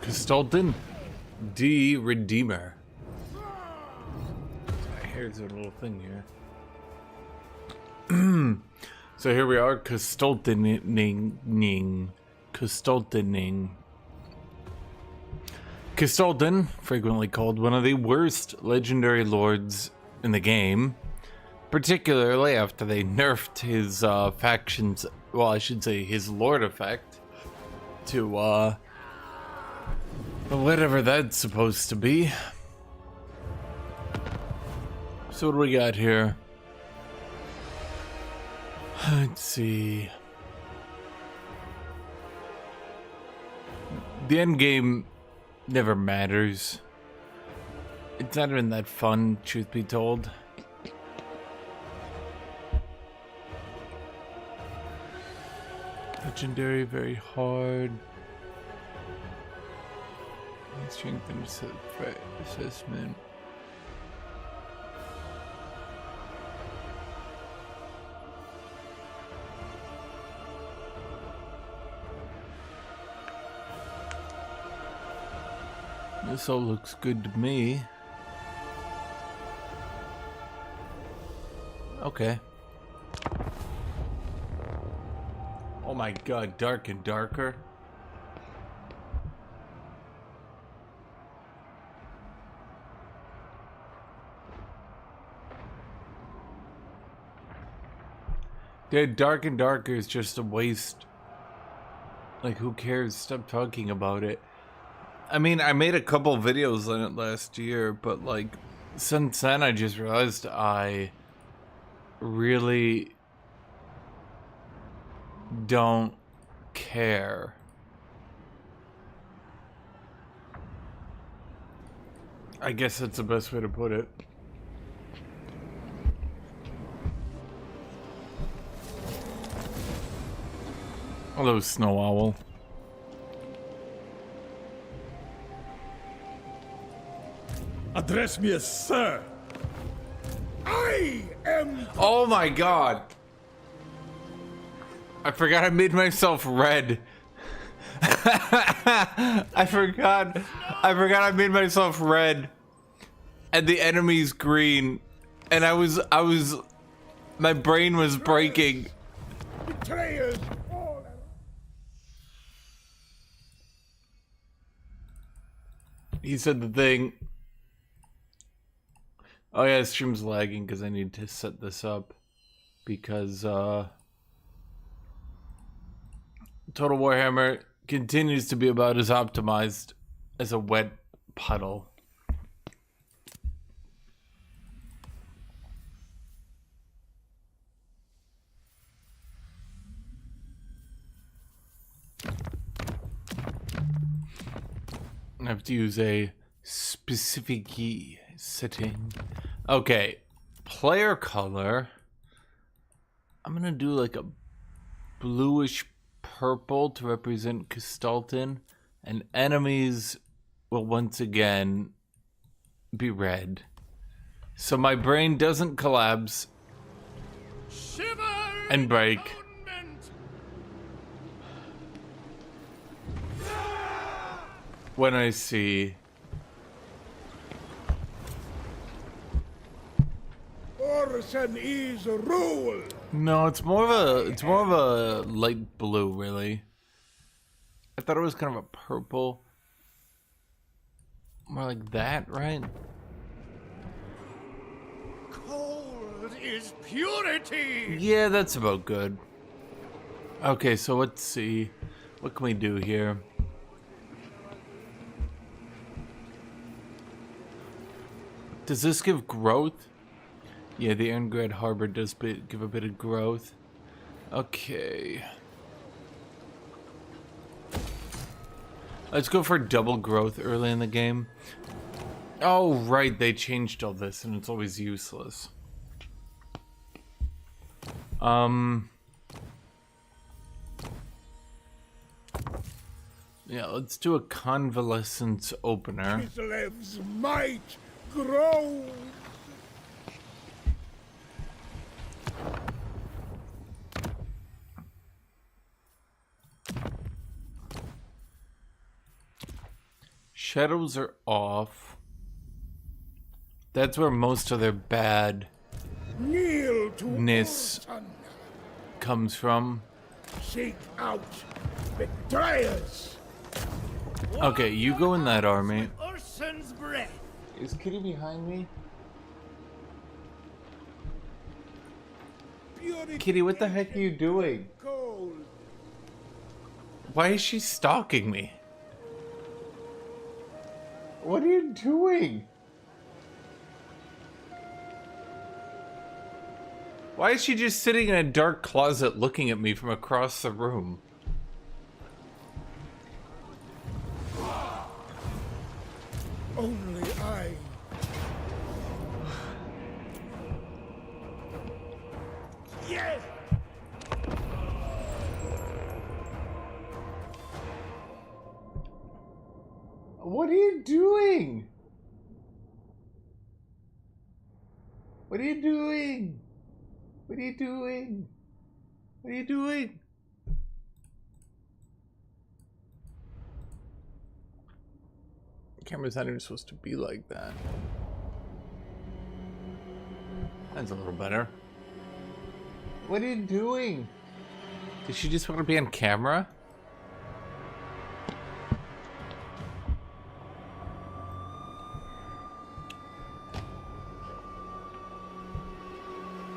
Kostaltyn, the Redeemer. Here's a little thing here. So here we are, Kostaltyning. Kostaltyn, frequently called one of the worst legendary lords in the game, particularly after they nerfed his factions, well, I should say his lord effect, to whatever that's supposed to be. So what do we got here? Let's see. The end game never matters. It's not even that fun, truth be told. Legendary, very hard. Strength and threat assessment. This all looks good to me. Okay. Oh my god, dark and darker. Dude, dark and darker is just a waste. Like, who cares? Stop talking about it. I mean, I made a couple videos on it last year, but like, since then I just realized I really don't care. I guess that's the best way to put it. Hello, Snow Owl. Address me as sir. I am... Oh my god! I forgot I made myself red. I forgot I made myself red. And the enemy's green. And I was my brain was breaking. Betrayers! He said the thing. Oh yeah, stream's lagging because I need to set this up. Because Total Warhammer continues to be about as optimized as a wet puddle. I have to use a specific key setting. Okay, player color. I'm gonna do like a bluish purple to represent Kostaltyn, and enemies will once again be red. So my brain doesn't collapse and break. When I see Orson is rule. no, it's more of a light blue, really. I thought it was kind of a purple, more like that, right? Cold is purity. Yeah, that's about good. Okay, so let's see, what can we do here? Does this give growth? Yeah, the Irongrad Harbor does give a bit of growth. Okay. Let's go for double growth early in the game. Oh, right, they changed all this and it's always useless. Yeah, let's do a convalescence opener. His lives might grow. Shadows are off. That's where most of their badness Kneel to Orson. comes from. Seek out betrayers. Okay, you go in that army. Urson's breath. Is Kitty behind me? Kitty, what the heck are you doing? Cold. Why is she stalking me? What are you doing? Why is she just sitting in a dark closet looking at me from across the room? Only I. Yes. What are you doing? What are you doing? What are you doing? What are you doing? The camera's not even supposed to be like that. That's a little better. What are you doing? Did she just want to be on camera?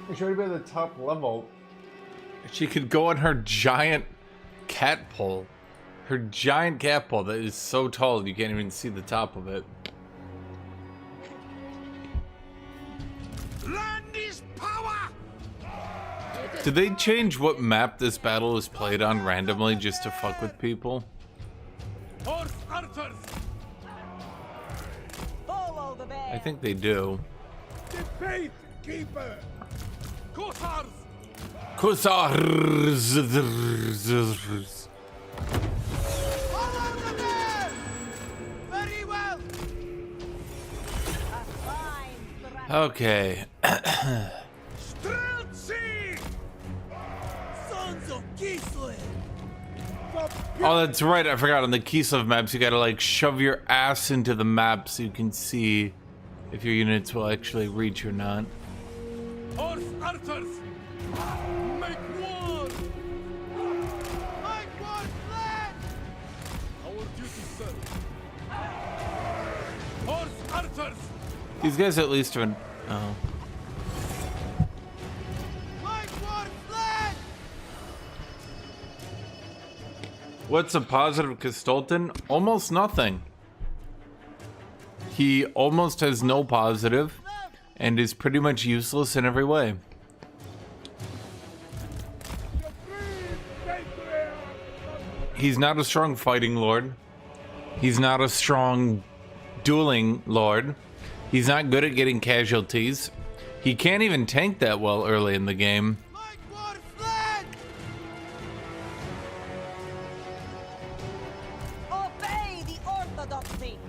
She should be at the top level. She could go on her giant cat pole. Her giant cat pole that is so tall you can't even see the top of it. Land is power. Did they change what map this battle is played on randomly just to fuck with people? Horse archers. Follow the bear. I think they do. The faith keeper. Kossars. Kossars. Follow the bear. Very well. A fine strike. Okay. Streltsy. Sons of Kislev. Oh, that's right. I forgot. On the Kislev maps, you gotta like shove your ass into the map so you can see if your units will actually reach or not. Horse archers. Make war. Make war flag. Our duty, sir. Horse archers. These guys at least are. Oh. Make war flag. What's a positive Kostaltyn? Almost nothing. He almost has no positive and is pretty much useless in every way. He's not a strong fighting lord. He's not a strong dueling lord. He's not good at getting casualties. He can't even tank that well early in the game. Make war flag. Obey the orthodoxy.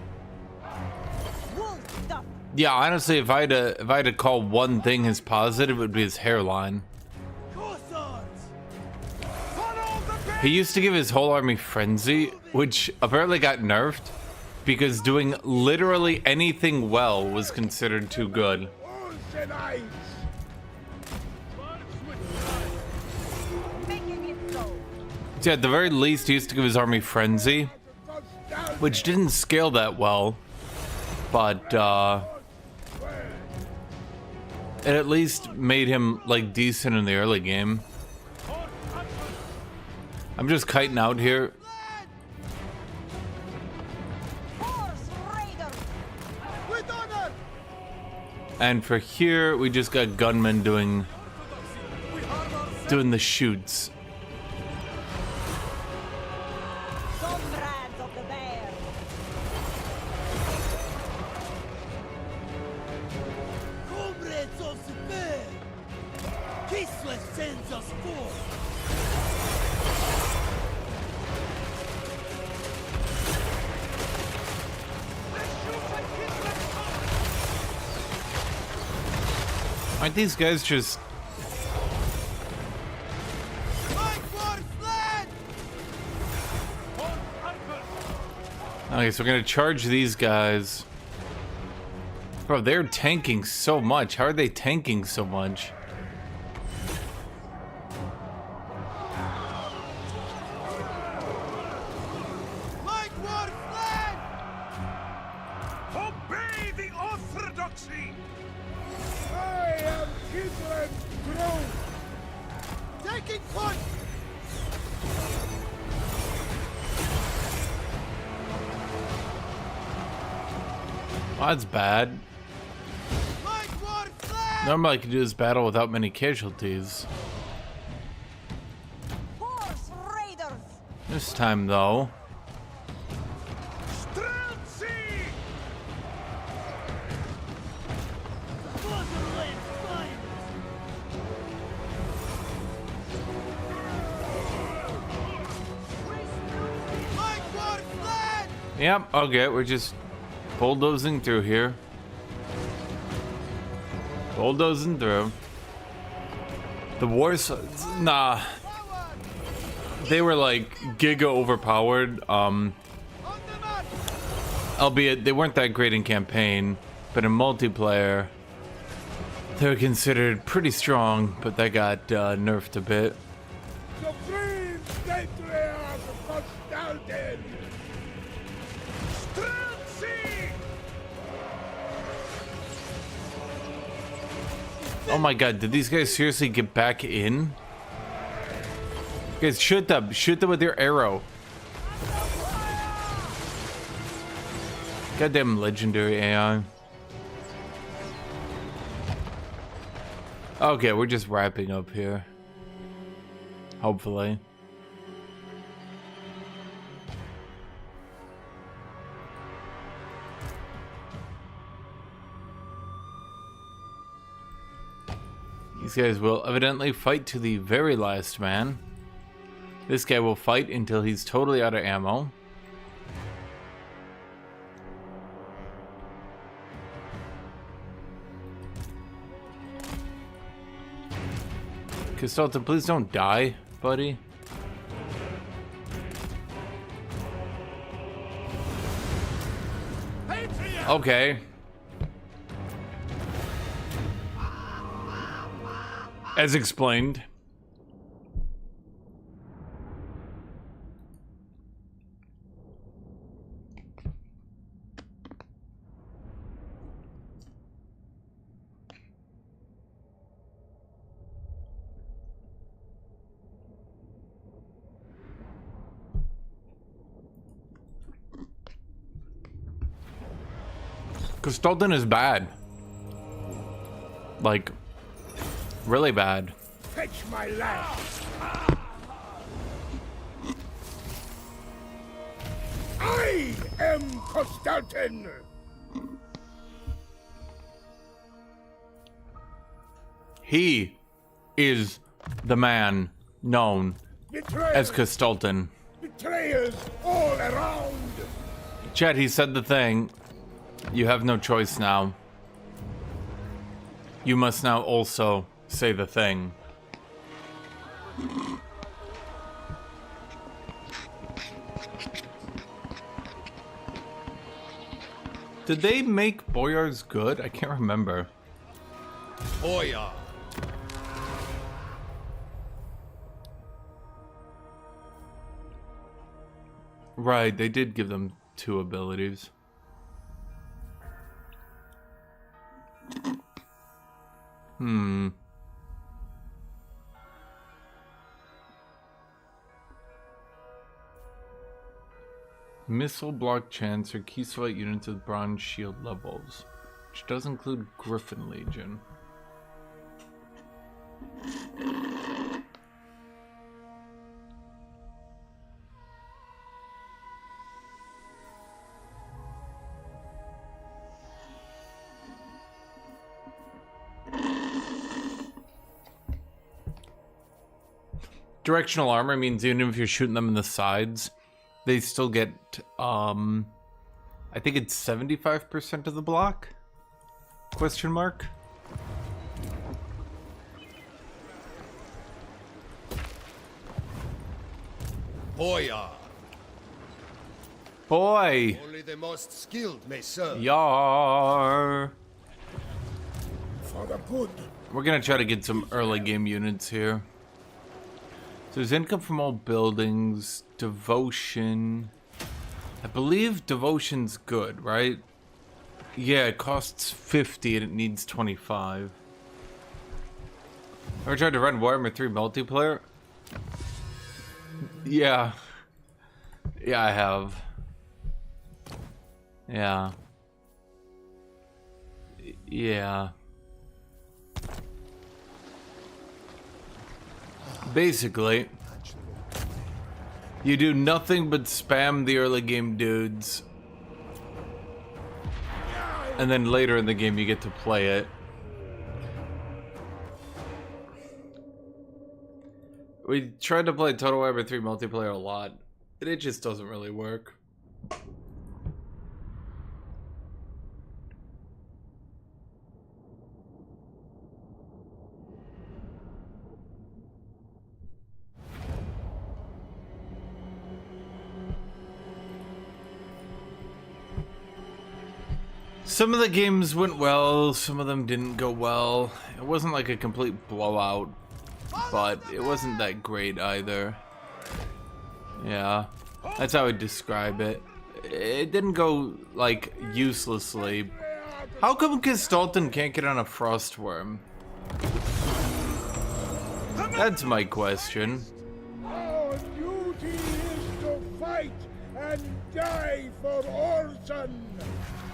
Wolf stuff. Yeah, honestly, if I had to call one thing his positive, it would be his hairline. Kossars. Follow the bear. He used to give his whole army frenzy, which apparently got nerfed because doing literally anything well was considered too good. Orson eyes. Making it so. So at the very least, he used to give his army frenzy, which didn't scale that well, but it at least made him like decent in the early game. I'm just kiting out here. Horse raiders. With honor. And for here, we just got gunmen doing the shoots. Comrades of the bear. Comrades of the bear. Kislev sends us forth. Aren't these guys just... Okay, so we're gonna charge these guys. Bro, they're tanking so much. How are they tanking so much? Like war flag! Obey the orthodoxy! I am Kidron Throne! Taking point! Oh, that's bad. Like war flag! Normally I could do this battle without many casualties. Horse raiders! This time, though. Streltsy! Borderland fire! Like war flag! Yep, okay, we're just bulldozing through here. Bulldozing through. The wars, nah. They were like giga overpowered. On the march! Albeit they weren't that great in campaign, but in multiplayer, they were considered pretty strong. But that got nerfed a bit. Supreme Patriarch Kostaltyn! Streltsy! Oh my god, did these guys seriously get back in? Guys, shoot them with your arrow. Goddamn legendary AI. Okay, we're just wrapping up here. Hopefully. These guys will evidently fight to the very last man. This guy will fight until he's totally out of ammo. Kostaltyn, please don't die, buddy. Okay. As explained. Kostaltyn is bad. Like, really bad. Fetch my lance! I am Kostaltyn! He is the man known Betrayers! as Kostaltyn. Betrayers all around! Chat, he said the thing. You have no choice now. You must now also say the thing. Did they make Boyars good? I can't remember. Boyar! Right, they did give them 2 abilities. Missile block chance or key select units with bronze shield levels, which does include Griffin Legion. Directional armor means even if you're shooting them in the sides, they still get, I think it's 75% of the block? Question mark? Boyar! Boy! Only the most skilled may serve. Yar! For the good. We're gonna try to get some early game units here. So there's income from all buildings, devotion. I believe devotion's good, right? Yeah, it costs 50 and it needs 25. Ever tried to run Warhammer 3 multiplayer? Yeah. Yeah, I have. Yeah. Yeah. Basically, you do nothing but spam the early game dudes. And then later in the game you get to play it. We tried to play Total Warhammer 3 multiplayer a lot, and it just doesn't really work. Some of the games went well, some of them didn't go well. It wasn't like a complete blowout, but it wasn't that great either. Yeah, that's how I'd describe it. It didn't go, like, uselessly. How come Kostaltyn can't get on a frostworm? That's my question. Our duty is to fight and die for Orson.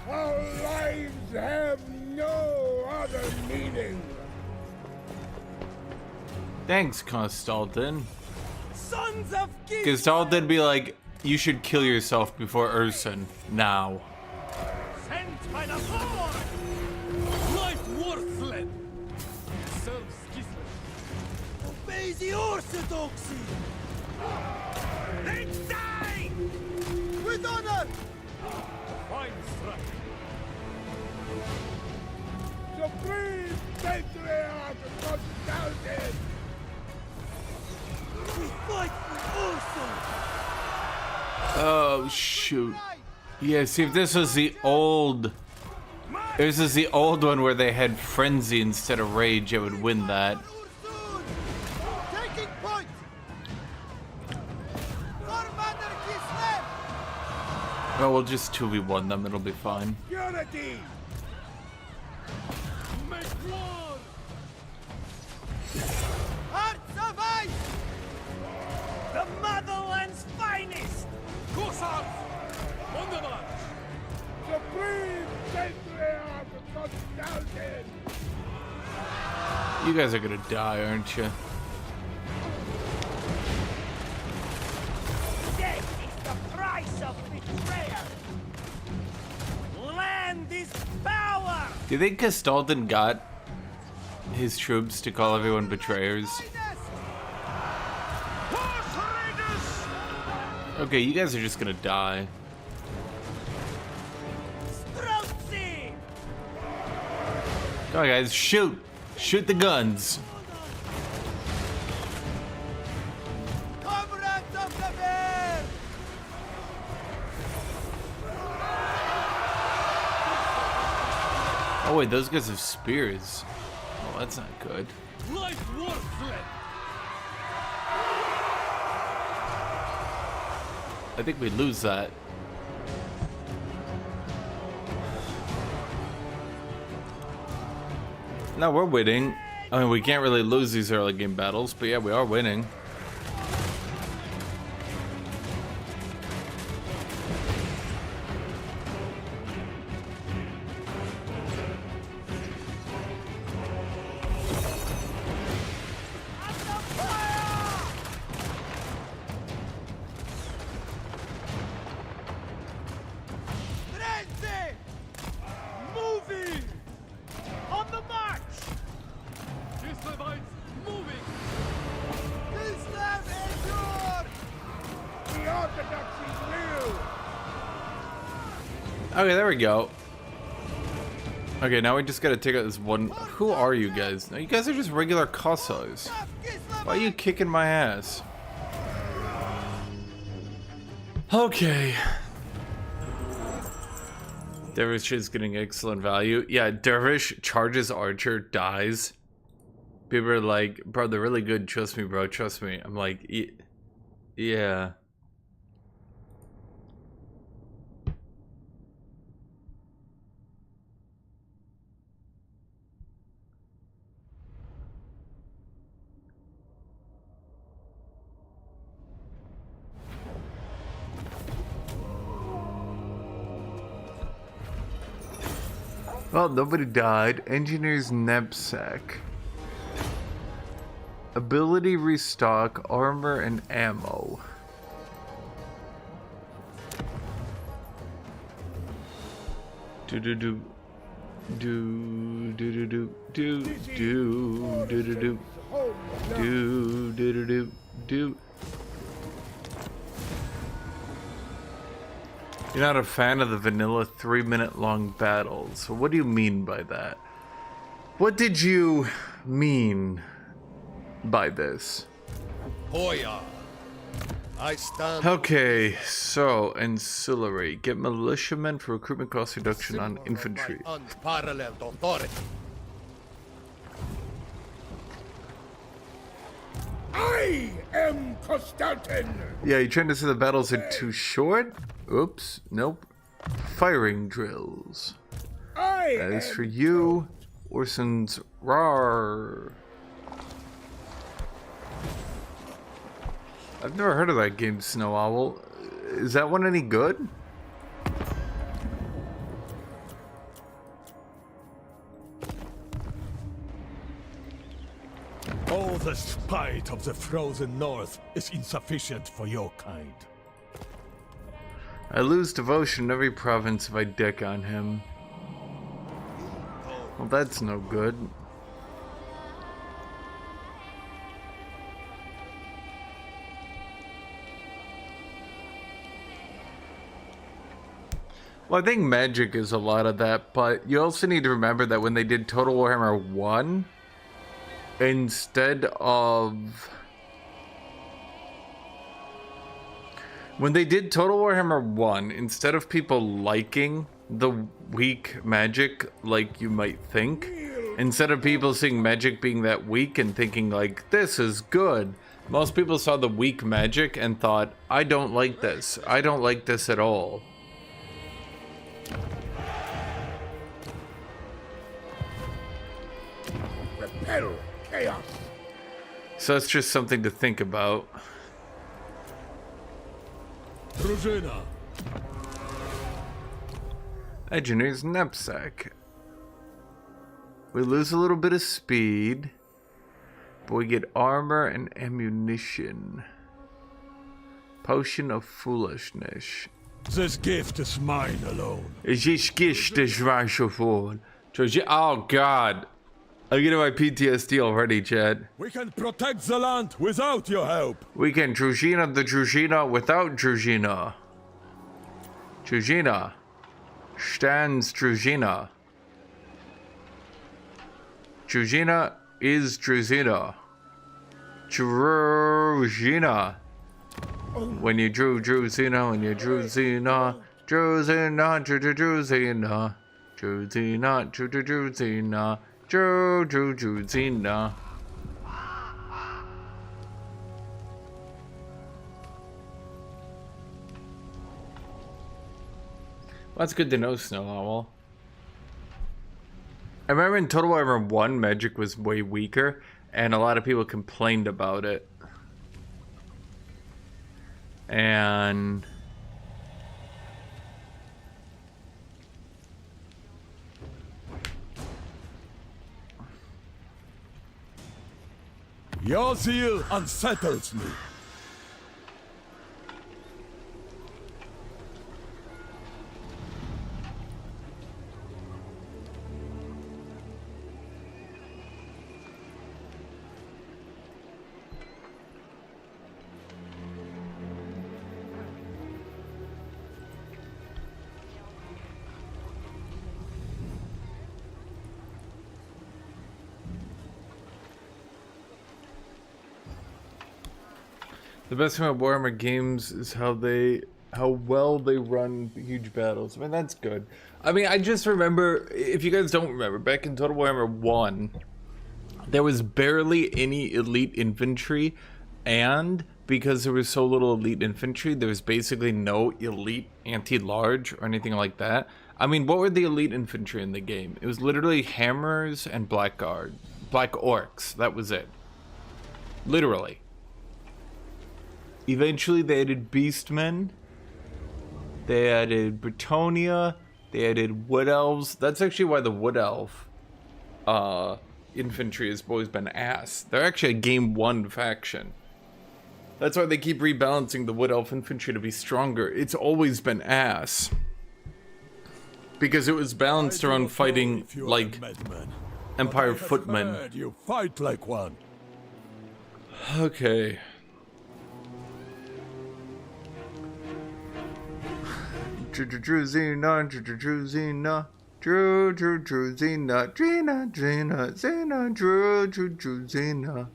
Our lives have no other meaning. Thanks, Kostaltyn. Sons of Kostaltyn be like, you should kill yourself before Urson, now. Sent by the power! Life worthless! Serves Gisler. Obey the orthodoxy! They die! With honor! Fine strike. Supreme Patriarch Kostaltyn! We fight for Orson! Oh, shoot. Yeah, see, if this was the old... This is the old one where they had Frenzy instead of Rage, I would win that. Taking point! Commander Gisler! Oh, we'll just 2v1 them, it'll be fine. Unity! Make war! Hearts of ice! The motherland's finest! Cossacks! On the march! Supreme Patriarch Kostaltyn! You guys are gonna die, aren't you? Death is the price of betrayal! Land is power! Do you think Kostaltyn got his troops to call everyone betrayers? Okay, you guys are just gonna die. Streltsy! Come on, guys, shoot! Shoot the guns! Comrades of the bear! Oh wait, those guys have spears. Oh, that's not good. Life worthless! I think we lose that. No, we're winning. I mean, we can't really lose these early game battles, but yeah, we are winning. Frenzy! Moving! On the march! Gislevites moving! Islam endure! The Orthodoxy will! Okay, there we go. Okay, now we just gotta take out this one. Who are you guys? No, you guys are just regular Cossacks. Why are you kicking my ass? Okay. Dervish is getting excellent value. Yeah, Dervish charges Archer, dies. People are like, bro, they're really good. Trust me, bro. Trust me. I'm like, yeah. Well, nobody died. Engineer's knapsack. Ability restock, armor, and ammo. Do do do. Do do do do do do do do do do do do do. You're not a fan of the vanilla 3-minute long battles. So what do you mean by that? What did you mean by this? Hoya. I stand. Okay, so ancillary. Get militiamen for recruitment cost reduction on infantry. Unparalleled authority. I am Kostaltyn. Yeah, you trying to say the battles are too short? Oops, nope. Firing drills. I That is am for you, Orson's Rar. I've never heard of that game, Snow Owl. Is that one any good? All the spite of the frozen north is insufficient for your kind. I lose devotion in every province if I deck on him. Well, that's no good. Well, I think magic is a lot of that, but you also need to remember that when they did Total Warhammer 1, instead of... When they did Total Warhammer 1, instead of people liking the weak magic like you might think, instead of people seeing magic being that weak and thinking like, this is good, most people saw the weak magic and thought, I don't like this. I don't like this at all. repel chaos. So that's just something to think about. Drużyna. Engineer's knapsack. We lose a little bit of speed, but we get armor and ammunition. Potion of foolishness. This gift is mine alone. This gift is right. Oh god. I'm getting my PTSD already, Chad. We can protect the land without your help. We can Druzhina the Druzhina without Druzhina. Druzhina. Stands Druzhina. Druzhina is Druzhina. Druzhina. When you Druzhina, when you Druzhina, Druzhina, Druzhina, Druzhina, Druzhina, Druzhina. Well, that's good to know, Snow Owl. I remember in Total Warhammer 1, magic was way weaker, and a lot of people complained about it. And... Your zeal unsettles me. The best thing about Warhammer games is how they how well they run huge battles. I mean, that's good. I mean, I just remember, if you guys don't remember, back in Total Warhammer 1, there was barely any elite infantry, and because there was so little elite infantry, there was basically no elite anti-large or anything like that. I mean, what were the elite infantry in the game? It was literally hammers and black orcs. That was it. Literally. Eventually, they added beastmen. They added Bretonia. They added wood elves. That's actually why the wood elf infantry has always been ass. They're actually a game 1 faction. That's why they keep rebalancing the wood elf infantry to be stronger. It's always been ass. Because it was balanced around fighting like Empire footmen. You fight like one. Okay. Zina, Zina, Zina, Gina, Gina, Zina, Zina, Zina, Zina, Zina, Zina.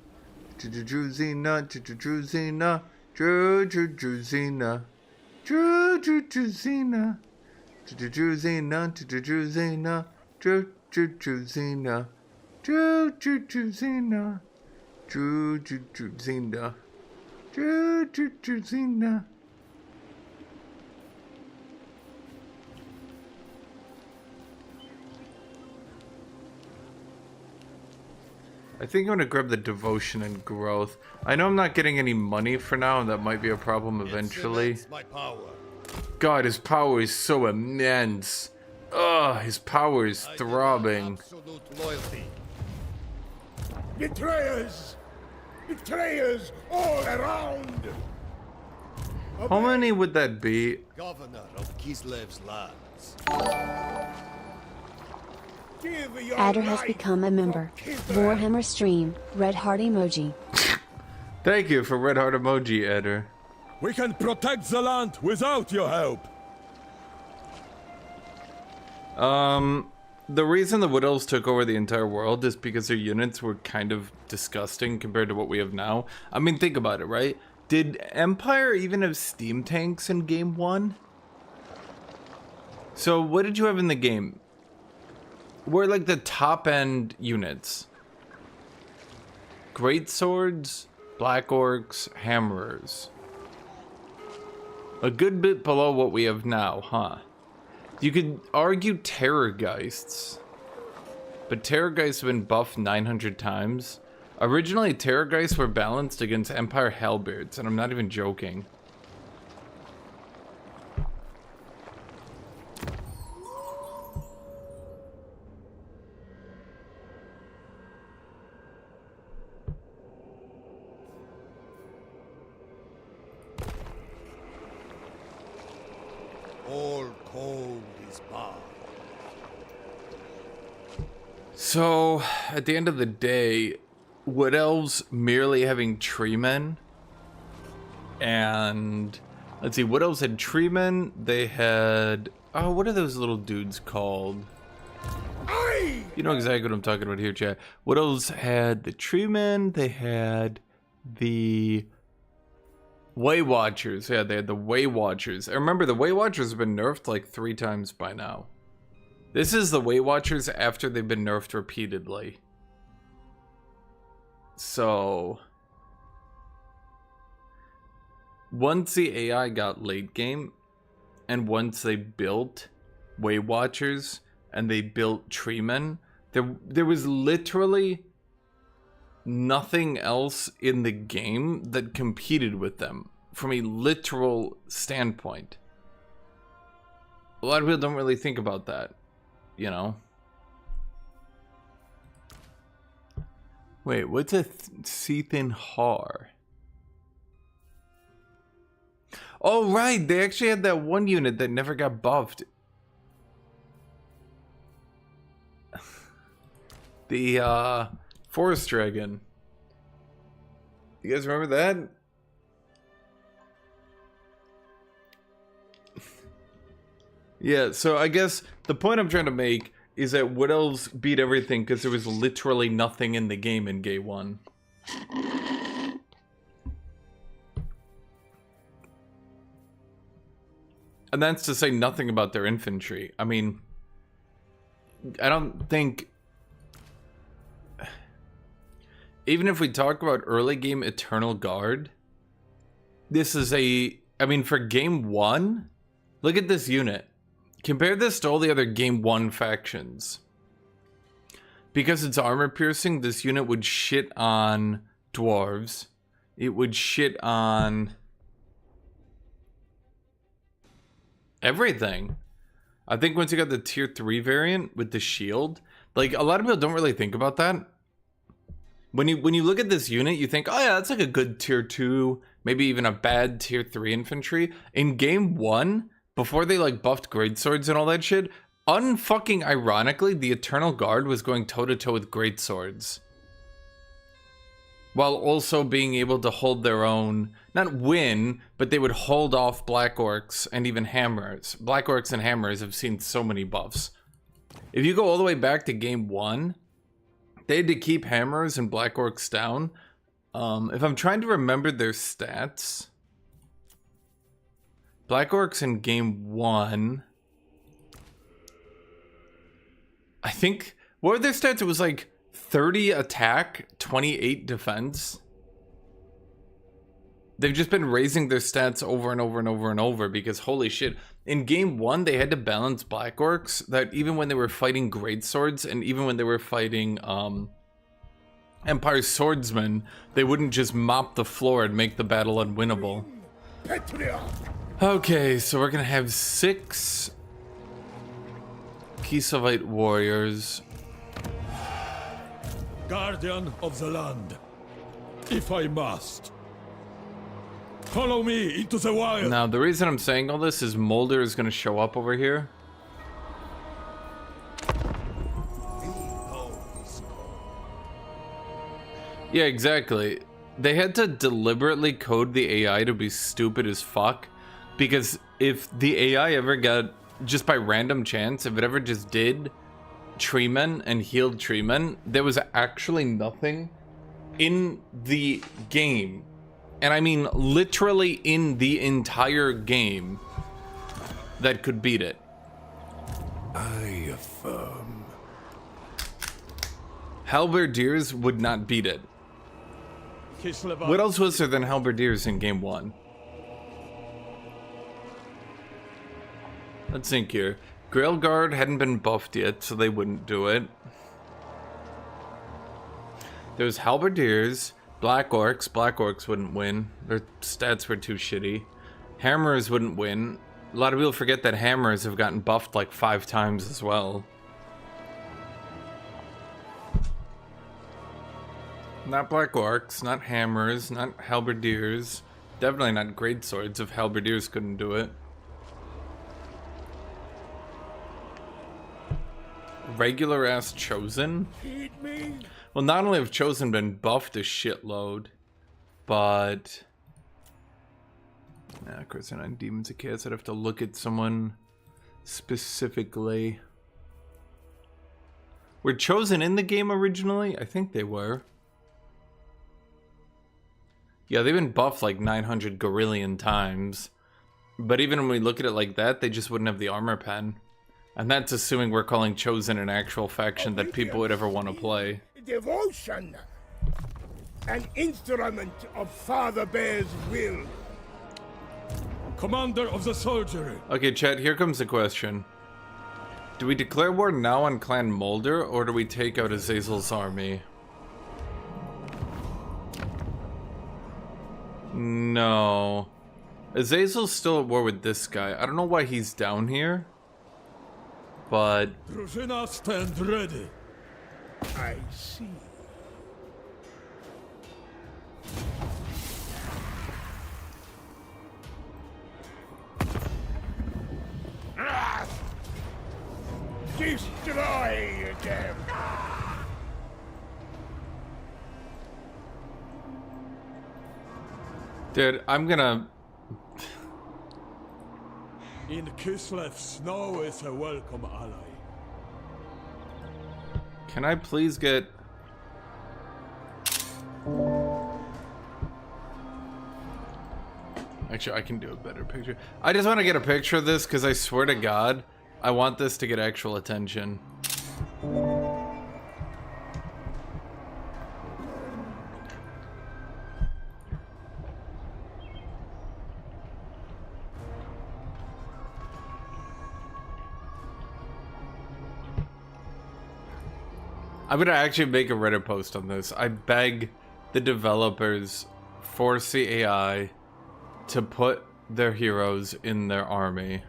Jujuzina, Jujuzina, Jujuzina, Jujuzina, Jujuzina, Jujuzina. I think I'm gonna grab the devotion and growth. I know I'm not getting any money for now, and that might be a problem eventually. My power. God, his power is so immense. Ugh, his power is throbbing. Absolute loyalty. Betrayers! Betrayers all around! How many would that be? Governor of Kislev's lands. Give your Adder has life become a member. for Kislev. Warhammer stream. Red heart emoji. Thank you for red heart emoji, Edder. We can protect the land without your help. The reason the Wood Elves took over the entire world is because their units were kind of disgusting compared to what we have now. I mean, think about it, right? Did Empire even have steam tanks in game 1? So what did you have in the game? Were like the top end units? Great swords, black orcs, hammerers. A good bit below what we have now, huh? You could argue Terrorgeists, but Terrorgeists have been buffed 900 times. Originally, Terrorgeists were balanced against Empire Hellbeards, and I'm not even joking. All cold is bad. So, at the end of the day, Wood Elves merely having treemen, and let's see, Wood Elves had treemen, they had, oh, what are those little dudes called? You know exactly what I'm talking about here, chat. Wood Elves had the treemen, they had the Way Watchers. Yeah, they had the Way Watchers. I remember the Way Watchers have been nerfed like 3 times by now. This is the Way Watchers after they've been nerfed repeatedly. So, once the AI got late game, and once they built Way Watchers, and they built Treemen, there was literally nothing else in the game that competed with them from a literal standpoint. A lot of people don't really think about that, you know? Wait, what's a Sethan Har? Oh, right, they actually had that one unit that never got buffed. The, Forest Dragon. You guys remember that? Yeah, so I guess the point I'm trying to make is that Wood Elves beat everything because there was literally nothing in the game in Gay 1. And that's to say nothing about their infantry. I mean, I don't think... Even if we talk about early game Eternal Guard, this is a... I mean, for game 1, look at this unit. Compare this to all the other game 1 factions. Because it's armor piercing, this unit would shit on dwarves. It would shit on everything. I think once you got the tier 3 variant with the shield, like a lot of people don't really think about that. When you look at this unit, you think, oh yeah, that's like a good tier 2, maybe even a bad tier 3 infantry. In game 1, before they like buffed greatswords and all that shit, unfucking ironically, the Eternal Guard was going toe-to-toe with greatswords. While also being able to hold their own, not win, but they would hold off Black Orcs and even Hammers. Black Orcs and Hammers have seen so many buffs. If you go all the way back to game 1, they had to keep Hammers and Black Orcs down. If I'm trying to remember their stats, Black Orcs in game 1, I think, what were their stats? It was like 30 attack, 28 defense. They've just been raising their stats over and over and over and over because holy shit. In game 1, they had to balance Black Orcs that even when they were fighting greatswords and even when they were fighting Empire Swordsmen, they wouldn't just mop the floor and make the battle unwinnable. Okay, so we're gonna have 6 Kisavite warriors. Guardian of the land, if I must. Follow me into the wild. Now, the reason I'm saying all this is Moulder is gonna show up over here. Yeah, exactly. They had to deliberately code the AI to be stupid as fuck, because if the AI ever got, just by random chance, if it ever just did treemen and healed treemen, there was actually nothing in the game, and I mean literally in the entire game, that could beat it. I affirm. Halberdiers would not beat it. What else was there than Halberdiers in game 1? Let's think here. Grailguard hadn't been buffed yet, so they wouldn't do it. There was Halberdiers, Black Orcs. Black Orcs wouldn't win. Their stats were too shitty. Hammers wouldn't win. A lot of people forget that Hammers have gotten buffed like 5 times as well. Not Black Orcs, not Hammers, not Halberdiers. Definitely not Greatswords if Halberdiers couldn't do it. Regular ass Chosen? Feed me. Well, not only have Chosen been buffed a shitload, but... Nah, of course they're not Demons of Chaos. I'd have to look at someone specifically. Were Chosen in the game originally? I think they were. Yeah, they've been buffed like 900 gorillion times. But even when we look at it like that, they just wouldn't have the armor pen. And that's assuming we're calling Chosen an actual faction that people would ever want to play. Devotion. An instrument of Father Bear's will. Commander of the soldiery. Okay, chat, here comes the question. Do we declare war now on Clan Moulder, or do we take out Azazel's army? No. Azazel's still at war with this guy. I don't know why he's down here. But... Drużyna, stand ready. I see. Destroy them! Dude, I'm gonna... In Kislev, snow is a welcome ally. Can I please get... Actually, I can do a better picture. I just want to get a picture of this because I swear to God, I want this to get actual attention. I'm gonna actually make a Reddit post on this. I beg the developers, force the AI to put their heroes in their army.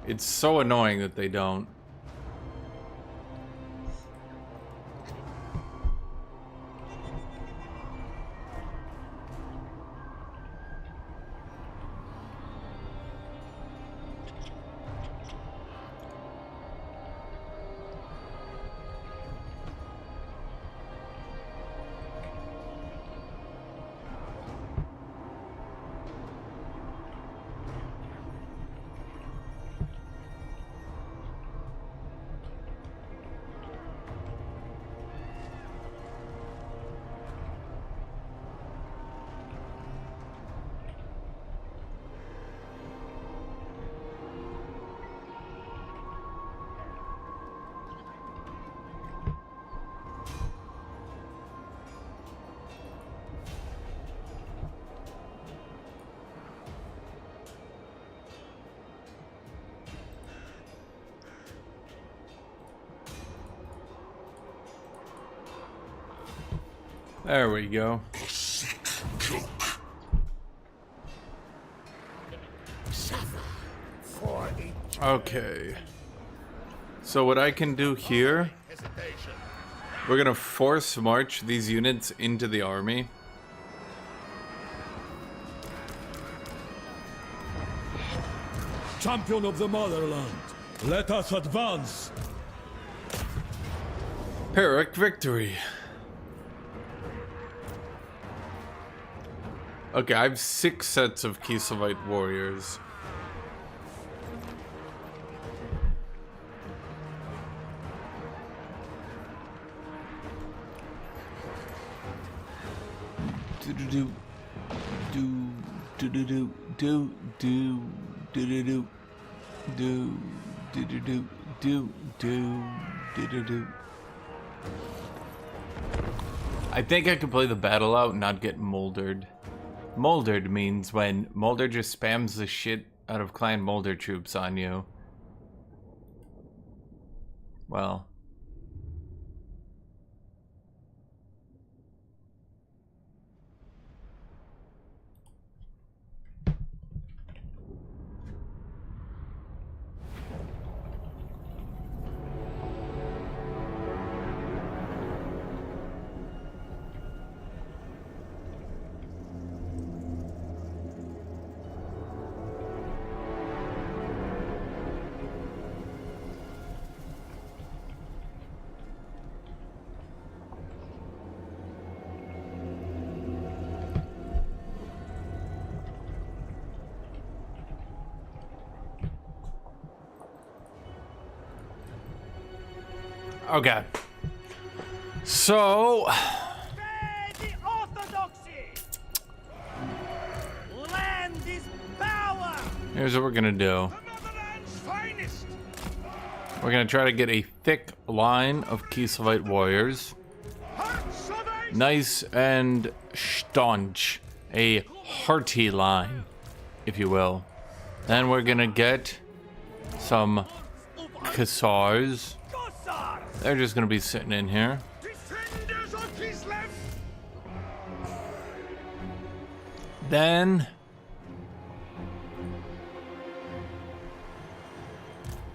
It's so annoying that they don't. There we go. Okay. So what I can do here, we're gonna force march these units into the army. Champion of the motherland, let us advance. Pyrrhic victory. Okay, I have 6 sets of Kostaltyn warriors. Do I think I could play the battle out and not get mouldered. Mouldered means when Moulder just spams the shit out of Clan Moulder troops on you. Well. Okay. So The orthodoxy! Land is power! here's what we're gonna do. The motherland's finest! We're gonna try to get a thick line of Kostaltyn warriors. Hearts of ace! Nice and staunch. A hearty line, if you will. Then we're gonna get some Cassars. Gossars! They're just gonna be sitting in here. Defenders of Kislev! Then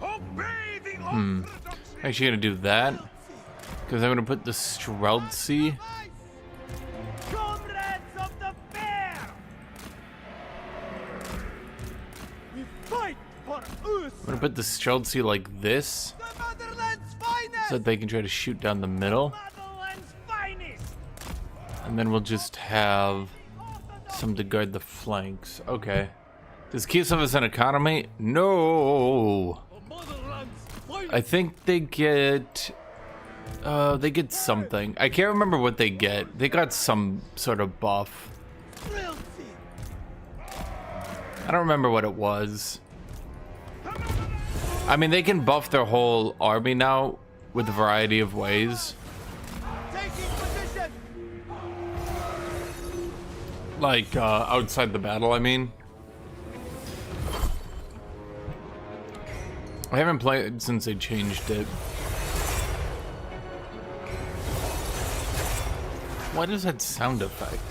Obey the orthodoxy! actually gonna do that. Because I'm gonna put the Streltsy. Comrades of the bear! We fight for us! I'm gonna put the Streltsy like this. The motherland's finest! So that they can try to shoot down the middle. Motherland's finest! And then we'll just have some to guard the flanks. Okay. Does Kislev has an economy? No. The motherland's finest! I think they get They get something. I can't remember what they get. They got some sort of buff. I don't remember what it was. I mean, they can buff their whole army now with a variety of ways. Taking position. Like, outside the battle, I mean. I haven't played since they changed it. What is that sound effect?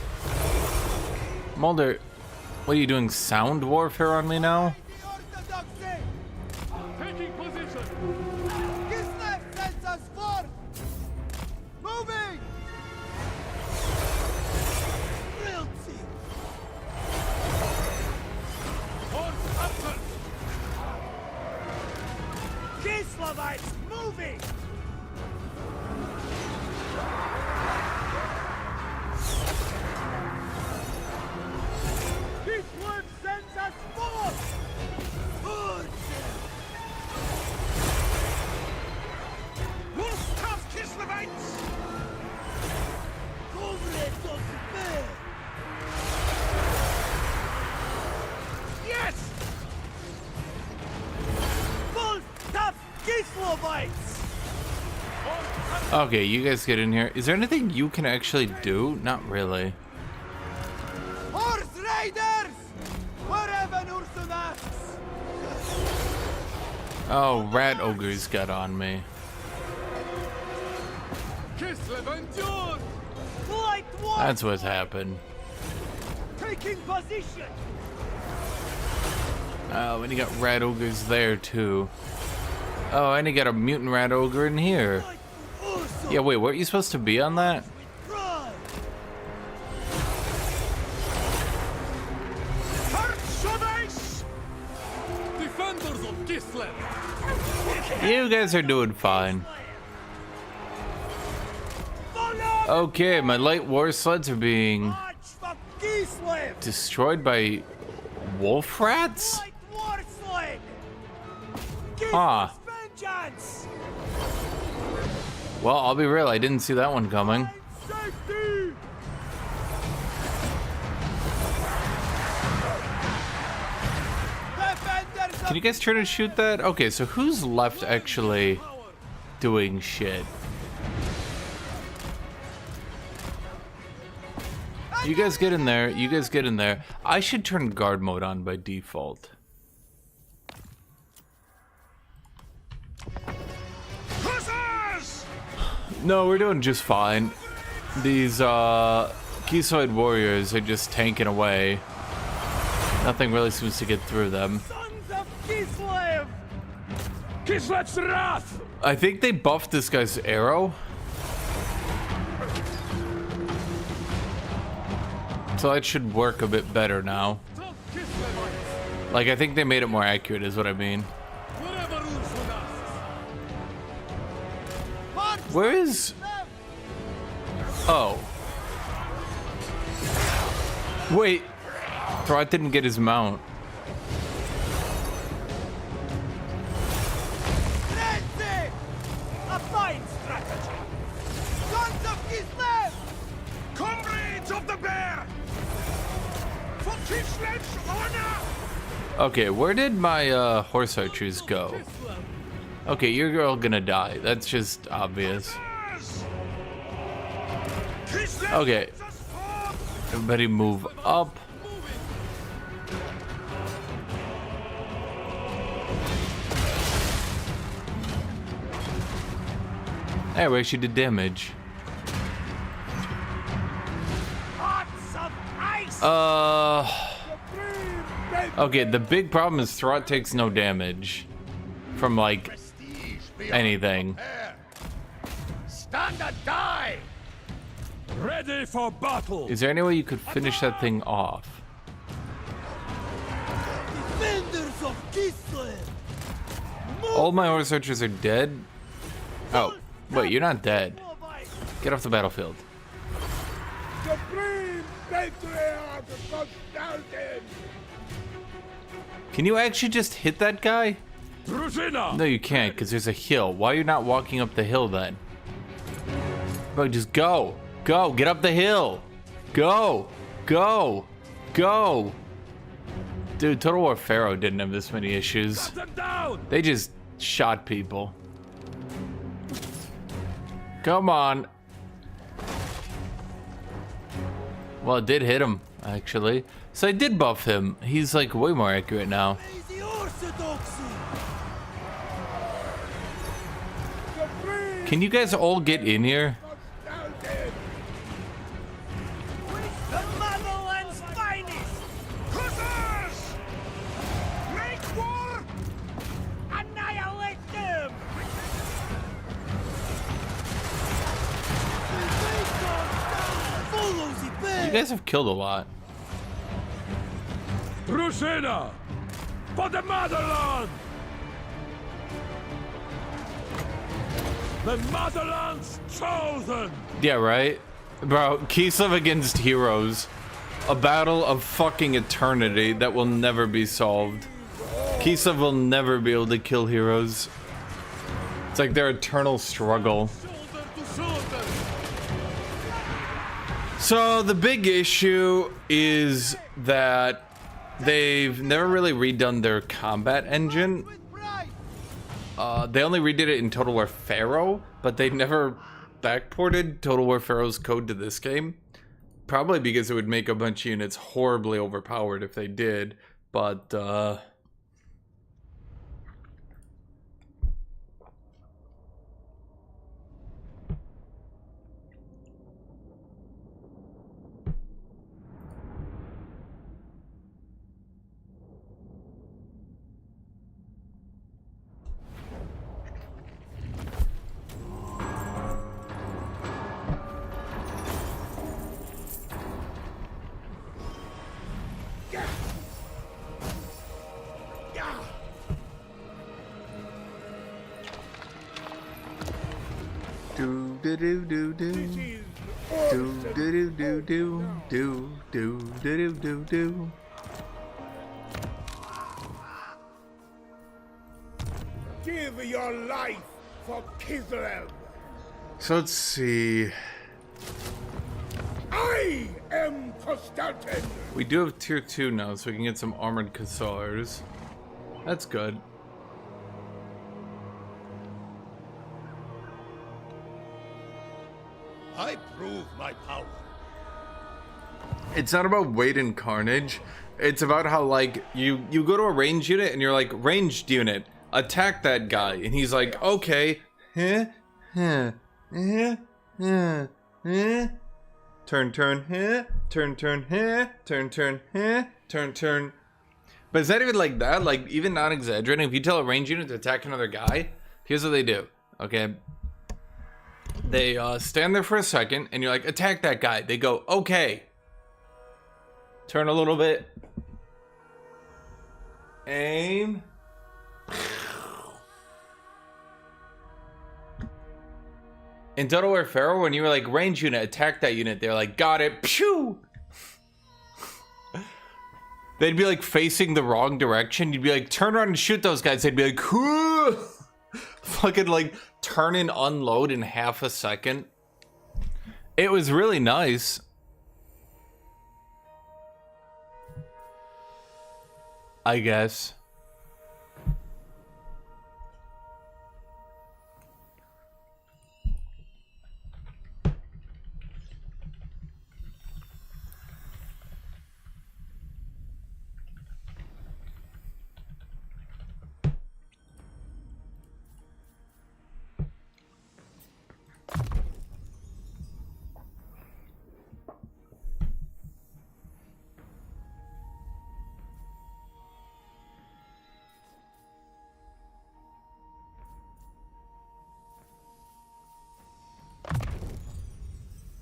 Moulder, what are you doing? Sound warfare on me now? The orthodoxy. Taking position. Kislev sends us forth. Moving. Realty. Horse absent. Kislevites moving. Kislev sends us forth. Good. Wolf-tough Kislevites! Comrades of the bear. Yes! Wolf-tough Kislevites. Okay, you guys get in here. Is there anything you can actually do? Not really. Horse Raiders! Wherever Ursunas! Oh, rat ogres got on me. Kislev endure. Light one! That's what's happened. Taking position! Oh, and you got rat ogres there too. Oh, and you got a mutant rat ogre in here. Light for Ursa! Yeah, wait, weren't you supposed to be on that? Pride! Archonice! Defenders of Kislev. You guys are doing fine. Follow! Okay, my light war sleds are being March for Kislev! destroyed by wolf rats? Light war sled! Huh. Kislev's vengeance! Well, I'll be real, I didn't see that one coming. Safety! Defenders Can you guys try to shoot that? Okay, so who's left actually doing shit? You guys get in there, you guys get in there. I should turn guard mode on by default. Hussars! No, we're doing just fine. These Keysoid warriors are just tanking away. Nothing really seems to get through them. Sons of Kislev! Kislev's wrath! I think they buffed this guy's arrow. So that should work a bit better now. Tough Kislevites. Like, I think they made it more accurate is what I mean. Wherever Ursunas. March Where is... Oh. Wait. Throt didn't get his mount. Frenzy! A fine strategy! Sons of Kislev! Comrades of the bear! For Kislev's honor! Okay, where did my horse archers go? Okay, you're all gonna die. That's just obvious. Kislev Okay. sends us forth! Everybody move up. Hey, we actually did damage. Hearts of ice! Okay, the big problem is Throt takes no damage from, like, Prestige beyond anything. compare. Stand and die! Ready for battle. Is there any way you could finish that thing off? Defenders of Kislev! All my horse archers are dead? Oh, wait, you're not dead. Get off the battlefield. Supreme Patriarch Kostaltyn! Can you actually just hit that guy? Druzina. No, you can't, because there's a hill. Why are you not walking up the hill then? Bro, just go. Go. Get up the hill. Go. Go. Go. Dude, Total War Pharaoh didn't have this many issues. Cut them down! They just shot people. Come on. Well, it did hit him, actually. So I did buff him. He's like way more accurate now. The orthodoxy. Can you guys all get in here? Kostaltyn! The motherland's finest. Hussars! Make war! Annihilate them. Follow the You bear. guys have killed a lot. Drusilla! For the motherland! The motherland's chosen! Yeah, right? Bro, Kislev against heroes. A battle of fucking eternity that will never be solved. Kislev will never be able to kill heroes. It's like their eternal struggle. Shoulder to shoulder! So the big issue is that they've never really redone their combat engine. They only redid it in Total War Pharaoh, but they never backported Total War Pharaoh's code to this game. Probably because it would make a bunch of units horribly overpowered if they did, but do do do do do do do do do do do do do do. Give your life for Kislev! So let's see. I am Kostaltyn! We do have tier 2 now, so we can get some armored Khazars. That's good. I prove my power. It's not about weight and carnage. It's about how, like, you go to a ranged unit and you're like, ranged unit, attack that guy. And he's like, okay. Turn, turn, turn, turn, turn, turn. But it's not even like that. Like, even not exaggerating, if you tell a ranged unit to attack another guy, here's what they do, okay? They stand there for a second, and you're like, attack that guy. They go, okay. Turn a little bit. Aim. In Total War Pharaoh, when you were like, range unit, attack that unit, they're like, got it. Pew! They'd be like facing the wrong direction. You'd be like, turn around and shoot those guys. They'd be like, whoo! Fucking like turn and unload in half a second. It was really nice. I guess.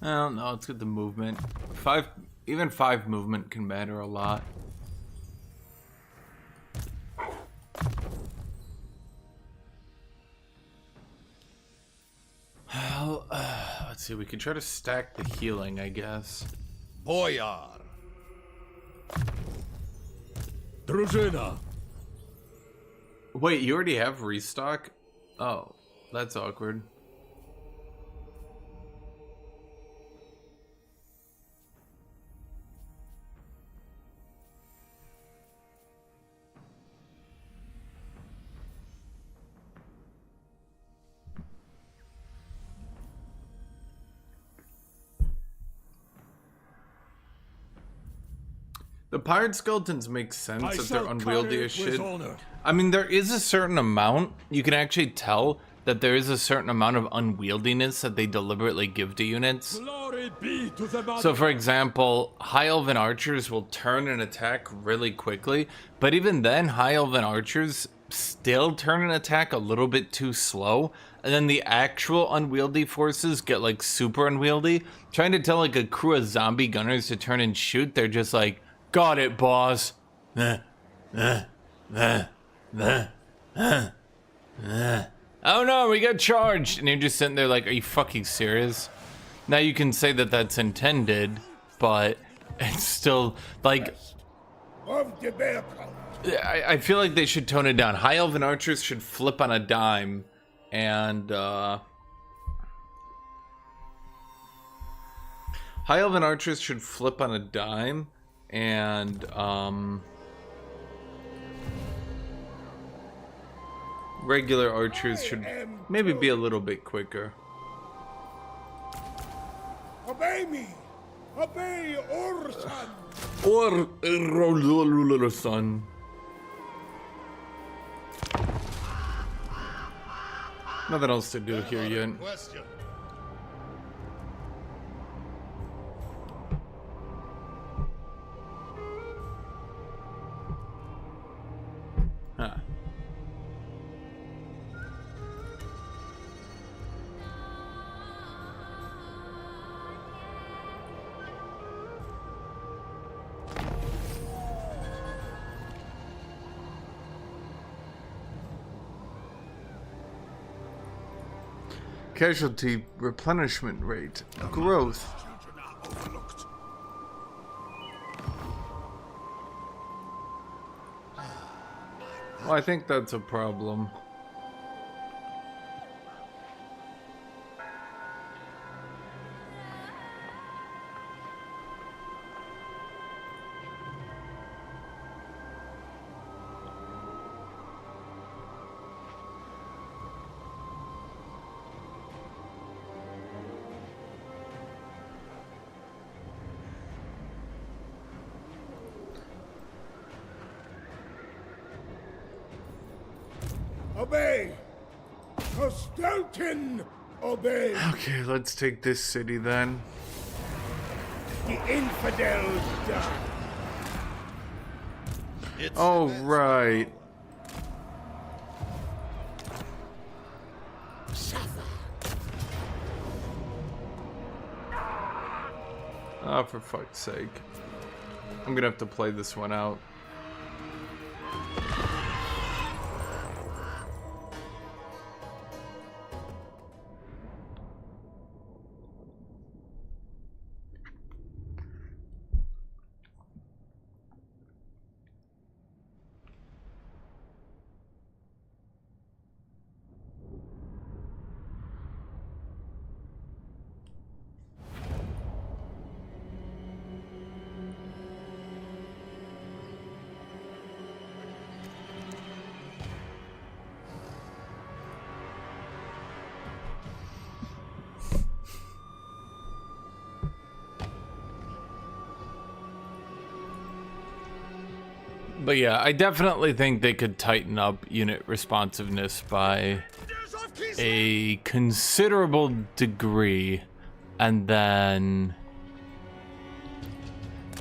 I don't know, it's good the movement. Even 5 movement can matter a lot. Well, let's see, we can try to stack the healing, I guess. Boyar. Drużyna. Wait, you already have restock? Oh, that's awkward. The pirate skeletons make sense I if they're shall unwieldy carry as it with shit. honor. I mean, there is a certain amount. You can actually tell that there is a certain amount of unwieldiness that they deliberately give to units. Glory be to the mother. So, for example, High Elven archers will turn and attack really quickly, but even then, High Elven archers still turn and attack a little bit too slow, and then the actual unwieldy forces get like super unwieldy. Trying to tell like a crew of zombie gunners to turn and shoot, they're just like, got it, boss. Oh no, we got charged! And you're just sitting there like, are you fucking serious? Now you can say that that's intended, but it's still like, Of the bear cult. I feel like they should tone it down. High Elven archers should flip on a dime, and High Elven archers should flip on a dime, and regular archers should maybe be a little bit quicker. Obey me! Obey Orson! Or son. Nothing else to do here yet. Question. Huh. Casualty replenishment rate growth. Well, I think that's a problem. Obey! Kostaltyn! Obey! Okay, let's take this city then. The infidels die! It's Oh, immense right. Oh, for fuck's sake. I'm gonna have to play this one out. But yeah, I definitely think they could tighten up unit responsiveness by a considerable degree, and then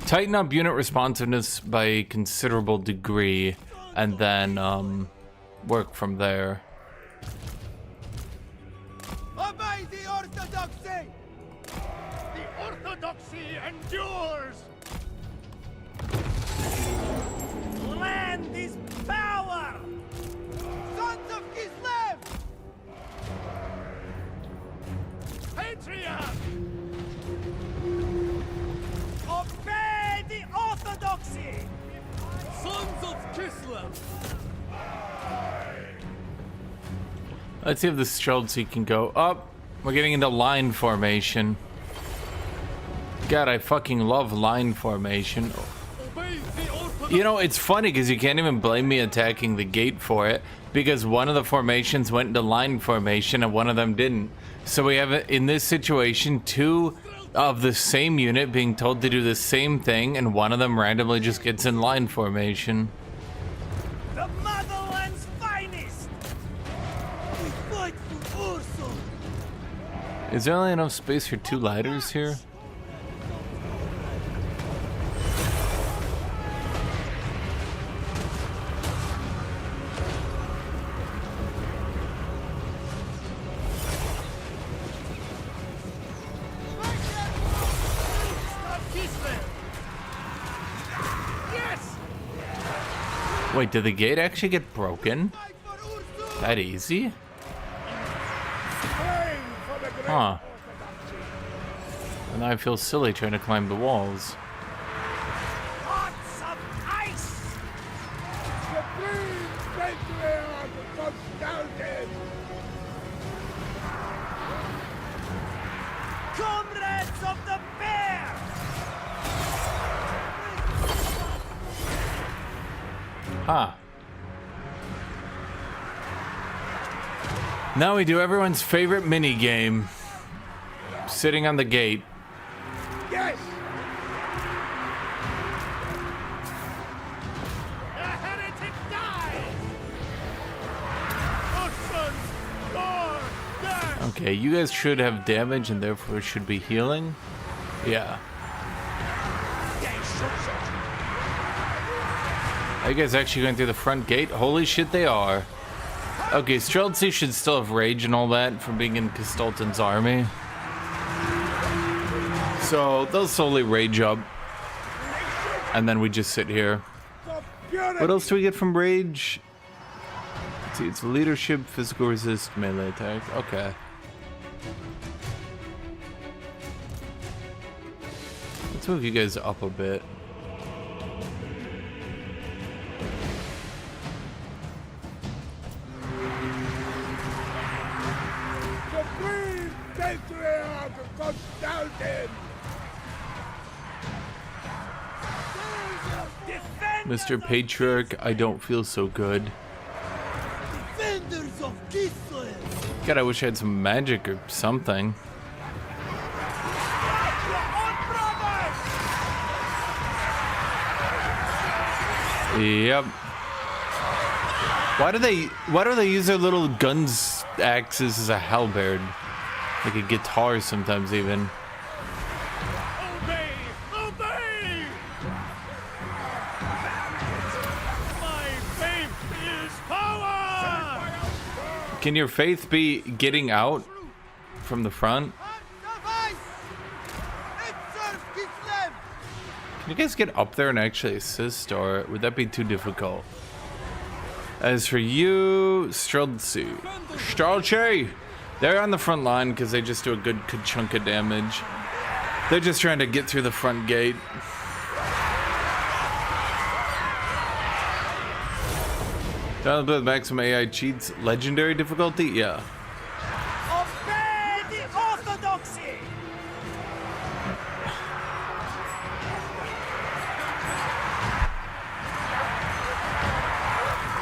tighten up unit responsiveness by a considerable degree, and then work from there. Obey the orthodoxy! The orthodoxy endures! Land is power! Sons of Kislev! Patriarch! Obey the orthodoxy! Sons of Kislev! Let's see if the Streltsy can go up. We're getting into line formation. God, I fucking love line formation. You know, it's funny because you can't even blame me attacking the gate for it, because one of the formations went into line formation and one of them didn't. So we have, in this situation, two of the same unit being told to do the same thing, and one of them randomly just gets in line formation. The motherland's finest! We fight for Ursul! Is there only enough space for 2 ladders here? Wait, did the gate actually get broken? That easy? Huh. And I feel silly trying to climb the walls. Lots of ice! Supreme Patriarch Kostaltyn! Comrades of the bear! Huh. Now we do everyone's favorite mini game. Sitting on the gate. Yes! The heretic dies! Our sons, Lord, death! Okay, you guys should have damage and therefore should be healing. Yeah. Are you guys actually going through the front gate? Holy shit, they are. Okay, Streltsy should still have rage and all that from being in Kostaltyn's army. So they'll slowly rage up. And then we just sit here. What else do we get from rage? Let's see, it's leadership, physical resist, melee attack. Okay. Let's move you guys up a bit. Supreme Patriarch Kostaltyn! Mr. Patriarch, I don't feel so good. Defenders of Kislev! God, I wish I had some magic or something. Yep. Why do they use their little guns axes as a halberd? Like a guitar sometimes even. Obey! Obey! My faith is power! Can your faith be getting out from the front? Can you guys get up there and actually assist, or would that be too difficult? As for you, Streltsy, they're on the front line because they just do a good chunk of damage. They're just trying to get through the front gate. Download with maximum AI cheats, legendary difficulty? Yeah. Obey the orthodoxy!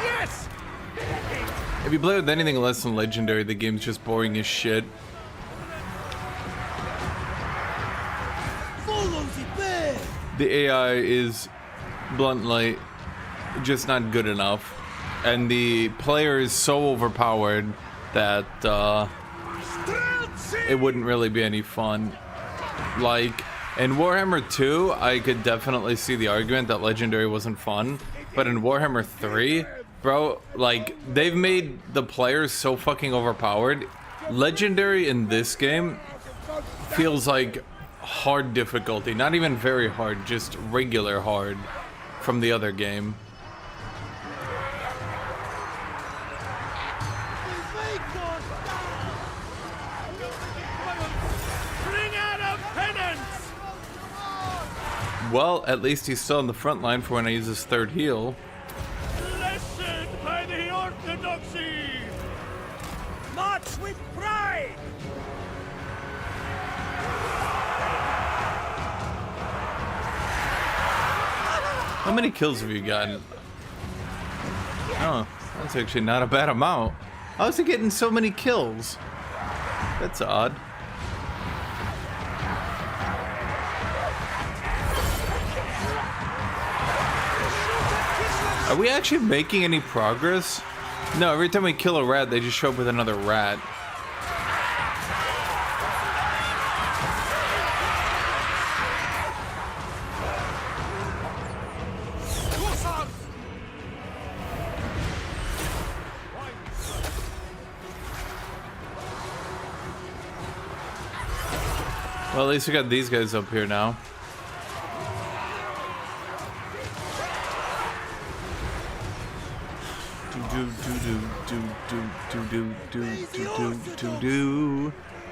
Yes! If you play with anything less than legendary, the game's just boring as shit. Follow the bear! The AI is bluntly just not good enough. And the player is so overpowered that it wouldn't really be any fun. Like, in Warhammer 2, I could definitely see the argument that Legendary wasn't fun. But in Warhammer 3, bro, like, they've made the players so fucking overpowered. Legendary in this game feels like hard difficulty. Not even very hard, just regular hard from the other game. Well, at least he's still on the front line for when I use his third heal. Blessed by the orthodoxy! March with pride! How many kills have you gotten? Oh, that's actually not a bad amount. How is he getting so many kills? That's odd. Are we actually making any progress? No, every time we kill a rat, they just show up with another rat. Well, at least we got these guys up here now.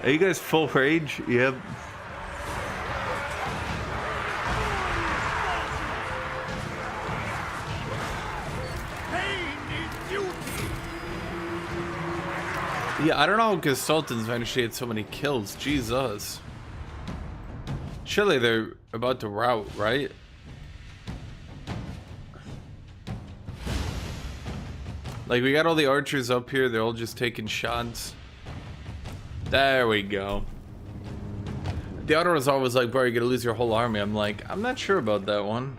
Are you guys full rage? Yep. Yeah, I don't know how Kostaltyn's managed to get so many kills. Jesus. Surely they're about to rout, right? Like, we got all the archers up here. They're all just taking shots. There we go. The other was always like, bro, you're gonna lose your whole army. I'm like, I'm not sure about that one.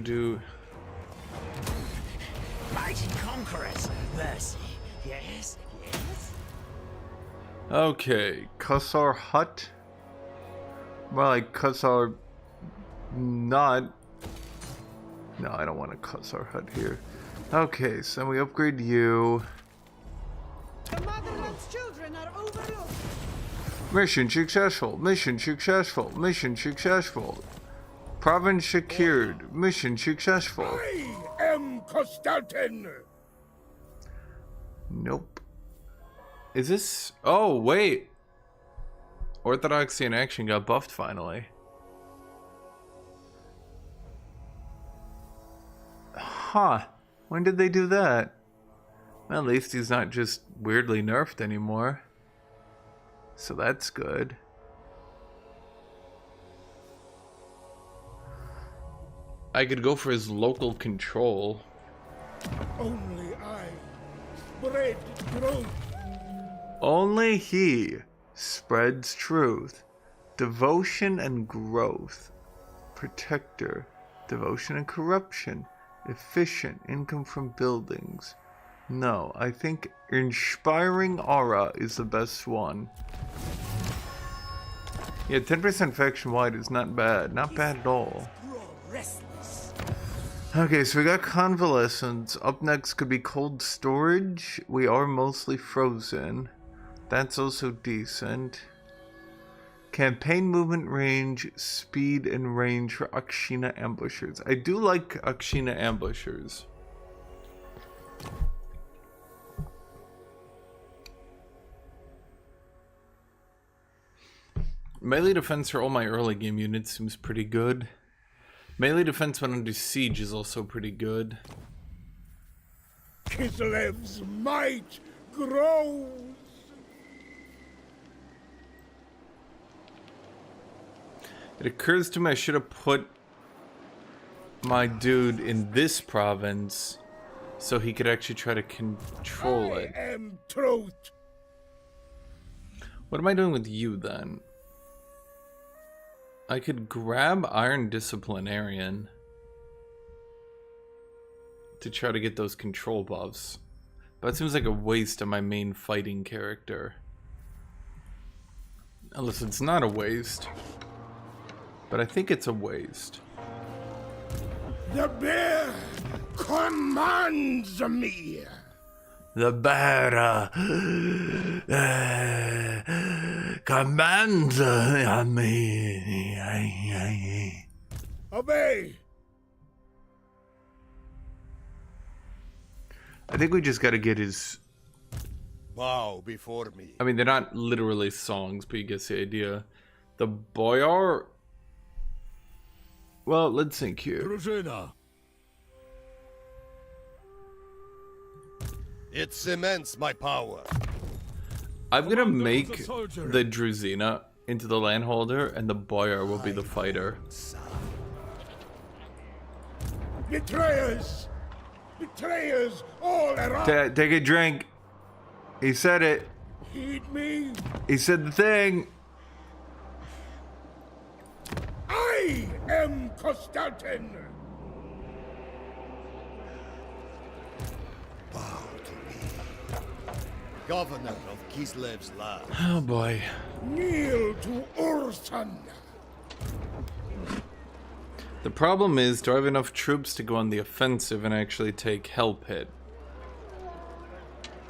Do. Mighty conquerors, mercy. Yes, yes. Okay, Kussar Hut. Well, like Kussar not. No, I don't want a Kussar Hut here. Okay, so we upgrade you. The motherland's children are overlooked. Mission successful. Mission successful. Mission successful. Province secured. Mission successful. I am Kostaltyn. Nope. Is this... Oh, wait. Orthodoxy in action got buffed finally. Huh. When did they do that? Well, at least he's not just weirdly nerfed anymore. So that's good. I could go for his local control. Only I spread truth. Only he spreads truth. Devotion and growth. Protector. Devotion and corruption. Efficient. Income from buildings. No, I think Inspiring Aura is the best one. Yeah, 10% faction wide is not bad. Not bad at all. Okay, so we got Convalescence. Up next could be Cold Storage. We are mostly frozen. That's also decent. Campaign movement range, speed, and range for Akshina Ambushers. I do like Akshina Ambushers. Melee defense for all my early game units seems pretty good. Melee defense when under siege is also pretty good. Kislev's might grows. It occurs to me I should have put my dude in this province so he could actually try to control it. I am truth. What am I doing with you then? I could grab Iron Disciplinarian to try to get those control buffs. But it seems like a waste of my main fighting character. Unless it's not a waste. But I think it's a waste. The bear commands me. The bear commands me. Obey. I think we just gotta get his... Bow before me. I mean, they're not literally songs, but you get the idea. The boyar. Well, let's think here. Drużyna. It cements my power. I'm gonna Commander of make the soldiery. the Druzina into the landholder, and the boyar will be the fighter. Betrayers! Betrayers all around! Take a drink. He said it. Heed me! He said the thing. I am Kostaltyn! Bow to me. Governor of Kislev's land. Oh boy. Kneel to Urson! The problem is, do I have enough troops to go on the offensive and actually take Hellpit?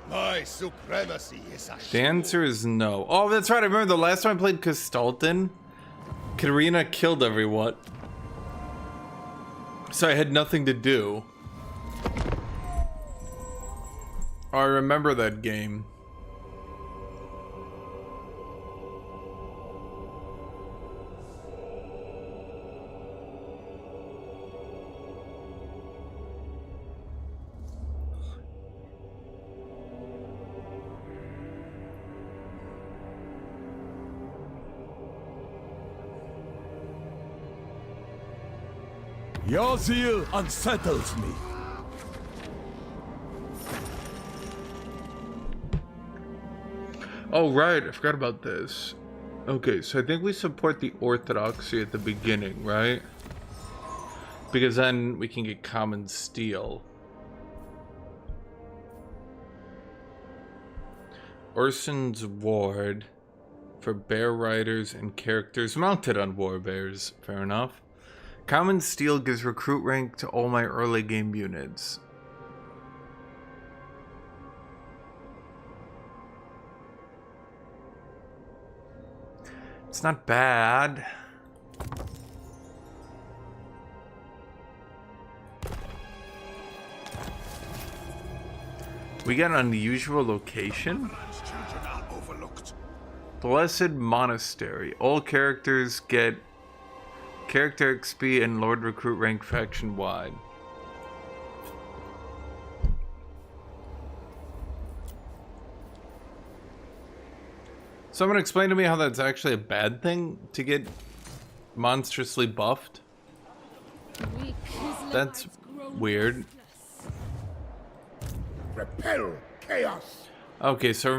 My supremacy is a The answer is no. Oh, that's right. I remember the last time I played Kostaltyn, Karina killed everyone. So I had nothing to do. Oh, I remember that game. Your zeal unsettles me. Oh, right. I forgot about this. Okay, so I think we support the Orthodoxy at the beginning, right? Because then we can get common steel. Urson's Ward for bear riders and characters mounted on war bears. Fair enough. Common steel gives recruit rank to all my early game units. It's not bad. We got an unusual location. Children are overlooked. Blessed Monastery. All characters get character XP and Lord Recruit rank faction wide. Someone explain to me how that's actually a bad thing to get monstrously buffed. That's weird. Repel chaos! Okay, so I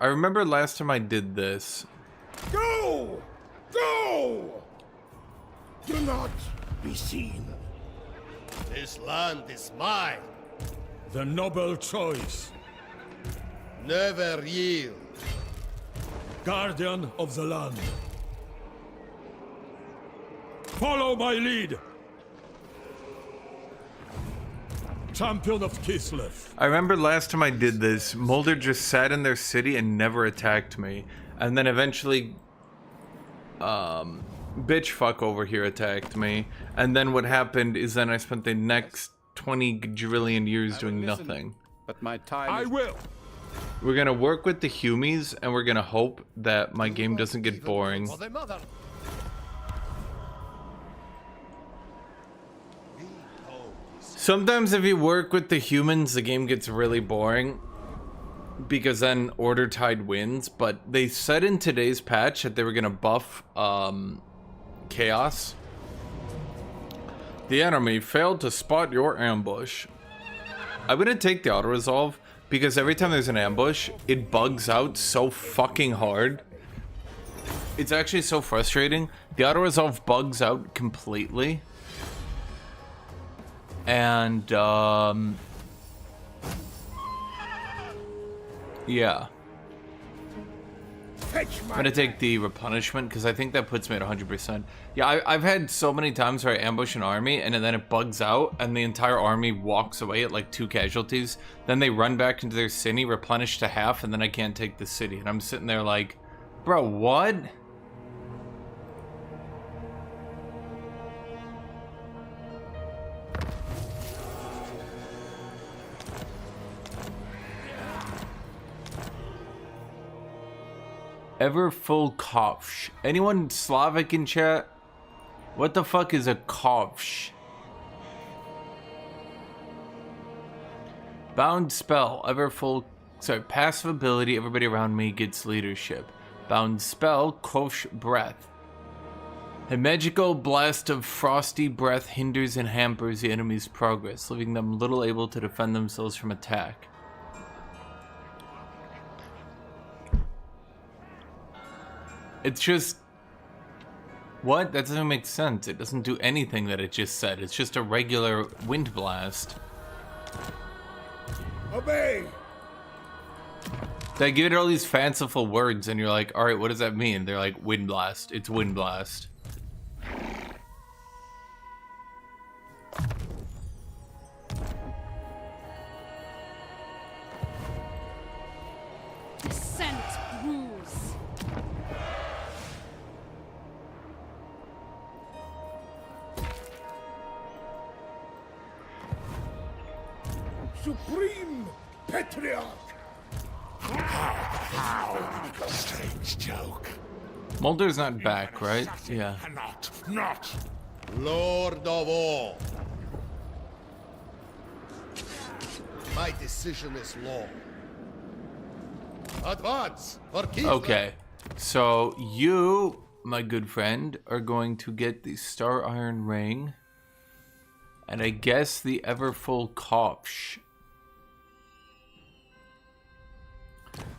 remember last time I did this. Go! Go! Do not be seen. This land is mine. The noble choice. Never yield. Guardian of the land. Follow my lead. Champion of Kislev. I remember last time I did this, Moulder just sat in their city and never attacked me. And then eventually, bitch fuck over here attacked me. And then what happened is then I spent the next 20 gajillion years doing nothing. But my time I will. We're gonna work with the Humies, and we're gonna hope that my game doesn't get boring. For the mother. Sometimes if you work with the humans, the game gets really boring. Because then Order Tide wins, but they said in today's patch that they were gonna buff Chaos. The enemy failed to spot your ambush. I'm gonna take the auto-resolve because every time there's an ambush, it bugs out so fucking hard. It's actually so frustrating. The auto-resolve bugs out completely. And, yeah. I'm gonna take the replenishment because I think that puts me at 100%. Yeah, I've had so many times where I ambush an army and then it bugs out and the entire army walks away at like 2 casualties. Then they run back into their city, replenish to half, and then I can't take the city. And I'm sitting there like, bro, what? Ever full kovsh. Anyone Slavic in chat? What the fuck is a kovsh? Bound spell. Ever full. Sorry, passive ability. Everybody around me gets leadership. Bound spell. Kovsh breath. A magical blast of frosty breath hinders and hampers the enemy's progress, leaving them little able to defend themselves from attack. It's just... What? That doesn't make sense. It doesn't do anything that it just said. It's just a regular wind blast. Obey! They give it all these fanciful words and you're like, alright, what does that mean? They're like, wind blast. It's wind blast. The scent brews. Supreme Patriarch! Strange joke. Moulder's not back, right? Yeah. Not. Lord of all. My decision is law. Advance for Keith. Okay. So you, my good friend, are going to get the Star Iron Ring. And I guess the Everfull Kovsh.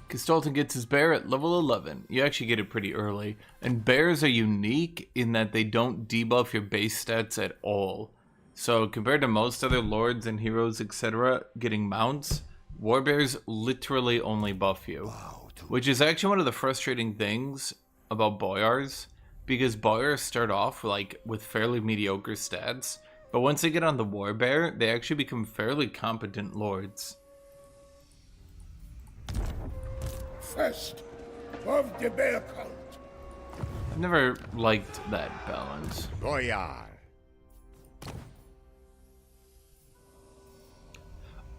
Kostaltyn gets his bear at level 11. You actually get it pretty early. And bears are unique in that they don't debuff your base stats at all. So compared to most other lords and heroes, etc., getting mounts, warbears literally only buff you. Which is actually one of the frustrating things about boyars. Because boyars start off like with fairly mediocre stats. But once they get on the warbear, they actually become fairly competent lords. First of the bear cult. I've never liked that balance. Boyar.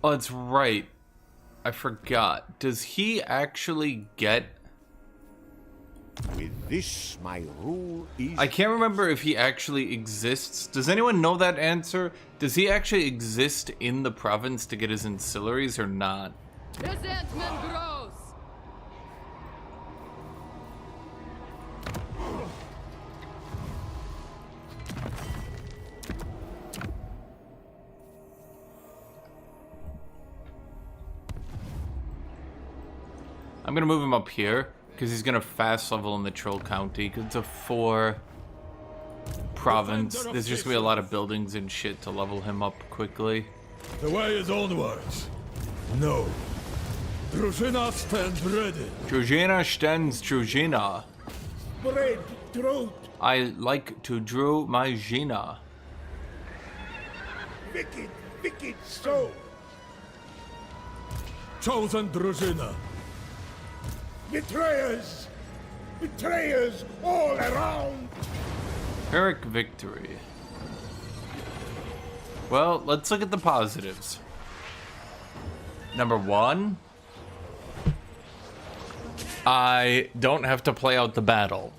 Oh, that's right. I forgot. Does he actually get... With this, my rule is... I can't remember if he actually exists. Does anyone know that answer? Does he actually exist in the province to get his ancillaries or not? Resentment grows. I'm gonna move him up here because he's gonna fast level in the Troll County because it's a 4 province. There's just gonna be a lot of buildings and shit to level him up quickly. The way is onwards. No. Drużyna stand ready. Drużyna stands Drużyna. Spread throat. I like to drew my Gina. Wicked, wicked soul. Chosen drużyna. Betrayers. Betrayers all around. Pyrrhic victory. Well, let's look at the positives. Number 1, I don't have to play out the battle.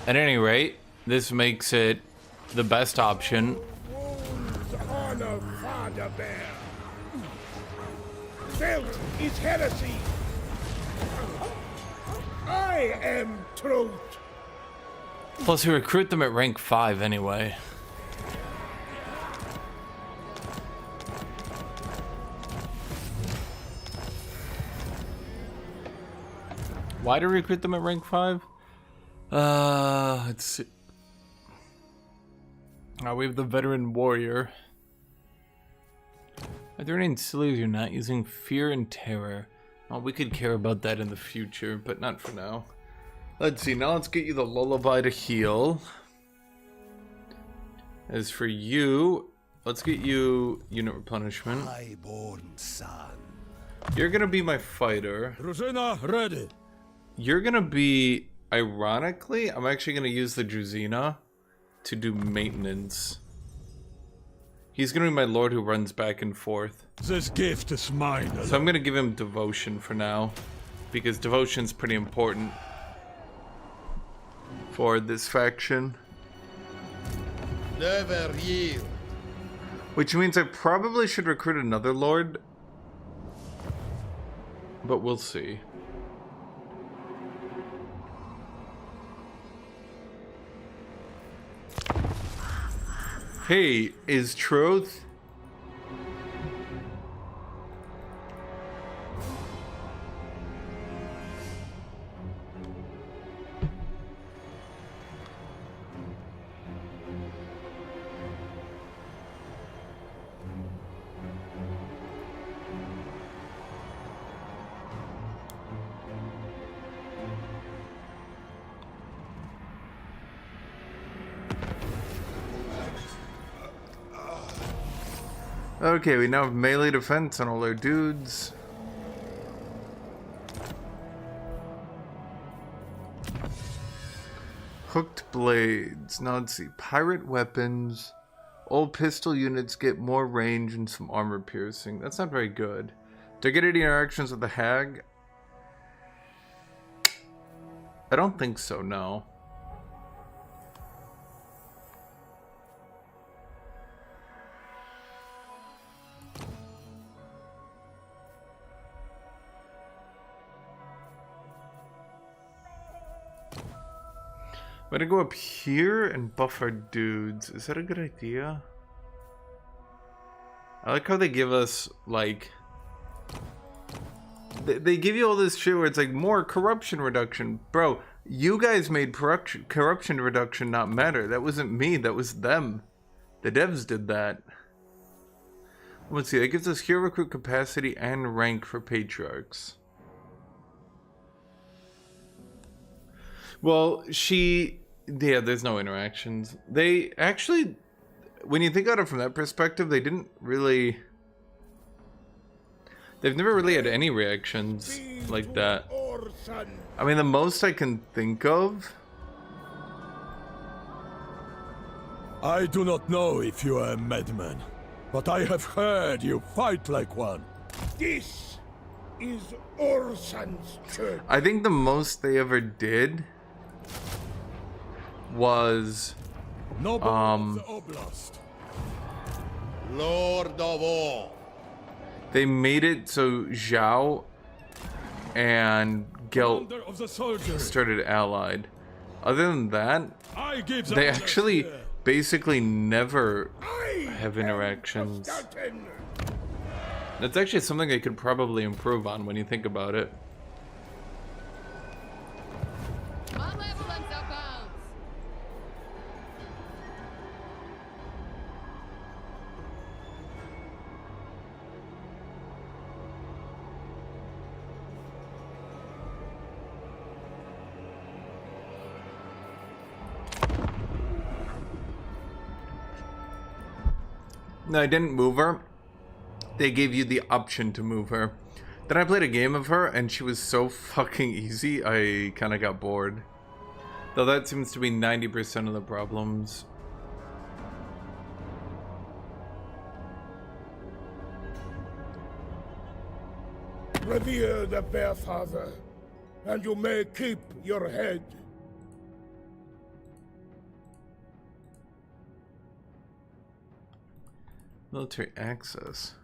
At any rate, this makes it the best option. Wounds honor Father Bear. Felt is heresy. I am truth. Plus, we recruit them at rank 5 anyway. Why do we recruit them at rank 5? Let's see. We have the veteran warrior. Are there any ancillaries you're not using? Fear and terror. Well, we could care about that in the future, but not for now. Let's see, now let's get you the lullaby to heal. As for you, let's get you unit replenishment. Highborn son. You're gonna be my fighter. Drużyna ready. You're gonna be, ironically, I'm actually gonna use the Druzina to do maintenance. He's gonna be my lord who runs back and forth. This gift is mine. So I'm gonna give him devotion for now. because devotion's pretty important for this faction. Never yield. Which means I probably should recruit another lord. But we'll see. Hey, is truth? Okay, we now have melee defense on all our dudes. Hooked blades. Now let's see. Pirate weapons. Old pistol units get more range and some armor piercing. That's not very good. Do I get any interactions with the hag? I don't think so, no. I'm gonna go up here and buff our dudes. Is that a good idea? I like how they give us, like... They give you all this shit where it's like, more corruption reduction. Bro, you guys made corruption reduction not matter. That wasn't me, that was them. The devs did that. Let's see, that gives us hero recruit capacity and rank for patriarchs. Well, yeah, there's no interactions. They actually, when you think about it from that perspective, they didn't really, they've never really had any reactions like that. I mean, the most I can think of. I do not know if you are a madman, but I have heard you fight like one. This is Orsan's church. I think the most they ever did was Noble of the Oblast. Lord of all. they made it so Zhao and Gelt Commander of the soldiery. started allied. Other than that, I give the they orders actually here. basically never I have am interactions. Kostaltyn. That's actually something they could probably improve on when you think about it. Malevolence abounds. No, I didn't move her. They gave you the option to move her. Then I played a game of her and she was so fucking easy, I kind of got bored. Though that seems to be 90% of the problems. Revere the Bear Father, and you may keep your head. Military access.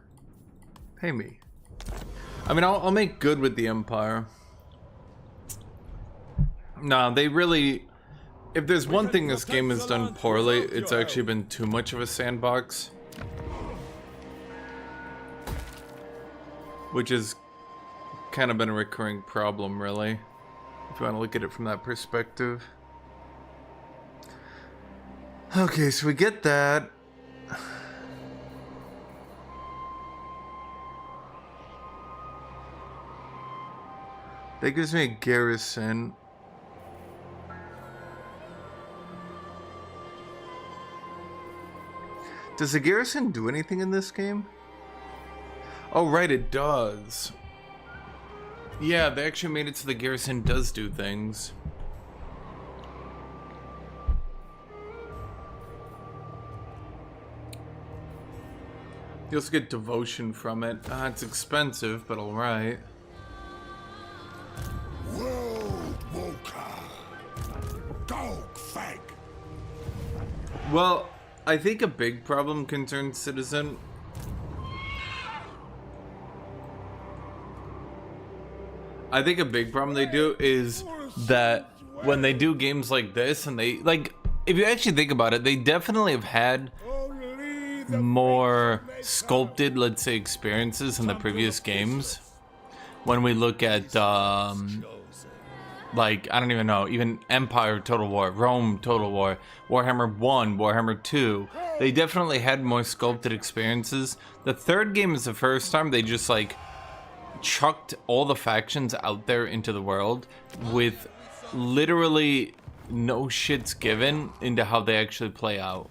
Pay me. I mean, I'll make good with the Empire. No, they really... If there's one thing this game has done poorly, it's actually been too much of a sandbox. Which has kind of been a recurring problem, really. If you want to look at it from that perspective. Okay, so we get that. That gives me a garrison. Does the garrison do anything in this game? Oh, right, it does. Yeah, they actually made it so the garrison does do things. You also get devotion from it. It's expensive, but alright. Well, I think a big problem concerns Citizen. I think a big problem they do is that when they do games like this, and they, like, if you actually think about it, they definitely have had more sculpted, let's say, experiences in the previous games. When we look at, like, I don't even know, even Empire Total War, Rome Total War, Warhammer 1, Warhammer 2, they definitely had more sculpted experiences. The third game is the first time they just, like, chucked all the factions out there into the world with literally no shits given into how they actually play out.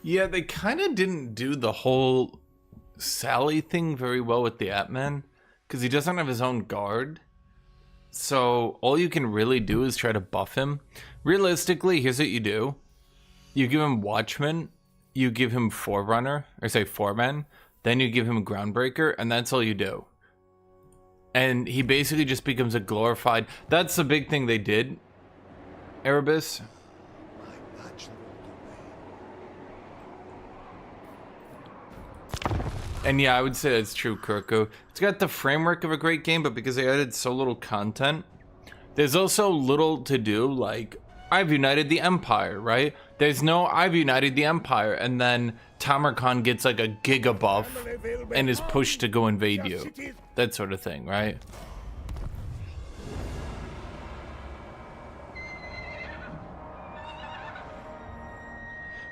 Yeah, they kind of didn't do the whole Sally thing very well with the Atman, because he doesn't have his own guard. So all you can really do is try to buff him. Realistically, here's what you do. You give him Watchman, you give him Forerunner, or say Foreman, then you give him Groundbreaker, and that's all you do. And he basically just becomes a glorified... That's the big thing they did, Erebus. And yeah, I would say that's true, Kurko. It's got the framework of a great game, but because they added so little content, there's also little to do, like, I've united the Empire, right? There's no I've united the Empire, and then Tamarkan gets like a giga buff and is pushed to go invade you. That sort of thing, right?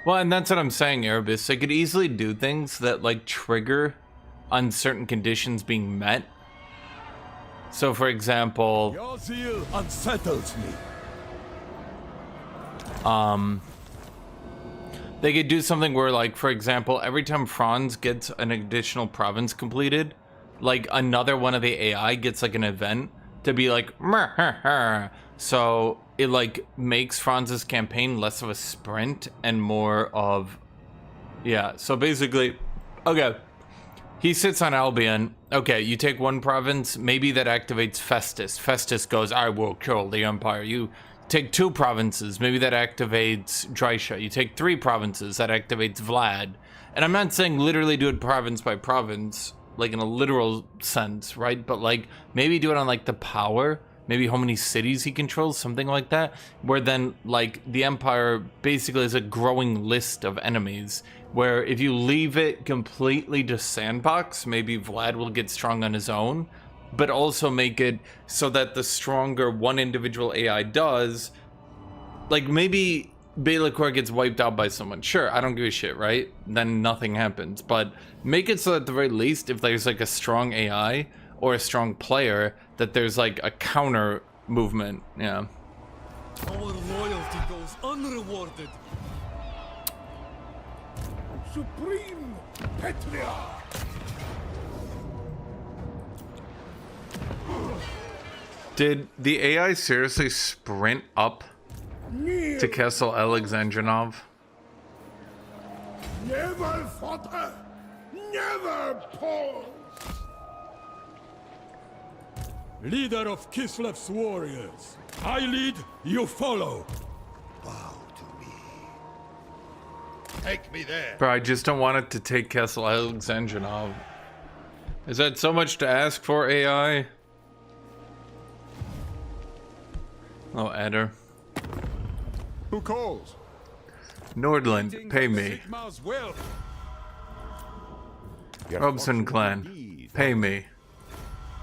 Well, and that's what I'm saying, Erebus. They could easily do things that, like, trigger on certain conditions being met. So, for example... Your zeal unsettles me. They could do something where, like, for example, every time Franz gets an additional province completed, like, another one of the AI gets, like, an event to be like... So... it, like, makes Franz's campaign less of a sprint and more of... Yeah, so basically... Okay. He sits on Albion. Okay, you take one province. Maybe that activates Festus. Festus goes, I will kill the Empire. You take 2 provinces. Maybe that activates Drisha. You take 3 provinces. That activates Vlad. And I'm not saying literally do it province by province, like in a literal sense, right? But, like, maybe do it on, like, the power... Maybe how many cities he controls, something like that. Where then, like, the Empire basically is a growing list of enemies. Where if you leave it completely to sandbox, maybe Vlad will get strong on his own. But also make it so that the stronger one individual AI does... Like, maybe Baylacor gets wiped out by someone. Sure, I don't give a shit, right? Then nothing happens. But make it so at the very least, if there's, like, a strong AI... or a strong player, that there's like a counter movement, yeah. Our loyalty goes unrewarded. Supreme Patriarch! Did the AI seriously sprint up to Castle Alexandrinov? Never falter! Never pause! Leader of Kislev's warriors. I lead, you follow. Bow to me. Take me there. Bro, I just don't want it to take Castle Alexandrinov. Is that so much to ask for, AI? Oh, Adder. Who calls? Nordland, pay me. Robson Clan, pay me.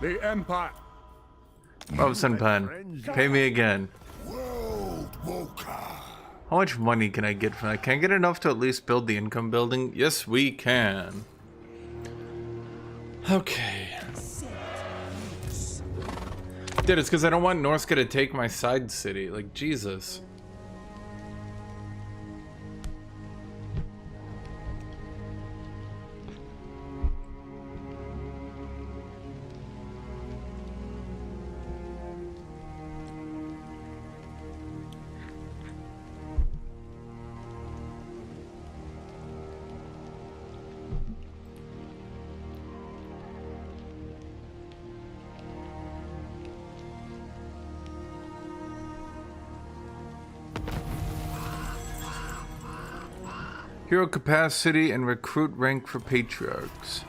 The Empire. Robson Pen, pay me again. World Walker. How much money can I get from that? Can I get enough to at least build the income building? Yes, we can. Okay. Dude, it's because I don't want Norska to take my side city. Like, Jesus. Hero capacity and recruit rank for patriarchs.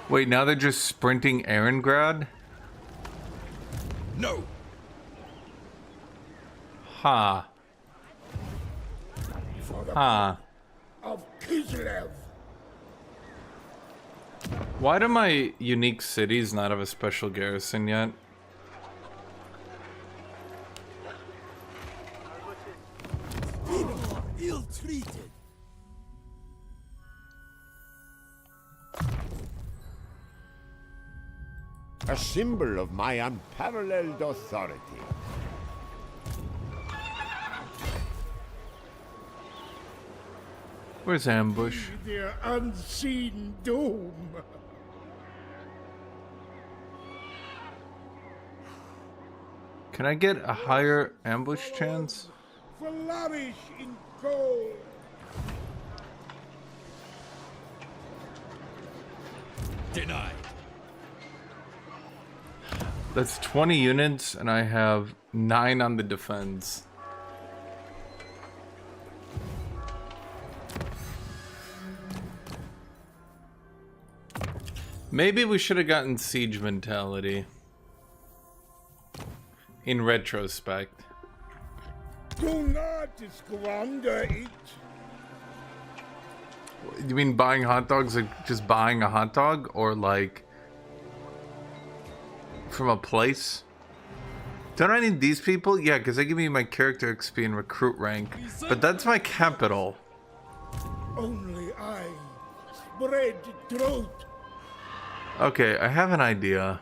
Wait, now they're just sprinting Erengrad? No. Ha. Ha. Of Kislev. Why do my unique cities not have a special garrison yet? Ill-treated. A symbol of my unparalleled authority. Where's ambush? Their unseen doom. Can I get a higher ambush chance? Flourish in gold. Denied. That's 20 units, and I have 9 on the defense. Maybe we should have gotten siege mentality. In retrospect. Do not squander it. You mean buying hot dogs, like just buying a hot dog? Or like from a place? Don't I need these people? Yeah, because they give me my character XP and recruit rank. But that's my capital. Only I spread truth. Okay, I have an idea.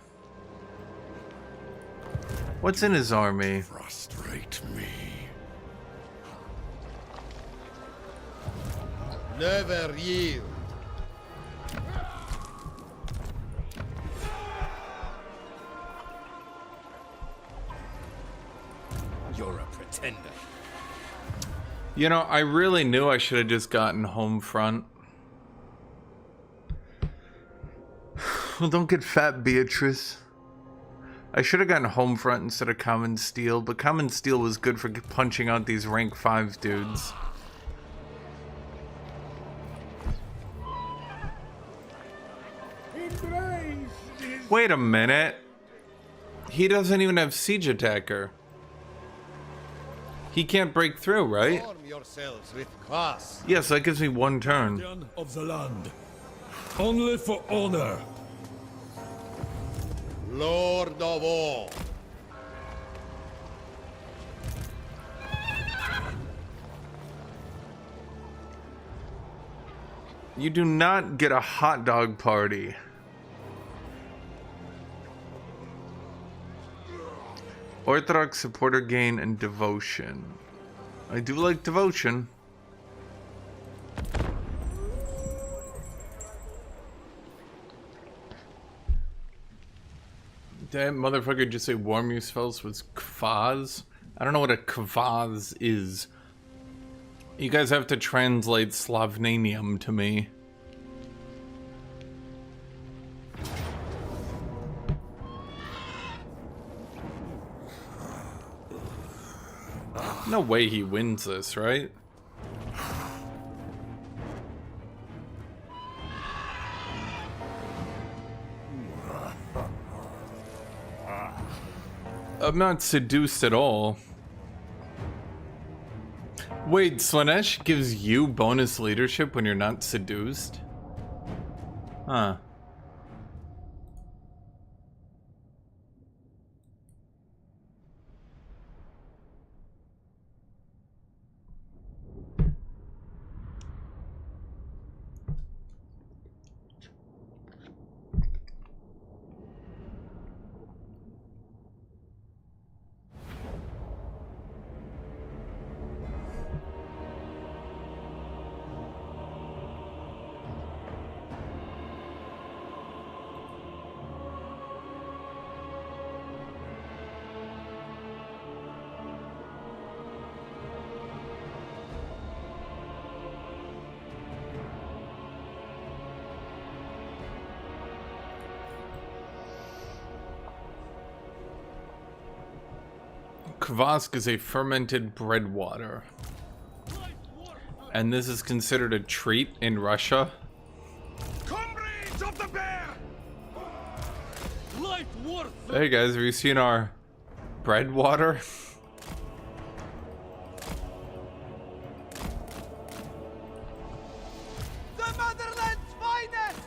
What's in his army? Frustrate me. Never yield. You're a pretender. You know, I really knew I should have just gotten home front. Well, don't get fat, Beatrice. I should have gotten home front instead of common steel, but common steel was good for punching out these rank 5 dudes. Embrace this. Wait a minute. He doesn't even have siege attacker. He can't break through, right? Arm yourselves with class. Yeah, so that gives me 1 turn. Guardian of the land. Only for honor. Lord of all. You do not get a hot dog party. Orthodox supporter gain and devotion. I do like devotion. That motherfucker just say warm your spells was kvaz? I don't know what a kvaz is. You guys have to translate Slavnanium to me. No way he wins this, right? I'm not seduced at all. Wait, Slanesh gives you bonus leadership when you're not seduced? Huh. Kvask is a fermented bread water. And this is considered a treat in Russia. Comrades of the bear! Hey guys, have you seen our bread water? The motherland's finest!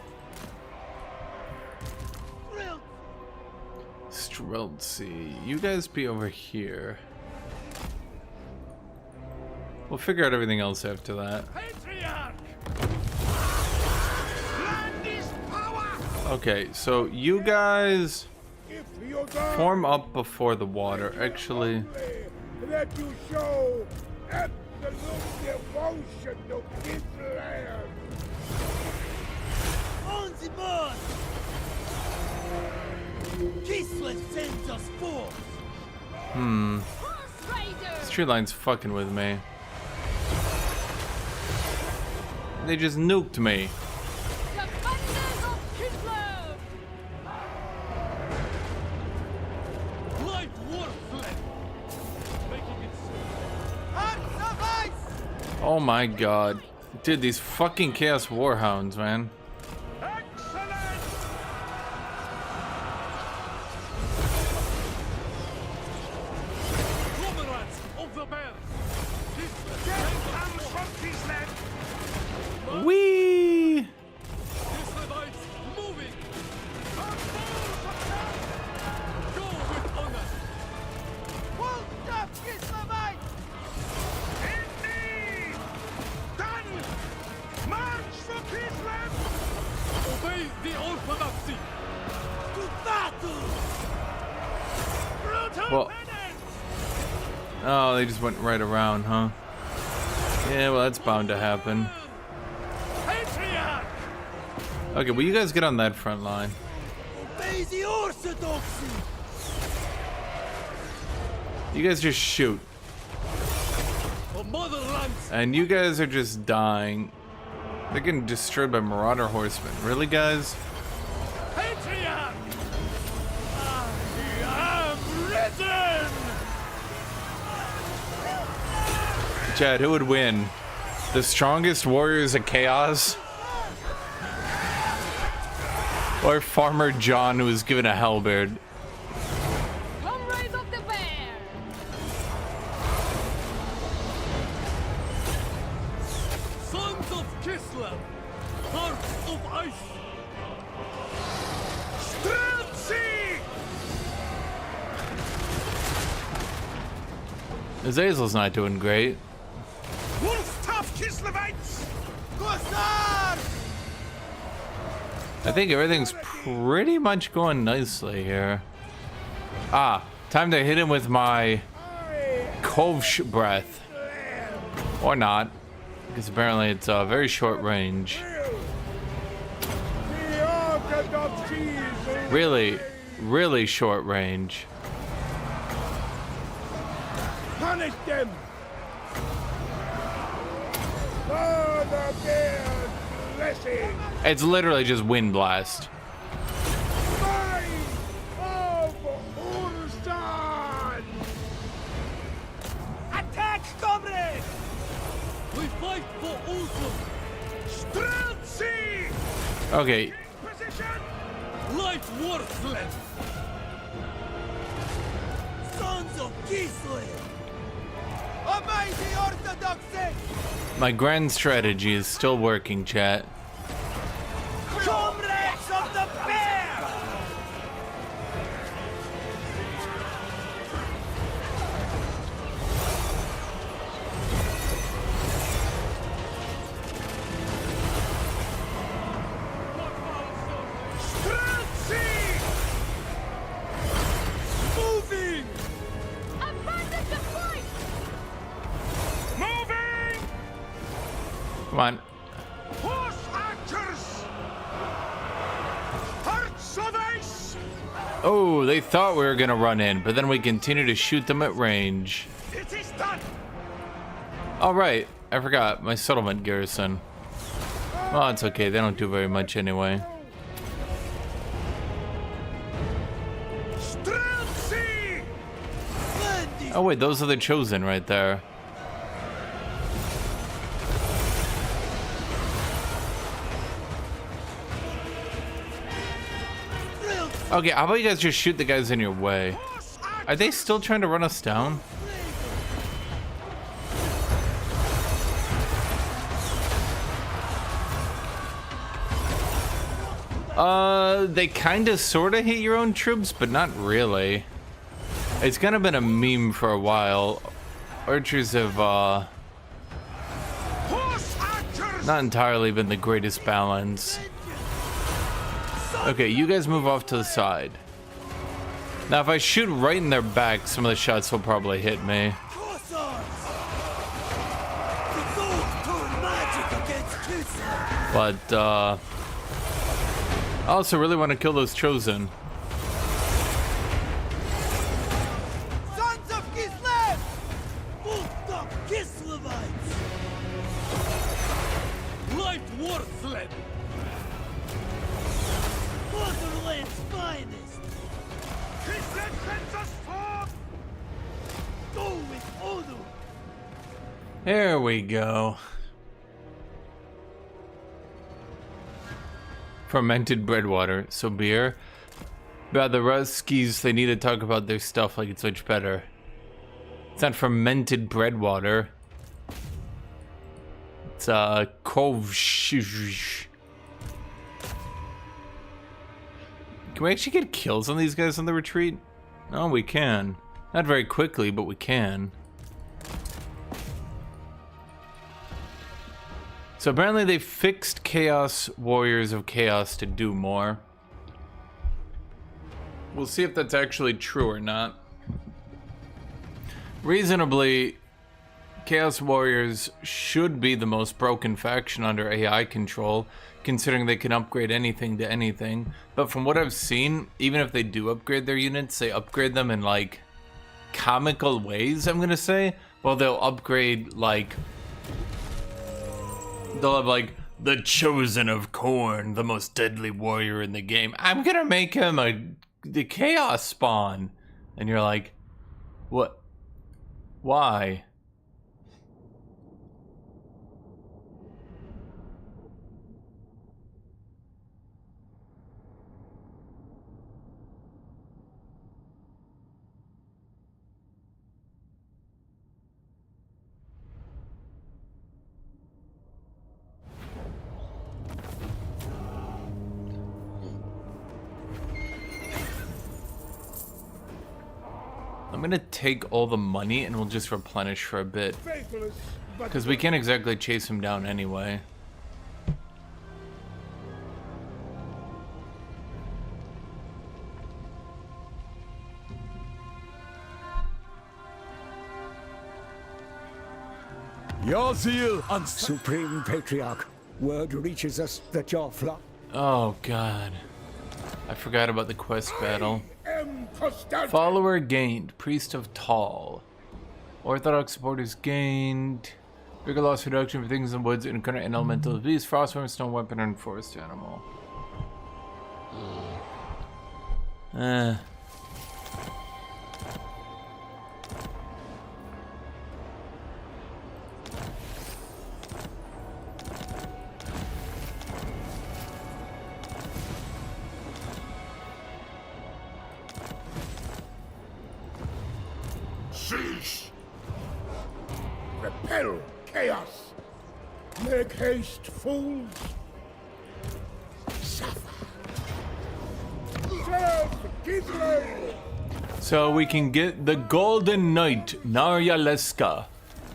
Streltsy, you guys be over here. We'll figure out everything else after that. Okay, so you guys form up before the water. Actually, That you show absolute devotion to this land. On the board! Kislev sends us forth! Horse raiders! this tree line's fucking with me. They just nuked me. Defenders of Kislev! Light warfare! Making it Hearts of ice! Oh my god. Dude, these fucking Chaos Warhounds, man. Excellent! comrades of the bear! Death comes from this land. Whee! Kislevites moving! Go with honor! Hold up, Kislevite! Indeed! Done! March for Kislev! Obey the orthodoxy! To battle! Brutal Well- penance! Oh, they just went right around, huh? Yeah, well, that's bound to happen. Patriarch! Okay, well, you guys get on that front line. Obey the orthodoxy! You guys just shoot. The motherland! And you guys are just dying. They're getting destroyed by Marauder Horsemen. Really, guys? Patriarch! I am risen! Chad, who would win? The strongest warriors of chaos? Or Farmer John, who was given a halberd? Comrades of the bear! Sons of Kislev! Hearts of ice! Streltsy! Azazel's not doing great. Wolf tough Kislevites! Kossar! I think everything's pretty much going nicely here. Ah, time to hit him with my Kovsh breath. Or not, because apparently it's a very short range. The orthodoxy is Really, really short range. punish them! For the bear's blessing! It's literally just wind blast. Mine of Ulsan! Attack, comrades! We fight for Ulsan! Streltsy! Okay, Position! Light worthless! Sons of Kislev! Obey the orthodoxy! my grand strategy is still working, chat. Comrades of the bear! Streltsy! Moving! Abandon the fight! Moving! Come on. Horse archers! Hearts of ice! Oh, they thought we were gonna run in, but then we continue to shoot them at range. It is done! All right, I forgot my settlement garrison. Well, it's okay. They don't do very much anyway. Streltsy! Land is Oh Oh wait, those are the chosen right there. Okay, how about you guys just shoot the guys in your way? Are they still trying to run us down? They kinda sorta hit your own troops, but not really. It's kind of been a meme for a while. Archers have, not entirely been the greatest balance. Okay, you guys move off to the side. Now, if I shoot right in their back, some of the shots will probably hit me. But, I also really want to kill those chosen. Sons of Kislev! Guthuk Kislevites! Light Warsled! Borderland's finest! Go with Odu! There we go. Fermented bread water, so beer. But the Ruskies, they need to talk about their stuff like it's much better. It's not fermented bread water. It's kovsh. Can we actually get kills on these guys on the retreat? Oh, we can. Not very quickly, but we can. So apparently they fixed Chaos Warriors of Chaos to do more. We'll see if that's actually true or not. Reasonably, Chaos Warriors should be the most broken faction under AI control, considering they can upgrade anything to anything. But from what I've seen, even if they do upgrade their units, they upgrade them in like comical ways, I'm gonna say. Well, they'll upgrade like... They'll have like, the Chosen of Khorne, the most deadly warrior in the game. I'm gonna make him the Chaos Spawn. And you're like, what? Why? I'm gonna take all the money and we'll just replenish for a bit. Faithless, but Because we can't exactly chase him down anyway. Your zeal and Supreme Patriarch, word reaches us that your flock... Oh god. I forgot about the quest battle. Kostaltyn. Follower gained. Priest of Tall. Orthodox supporters gained. Bigger loss reduction for things in the woods, encounter an elemental beast, frostworm, stone weapon, and forest animal. Cease. Repel chaos. Make haste, fools. Suffer. Serve Kislev. So we can get the Golden Knight, Naryaleska,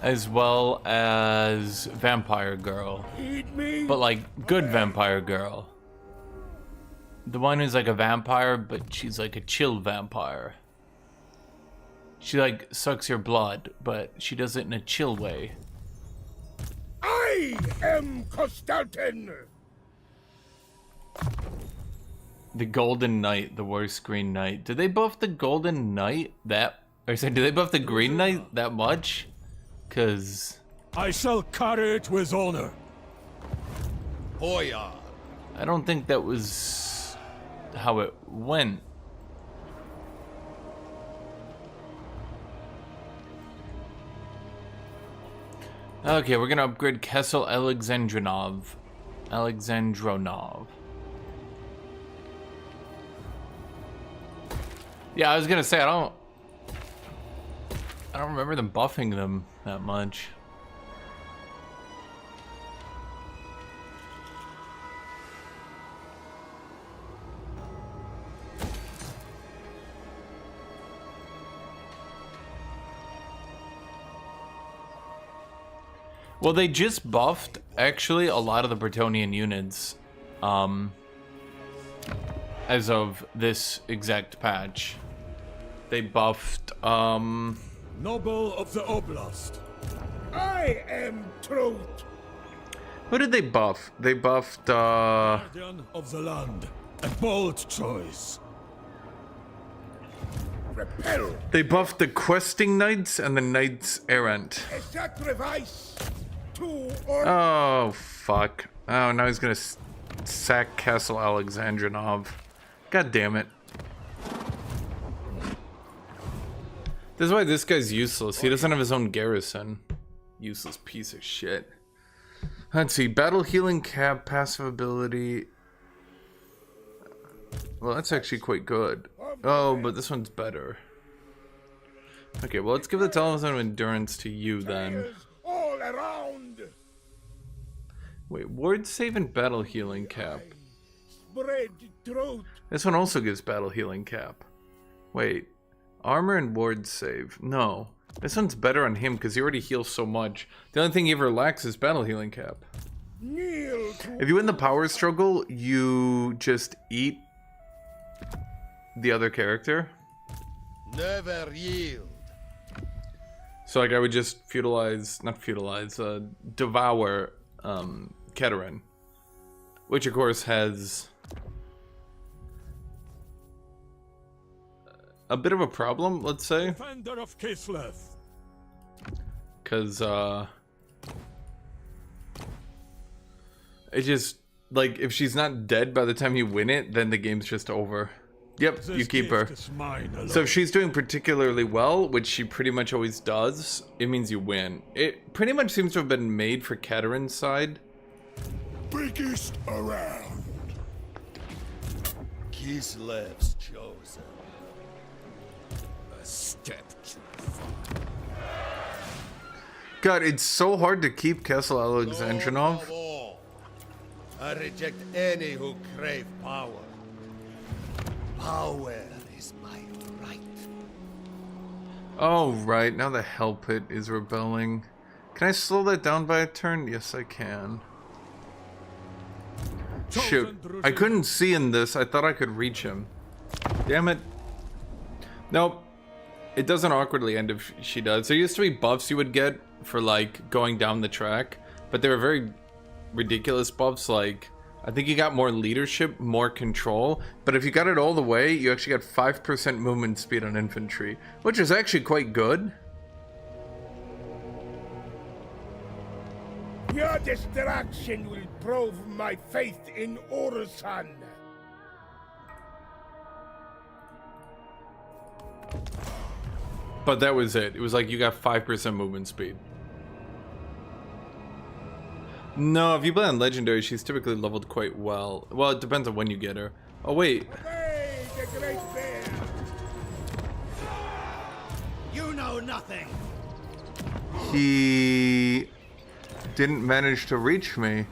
as well as Vampire Girl. Heed me. But like, good Vampire Girl. The one who's like a vampire, but she's like a chill vampire. She like sucks your blood, but she does it in a chill way. I am Kostaltyn. The Golden Knight, the worst Green Knight. Did they buff the Golden Knight that... Or sorry, did they buff the Green Knight that much? Cause... I shall carry it with honor. Hoya. I don't think that was how it went. Okay, we're gonna upgrade Kessel Alexandronov. Yeah, I was gonna say I don't remember them buffing them that much. Well, they just buffed, actually, a lot of the Bretonnian units, as of this exact patch. They buffed, Noble of the Oblast. I am truth. Who did they buff? They buffed, Guardian of the land. A bold choice. Repel. They buffed the Questing Knights and the Knights Errant. A sacrifice to or Oh, fuck. Oh, now he's gonna sack Castle Alexandronov. God damn it. This is why this guy's useless. He doesn't have his own garrison. Useless piece of shit. Let's see. Battle healing cap, passive ability. Well, that's actually quite good. Oh, but this one's better. Okay, well, let's give the Talisman of Endurance to you then. all around. Wait, ward save and battle healing cap. Spread truth. This one also gives battle healing cap. Wait, armor and ward save. No, this one's better on him because he already heals so much. The only thing he ever lacks is battle healing cap. Kneel to If you win the power struggle, you just eat the other character. Never yield. So like I would just devour Keterin, which of course has a bit of a problem, let's say, Defender of Kislev. because it just like if she's not dead by the time you win it, then the game's just over. Yep, you This keep her. gift is mine alone. So if she's doing particularly well, which she pretty much always does, it means you win. It pretty much seems to have been made for Keterin's side. biggest around. Kislev's chosen. A step too far. God, it's so hard to keep Kessel Lord Alexandronov. of all, I reject any who crave power. Power is my right. Oh, right. Now the Hell Pit is rebelling. Can I slow that down by a turn? Yes, I can. Shoot. I couldn't see in this. I thought I could reach him. Damn it. Nope. It doesn't awkwardly end if she does. There used to be buffs you would get for, like, going down the track. But they were very ridiculous buffs, like... I think you got more leadership, more control, but if you got it all the way, you actually got 5% movement speed on infantry, which is actually quite good. Your distraction will prove my faith in Orson. But that was it. It was like you got 5% movement speed. No, if you play on Legendary, she's typically leveled quite well. Well, it depends on when you get her. Oh, wait. Hey, the Great Bear. You know nothing. He didn't manage to reach me.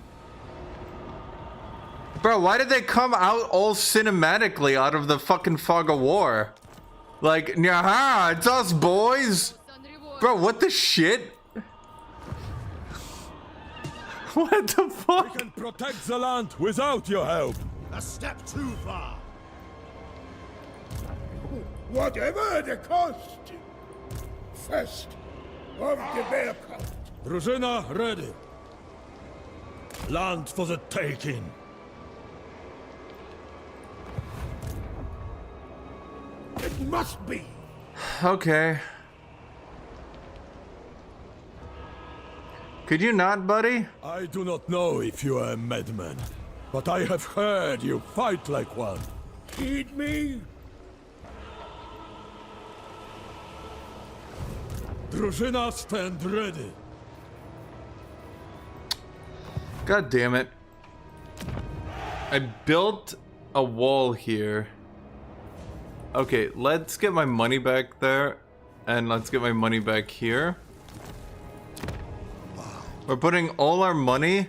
Bro, why did they come out all cinematically out of the fucking fog of war? Like, nah, it's us boys. Bro, what the shit? What the fuck? We can protect the land without your help. A step too far. Whatever the cost. First of the bear cult. Drużyna ready. Land for the taking. It must be. Okay. Could you not, buddy? I do not know if you are a madman, but I have heard you fight like one. Heed me. Drużyna stand ready. God damn it. I built a wall here. Okay, let's get my money back there. And let's get my money back here. We're putting all our money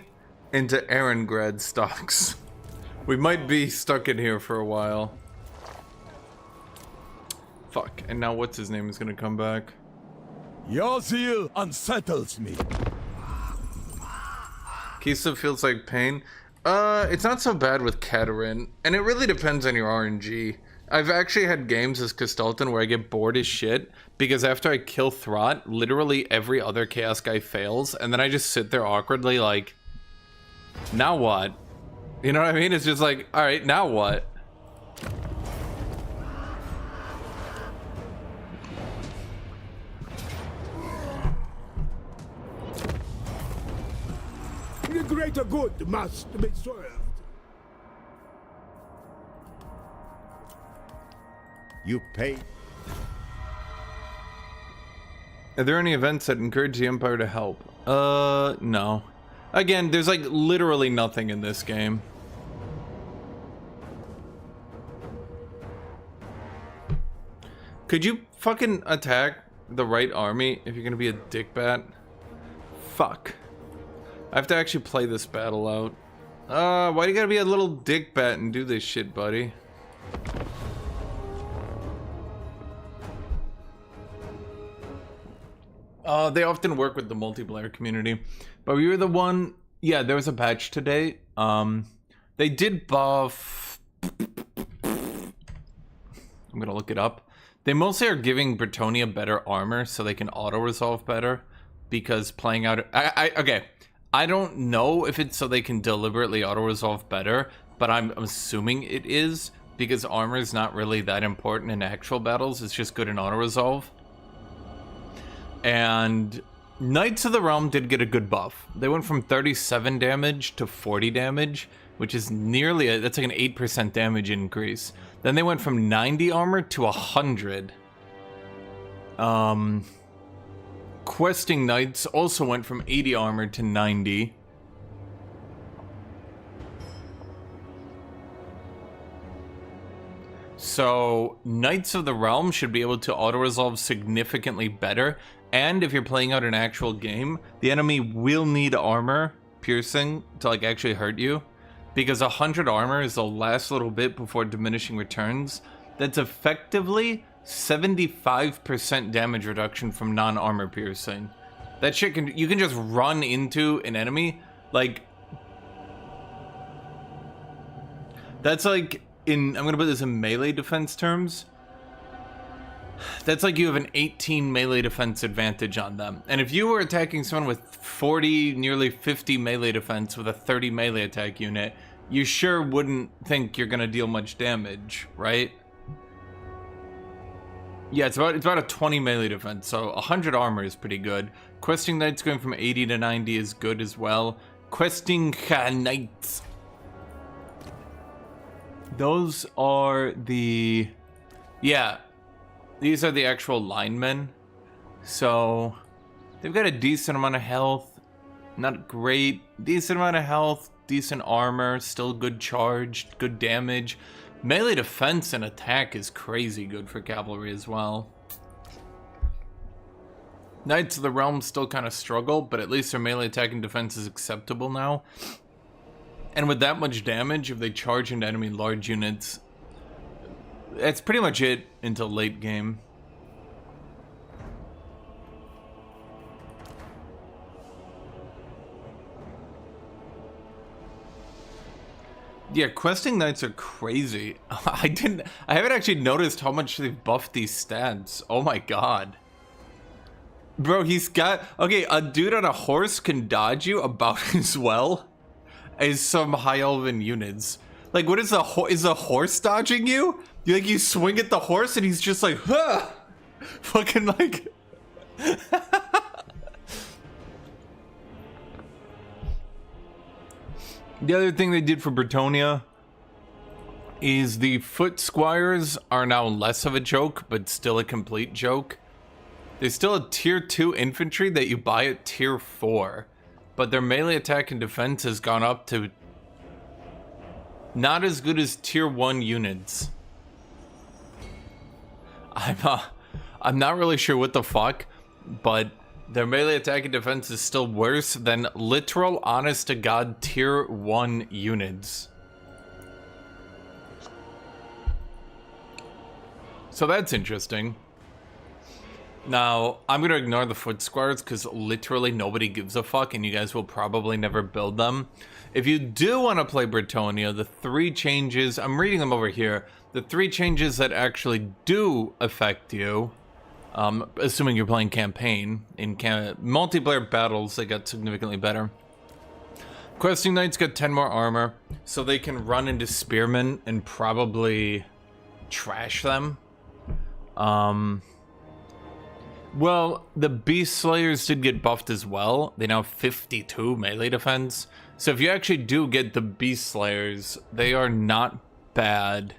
into Aarongrad stocks. We might be stuck in here for a while. Fuck, and now what's his name is gonna come back? Your zeal unsettles me. Kisa feels like pain. It's not so bad with Katarin, and it really depends on your RNG. I've actually had games as Kostaltyn where I get bored as shit, because after I kill Throt, literally every other Chaos guy fails, and then I just sit there awkwardly like, now what? You know what I mean? It's just like, alright, now what? The greater good must be served. You pay. Are there any events that encourage the Empire to help? No. Again, there's like literally nothing in this game. Could you fucking attack the right army if you're gonna be a dickbat? Fuck. I have to actually play this battle out. Why do you gotta be a little dickbat and do this shit, buddy? They often work with the multiplayer community, but we were the one. Yeah, there was a patch today. They did buff. I'm gonna look it up. They mostly are giving Bretonnia better armor so they can auto resolve better, because playing out. Okay. I don't know if it's so they can deliberately auto resolve better, but I'm assuming it is, because armor is not really that important in actual battles. It's just good in auto resolve. And Knights of the Realm did get a good buff. They went from 37 damage to 40 damage, which is nearly, that's like an 8% damage increase. Then they went from 90 armor to 100. Questing Knights also went from 80 armor to 90. So Knights of the Realm should be able to auto-resolve significantly better. And if you're playing out an actual game, the enemy will need armor piercing to like actually hurt you, because 100 armor is the last little bit before diminishing returns. That's effectively 75% damage reduction from non-armor piercing. That shit can, you can just run into an enemy like, that's like in, I'm gonna put this in melee defense terms. That's like you have an 18 melee defense advantage on them. And if you were attacking someone with 40, nearly 50 melee defense with a 30 melee attack unit, you sure wouldn't think you're gonna deal much damage, right? Yeah, it's about a 20 melee defense, so 100 armor is pretty good. Questing Knights going from 80 to 90 is good as well. Questing Knights. Those are the... Yeah. These are the actual linemen. So, they've got a decent amount of health. Not great. Decent amount of health. Decent armor. Still good charge. Good damage. Melee defense and attack is crazy good for cavalry as well. Knights of the Realm still kind of struggle, but at least their melee attack and defense is acceptable now. And with that much damage, if they charge into enemy large units, that's pretty much it until late game. Yeah, questing knights are crazy. I haven't actually noticed how much they've buffed these stats. Oh my god. Bro, he's got, okay, a dude on a horse can dodge you about as well as some high elven units. Like, what is is the horse dodging you? You swing at the horse and he's just like, huh! Fucking like... The other thing they did for Bretonnia is the foot squires are now less of a joke, but still a complete joke. There's still a tier 2 infantry that you buy at tier 4. but their melee attack and defense has gone up to not as good as tier 1 units. I'm not really sure what the fuck, but their melee attack and defense is still worse than literal, honest to God, tier 1 units. So that's interesting. Now, I'm going to ignore the foot squares because literally nobody gives a fuck and you guys will probably never build them. If you do want to play Bretonnia, the 3 changes, I'm reading them over here, the 3 changes that actually do affect you, assuming you're playing campaign, in multiplayer battles, they got significantly better. Questing Knights got 10 more armor, so they can run into spearmen and probably trash them. Well, the Beast Slayers did get buffed as well. They now have 52 melee defense. So if you actually do get the Beast Slayers, they are not bad.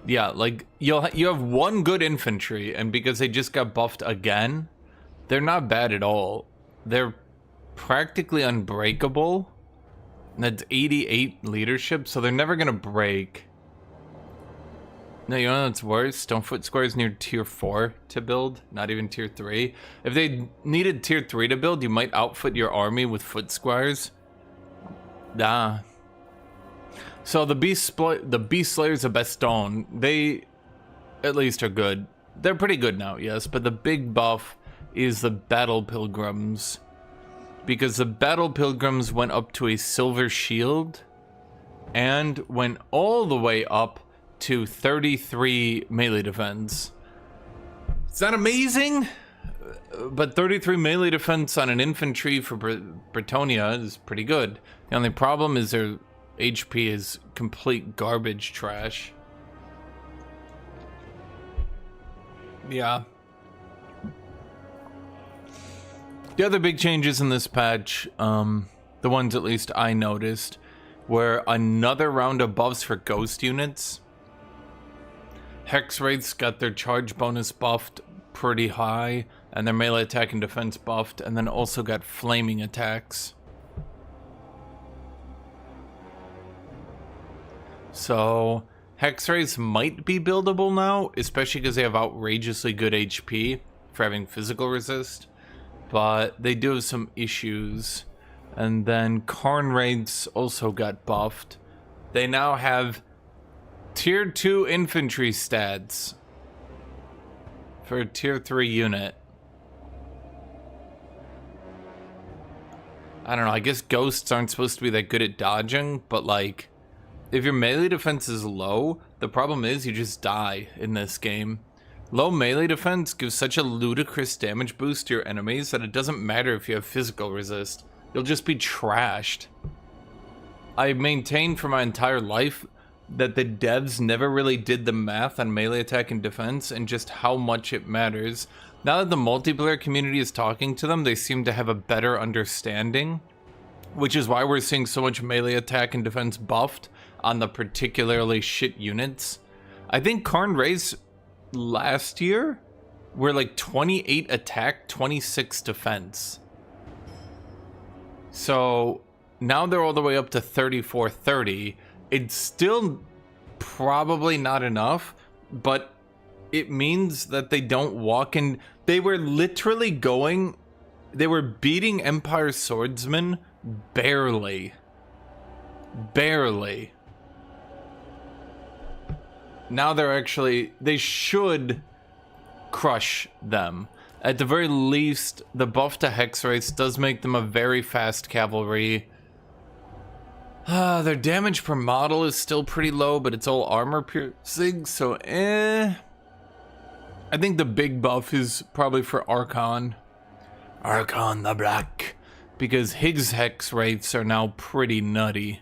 Yeah, like, you have 1 good infantry, and because they just got buffed again, they're not bad at all. They're practically unbreakable. That's 88 leadership, so they're never gonna break. No, you know what's worse? Don't foot squares near tier 4 to build, not even tier 3. If they needed tier 3 to build, you might outfit your army with foot squares. Nah. So the Beast Slayers of Baston, they at least are good. They're pretty good now, yes, but the big buff is the Battle Pilgrims. Because the Battle Pilgrims went up to a silver shield and went all the way up to 33 melee defense. It's not amazing, but 33 melee defense on an infantry for Bretonnia is pretty good. The only problem is their HP is complete garbage trash. Yeah. The other big changes in this patch, the ones at least I noticed, were another round of buffs for ghost units. Hex Wraiths got their charge bonus buffed pretty high, and their melee attack and defense buffed, and then also got flaming attacks. So, Hex Wraiths might be buildable now, especially because they have outrageously good HP for having physical resist, but they do have some issues. And then Karn Wraiths also got buffed. They now have Tier 2 infantry stats for a Tier 3 unit. I don't know, I guess ghosts aren't supposed to be that good at dodging, but like, if your melee defense is low, the problem is you just die in this game. Low melee defense gives such a ludicrous damage boost to your enemies that it doesn't matter if you have physical resist. You'll just be trashed. I maintained for my entire life that the devs never really did the math on melee attack and defense and just how much it matters. Now that the multiplayer community is talking to them, they seem to have a better understanding, which is why we're seeing so much melee attack and defense buffed on the particularly shit units. I think Karn Wraiths last year were like 28 attack, 26 defense. So now they're all the way up to 34-30. It's still probably not enough, but it means that they don't walk in. They were literally going, they were beating Empire Swordsmen barely. Barely. Now they're actually, they should crush them. At the very least, the buff to Hex Wraiths does make them a very fast cavalry. Their damage per model is still pretty low, but it's all armor piercing, so I think the big buff is probably for Archon. Archon the Black. Because his Hex Wraiths are now pretty nutty.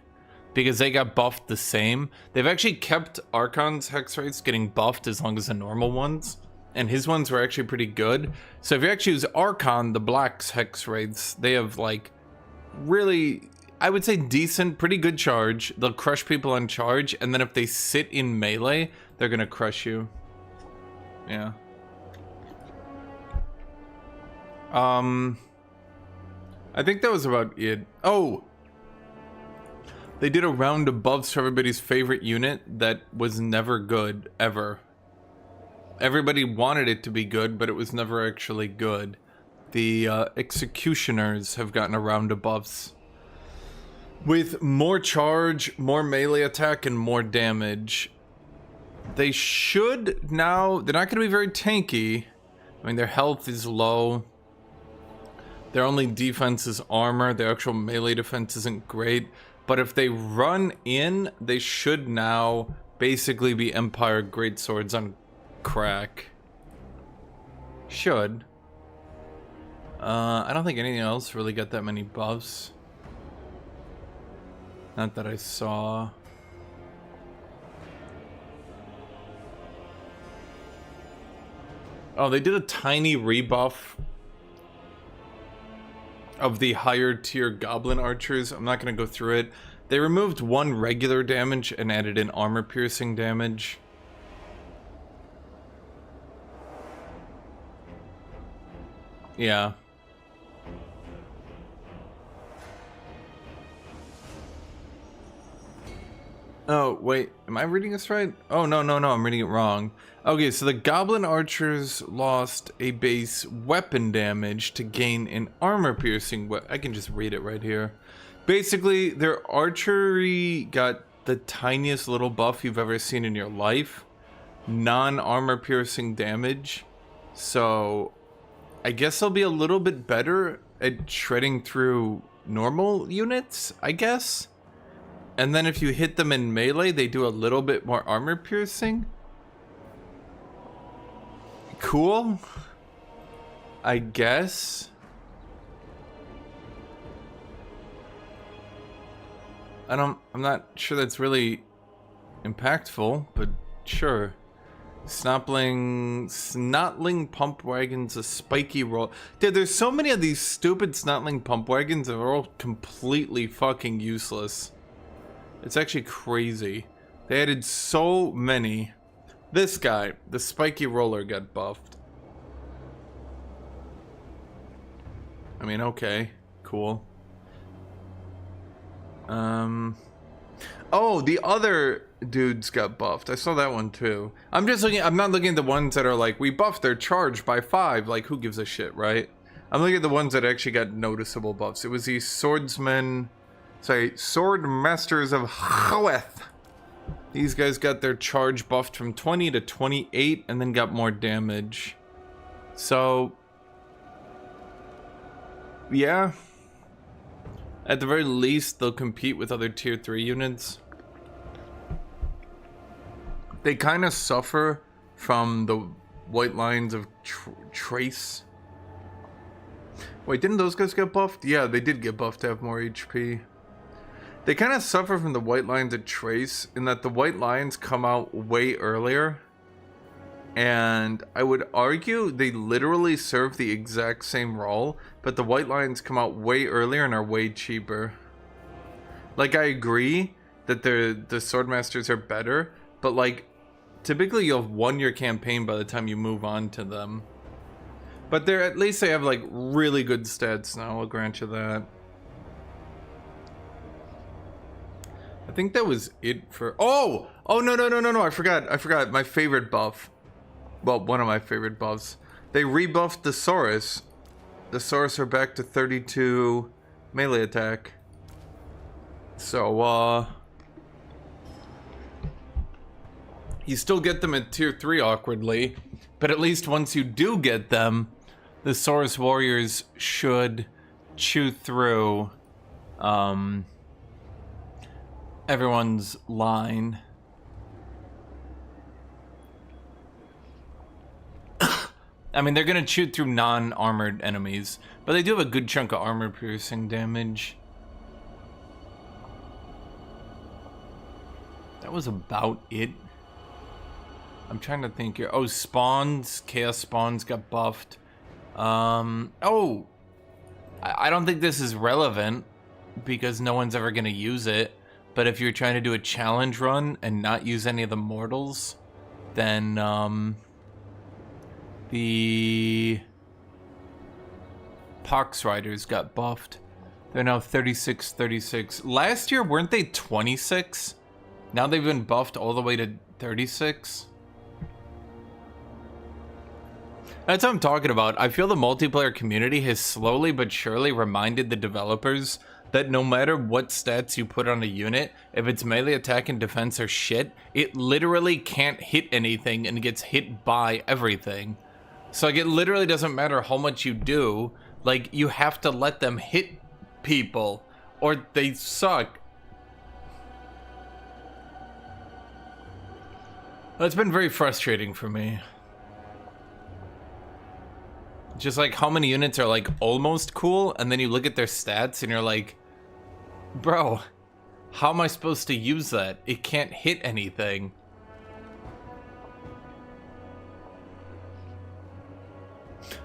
Because they got buffed the same. They've actually kept Archon's Hex Wraiths getting buffed as long as the normal ones. And his ones were actually pretty good. So if you actually use Archon the Black's Hex Wraiths, they have like really, I would say decent, pretty good charge. They'll crush people on charge, and then if they sit in melee, they're gonna crush you. Yeah. I think that was about it. Oh! They did a round of buffs for everybody's favorite unit that was never good, ever. Everybody wanted it to be good, but it was never actually good. The Executioners have gotten a round of buffs. With more charge, more melee attack, and more damage. They should now... They're not going to be very tanky. I mean, their health is low. Their only defense is armor. Their actual melee defense isn't great. But if they run in, they should now basically be Empire Greatswords on crack. Should. I don't think anything else really got that many buffs. Not that I saw. Oh, they did a tiny rebuff of the higher tier goblin archers. I'm not going to go through it. They removed 1 regular damage and added in armor piercing damage. Yeah. Oh, wait. Am I reading this right? Oh, no, I'm reading it wrong. Okay, so the Goblin Archers lost a base weapon damage to gain an armor-piercing weapon. I can just read it right here. Basically, their archery got the tiniest little buff you've ever seen in your life. Non-armor-piercing damage. So, I guess they'll be a little bit better at shredding through normal units, I guess. And then if you hit them in melee, they do a little bit more armor piercing. Cool. I guess. I'm not sure that's really impactful, but sure. Snotling pump wagons, a spiky roll. Dude, there's so many of these stupid snotling pump wagons that are all completely fucking useless. It's actually crazy. They added so many. This guy, the spiky roller, got buffed. I mean, okay, cool. Oh, the other dudes got buffed. I saw that one too. I'm not looking at the ones that are like, we buffed their charge by 5. Like, who gives a shit, right? I'm looking at the ones that actually got noticeable buffs. It was these sword masters of Howeth. These guys got their charge buffed from 20 to 28 and then got more damage. So, yeah. At the very least, they'll compete with other tier 3 units. They kind of suffer from the white lines of Trace. Wait, didn't those guys get buffed? Yeah, they did get buffed to have more HP. They kind of suffer from the white lines of Trace in that the white lines come out way earlier. And I would argue they literally serve the exact same role, but the white lines come out way earlier and are way cheaper. Like, I agree that the swordmasters are better, but like, typically you'll have won your campaign by the time you move on to them. But at least they have like really good stats now, I'll grant you that. I think that was it for... Oh, no, I forgot my favorite buff. Well, one of my favorite buffs. They rebuffed the Saurus. The Saurus are back to 32 melee attack. So, you still get them at tier 3 awkwardly, but at least once you do get them, the Saurus warriors should chew through, everyone's line. I mean, they're gonna shoot through non-armored enemies, but they do have a good chunk of armor-piercing damage. That was about it. I'm trying to think here. Oh, spawns, chaos spawns got buffed. Oh, I don't think this is relevant because no one's ever gonna use it. But if you're trying to do a challenge run and not use any of the mortals, then Pox Riders got buffed. They're now 36, 36. Last year, weren't they 26? Now they've been buffed all the way to 36. That's what I'm talking about. I feel the multiplayer community has slowly but surely reminded the developers that no matter what stats you put on a unit, if its melee attack and defense are shit, it literally can't hit anything and gets hit by everything. So like, it literally doesn't matter how much you do, like, you have to let them hit people or they suck. That's been very frustrating for me. Just like how many units are like almost cool, and then you look at their stats and you're like, bro, how am I supposed to use that? It can't hit anything.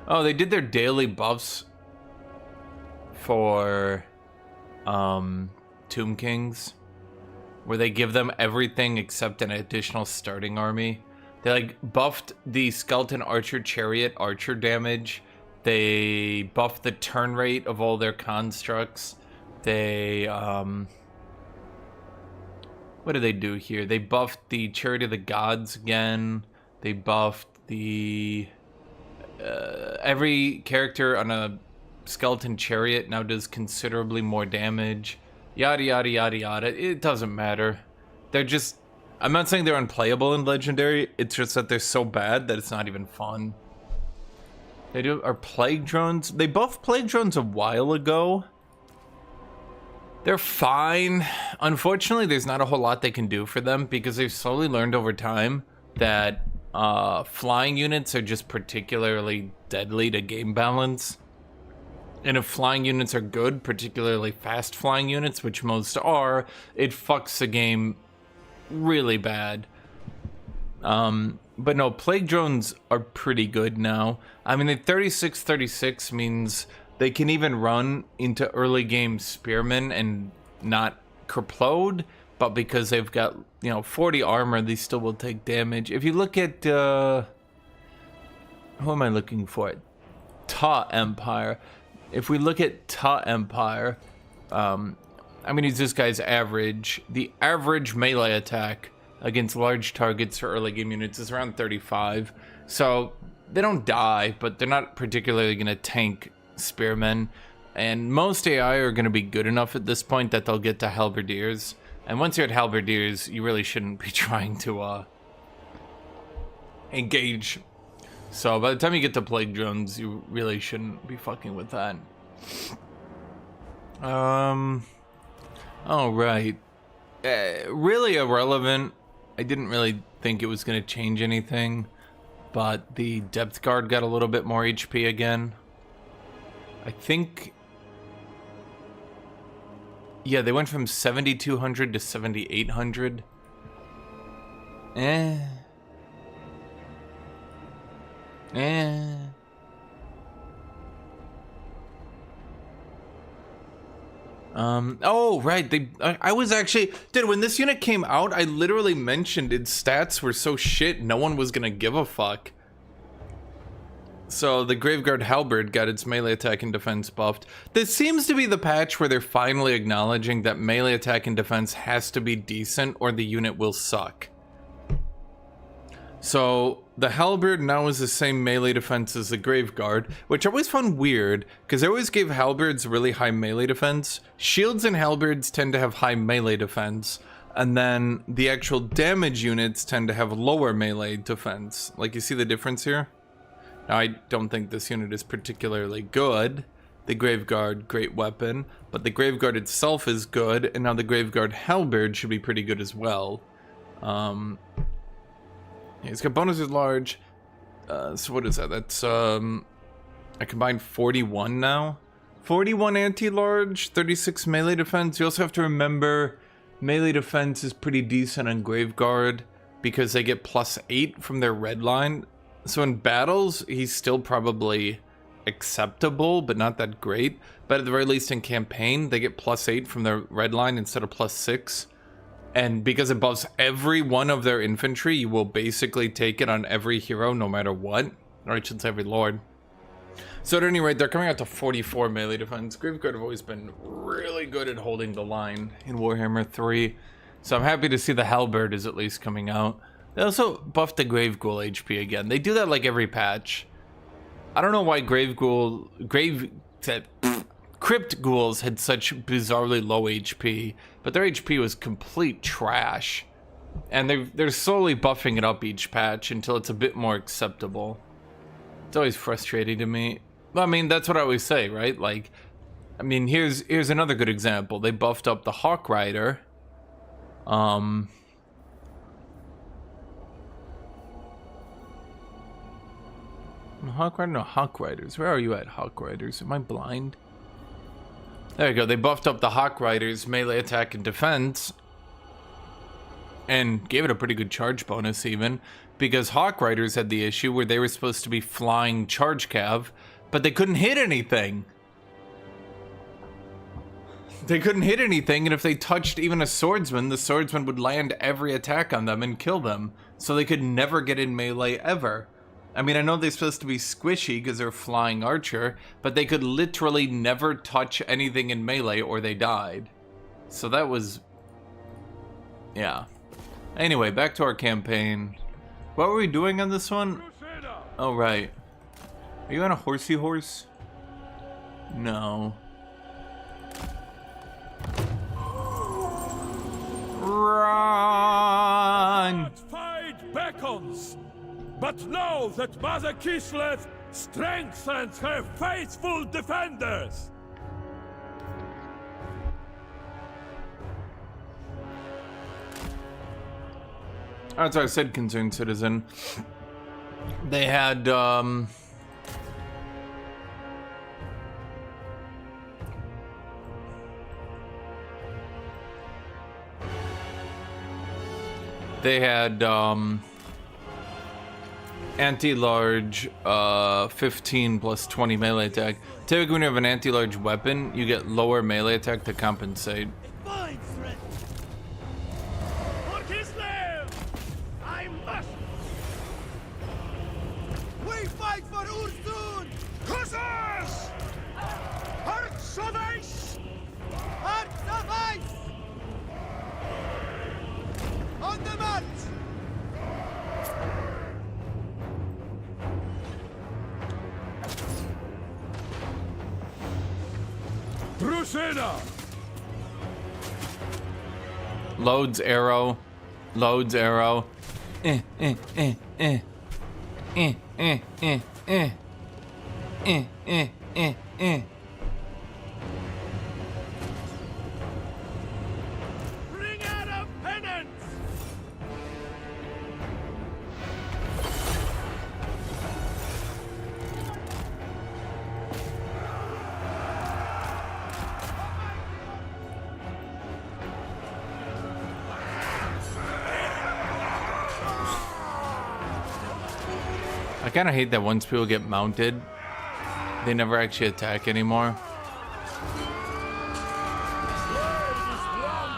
Oh, they did their daily buffs for Tomb Kings, where they give them everything except an additional starting army. They like buffed the Skeleton Archer Chariot archer damage. They buffed the turn rate of all their constructs. They what do they do here? They buffed the Chariot of the Gods again. They buffed the every character on a Skeleton Chariot now does considerably more damage. Yada yada yada yada. It doesn't matter. They're just, I'm not saying they're unplayable in Legendary, it's just that they're so bad that it's not even fun. They are Plague Drones. They buffed Plague Drones a while ago. They're fine. Unfortunately, there's not a whole lot they can do for them because they've slowly learned over time that flying units are just particularly deadly to game balance. And if flying units are good, particularly fast flying units, which most are, it fucks the game really bad. But no, Plague Drones are pretty good now. I mean, the 36-36 means they can even run into early game Spearmen and not kerplode, but because they've got, you know, 40 armor, they still will take damage. If you look at, who am I looking for? Ta Empire. If we look at Ta Empire, I'm gonna use this guy's average. The average melee attack against large targets for early game units is around 35. So they don't die, but they're not particularly gonna tank Spearmen. And most AI are gonna be good enough at this point that they'll get to Halberdiers. And once you're at Halberdiers, you really shouldn't be trying to engage. So by the time you get to Plague Drones, you really shouldn't be fucking with that. All right. Really irrelevant. I didn't really think it was going to change anything, but the Depth Guard got a little bit more HP again. I think... yeah, they went from 7,200 to 7,800. Oh, right, I was actually, dude, when this unit came out, I literally mentioned its stats were so shit, no one was gonna give a fuck. So, the Graveguard Halberd got its melee attack and defense buffed. This seems to be the patch where they're finally acknowledging that melee attack and defense has to be decent or the unit will suck. So, the Halberd now is the same melee defense as the Graveguard, which I always found weird, because I always gave Halberds really high melee defense. Shields and Halberds tend to have high melee defense, and then the actual damage units tend to have lower melee defense. Like, you see the difference here? Now, I don't think this unit is particularly good. The Graveguard, great weapon, but the Graveguard itself is good, and now the Graveguard Halberd should be pretty good as well. It's got bonuses large. So what is that? That's I combined 41 now. 41 anti-large, 36 melee defense. You also have to remember melee defense is pretty decent on Graveguard because they get +8 from their red line. So in battles, he's still probably acceptable, but not that great. But at the very least in campaign, they get +8 from their red line instead of +6. And because it buffs every one of their infantry, you will basically take it on every hero no matter what. Or I should say every lord. So at any rate, they're coming out to 44 melee defense. Graveguard have always been really good at holding the line in Warhammer 3. So I'm happy to see the Halberd is at least coming out. They also buffed the Grave Ghoul HP again. They do that like every patch. I don't know why Crypt Ghouls had such bizarrely low HP, but their HP was complete trash. And they're slowly buffing it up each patch until it's a bit more acceptable. It's always frustrating to me. Well, I mean, that's what I always say, right? Like, I mean, here's another good example. They buffed up the Hawk Rider. Hawk Rider? No, Hawk Riders. Where are you at, Hawk Riders? Am I blind? There you go. They buffed up the Hawk Riders melee attack and defense. And gave it a pretty good charge bonus even. Because Hawk Riders had the issue where they were supposed to be flying charge cav, but they couldn't hit anything. They couldn't hit anything, and if they touched even a swordsman, the swordsman would land every attack on them and kill them. So they could never get in melee ever. I mean, I know they're supposed to be squishy because they're flying archer, but they could literally never touch anything in melee or they died. So that was... yeah. Anyway, back to our campaign. What were we doing on this one? Oh, right. Are you on a horsey horse? No. Run! Fight beckons, but know that Mother Kislev strengthens her faithful defenders. That's what I said, concerned citizen. They had, anti-large 15 plus 20 melee attack. Typically when you have an anti-large weapon, you get lower melee attack to compensate. Fine threat. For Kislev! I must! We fight for Ursun! Hussars! Hearts of ice! Hearts of ice! On the march! Drusilla! Loads arrow. Loads arrow. Bring out a penance! I kind of hate that once people get mounted, they never actually attack anymore.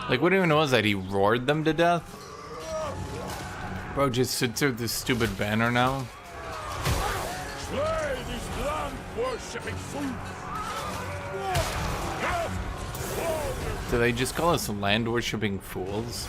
Like, what even was that? He roared them to death? Bro just sits there with this stupid banner now. Slay these land-worshipping fools! Do they just call us land-worshipping fools?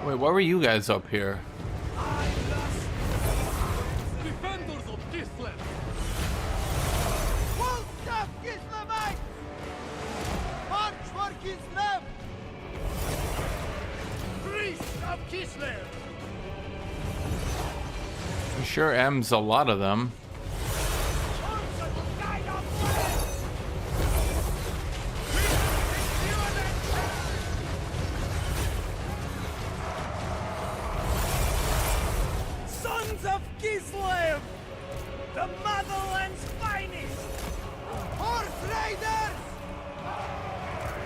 Wait, why were you guys up here? Defenders of Kislev! Full stop, Kislevite! March for Kislev! Priest of Kislev! For sure M's a lot of them. Sons of Kislev! The motherland's finest! Horse riders!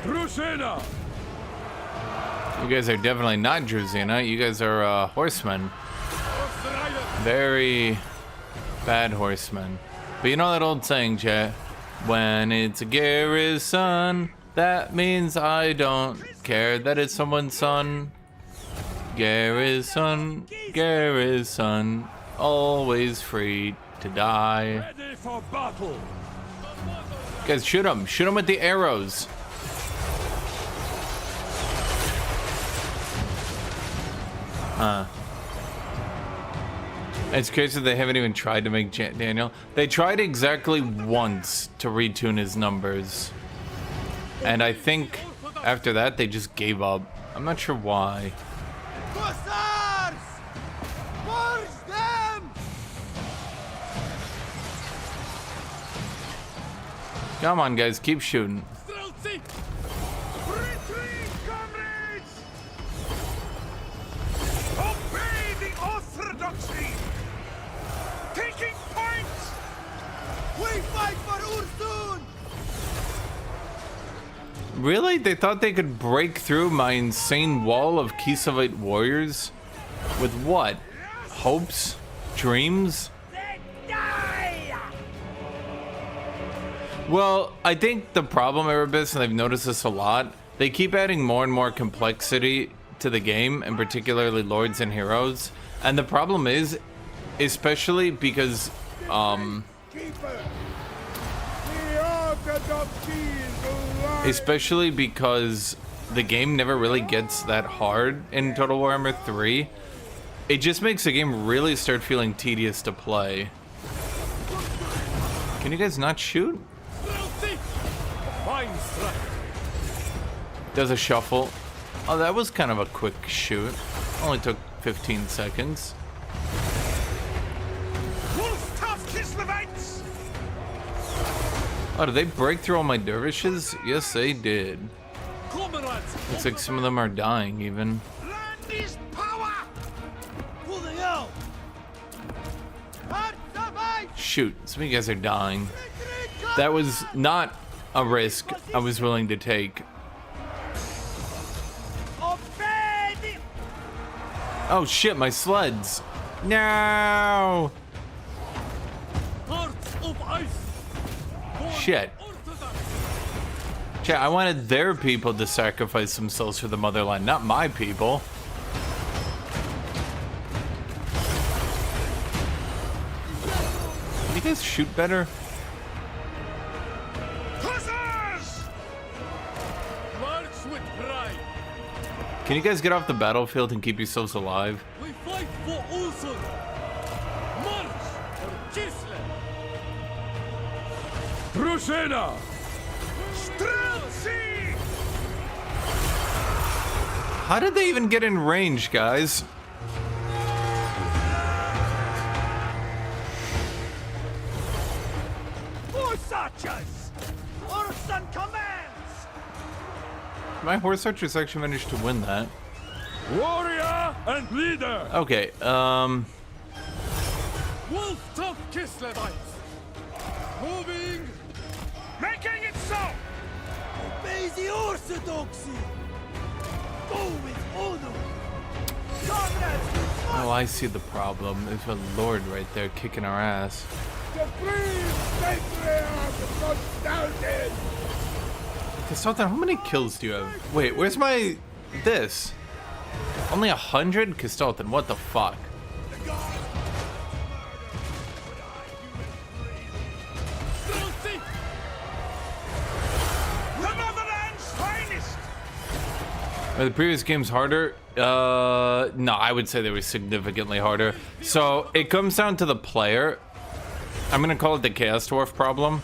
Drusilla! You guys are definitely not Druzina. You guys are horsemen. Horse Very bad horsemen. But you know that old saying, chat? When it's a garrison, that means I don't care that it's someone's son. Garrison, garrison, always free to die. Ready for battle. Guys, shoot him. Shoot him with the arrows. It's crazy they haven't even tried to make Daniel. They tried exactly once to retune his numbers. And I think after that they just gave up. I'm not sure why. Hussars! Forge them! Come on, guys, keep shooting. Retreat, comrades! Obey the orthodoxy! Taking points! We fight for Ursun! Really? They thought they could break through my insane wall of Kislev warriors? With what? Hopes? Dreams? They die! Well, I think the problem, Erebus, and I've noticed this a lot, they keep adding more and more complexity to the game, and particularly lords and heroes. And the problem is, especially because, Keeper! The orthodoxy is alive! especially because the game never really gets that hard in Total Warhammer 3, it just makes the game really start feeling tedious to play. Can you guys not shoot? Fine strike. Does a shuffle. Oh, that was kind of a quick shoot. Only took 15 seconds. Wolf tough Kislevites! Oh, did they break through all my dervishes? Yes, they did. Comrades, Looks like some of them are dying even. Land is power! Pulling out! Shoot, some of you guys are dying. That was not a risk I was willing to take. Oh shit, my sleds. No! hearts of ice. Shit. Chat, I wanted their people to sacrifice themselves for the motherland, not my people. Can you guys shoot better? Hussars! March with pride. Can you guys get off the battlefield and keep yourselves alive? We fight for Ulsan. March for Kislev. Prushena. Streltsy! How did they even get in range, guys? Horse archers! Ursun commands! My horse archers actually managed to win that. Warrior and leader. Okay, Wolf tough Kislevites. Moving. Making it so! Obey the orthodoxy! Go with honor! Comrades! oh, I see the problem. There's a lord right there kicking our ass. The free patriarch Kostaltyn! Kostaltyn, how many kills do you have? Wait, where's my... this? Only 100? Kostaltyn, what the fuck? The motherland's finest! Are the previous games harder? No, I would say they were significantly harder. So, it comes down to the player. I'm gonna call it the Chaos Dwarf problem.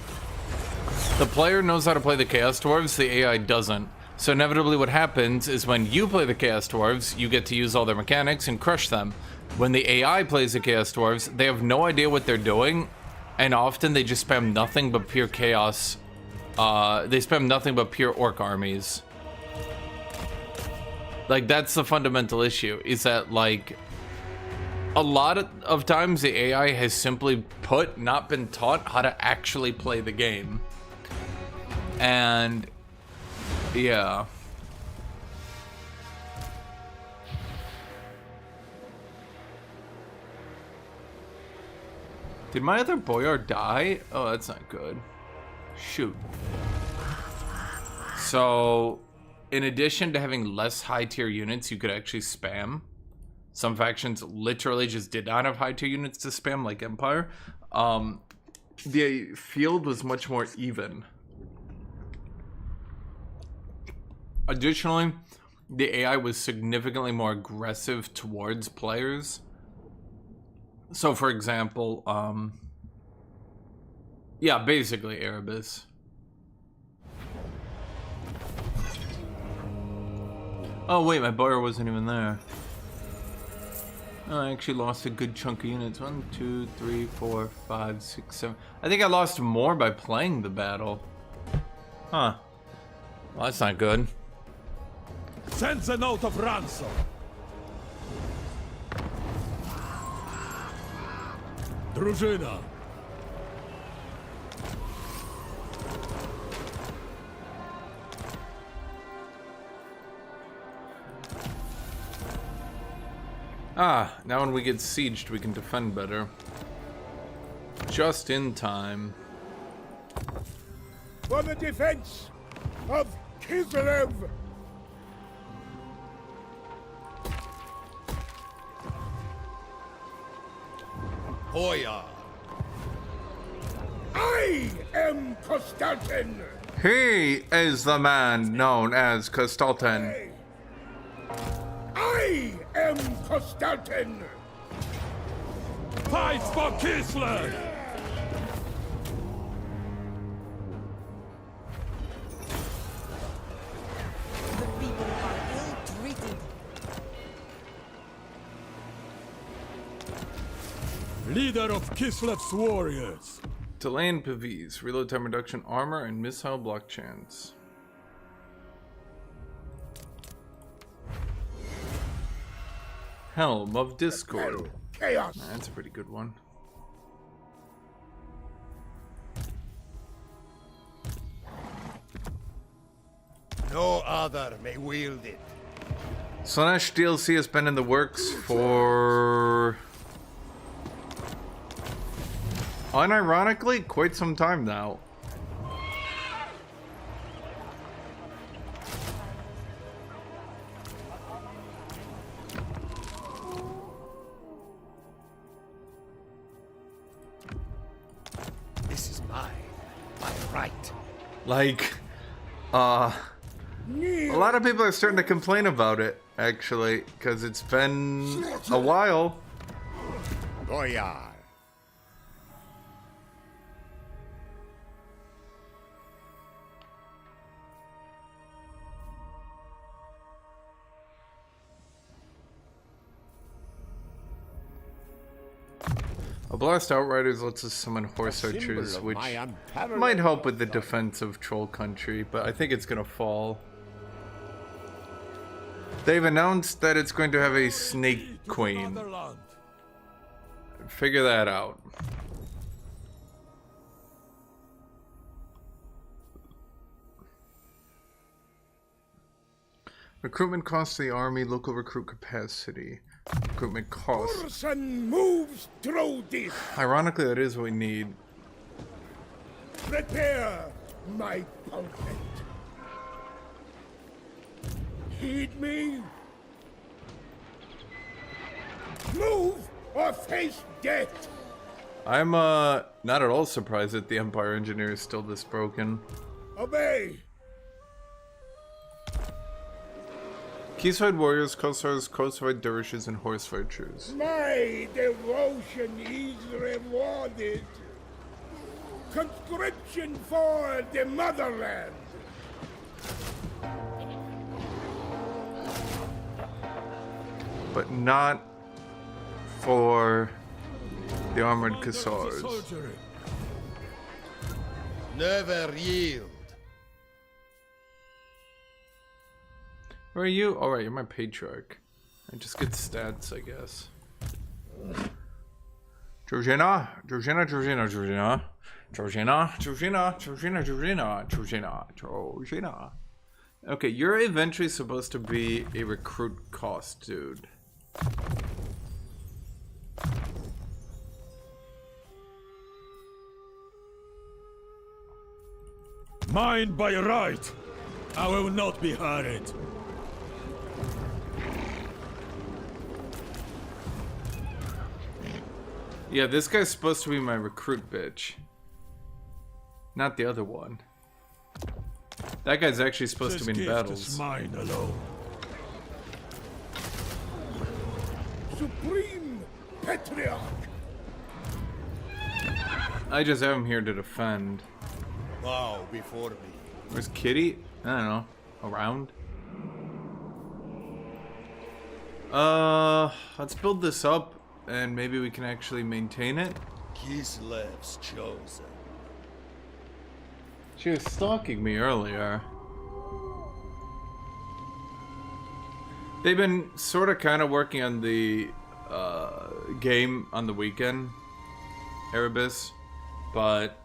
The player knows how to play the Chaos Dwarves, the AI doesn't. So inevitably what happens is when you play the Chaos Dwarves, you get to use all their mechanics and crush them. When the AI plays the Chaos Dwarves, they have no idea what they're doing, and often they just spam nothing but pure chaos. They spam nothing but pure orc armies. Like, that's the fundamental issue, is that, like, a lot of times the AI has simply not been taught how to actually play the game. And, yeah. Did my other boyar die? Oh, that's not good. Shoot. So, in addition to having less high tier units, you could actually spam. Some factions literally just did not have high tier units to spam, like Empire. The field was much more even. Additionally, the AI was significantly more aggressive towards players. So, for example, yeah, basically Erebus. Oh wait, my boyar wasn't even there. Oh, I actually lost a good chunk of units. 1, 2, 3, 4, 5, 6, 7. I think I lost more by playing the battle. Huh. Well, that's not good. Sends a note of ransom. Drużyna. Ah, now when we get sieged, we can defend better. Just in time. For the defense of Kislev! Boyar. I am Kostaltyn! He is the man known as Kostaltyn. I am Kostaltyn! Fight for Kislev! The people are ill-treated. Leader of Kislev's warriors. Delay in PVs, reload time reduction, armor, and missile block chance. Helm of Discord. Chaos! That's a pretty good one. No other may wield it. Slanesh DLC has been in the works for... unironically, quite some time now. This is my right. Like, a lot of people are starting to complain about it, actually, because it's been a while. Boyar. A Blast Outriders lets us summon Horse Archers, which might help with the defense of Troll Country, but I think it's gonna fall. They've announced that it's going to have a Snake Queen. Figure that out. Recruitment costs the army, local recruit capacity. Recruitment costs. Person moves through this! Ironically, that is what we need. Prepare, my pulpit. Heed me. Move or face death! I'm not at all surprised that the Empire Engineer is still this broken. Obey! Keyside Warriors, Kossars, Coastfight Dervishes, and Horse Archers. My devotion is rewarded. Conscription for the motherland. But not for the Armored Kossars. Never yield. Where are you? Alright, you're my Patriarch. I just get stats, I guess. Georgina, Georgina, Georgina, Georgina. Georgina, Georgina, Georgina, Georgina, Georgina, Georgina. Okay, you're eventually supposed to be a recruit cost, dude. Mine by right. I will not be hurried. Yeah, this guy's supposed to be my recruit bitch. Not the other one. That guy's actually supposed to be in battles. Is mine alone. Supreme Patriarch! I just have him here to defend. Bow before me. Where's Kitty? I don't know. Around? Let's build this up and maybe we can actually maintain it. Kislev's chosen. She was stalking me earlier. They've been sort of kind of working on the game on the weekend, Erebus, but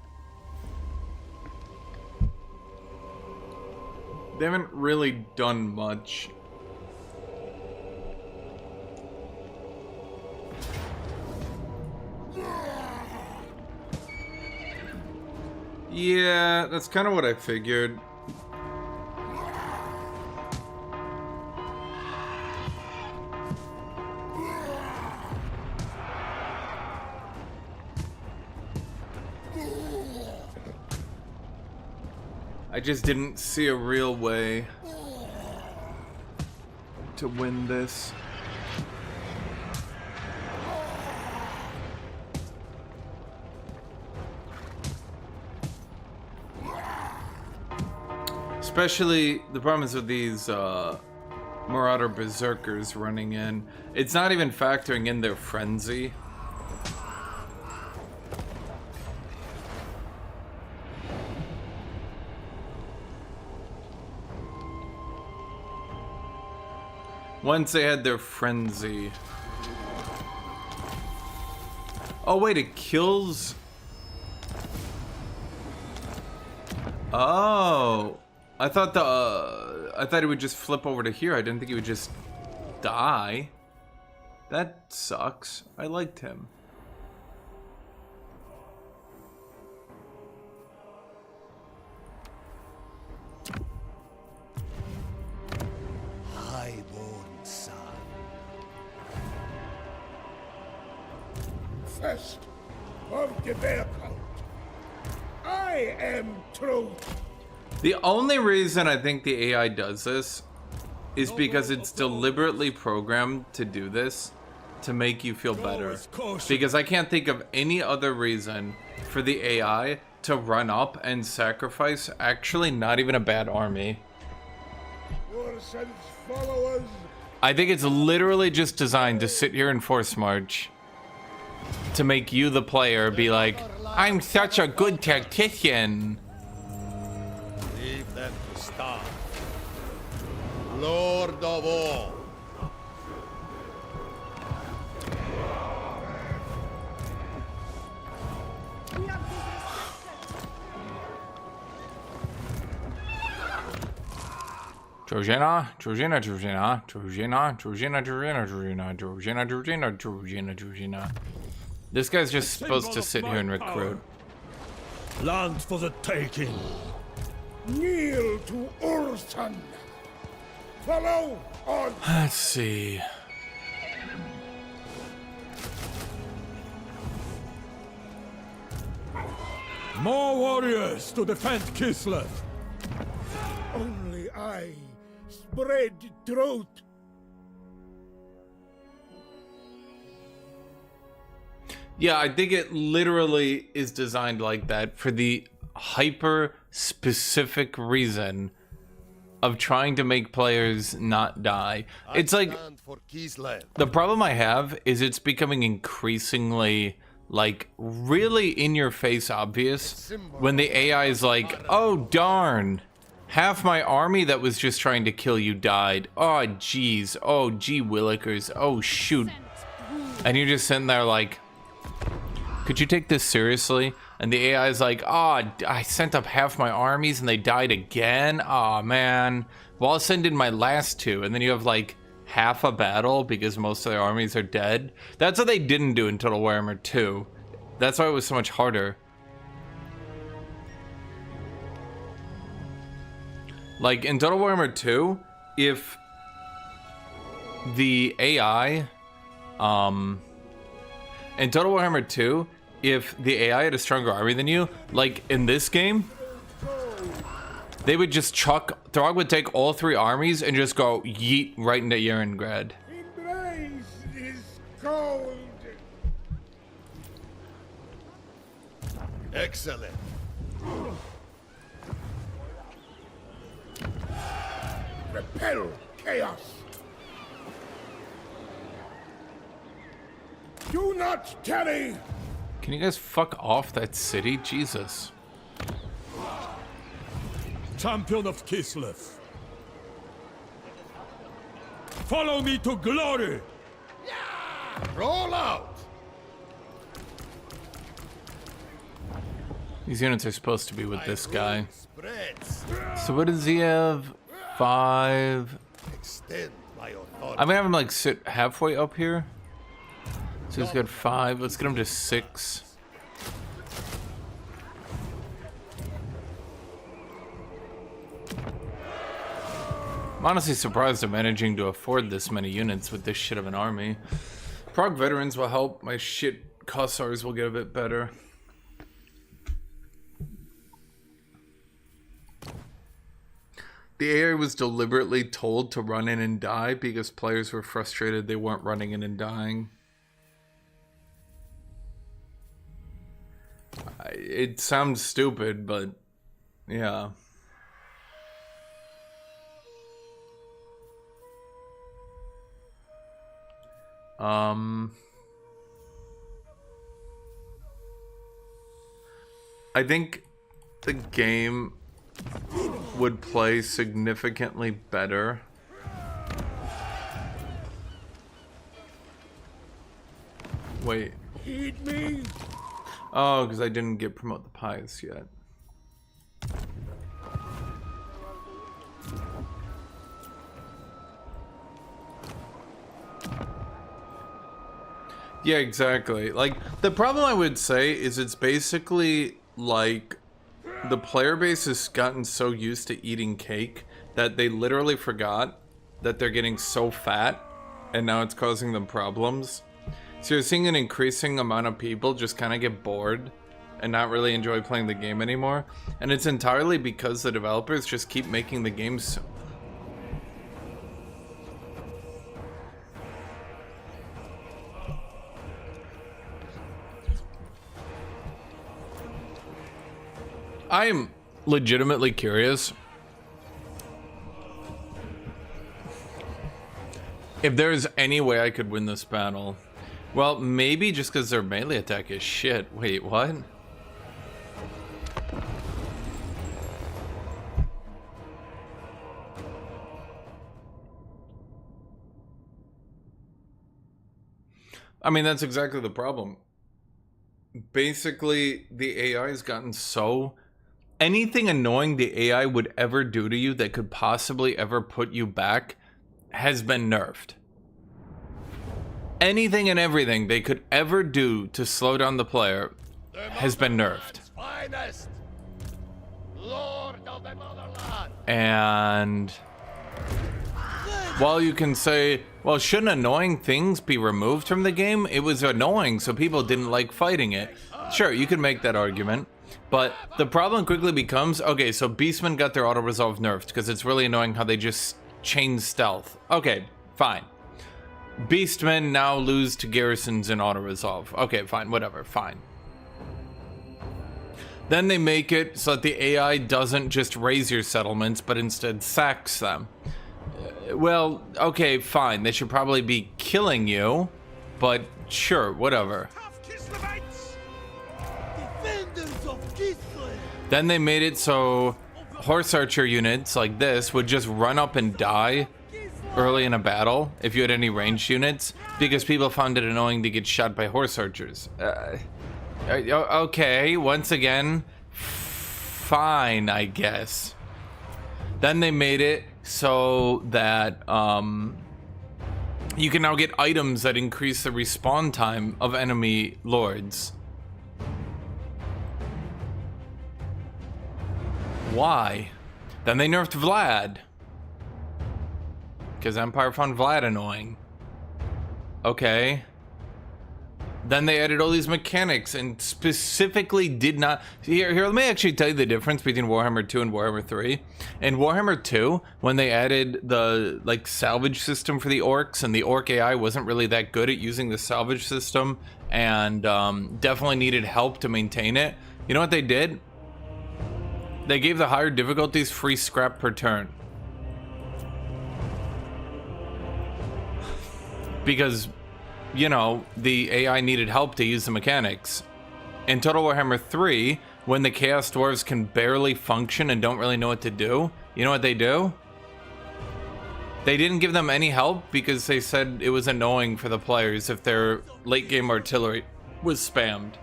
they haven't really done much. Yeah, that's kind of what I figured. I just didn't see a real way to win this. Especially, the problem is with these Marauder Berserkers running in. It's not even factoring in their frenzy. Once they had their frenzy. Oh wait, it kills... Oh... I thought it would just flip over to here. I didn't think he would just die. That sucks. I liked him. Highborn son. First of the bear cult. I am truth. The only reason I think the AI does this is because it's deliberately programmed to do this to make you feel better. Because I can't think of any other reason for the AI to run up and sacrifice actually not even a bad army. Your son's followers. I think it's literally just designed to sit here and force march to make you, the player, be like, I'm such a good tactician. Leave them to starve. Lord of all. Trojana, Trojana, Trojana, Trojana, Trojana, Trojana, Trojana, Trojana, Trojana, Trojana, Trojana. This guy's just supposed to sit here and recruit. Land for the taking. Kneel to Urson. Follow on. Let's see. More warriors to defend Kislev. Only I spread truth. Yeah, I think it literally is designed like that for the hyper specific reason of trying to make players not die. It's like the problem I have is it's becoming increasingly like really in your face obvious when the AI is like, oh darn, half my army that was just trying to kill you died. Oh geez, oh gee willikers, oh shoot. And you're just sitting there like, could you take this seriously? And the AI is like, oh, I sent up half my armies and they died again? Oh man. Well, I'll send in my last two. And then you have like half a battle because most of their armies are dead. That's what they didn't do in Total Warhammer 2. That's why it was so much harder. Like in Total Warhammer 2, if the AI, in Total Warhammer 2, if the AI had a stronger army than you, like in this game, they would just chuck, Throg would take all 3 armies and just go yeet right into Yerengrad. Embrace is cold. Excellent. Repel chaos. Do not tarry. Can you guys fuck off that city? Jesus. Champion of Kislev. Follow me to glory! Roll out! These units are supposed to be with this guy. Spreads. So what does he have? 5. Extend my authority. I'm gonna have him like sit halfway up here. So he's got 5. Let's get him to 6. I'm honestly surprised I'm managing to afford this many units with this shit of an army. Prague veterans will help. My shit Kossars will get a bit better. The AI was deliberately told to run in and die because players were frustrated they weren't running in and dying. It sounds stupid, but yeah. I think the game would play significantly better wait. Heed me. Oh, because I didn't get promote the pies yet. Yeah, exactly. Like, the problem I would say is it's basically like the player base has gotten so used to eating cake that they literally forgot that they're getting so fat and now it's causing them problems. So you're seeing an increasing amount of people just kind of get bored and not really enjoy playing the game anymore. And it's entirely because the developers just keep making the games I am legitimately curious if there's any way I could win this battle. Well, maybe just because their melee attack is shit. Wait, what? I mean, that's exactly the problem. Basically, the AI has gotten so... Anything annoying the AI would ever do to you that could possibly ever put you back has been nerfed. Anything and everything they could ever do to slow down the player has been nerfed. Finest. Lord of the motherland. And while you can say, well, shouldn't annoying things be removed from the game? It was annoying, so people didn't like fighting it. Sure, you can make that argument. But the problem quickly becomes, okay, so Beastmen got their auto-resolve nerfed because it's really annoying how they just chain stealth. Okay, fine. Beastmen now lose to garrisons in auto-resolve. Okay, fine, whatever, fine. Then they make it so that the AI doesn't just raise your settlements, but instead sacks them. Well, okay, fine. They should probably be killing you, but sure, whatever. Then they made it so horse archer units like this would just run up and die early in a battle if you had any ranged units because people found it annoying to get shot by horse archers. Okay, once again, fine, I guess. Then they made it so that you can now get items that increase the respawn time of enemy lords. Why? Then they nerfed Vlad. Because Empire found Vlad annoying. Okay. Then they added all these mechanics and specifically did not... Here, let me actually tell you the difference between Warhammer 2 and Warhammer 3. In Warhammer 2, when they added the like salvage system for the orcs, and the orc AI wasn't really that good at using the salvage system, and definitely needed help to maintain it, you know what they did? They gave the higher difficulties free scrap per turn. Because, you know, the AI needed help to use the mechanics. In Total Warhammer 3, when the Chaos Dwarves can barely function and don't really know what to do, you know what they do? They didn't give them any help because they said it was annoying for the players if their late game artillery was spammed.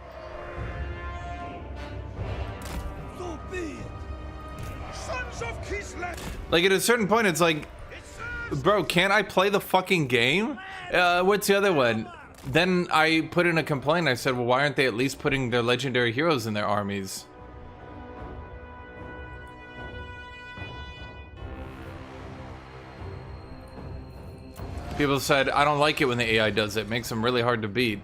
Like, at a certain point, it's like, bro, can't I play the fucking game? What's the other one? Then I put in a complaint. I said, well, why aren't they at least putting their legendary heroes in their armies? People said, I don't like it when the AI does it. It makes them really hard to beat.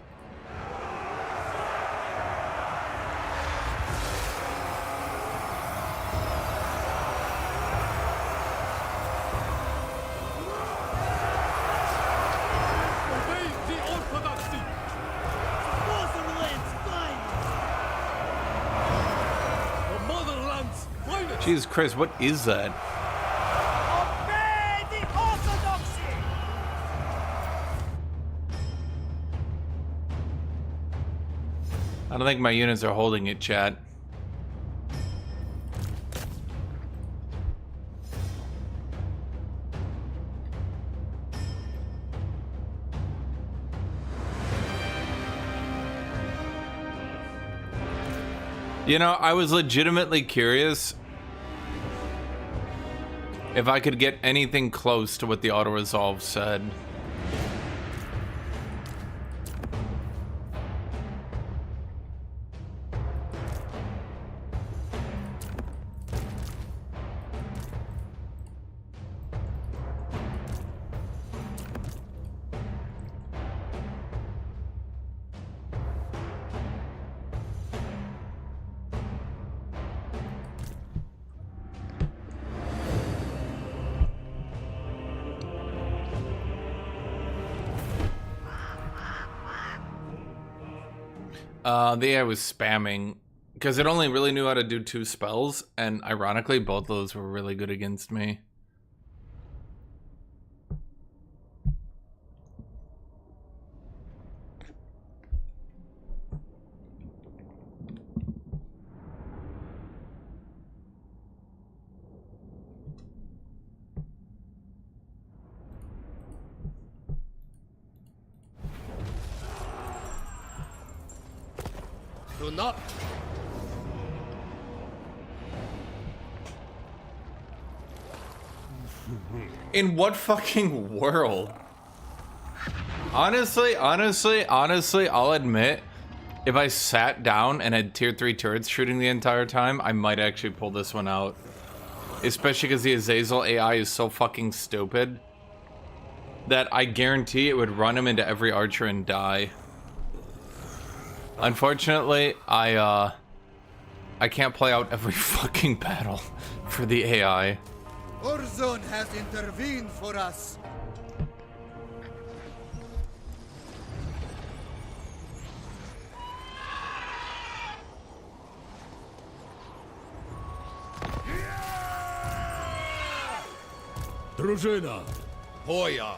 Jesus Christ, what is that? Obey the orthodoxy! I don't think my units are holding it, chat. You know, I was legitimately curious if I could get anything close to what the auto-resolve said. The AI was spamming because it only really knew how to do 2 spells, and ironically both of those were really good against me. Do not. In what fucking world? Honestly, I'll admit, if I sat down and had tier 3 turrets shooting the entire time, I might actually pull this one out. Especially because the Azazel AI is so fucking stupid that I guarantee it would run him into every archer and die. Unfortunately, I can't play out every fucking battle for the AI. Warzone has intervened for us. Drużyna! Hoya.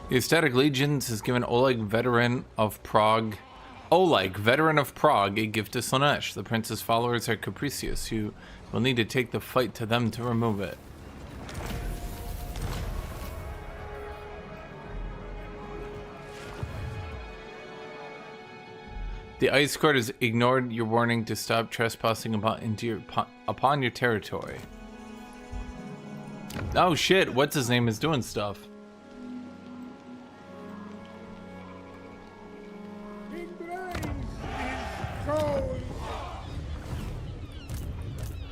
The Ecstatic Legions has given Oleg, veteran of Prague, a gift to Slanesh. The prince's followers are capricious. You will need to take the fight to them to remove it. The Ice Court has ignored your warning to stop trespassing upon your territory. Oh shit, what's his name is doing stuff. Embrace is so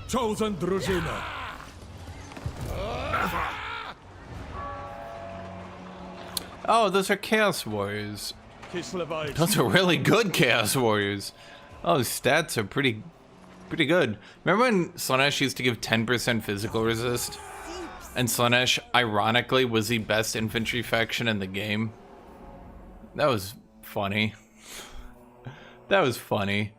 chosen drużyna. Oh, those are Chaos Warriors. Kislevite. Those are really good Chaos Warriors. Oh, his stats are pretty good. Remember when Slanesh used to give 10% physical resist? And Slanesh, ironically, was the best infantry faction in the game? That was funny. That was funny.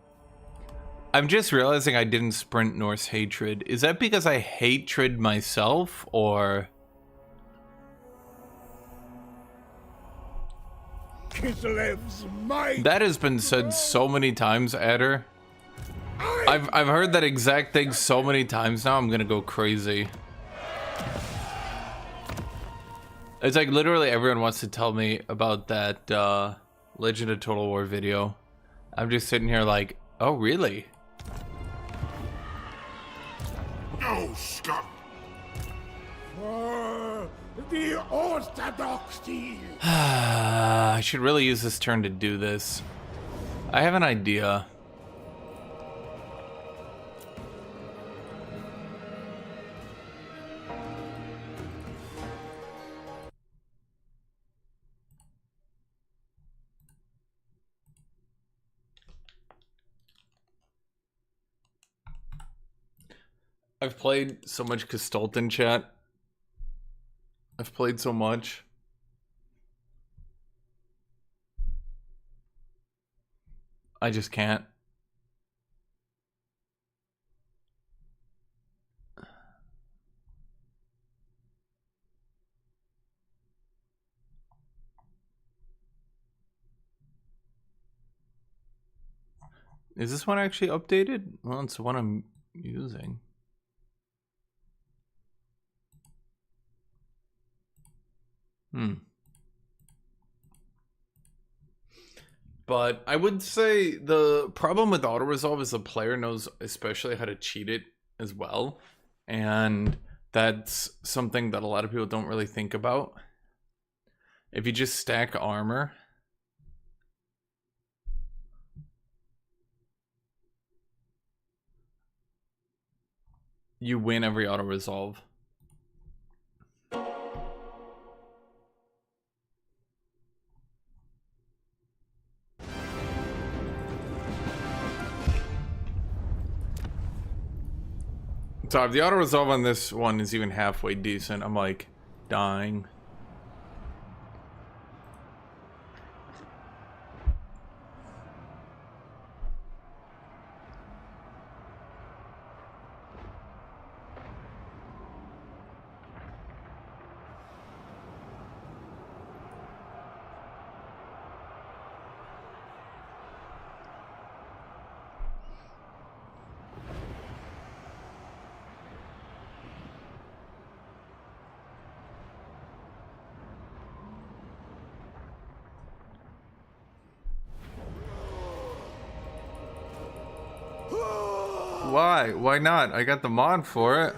I'm just realizing I didn't sprint Norse Hatred. Is that because I hatred myself, or... Kislev's might. That has been said so many times, Adder. I've heard that exact thing so many times now, I'm gonna go crazy. It's like literally everyone wants to tell me about that Legend of Total War video. I'm just sitting here like, oh really? No scum. For the Orthodoxy. I should really use this turn to do this. I have an idea. I've played so much Kostaltyn, chat. I've played so much. I just can't. Is this one actually updated? Well, it's the one I'm using. But I would say the problem with auto-resolve is the player knows especially how to cheat it as well. And that's something that a lot of people don't really think about. If you just stack armor, you win every auto-resolve. So if the auto resolve on this one is even halfway decent, I'm like dying. Why? Why not? I got the mod for it.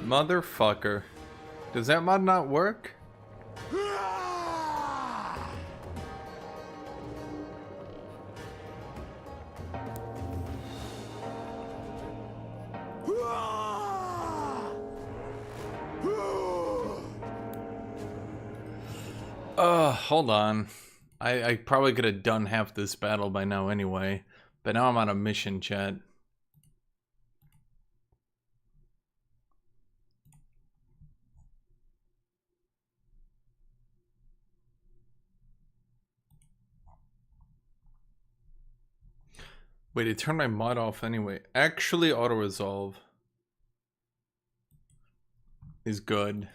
Motherfucker. Does that mod not work? Hold on. I probably could have done half this battle by now anyway. But now I'm on a mission, chat. Wait, it turned my mod off anyway. Actually, auto-resolve is good.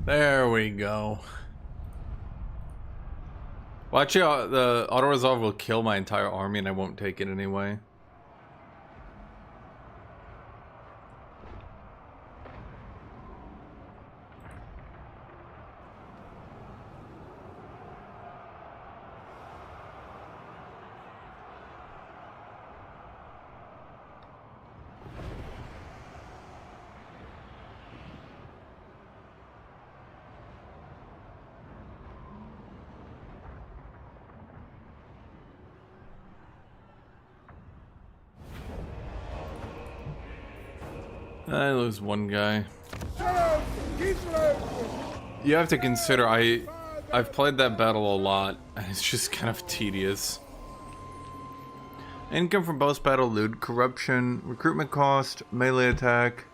There we go. Watch out, the auto-resolve will kill my entire army and I won't take it anyway. I lose one guy. You have to consider I've played that battle a lot and it's just kind of tedious. Income from post-battle loot, corruption, recruitment cost, melee attack.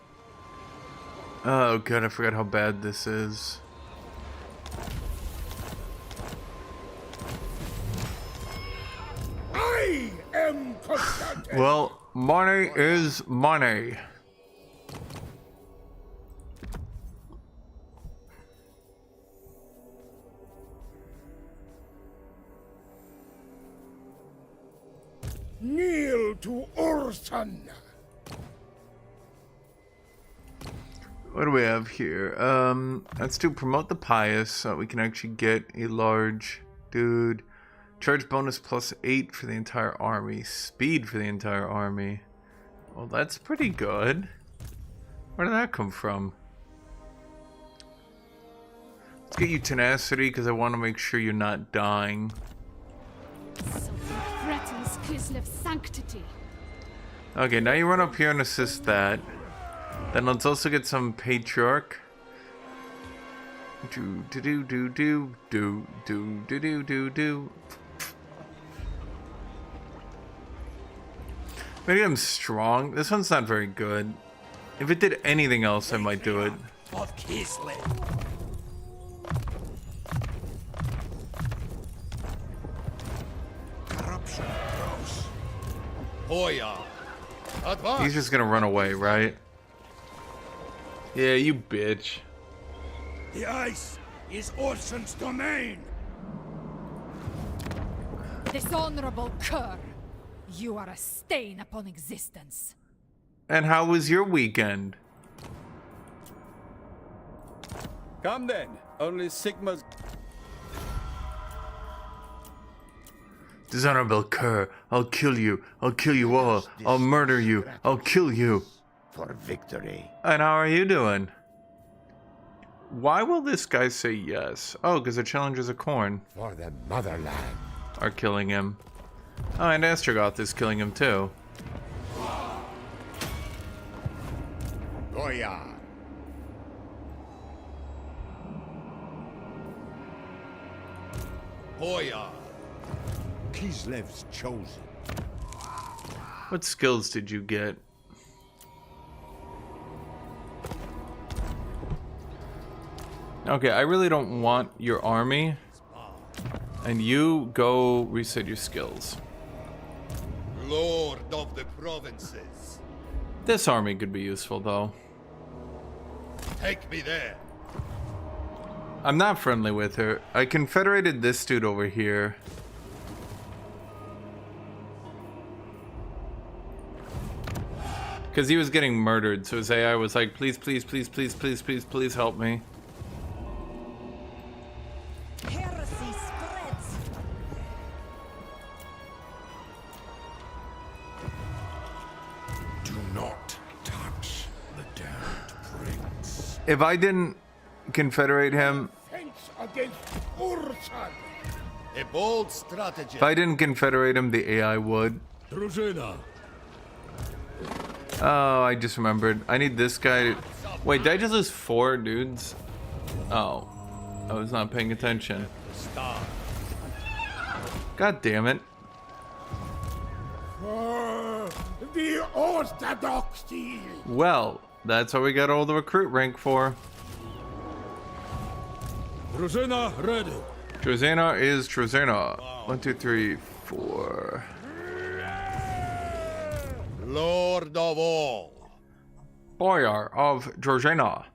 Oh god, I forgot how bad this is. I am Kostaltyn. Well, money is money. Kneel to Urson. What do we have here? Let's do promote the pious so we can actually get a large dude. Charge bonus +8 for the entire army. Speed for the entire army. Well, that's pretty good. Where did that come from? Let's get you tenacity because I want to make sure you're not dying. Something threatens Kislev's sanctity. Okay, now you run up here and assist that. Then let's also get some patriarch. Do. Maybe I'm strong. This one's not very good. If it did anything else, I might do it. Of Kislev. Corruption grows. Hoya. Advance. He's just gonna run away, right? Yeah, you bitch. The ice is Urson's domain. Dishonorable cur. You are a stain upon existence. And how was your weekend? Come then. Only Sigma's. Dishonorable cur, I'll kill you. I'll kill you all. I'll murder you. I'll kill you. For victory. And how are you doing? Why will this guy say yes? Oh, because the challenges of corn For the motherland. are killing him. Oh, and Astrogoth is killing him too. Goya. Hoya. Kislev's chosen. What skills did you get? Okay, I really don't want your army. And you go reset your skills. Lord of the provinces. This army could be useful though. Take me there. I'm not friendly with her. I confederated this dude over here. Because he was getting murdered, so his AI was like, please, please, please, please, please, please, please help me. Heresy spreads. Do not touch the damned prince. If I didn't confederate him, Fence against Urson. A bold strategy. if I didn't confederate him, the AI would. Drużyna. Oh, I just remembered. I need this guy. Wait, did I just lose 4 dudes? Oh, I was not paying attention. God damn it. For the orthodoxy. Well, that's what we got all the recruit rank for. Drużyna ready. Trozena is Trozena. 1, 2, 3, 4. Lord of all. Boyar of Trozena.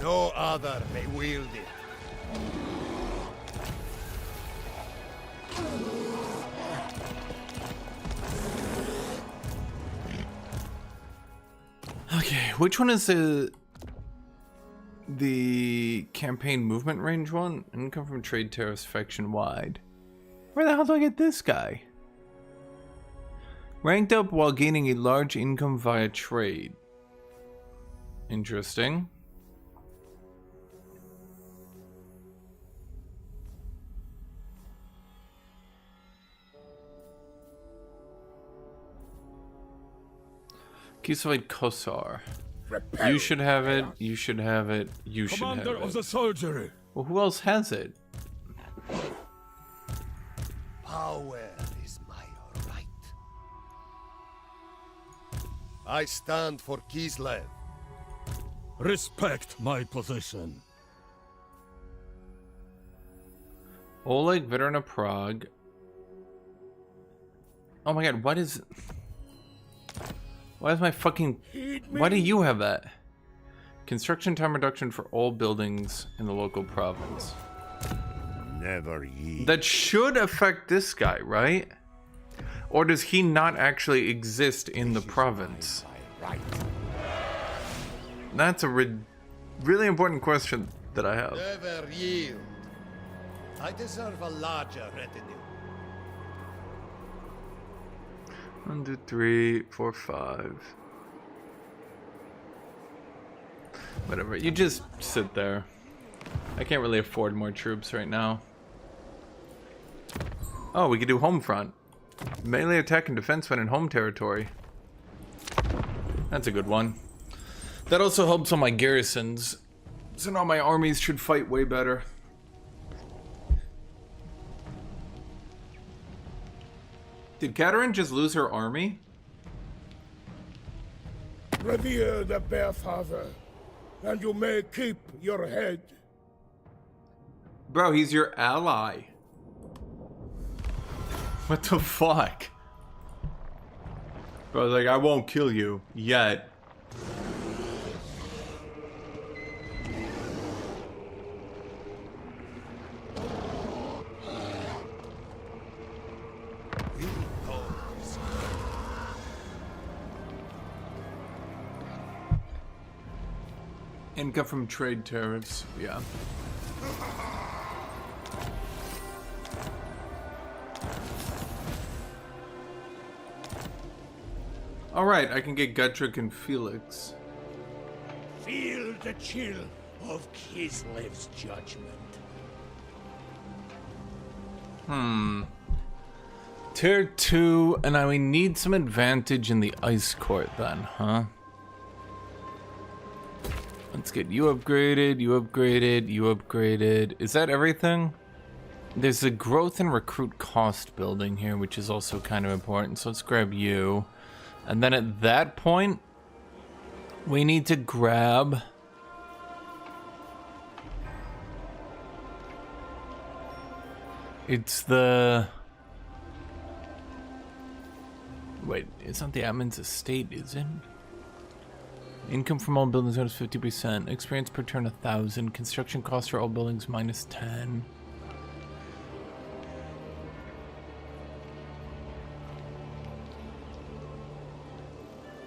No other may wield it. Which one is the campaign movement range one? Income from trade tariffs faction wide. Where the hell do I get this guy? Ranked up while gaining a large income via trade. Interesting. Kisavite Kosar. You should have it, you should have it, you should have it. Commander of the soldiery. Well, who else has it? Power is my right. I stand for Kislev. Respect my position. Oleg, veteran of Prague. Oh my god, what is... Why is my fucking... Why do you have that? Construction time reduction for all buildings in the local province. Never ye. That should affect this guy, right? Or does he not actually exist in the province? Right. That's a really important question that I have. Never yield. I deserve a larger retinue. 1, 2, 3, 4, 5. Whatever, you just sit there. I can't really afford more troops right now. Oh, we could do home front. Melee attack and defense when in home territory. That's a good one. That also helps on my garrisons. So now my armies should fight way better. Did Katerin just lose her army? Revere the Bear Father, and you may keep your head. Bro, he's your ally. What the fuck? Bro, like, I won't kill you yet. Income from trade tariffs, yeah. Alright, I can get Guthuk and Felix. Feel the chill of Kislev's judgment. Tier 2, and I need some advantage in the ice court then, huh? Let's get you upgraded, you upgraded, you upgraded. Is that everything? There's a growth and recruit cost building here, which is also kind of important. So let's grab you. And then at that point, we need to grab... It's the... Wait, it's not the admin's estate, is it? Income from all buildings minus 50%. Experience per turn 1,000. Construction costs for all buildings minus 10.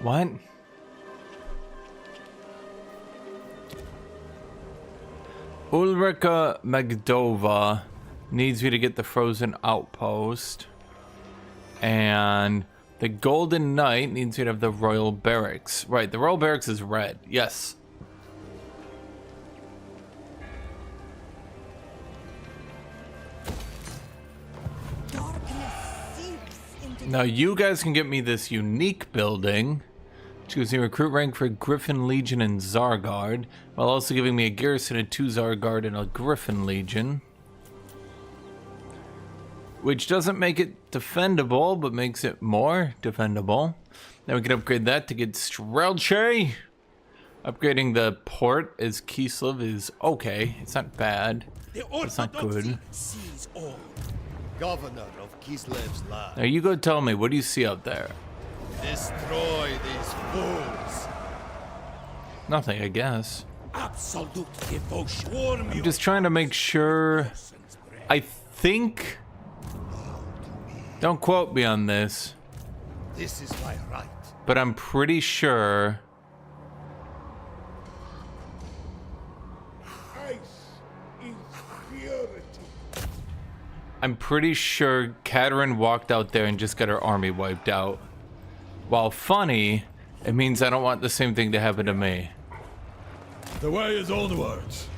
What? Ulrika Magdova needs me to get the frozen outpost. And the Golden Knight needs me to have the Royal Barracks. Right, the Royal Barracks is red. Yes. Now you guys can get me this unique building. Choosing recruit rank for Griffin Legion and Zargard, while also giving me a garrison of 2 Zargard and a Griffin Legion. Which doesn't make it defendable, but makes it more defendable. Then we can upgrade that to get Strelche. Upgrading the port as Kislev is okay. It's not bad. It's not good. Governor of Kislev's land. Now you go tell me, what do you see out there? Destroy these fools. Nothing, I guess. Absolute devotion. I'm just trying to make sure. I think... Don't quote me on this. This is my right. But I'm pretty sure purity. I'm pretty sure Katarin walked out there and just got her army wiped out. While funny, it means I don't want the same thing to happen to me. The way is onwards.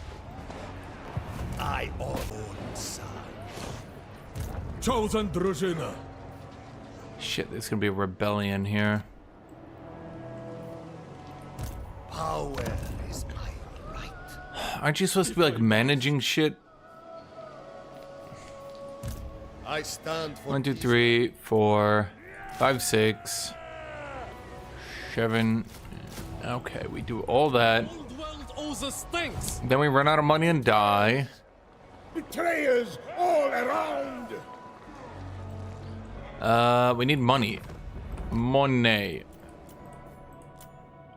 I own son. Chosen Drużyna. Shit, there's gonna be a rebellion here. Power is my right. Aren't you supposed to be like managing shit? I stand for 1, 2, 3, 4, 5, 6, 7. Okay, we do all that. Then we run out of money and die. Betrayers all around. We need money. Money.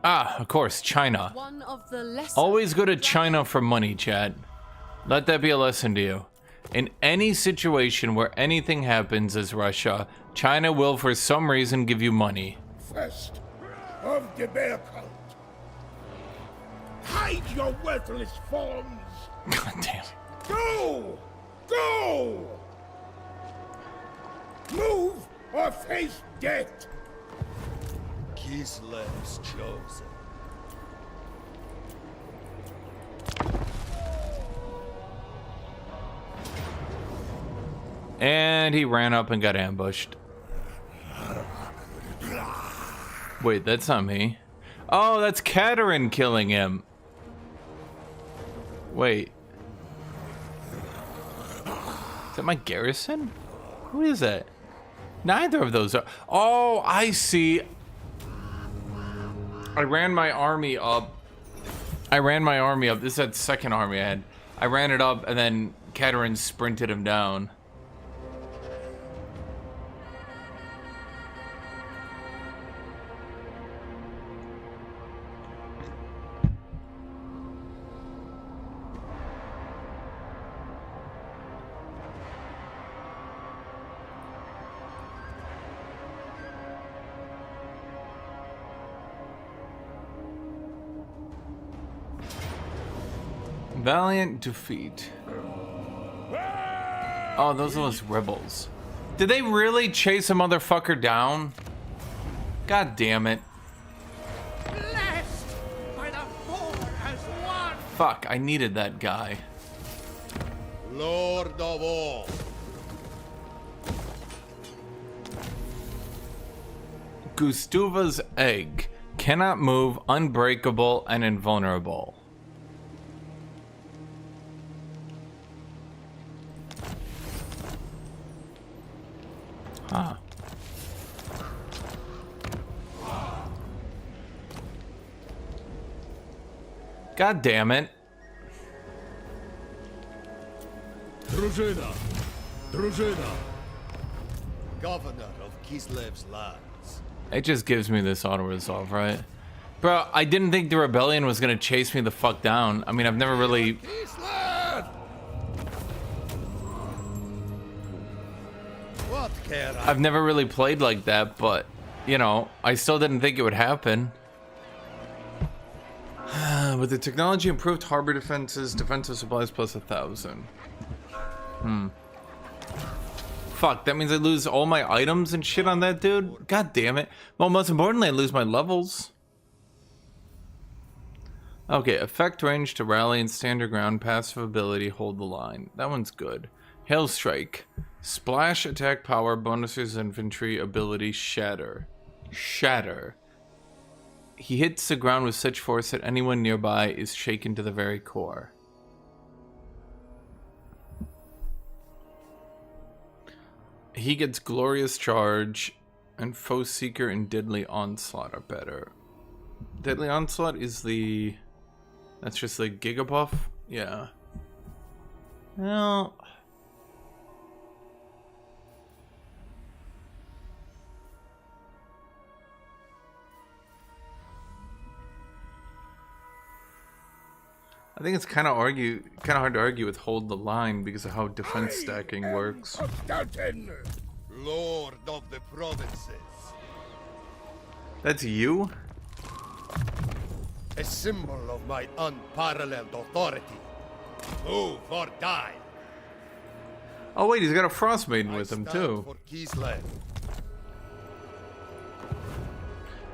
Ah, of course, China. One of the lesser Always go to China for money, Chad. Let that be a lesson to you. In any situation where anything happens as Russia, China will for some reason give you money. First of the bear cult. Hide your worthless forms. God damn. Go! Go! Move or face death. Kislev's chosen. And he ran up and got ambushed. Wait, that's not me. Oh, that's Katarin killing him. Wait. Is that my garrison? Who is that? Neither of those are. Oh, I see. I ran my army up. This is that second army I had. I ran it up and then Katarin sprinted him down. Valiant defeat. Oh, those are those rebels. Did they really chase a motherfucker down? God damn it. Blessed by the four as one. Fuck, I needed that guy. Lord of all. Gustuva's egg. Cannot move, unbreakable, and invulnerable. Huh. God damn it. Drużyna. Drużyna. Governor of Kislev's lands. It just gives me this auto-resolve, right? Bro, I didn't think the rebellion was gonna chase me the fuck down. I mean, I've never really... What care I? I've never really played like that, but, you know, I still didn't think it would happen. With the technology improved, harbor defenses, defensive supplies plus 1,000. Fuck, that means I lose all my items and shit on that dude? God damn it. Well, most importantly, I lose my levels. Okay, effect range to rally and stand your ground, passive ability, hold the line. That one's good. Hail Strike. Splash attack power, bonuses infantry, ability, shatter. Shatter. He hits the ground with such force that anyone nearby is shaken to the very core. He gets Glorious Charge, and Foe Seeker and Deadly Onslaught are better. Deadly Onslaught is the... That's just the Gigabuff? Yeah. Well... I think it's kind of hard to argue with hold the line because of how defense stacking works. Kostaltyn. Lord of the provinces. That's you? A symbol of my unparalleled authority. Move or die. Oh wait, he's got a frost maiden with him I stand too. for Kislev.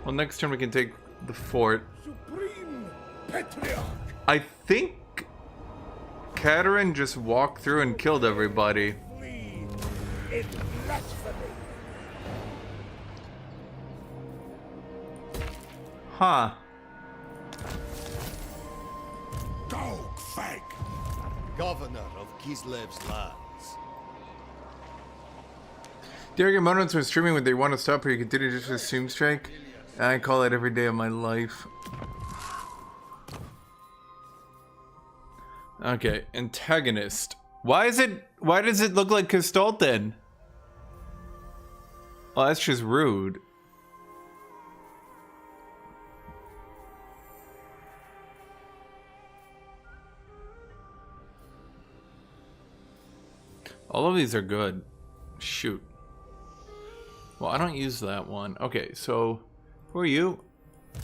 Well, next turn we can take the fort. Supreme Patriarch! I think Katarin just walked through and killed everybody. Flee in blasphemy! Huh. Go, fag! Governor of Kislev's lands. Derek and Monons are streaming when they want to stop or you continue just to stream strike. I call it every day of my life. Okay, antagonist. Why does it look like Kostaltyn? Oh, that's just rude. All of these are good. Shoot. Well, I don't use that one. Okay, so who are you?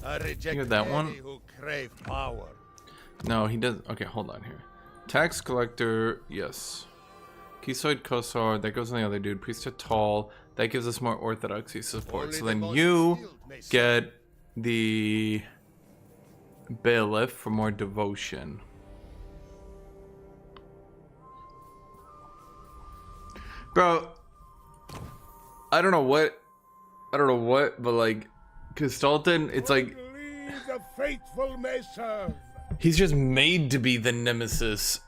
I reject You have that one? any who crave power. No, he doesn't. Okay, hold on here. Tax collector, yes. Keysoid Kosar, that goes on the other dude. Priesthood Tall, that gives us more orthodoxy support. Only So the then most you skilled may serve. get the bailiff for more devotion. Bro, I don't know what, but like, Kostaltyn, it's like, Only the faithful may serve! he's just made to be the nemesis.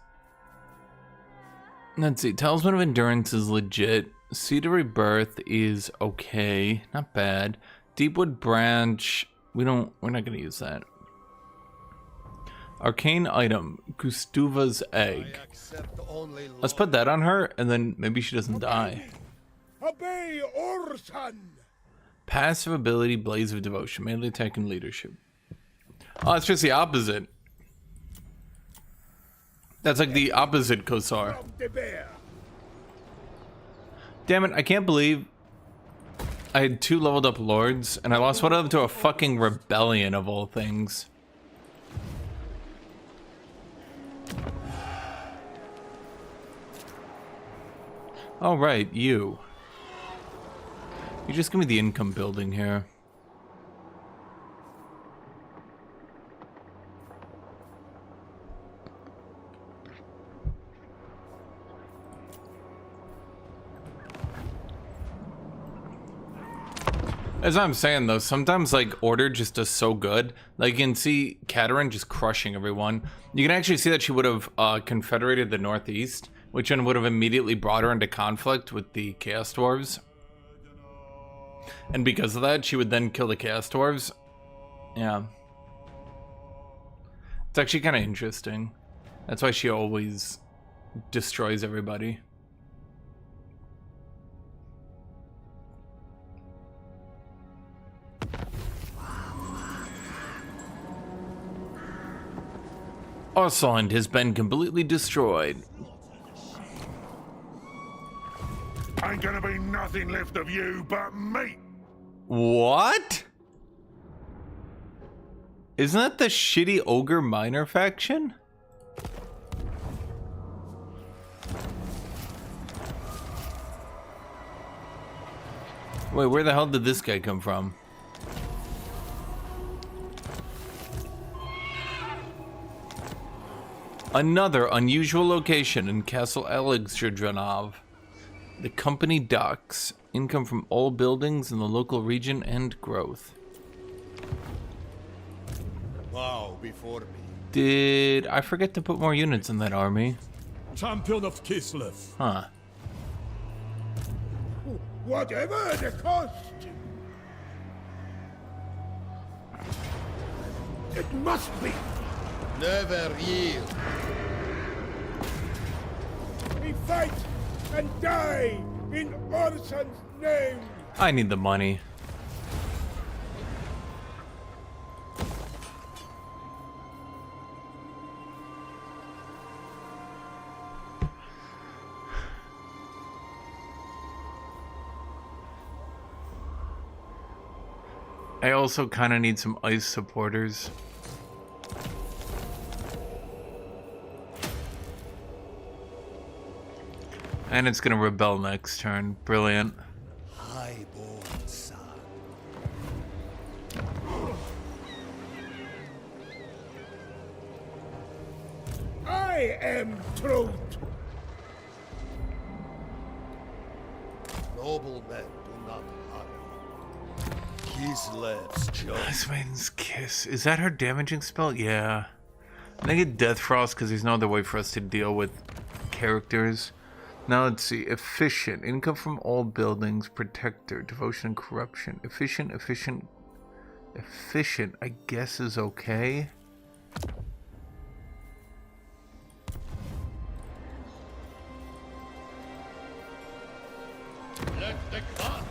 Let's see, Talisman of Endurance is legit. Seed of Rebirth is okay, not bad. Deepwood Branch, we're not gonna use that. Arcane item, Gustuva's egg. I accept only Let's put that on her, and then maybe she doesn't die. Obey Orson! Passive ability, Blaze of Devotion, melee attack and leadership. Oh, it's just the opposite. That's like the opposite Kosar. From the bear! Damn it, I can't believe I had 2 leveled up lords, and I lost one of them to a fucking rebellion of all things. All right, you. You just give me the income building here. As I'm saying though, sometimes like order just does so good. Like you can see Katarin just crushing everyone. You can actually see that she would have confederated the Northeast, which then would have immediately brought her into conflict with the Chaos Dwarves. And because of that, she would then kill the Chaos Dwarves. Yeah. It's actually kind of interesting. That's why she always destroys everybody. Orsond has been completely destroyed. Ain't gonna be nothing left of you but meat! What? Isn't that the shitty ogre miner faction? Wait, where the hell did this guy come from? Another unusual location in Castle Alexandranov. The company docks. Income from all buildings in the local region and growth. Bow before me. Did I forget to put more units in that army? Champion of Kislev. Huh. Whatever the cost! It must be! Never yield. We fight and die in Orson's name! I need the money. I also kind of need some ice supporters. And it's gonna rebel next turn. Brilliant. Highborn son. I am truth. Noble men do not hurry. Kislev's choice. Ice Maiden's Kiss. Is that her damaging spell? Yeah. And I get Death Frost because there's no other way for us to deal with characters. Now let's see. Efficient. Income from all buildings. Protector. Devotion and corruption. Efficient. Efficient, I guess, is okay. Let the cut.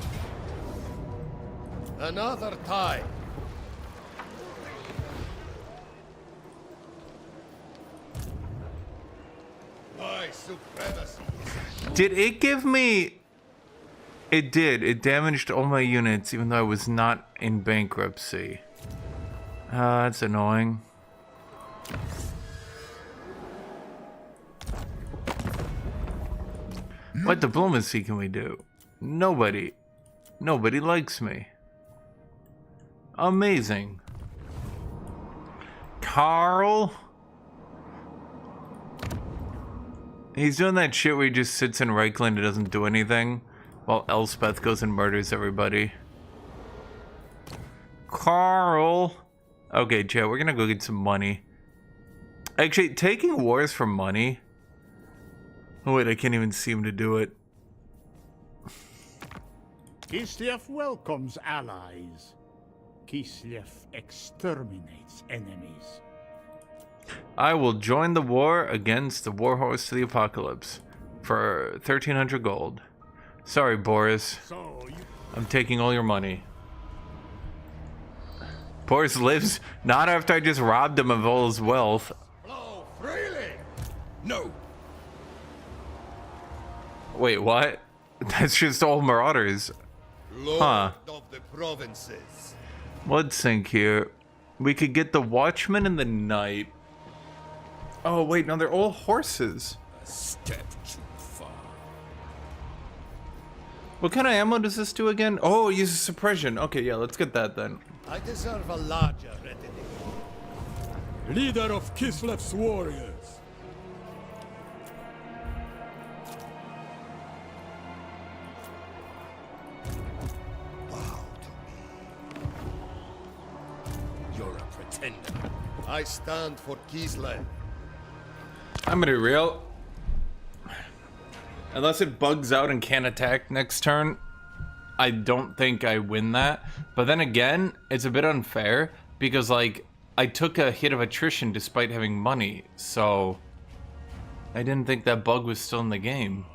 Another tie. My supremacy. Did it give me... It did. It damaged all my units, even though I was not in bankruptcy. That's annoying. What diplomacy can we do? Nobody likes me. Amazing. Carl? He's doing that shit where he just sits in Reichland and doesn't do anything, while Elspeth goes and murders everybody. Carl! Okay, chat, we're gonna go get some money. Actually, taking wars for money... Oh wait, I can't even seem to do it. Kislev welcomes allies. Kislev exterminates enemies. I will join the war against the Warhorse to the Apocalypse for 1,300 gold. Sorry, Boris. I'm taking all your money. Boris lives not after I just robbed him of all his wealth. Flow freely. No. Wait, what? That's just all Marauders. Lord of the provinces. Let's think here. We could get the Watchman and the Knight. Oh, wait, no, they're all horses. A step too far. What kind of ammo does this do again? Oh, it uses suppression. Okay, yeah, let's get that then. I deserve a larger retinue. Leader of Kislev's warriors. Bow to me. You're a pretender. I stand for Kislev. I'm gonna be real. Unless it bugs out and can't attack next turn, I don't think I win that. But then again, it's a bit unfair because, like, I took a hit of attrition despite having money, so I didn't think that bug was still in the game.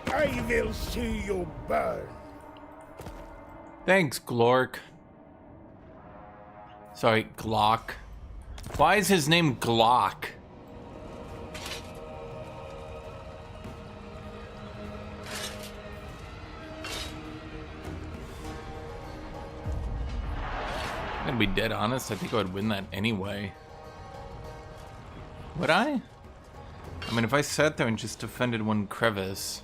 I will see you burn. Thanks, Glork. Sorry, Glock. Why is his name Glock? I'm gonna be dead honest, I think I would win that anyway. Would I? I mean, if I sat there and just defended one crevice.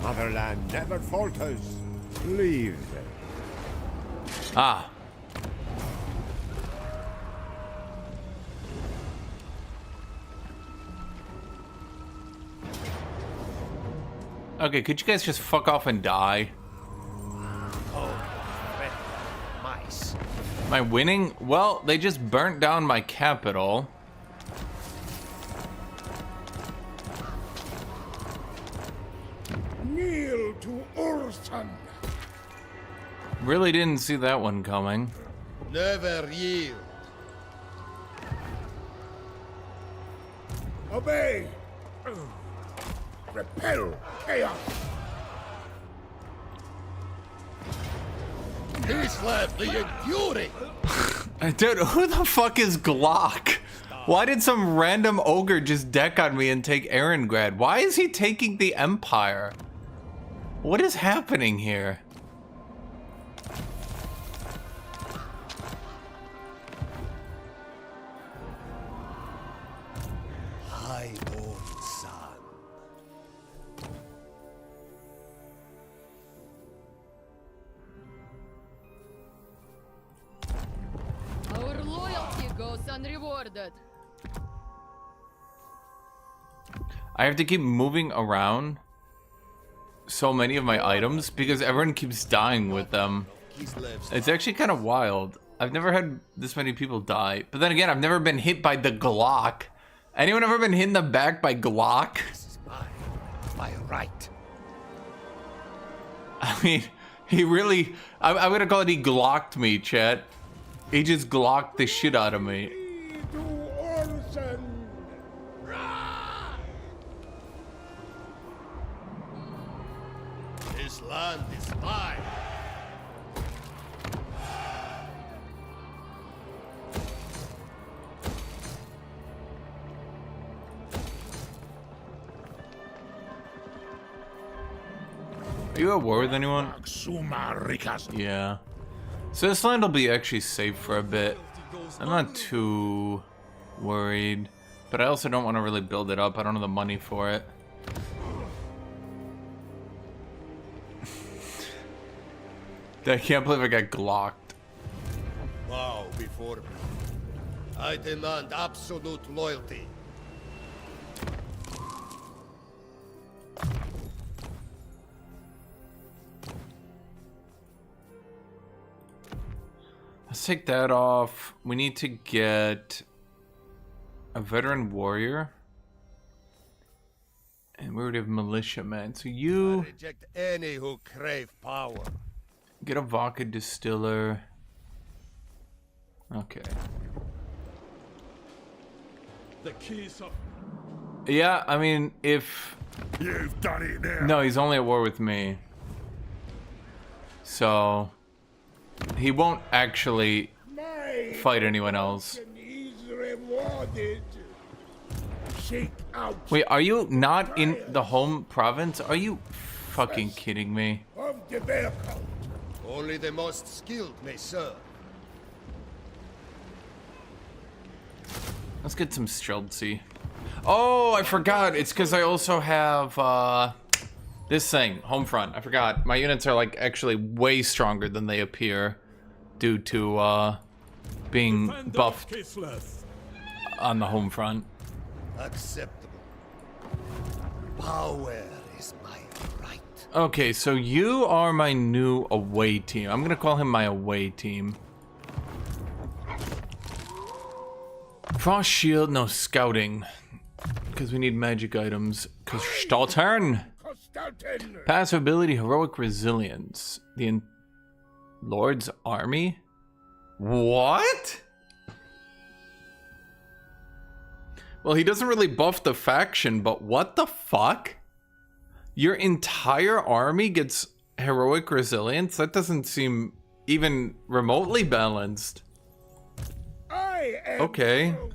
Motherland never falters. Leave them. Ah. Okay, could you guys just fuck off and die? Mice. Am I winning? Well, they just burnt down my capital. Kneel to Urson. Really didn't see that one coming. Never yield. Obey. Repel chaos. Kislev the enduring. Dude, who the fuck is Glock? Why did some random ogre just deck on me and take Erengrad? Why is he taking the Empire? What is happening here? Highborn son. Our loyalty goes unrewarded. I have to keep moving around so many of my items because everyone keeps dying with them. It's actually kind of wild. I've never had this many people die. But then again, I've never been hit by the Glock. Anyone ever been hit in the back by Glock? This is my right. I mean, he really... I'm gonna call it he Glocked me, chat. He just Glocked the shit out of me. To Orson. This land is mine. Are you at war with anyone? Yeah. So this land will be actually safe for a bit. I'm not too worried. But I also don't want to really build it up. I don't have the money for it. I can't believe I got glocked. Bow before me. I demand absolute loyalty. Let's take that off. We need to get a veteran warrior. And we already have militiamen. So I you reject any who crave power. get a vodka distiller. Okay. The keys of... Yeah, I mean, if... You've done it now. No, he's only at war with me. So... he won't actually My fight anyone else. is rewarded. Seek out Wait, are you not in the home province? Are you fucking kidding me? of the bear cult. Only the most skilled may serve. Let's get some Streltsy. Oh, I forgot. It's because I also have this thing, Homefront. I forgot. My units are like actually way stronger than they appear due to being buffed on the Homefront. Acceptable. Power is my right. Okay, so you are my new away team. I'm gonna call him my away team. Frost shield, no scouting, because we need magic items. Kostaltyn. Kostaltyn. Passive ability, heroic resilience. The Lord's army? What? Well, he doesn't really buff the faction, but what the fuck? Your entire army gets heroic resilience? That doesn't seem even remotely balanced. I am Okay. Groot.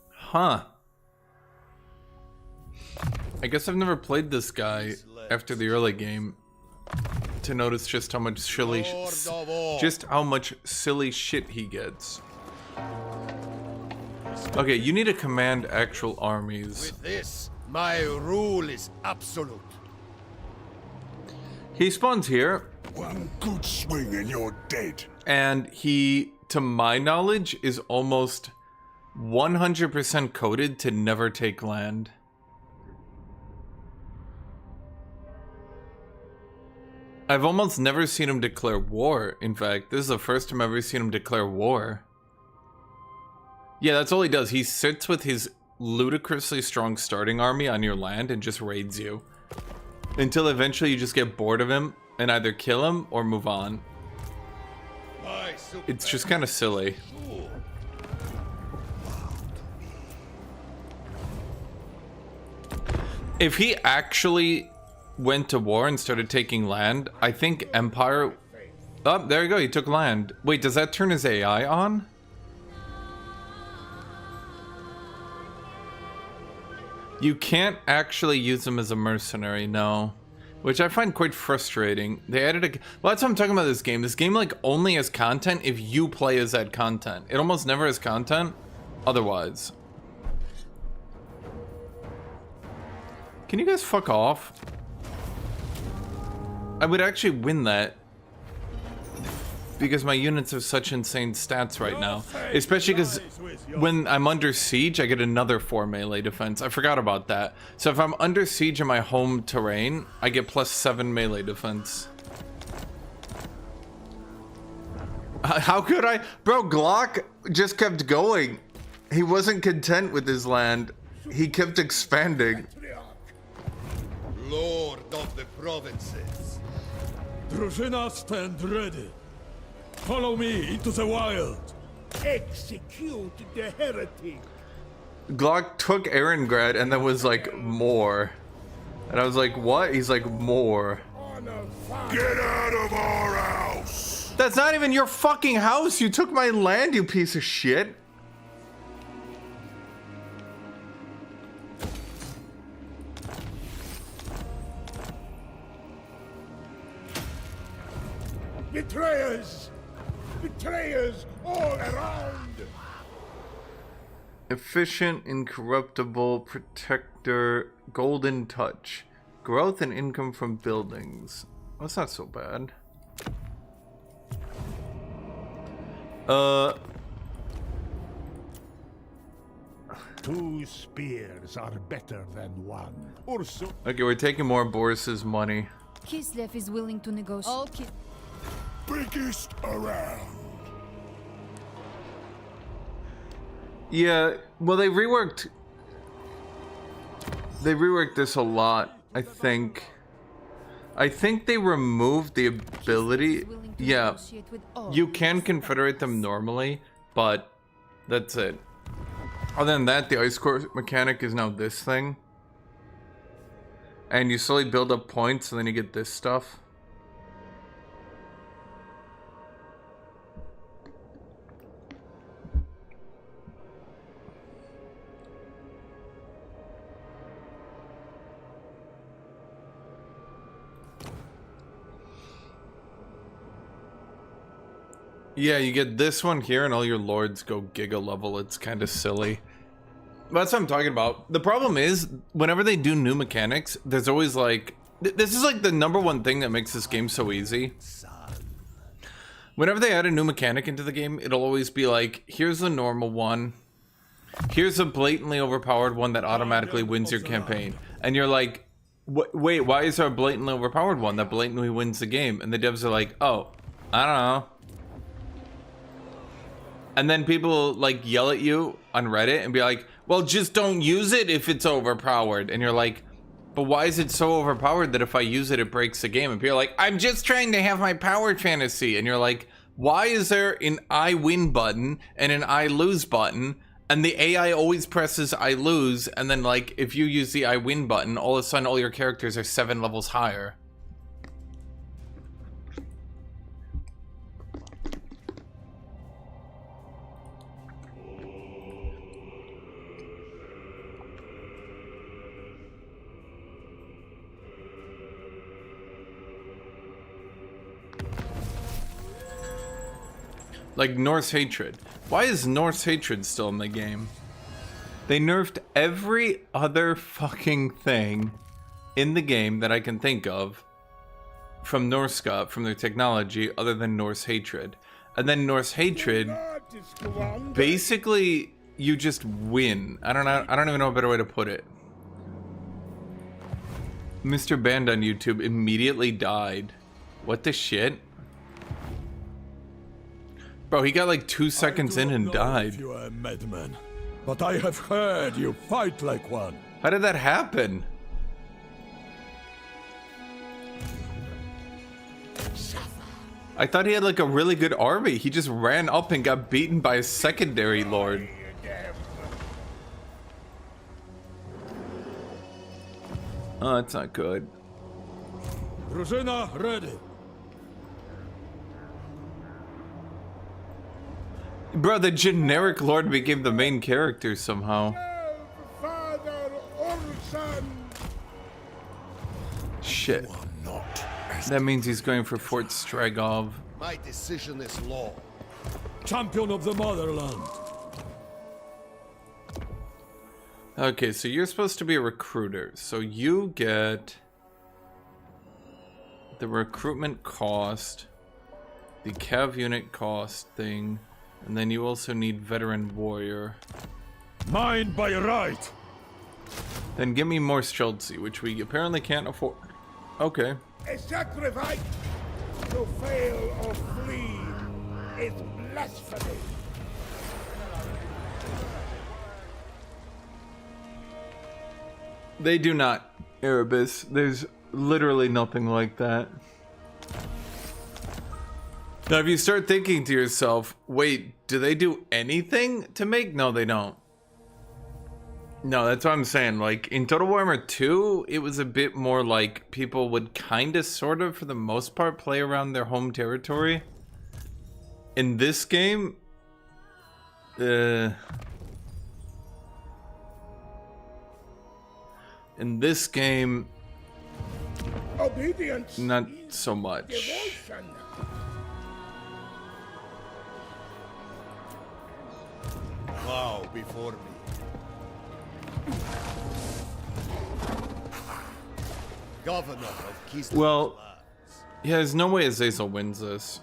Huh. I guess I've never played this guy after the early game to notice just how much silly Lord of all. just how much silly shit he gets. Okay, you need to command actual armies. With this, my rule is absolute. He spawns here, One good swing and you're dead. and he, to my knowledge, is almost 100% coded to never take land. I've almost never seen him declare war. In fact, this is the first time I've ever seen him declare war. Yeah, that's all he does. He sits with his ludicrously strong starting army on your land and just raids you. Until eventually you just get bored of him and either kill him or move on. My It's just kind of silly. rule. If he actually went to war and started taking land, I think Empire... Oh, there you go, he took land. Wait, does that turn his AI on? You can't actually use him as a mercenary, no. Which I find quite frustrating. They added a... Well, that's what I'm talking about this game. This game, like, only has content if you play as that content. It almost never has content otherwise. Can you guys fuck off? I would actually win that. Because my units have such insane stats right now. Especially because when I'm under siege, I get another 4 melee defense. I forgot about that. So if I'm under siege in my home terrain, I get +7 melee defense. How could I? Bro, Glock just kept going. He wasn't content with his land. He kept expanding. Lord of the provinces. Drużyna, stand ready. Follow me into the wild. Execute the heretic. Glock took Erengrad and then was like, more. And I was like, what? He's like, more. Get out of our house. That's not even your fucking house. You took my land, you piece of shit. Betrayers! Betrayers all around! Efficient, incorruptible, protector, golden touch. Growth and income from buildings. That's not so bad. Two spears are better than one. Or so. Okay, we're taking more of Boris's money. Kislev is willing to negotiate. Biggest around. Yeah, well, they reworked this a lot, I think. I think they removed the ability. Yeah, you can confederate them normally, but that's it. Other than that, the ice core mechanic is now this thing. And you slowly build up points and then you get this stuff. Yeah, you get this one here and all your lords go giga level. It's kind of silly. That's what I'm talking about. The problem is, whenever they do new mechanics, there's always like... This is like the #1 thing that makes this game so easy. Whenever they add a new mechanic into the game, it'll always be like, here's the normal one. Here's a blatantly overpowered one that automatically wins your campaign. And you're like, wait, why is there a blatantly overpowered one that blatantly wins the game? And the devs are like, oh, I don't know. And then people like yell at you on Reddit and be like, well, just don't use it if it's overpowered. And you're like, but why is it so overpowered that if I use it, it breaks the game? And people are like, I'm just trying to have my power fantasy. And you're like, why is there an I win button and an I lose button? And the AI always presses I lose. And then like, if you use the I win button, all of a sudden all your characters are 7 levels higher. Like Norse Hatred. Why is Norse Hatred still in the game? They nerfed every other fucking thing in the game that I can think of from Norska, from their technology, other than Norse Hatred. And then Norse Hatred, basically, you just win. I don't even know a better way to put it. Mr. Band on YouTube immediately died. What the shit? Bro, he got like 2 seconds in and died. You are a madman, but I have heard you fight like one. How did that happen? I thought he had like a really good army. He just ran up and got beaten by a secondary lord. Oh, that's not good. Drużyna ready. Bro, the generic lord became the main character somehow. Father Orc shit. That means he's going for Fort Stragov. My decision is law. Champion of the motherland. Okay, so you're supposed to be a recruiter. So you get the recruitment cost, the cav unit cost thing, and then you also need veteran warrior. Mine by right. Then give me more Streltsy, which we apparently can't afford. Okay. A sacrifice to fail or flee is blasphemy. They do not, Erebus. There's literally nothing like that. Now, if you start thinking to yourself, wait, do they do anything to make? No, they don't. No, that's what I'm saying. Like, in Total Warhammer 2, it was a bit more like people would kind of, sort of, for the most part, play around their home territory. In this game, in this game, obedience, not so much. devotion. Bow before me. Governor of Kostaltyn. Well, yeah, there's no way Azazel wins this.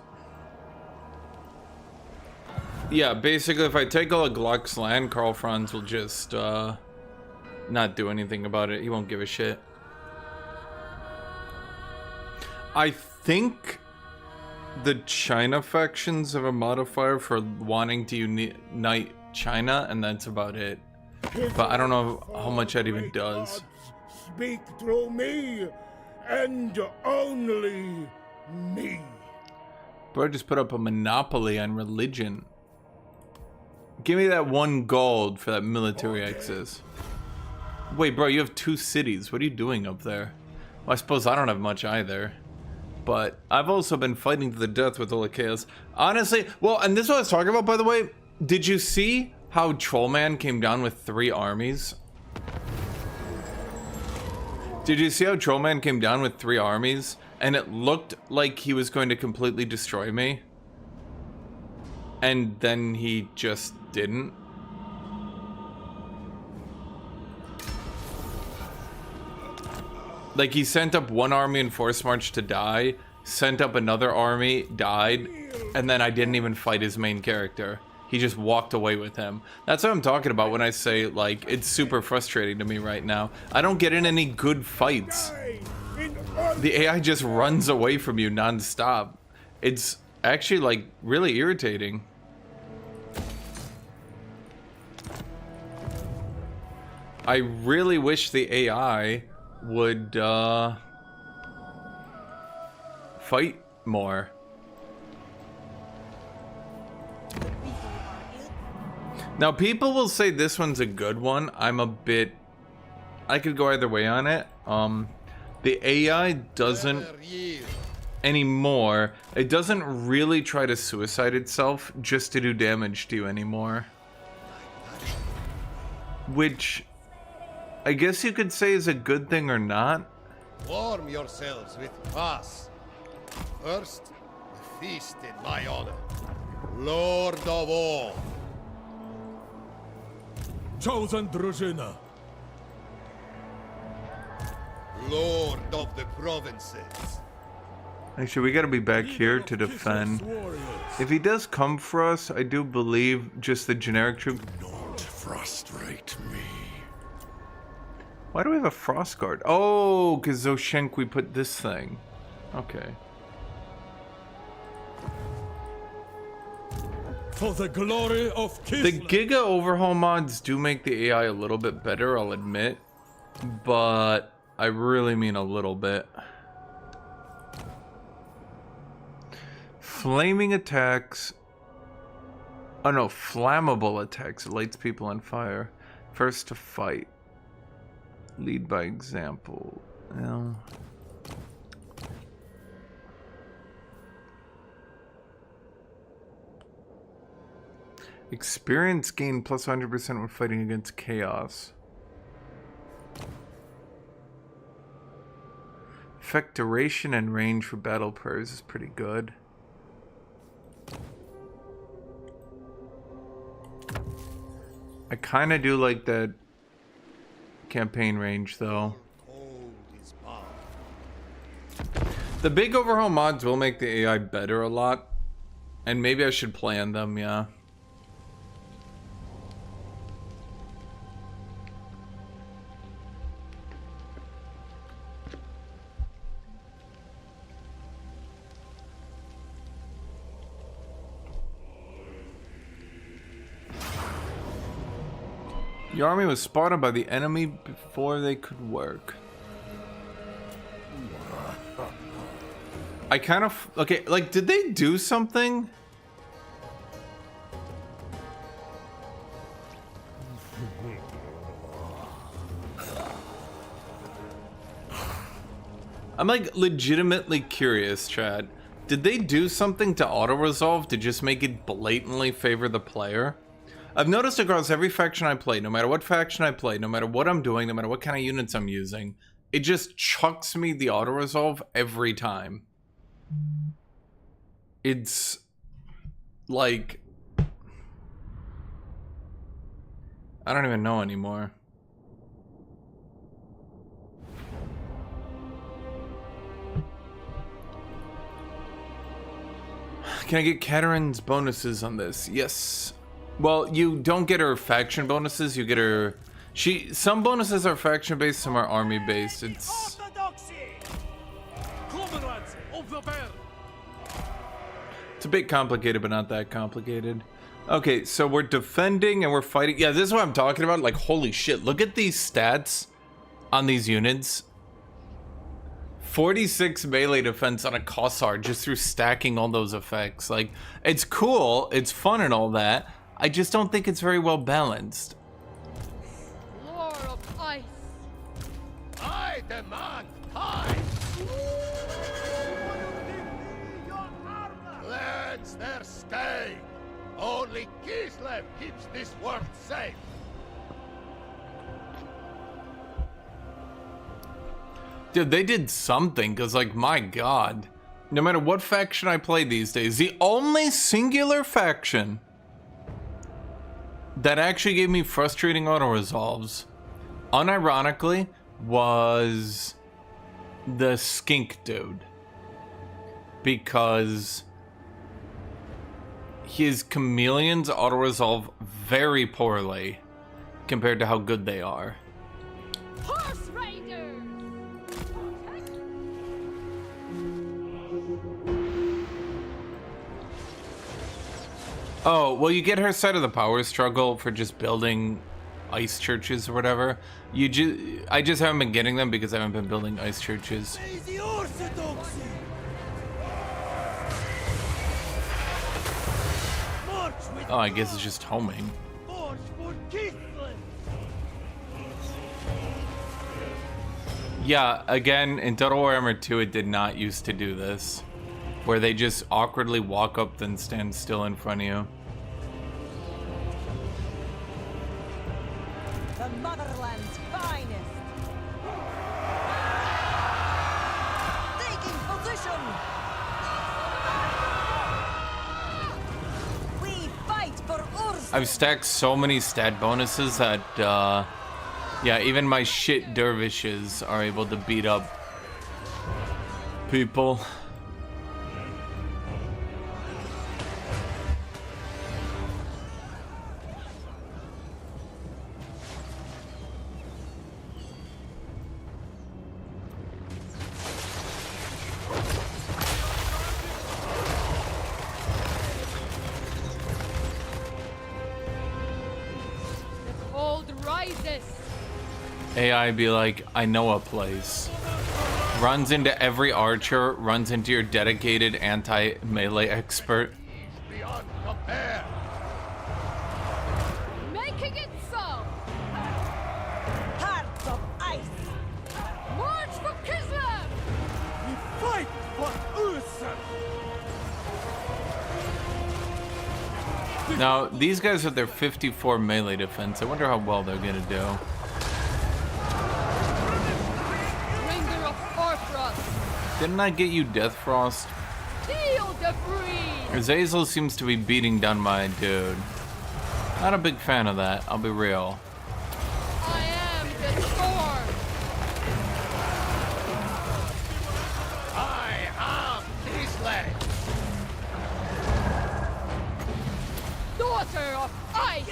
Yeah, basically, if I take all of Glock's land, Karl Franz will just, not do anything about it. He won't give a shit. I think the China factions have a modifier for wanting to unite China, and that's about it. But I don't know how much that even does. Speak through me, and only me. Bro, just put up a monopoly on religion. Give me that 1 gold for that military access. Wait, bro, you have 2 cities. What are you doing up there? Well, I suppose I don't have much either. But I've also been fighting to the death with all the chaos. Honestly, well, and this is what I was talking about, by the way. Did you see how Trollman came down with 3 armies? Did you see how Trollman came down with 3 armies? And it looked like he was going to completely destroy me. And then he just didn't. Like, he sent up 1 army in Force March to die, sent up another army, died, and then I didn't even fight his main character. He just walked away with him. That's what I'm talking about when I say, like, it's super frustrating to me right now. I don't get in any good fights. The AI just runs away from you non-stop. It's actually, like, really irritating. I really wish the AI would fight more. Now, people will say this one's a good one. I'm a bit... I could go either way on it. The AI doesn't... anymore. It doesn't really try to suicide itself just to do damage to you anymore. Which... I guess you could say is a good thing or not. Warm yourselves with Pass. First, the feast in my honor. Lord of all. Chosen Drużyna. Lord of the provinces. Actually, we gotta be back here to defend. If he does come for us, I do believe just the generic troop. Not frustrate me. Why do we have a Frost Guard? Oh, because Zoshenk, we put this thing. Okay. For the glory of Kislev. The Giga overhaul mods do make the AI a little bit better, I'll admit. But I really mean a little bit. Flaming attacks. Oh no, flammable attacks. It lights people on fire. First to fight. Lead by example. Well. Experience gain plus 100% when fighting against chaos. Effect duration and range for battle prayers is pretty good. I kind of do like that campaign range though. The big overhaul mods will make the AI better a lot. And maybe I should plan them, yeah. Your army was spotted by the enemy before they could work. I kind of... Okay, like, did they do something? I'm, like, legitimately curious, Chad. Did they do something to auto-resolve to just make it blatantly favor the player? I've noticed across every faction I play, no matter what faction I play, no matter what I'm doing, no matter what kind of units I'm using, it just chucks me the auto-resolve every time. It's like... I don't even know anymore. Can I get Katarin's bonuses on this? Yes. Well, you don't get her faction bonuses, you get her... Some bonuses are faction based, some are army based. It's a bit complicated, but not that complicated. Okay, so we're defending and we're fighting. Yeah, this is what I'm talking about. Like, holy shit, look at these stats on these units. 46 melee defense on a Kossar just through stacking all those effects. Like, it's cool, it's fun and all that. I just don't think it's very well balanced. Lord of Ice. I demand time. Let's there stay. Only Kislev keeps this world safe. Dude, they did something, because, like, my god. No matter what faction I play these days, the only singular faction that actually gave me frustrating auto-resolves, unironically, was the Skink dude. Because his chameleons auto-resolve very poorly compared to how good they are. Horse Raiders! Oh, well, you get her side of the power struggle for just building ice churches or whatever. I just haven't been getting them because I haven't been building ice churches. Oh, I guess it's just homing. Yeah, again, in Total Warhammer 2, it did not used to do this. Where they just awkwardly walk up then stand still in front of you. The motherland's finest. Taking position. We fight for Urs. I've stacked so many stat bonuses that, yeah, even my shit dervishes are able to beat up people. AI be like, I know a place. Runs into every archer, runs into your dedicated anti-melee expert. Beyond compare. Making it so! Hearts of ice! March for Kislev! We fight for Ursa! Now, these guys with their 54 melee defense, I wonder how well they're gonna do. Bringer of Orthrus! Didn't I get you Death Frost? Feel the breeze. Azazel seems to be beating down my dude. Not a big fan of that, I'll be real. I am the storm. I am Kislev. Daughter of ice.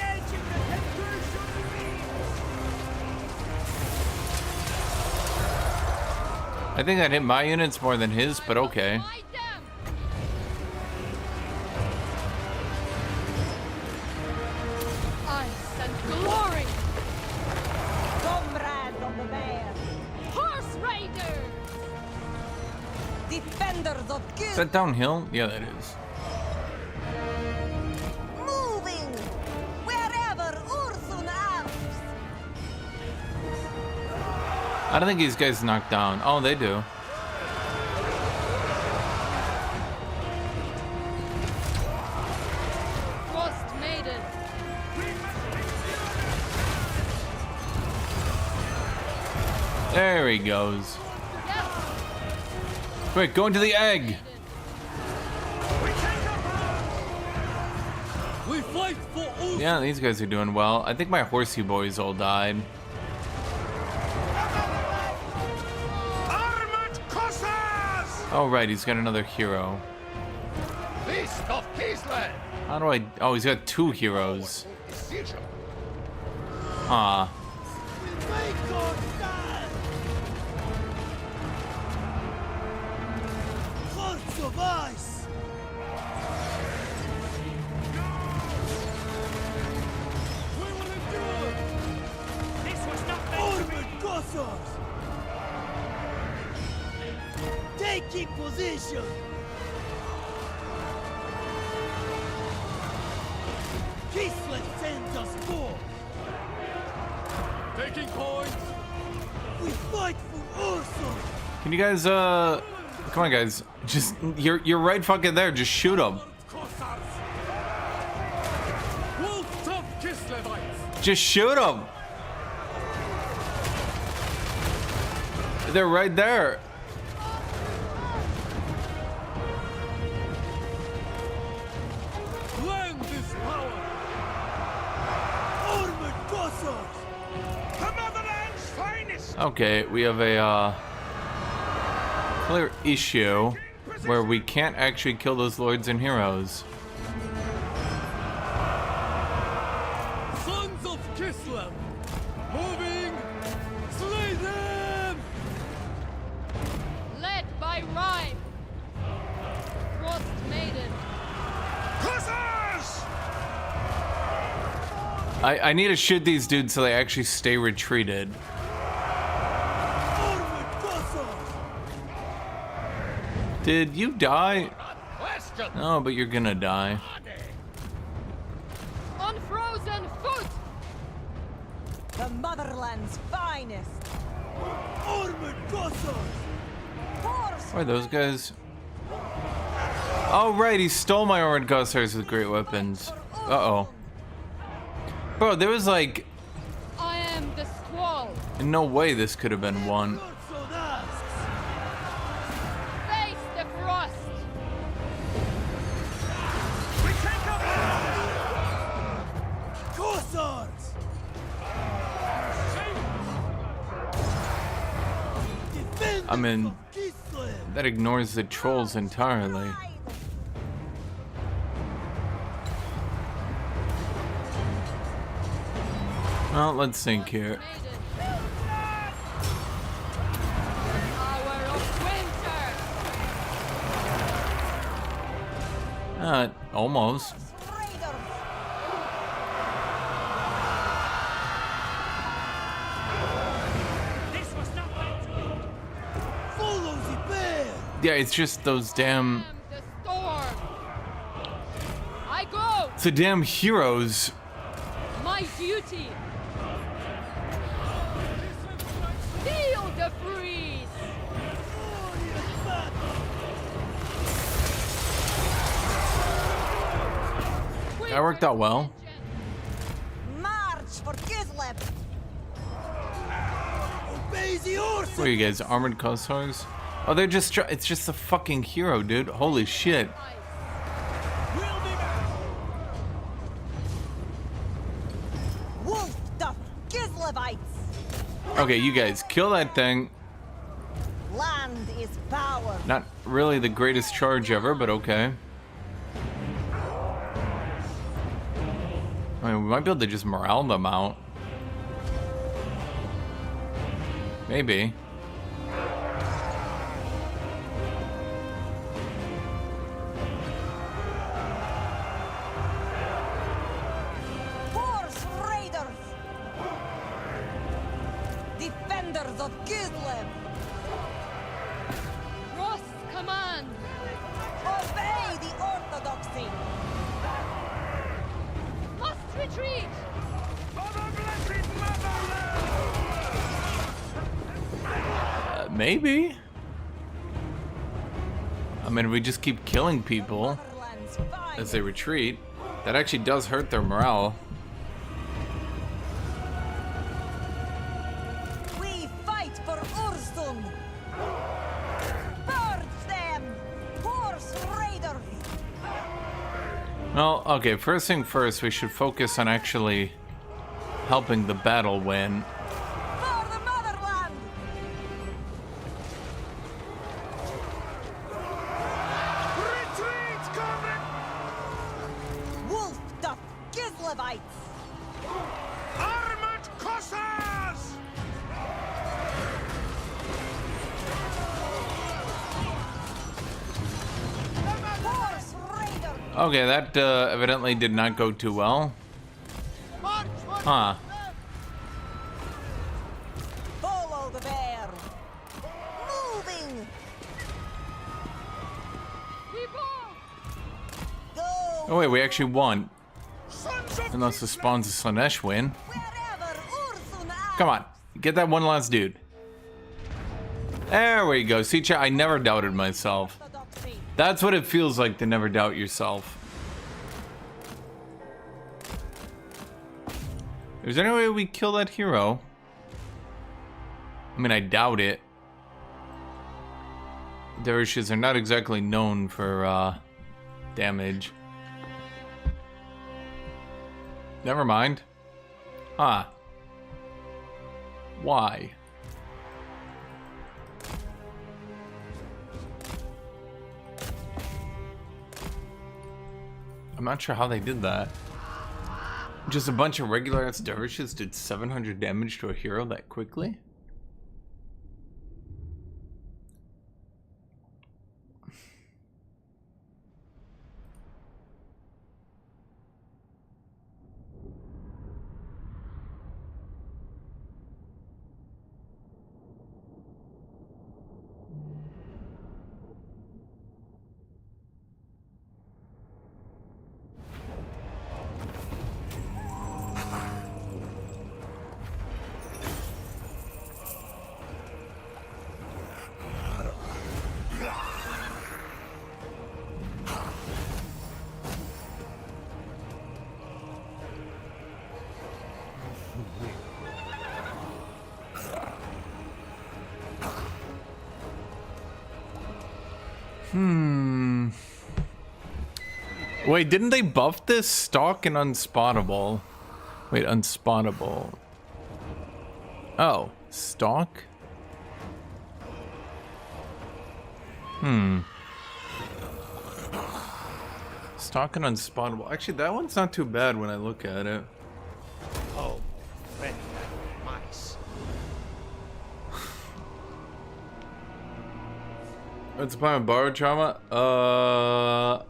I think that hit my units more than his, but okay. Fight them. Ice and glory. Comrades of the bear. Horse raiders. Defenders of Is good. that downhill? Yeah, that is. Moving. Wherever Ursun arms. I don't think these guys knocked down. Oh, they do. Frost maiden. There he goes. Yes. Quick, go into the egg. We fight for Ursun. Yeah, these guys are doing well. I think my horsey boys all died. Armored Cossars! Oh, right, he's got another hero. Fist of Kislev. How do I... Oh, he's got 2 heroes. Ah. Hearts of ice! We will endure! This was not Armored Cossars! Taking position! Kislev sends us forth! Taking points. We fight for Ursun! Can you guys, come on, guys. Just, you're right fucking there. Just shoot them. Cossars. Wolf of Kislevites. Just shoot them. They're right there. Land is power. Armored Cossars! The motherland's finest! Okay, we have a, clear issue where we can't actually kill those lords and heroes. Sons of Kislev. Moving. Slay them. Led by Rhyme. Frost maiden. Cossars! I need to shoot these dudes so they actually stay retreated. Armored Cossars! Did you die? Question. No, but you're gonna die. Unfrozen foot. The motherland's finest. Armored Cossars! Horse. Where are those guys? Oh, right, he stole my armored Guthuk with great weapons. Uh-oh. Bro, there was like... I am the squall. no way this could have been won. Ursun asks! Face the frost. We take up Cossars! Defend I mean, Kislev! that ignores the trolls entirely. Well, let's think here. Maiden. Hour of winter. Almost. Raiders. This was not meant to be! Follow the bear! Yeah, it's just those damn... I am the storm. I go. It's the damn heroes. My duty. Feel the breeze. That worked out well. March for Kislev. Obey the horse! What are you guys, armored Guthuk? Oh, they're just it's just a fucking hero, dude. Holy shit. Wolf the Gizlevites! Okay, you guys, kill that thing. Land is power. Not really the greatest charge ever, but okay. I mean, we might be able to just morale them out. Maybe. Horse Raiders! Defenders of Gizlev! Ross, command! Obey the orthodoxy! Must retreat! Maybe. I mean, if we just keep killing people as they retreat, that actually does hurt their morale. We fight for Ursun! Purge them! Horse Raiders! Well, okay, first thing first, we should focus on actually helping the battle win. For the motherland! Retreat, comrade! Wolf the Gizlevites! Armored Cossars! Horse Raiders! Okay, that evidently did not go too well. March, march! Huh. Follow the bear! Moving! Go! Oh wait, we actually won. Sons of Unless the spawns of Slanesh win. Wherever Ursun asks! Come on, get that one last dude. There we go. See, chat, I never doubted myself. Orthodoxy! That's what it feels like to never doubt yourself. Is there any way we kill that hero? I mean, I doubt it. Dervishes are not exactly known for damage. Never mind. Huh. Why? I'm not sure how they did that. Just a bunch of regular ass dervishes did 700 damage to a hero that quickly? Wait, didn't they buff this? Stalk and unspottable. Wait, unspottable. Oh, stalk? Stalk and unspottable. Actually, that one's not too bad when I look at it. Oh, friend, mice. What's the plan with borrowed trauma?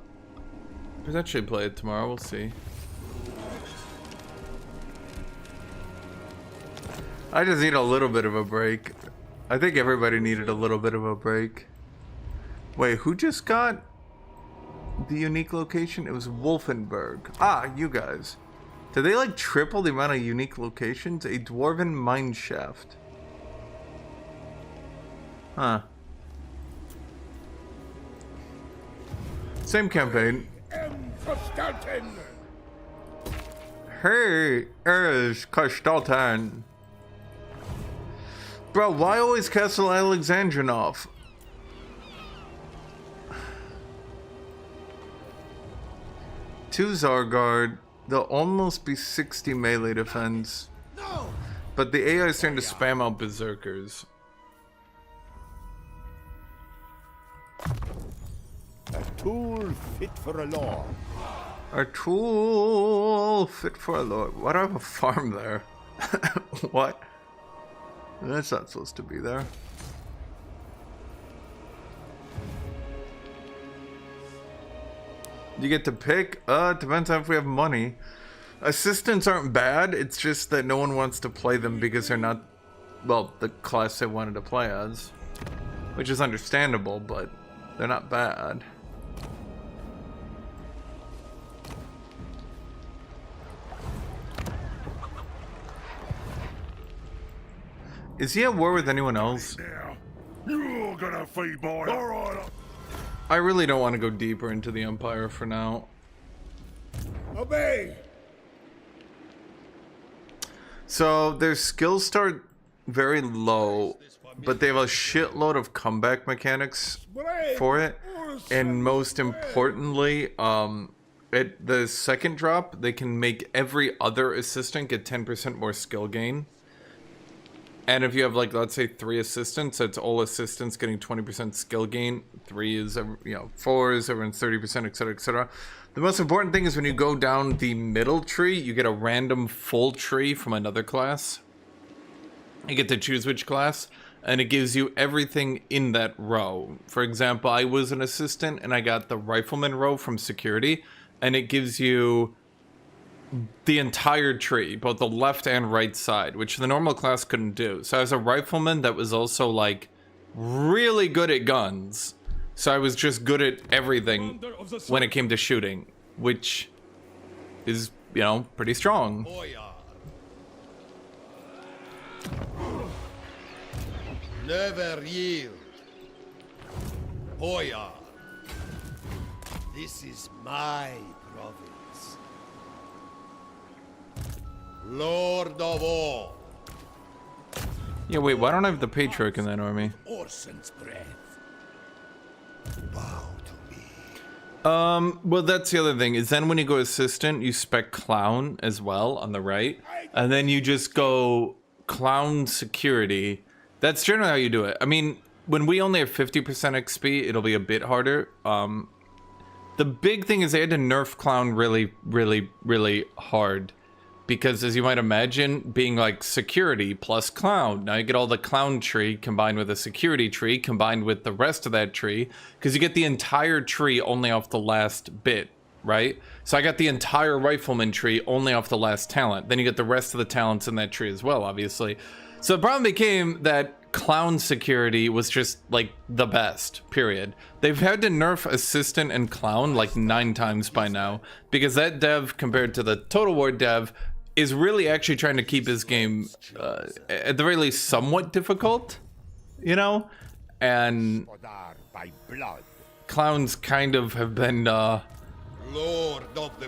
Potentially play it tomorrow, we'll see. I just need a little bit of a break. I think everybody needed a little bit of a break. Wait, who just got the unique location? It was Wolfenberg. Ah, you guys. Did they like triple the amount of unique locations? A dwarven mineshaft. Huh. Same campaign. Kostaltyn! Hey, is Kostaltyn. Bro, why always Castle Alexandrinov? 2 Zarguard. They'll almost be 60 melee defense. But the AI is starting to spam out Berserkers. A tool fit for a lord. A tool fit for a lord. Why do I have a farm there? What? That's not supposed to be there. You get to pick? It depends on if we have money. Assistants aren't bad, it's just that no one wants to play them because they're not, well, the class they wanted to play as. Which is understandable, but they're not bad. Is he at war with anyone else? You're gonna feed boy. Alright. I really don't want to go deeper into the Empire for now. Obey. So their skills start very low, but they have a shitload of comeback mechanics for it. And most importantly, at the second drop, they can make every other assistant get 10% more skill gain. And if you have, like, let's say 3 assistants, that's all assistants getting 20% skill gain. 3 is, 4 is everyone's 30%, etc., etc. The most important thing is when you go down the middle tree, you get a random full tree from another class. You get to choose which class, and it gives you everything in that row. For example, I was an assistant, and I got the rifleman row from security, and it gives you the entire tree, both the left and right side, which the normal class couldn't do. So I was a rifleman that was also, like, really good at guns. So I was just good at everything when it came to shooting, which is, pretty strong. Never yield. Boyar. This is my province. Lord of all. Yeah, wait, why don't I have the Patriarch in that army? Orson's breath. Bow to me. Well, that's the other thing, is then when you go assistant, you spec clown as well on the right, and then you just go clown security. That's generally how you do it. I mean, when we only have 50% XP, it'll be a bit harder. The big thing is they had to nerf clown really, really, really hard. Because as you might imagine, being like security plus clown, now you get all the clown tree combined with a security tree combined with the rest of that tree, because you get the entire tree only off the last bit, right? So I got the entire rifleman tree only off the last talent. Then you get the rest of the talents in that tree as well, obviously. So the problem became that clown security was just like the best, period. They've had to nerf assistant and clown like 9 times by now, because that dev compared to the Total War dev is really actually trying to keep his game, at the very least, somewhat difficult, And clowns kind of have been,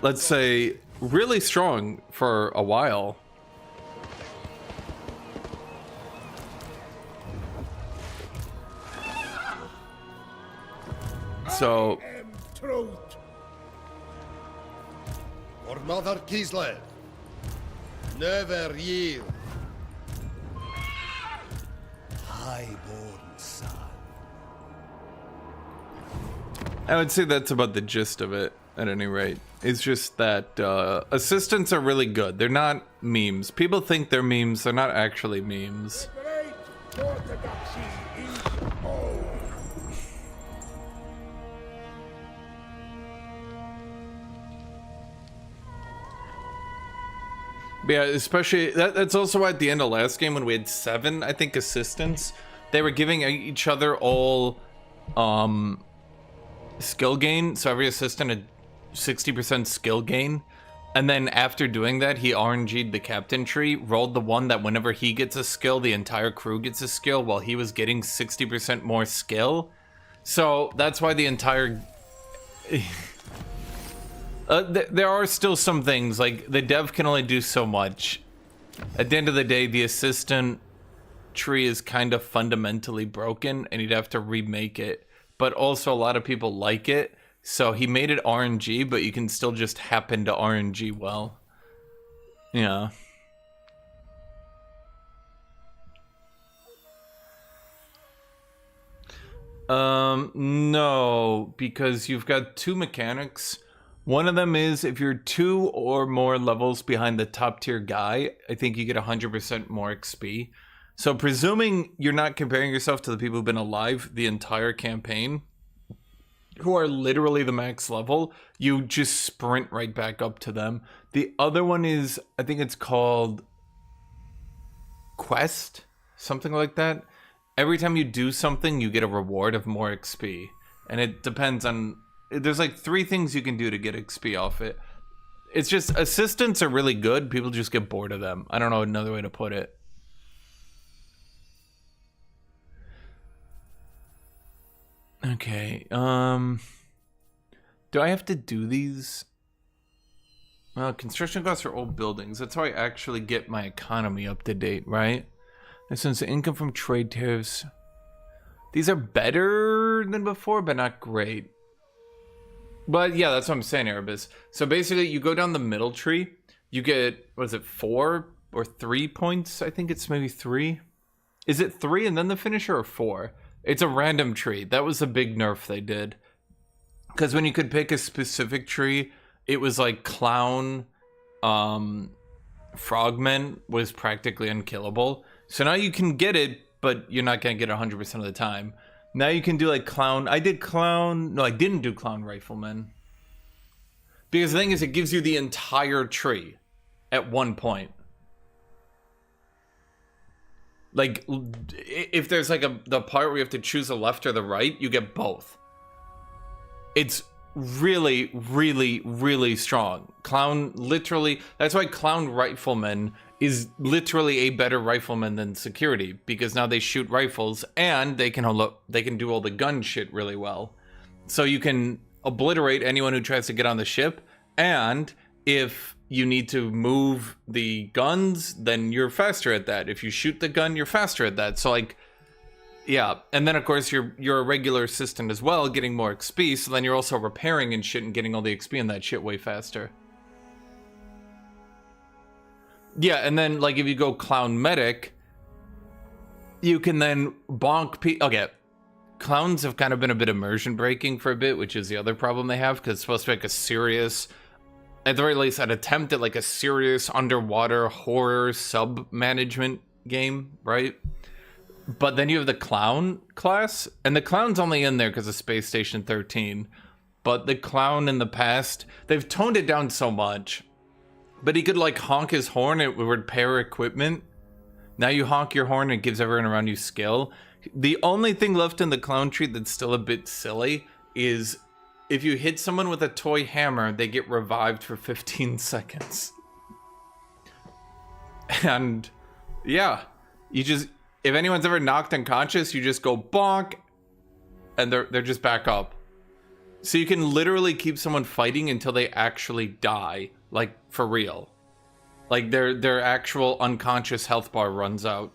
let's say, really strong for a while. So, For Mother Kislev. Never yield. Highborn son. I would say that's about the gist of it, at any rate. It's just that assistants are really good. They're not memes. People think they're memes. They're not actually memes. But yeah, especially that's also why at the end of last game when we had 7, I think, assistants, they were giving each other all skill gain. So every assistant had 60% skill gain, and then after doing that, he RNG'd the captain tree, rolled the one that whenever he gets a skill, the entire crew gets a skill, while he was getting 60% more skill. So that's why the entire there are still some things, like the dev can only do so much. At the end of the day, the assistant tree is kind of fundamentally broken and you'd have to remake it. But also a lot of people like it So he made it RNG, but you can still just happen to RNG well. Yeah. No, because you've got two mechanics. One of them is if you're 2 or more levels behind the top tier guy, I think you get 100% more XP. So presuming you're not comparing yourself to the people who've been alive the entire campaign, who are literally the max level, you just sprint right back up to them. The other one is, I think it's called Quest, something like that. Every time you do something, you get a reward of more XP. And it depends on... There's like 3 things you can do to get XP off it. It's just, assistants are really good. People just get bored of them. I don't know another way to put it. Okay, do I have to do these? Construction costs for old buildings. That's how I actually get my economy up to date, right? And since the income from trade tariffs, these are better than before, but not great. But yeah, that's what I'm saying, Erebus. So basically, you go down the middle tree, you get, what is it, 4 or 3 points? I think it's maybe 3. Is it 3 and then the finisher, or 4? It's a random tree. That was a big nerf they did. Because when you could pick a specific tree, it was like Clown, Frogman was practically unkillable. So now you can get it, but you're not going to get it 100% of the time. Now you can do like Clown. I did Clown. No, I didn't do Clown Rifleman. Because the thing is, it gives you the entire tree at one point. Like, if there's like the part where you have to choose the left or the right, you get both. It's really, really, really strong. Clown, literally, that's why Clown Rifleman is literally a better rifleman than security, because now they shoot rifles and they can do all the gun shit really well. So you can obliterate anyone who tries to get on the ship, and if you need to move the guns, then you're faster at that. If you shoot the gun, you're faster at that. So like, yeah. And then of course you're a regular assistant as well, getting more XP. So then you're also repairing and shit and getting all the XP in that shit way faster. Yeah, and then like if you go Clown Medic, you can then bonk okay. Clowns have kind of been a bit immersion breaking for a bit, which is the other problem they have, because it's supposed to be like a serious, at the very least, an attempt at like a serious underwater horror sub-management game, right? But then you have the Clown class, and the Clown's only in there because of Space Station 13. But the Clown in the past, they've toned it down so much. But he could like honk his horn, it would repair equipment. Now you honk your horn, it gives everyone around you skill. The only thing left in the Clown tree that's still a bit silly is if you hit someone with a toy hammer, they get revived for 15 seconds. And yeah, you just, if anyone's ever knocked unconscious, you just go bonk and they're just back up. So you can literally keep someone fighting until they actually die, like for real. Like their actual unconscious health bar runs out.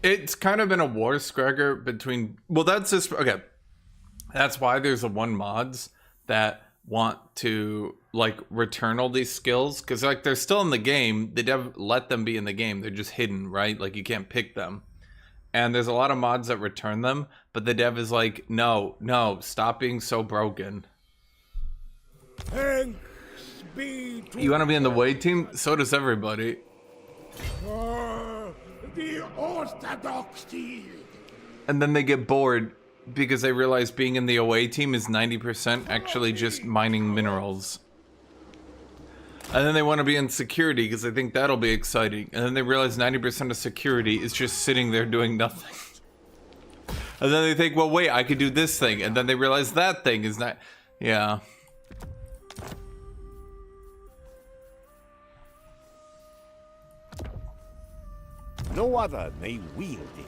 It's kind of been a war scragger between, well, that's just, okay. That's why there's the one mods that want to like return all these skills, because like they're still in the game. The dev let them be in the game. They're just hidden, right? Like you can't pick them. And there's a lot of mods that return them, but the dev is like, no, stop being so broken. Thanks be to You want to be in the away team? So does everybody. the orthodoxy. And then they get bored because they realize being in the away team is 90% actually just mining minerals. And then they want to be in security because they think that'll be exciting. And then they realize 90% of security is just sitting there doing nothing. And then they think, well, wait, I could do this thing. And then they realize that thing is not... Yeah. No other may wield it.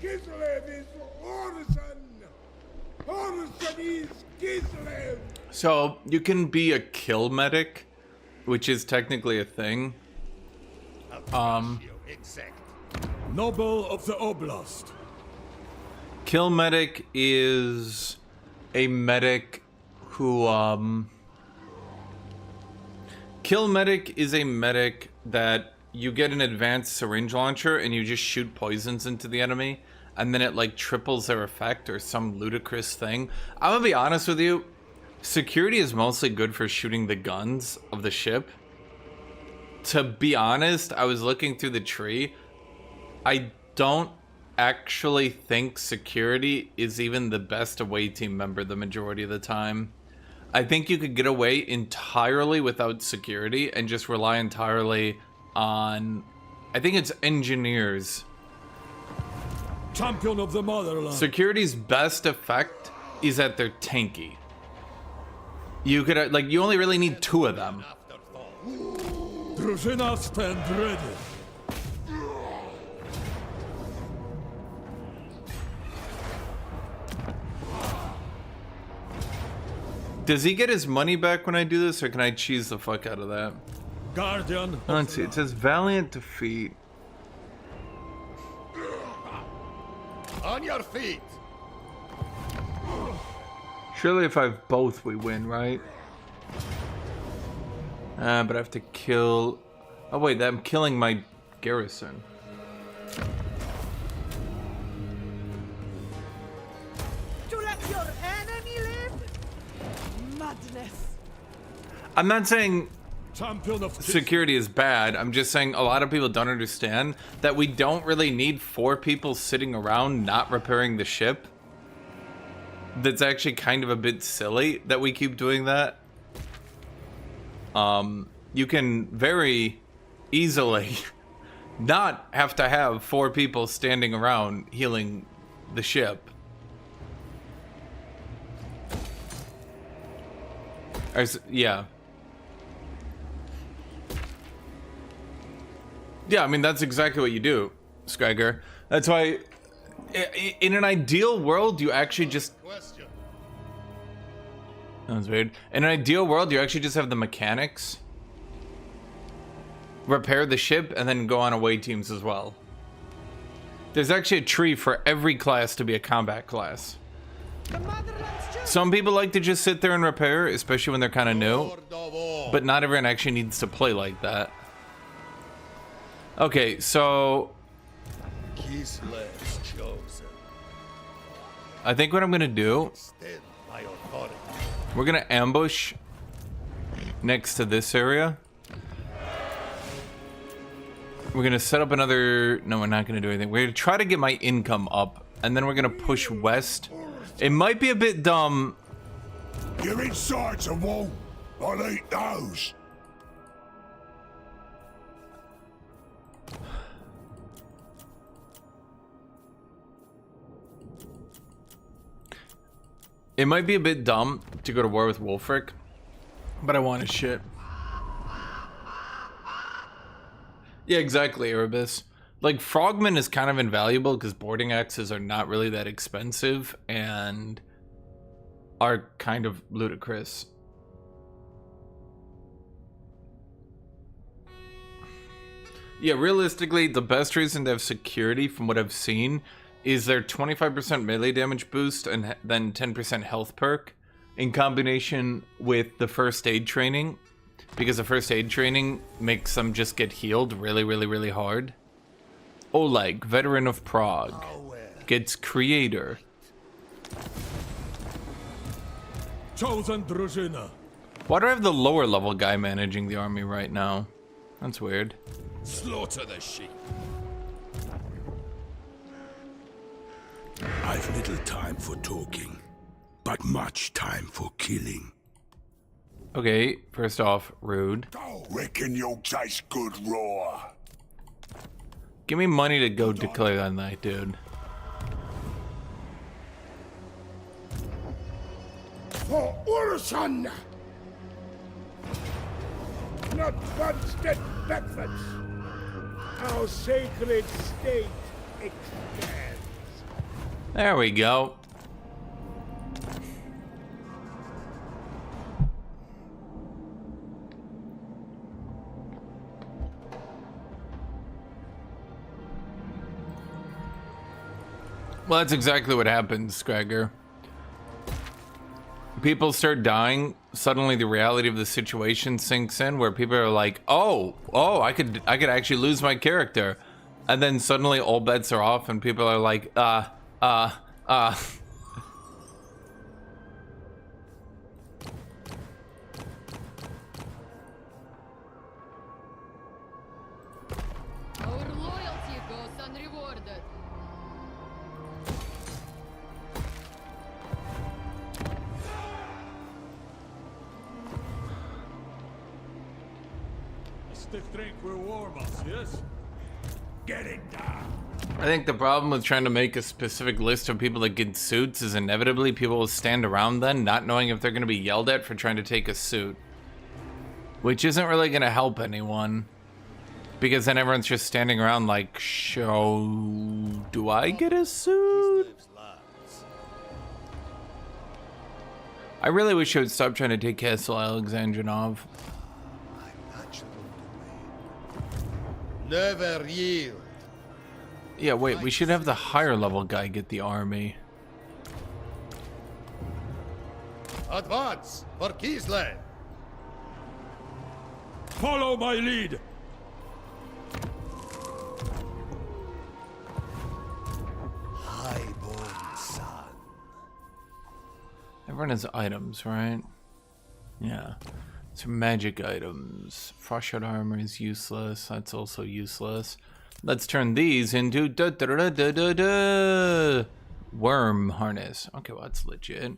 Kislev is Orson! Orson is Kislev! So you can be a kill medic, which is technically a thing. Noble of the Oblast. Kill medic is a medic who Kill medic is a medic that you get an advanced syringe launcher and you just shoot poisons into the enemy and then it like triples their effect or some ludicrous thing. I'm gonna be honest with you, security is mostly good for shooting the guns of the ship. To be honest, I was looking through the tree. I don't actually think security is even the best away team member the majority of the time. I think you could get away entirely without security and just rely entirely on, I think it's engineers. Champion of the motherland. Security's best effect is that they're tanky. You could, like, you only really need 2 of them. Drużyna stand ready. Does he get his money back when I do this, or can I cheese the fuck out of that? Guardian. Let's see, it says valiant defeat. On your feet. Surely if I have both, we win, right? But I have to kill... Oh wait, I'm killing my garrison. To let your enemy live? Madness. I'm not saying Champion of security is bad. I'm just saying a lot of people don't understand that we don't really need 4 people sitting around not repairing the ship. That's actually kind of a bit silly that we keep doing that. You can very easily not have to have 4 people standing around healing the ship. Yeah. Yeah, I mean, that's exactly what you do, Skyger. That's why, in an ideal world, you actually just... That was weird. In an ideal world, you actually just have the mechanics repair the ship and then go on away teams as well. There's actually a tree for every class to be a combat class. Some people like to just sit there and repair, especially when they're kind of new, but not everyone actually needs to play like that. Okay, so I think what I'm gonna do, we're gonna ambush next to this area. We're gonna set up another... No, we're not gonna do anything. We're gonna try to get my income up, and then we're gonna push west. It might be a bit dumb. You're inside a wall. I'll eat those. It might be a bit dumb to go to war with Wulfric, but I want his shit. Yeah, exactly, Erebus. Like, Frogman is kind of invaluable because boarding axes are not really that expensive and are kind of ludicrous. Yeah, realistically, the best reason to have security from what I've seen is their 25% melee damage boost and then 10% health perk in combination with the first aid training, because the first aid training makes them just get healed really, really, really hard. Oleg, veteran of Prague, gets creator. Chosen drużyna. Why do I have the lower level guy managing the army right now? That's weird. Slaughter the sheep. I've little time for talking, but much time for killing. Okay, first off, rude. Reckon you'll taste good raw. Give me money to go declare that night, dude. For Urson! Not constant breakfast. Our sacred state expands. There we go. Well, that's exactly what happens, Scragger. People start dying, suddenly the reality of the situation sinks in, where people are like, oh, I could actually lose my character. And then suddenly all bets are off and people are like, Our loyalty goes unrewarded. A stiff drink will warm us, yes? Get it down. I think the problem with trying to make a specific list of people that get suits is inevitably people will stand around then not knowing if they're going to be yelled at for trying to take a suit. Which isn't really going to help anyone. Because then everyone's just standing around like, so do I get a suit? I really wish I would stop trying to take Castle Alexandrinov. Never yield. Yeah, wait, we should have the higher level guy get the army. Advance for Kislev. Follow my lead! Highborn son. Everyone has items, right? Yeah. Some magic items. Frostshot armor is useless. That's also useless. Let's turn these into worm harness. Okay, well, that's legit.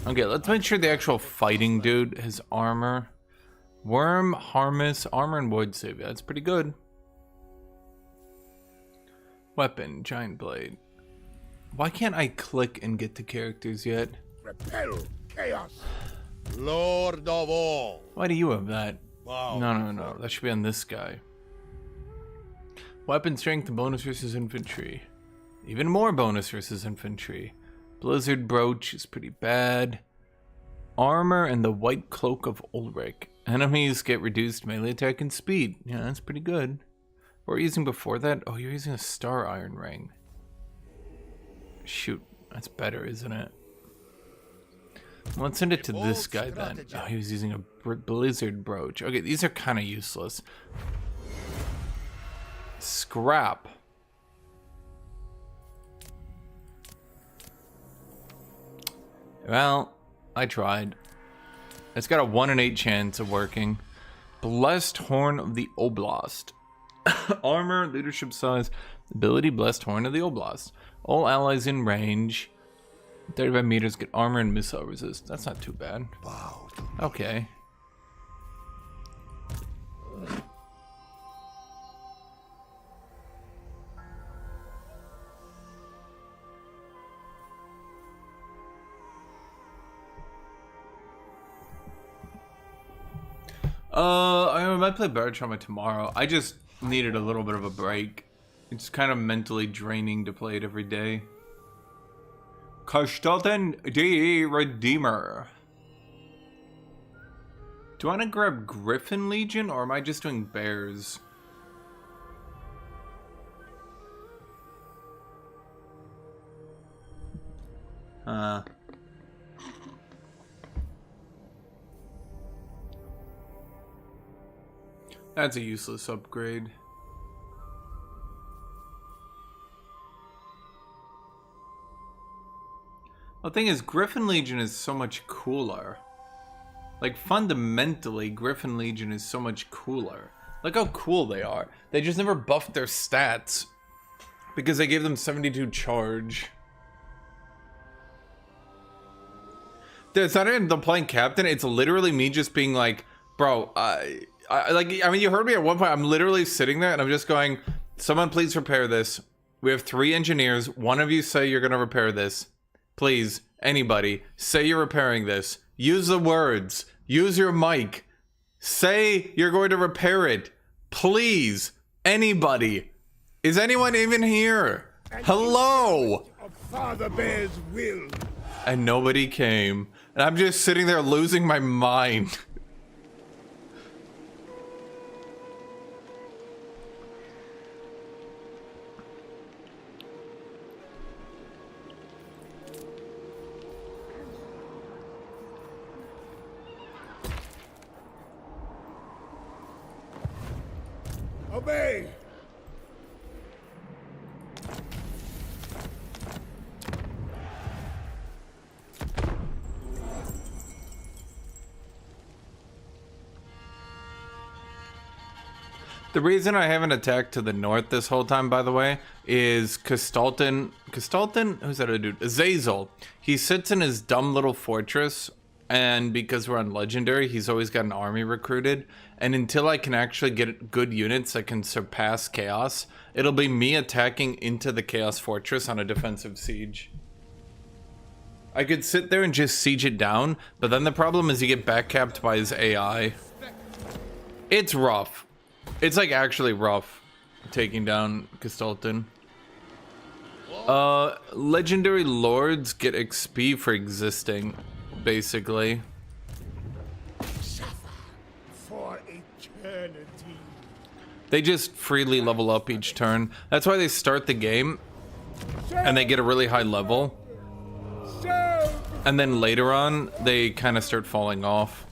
Okay, let's make sure the actual fighting dude has armor. Worm, harness, armor, and void save. That's pretty good. Weapon, giant blade. Why can't I click and get to characters yet? Repel chaos. Lord of all. Why do you have that? Wow. No. That should be on this guy. Weapon strength and bonus versus infantry. Even more bonus versus infantry. Blizzard brooch is pretty bad. Armor and the white cloak of Ulrich. Enemies get reduced melee attack and speed. Yeah, that's pretty good. What were you using before that? Oh, you're using a star iron ring. Shoot, that's better, isn't it? Let's send it to this guy then. Oh, he was using a blizzard brooch. Okay, these are kind of useless. Scrap. Well, I tried. It's got a 1 in 8 chance of working. Blessed Horn of the Oblast. Armor, leadership size, ability, Blessed Horn of the Oblast. All allies in range. 35 meters get armor and missile resist. That's not too bad. Okay. I might play Barrage Trauma tomorrow. I just needed a little bit of a break. It's kind of mentally draining to play it every day. Kostaltyn the Redeemer. Do I want to grab Griffin Legion or am I just doing bears? That's a useless upgrade. The thing is, Griffin Legion is so much cooler. Like, fundamentally, Griffin Legion is so much cooler. Look how cool they are. They just never buffed their stats because they gave them 72 charge. It's not even the playing captain. It's literally me just being like, bro, I mean, you heard me at one point. I'm literally sitting there and I'm just going, someone please repair this. We have 3 engineers. One of you say you're going to repair this. Please, anybody, say you're repairing this. Use the words. Use your mic. Say you're going to repair it. Please, anybody. Is anyone even here? Hello? Of Father Bear's will. And nobody came. And I'm just sitting there losing my mind. Obey! The reason I haven't attacked to the north this whole time, by the way, is Kostaltyn, who's that other dude? Azazel. He sits in his dumb little fortress, and because we're on Legendary, he's always got an army recruited. And until I can actually get good units that can surpass Chaos, it'll be me attacking into the Chaos Fortress on a defensive siege. I could sit there and just siege it down, but then the problem is you get backcapped by his AI. It's rough. It's like actually rough taking down Kostaltyn. Legendary Lords get XP for existing, basically. For eternity. They just freely level up each turn. That's why they start the game and they get a really high level. And then later on, they kind of start falling off.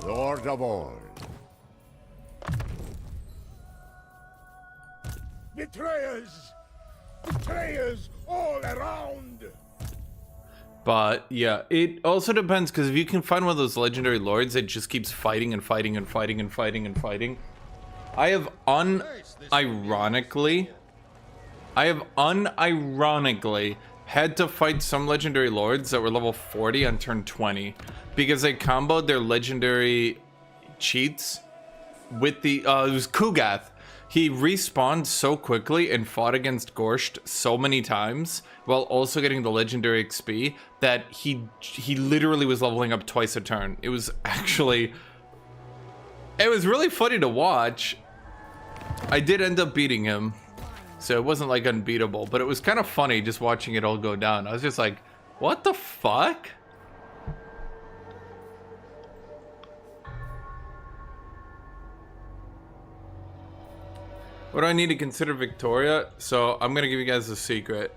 Lord of all. Betrayers! Betrayers all around! But yeah, it also depends, because if you can find one of those legendary lords that just keeps fighting and fighting and fighting and fighting and fighting. I have unironically had to fight some legendary lords that were level 40 on turn 20 because they comboed their legendary cheats with the it was Kugath. He respawned so quickly and fought against Gorsht so many times while also getting the legendary XP that he literally was leveling up twice a turn. It was really funny to watch. I did end up beating him, so it wasn't like unbeatable, but it was kind of funny just watching it all go down. I was just like, what the fuck? What do I need to consider Victoria? So I'm gonna give you guys a secret.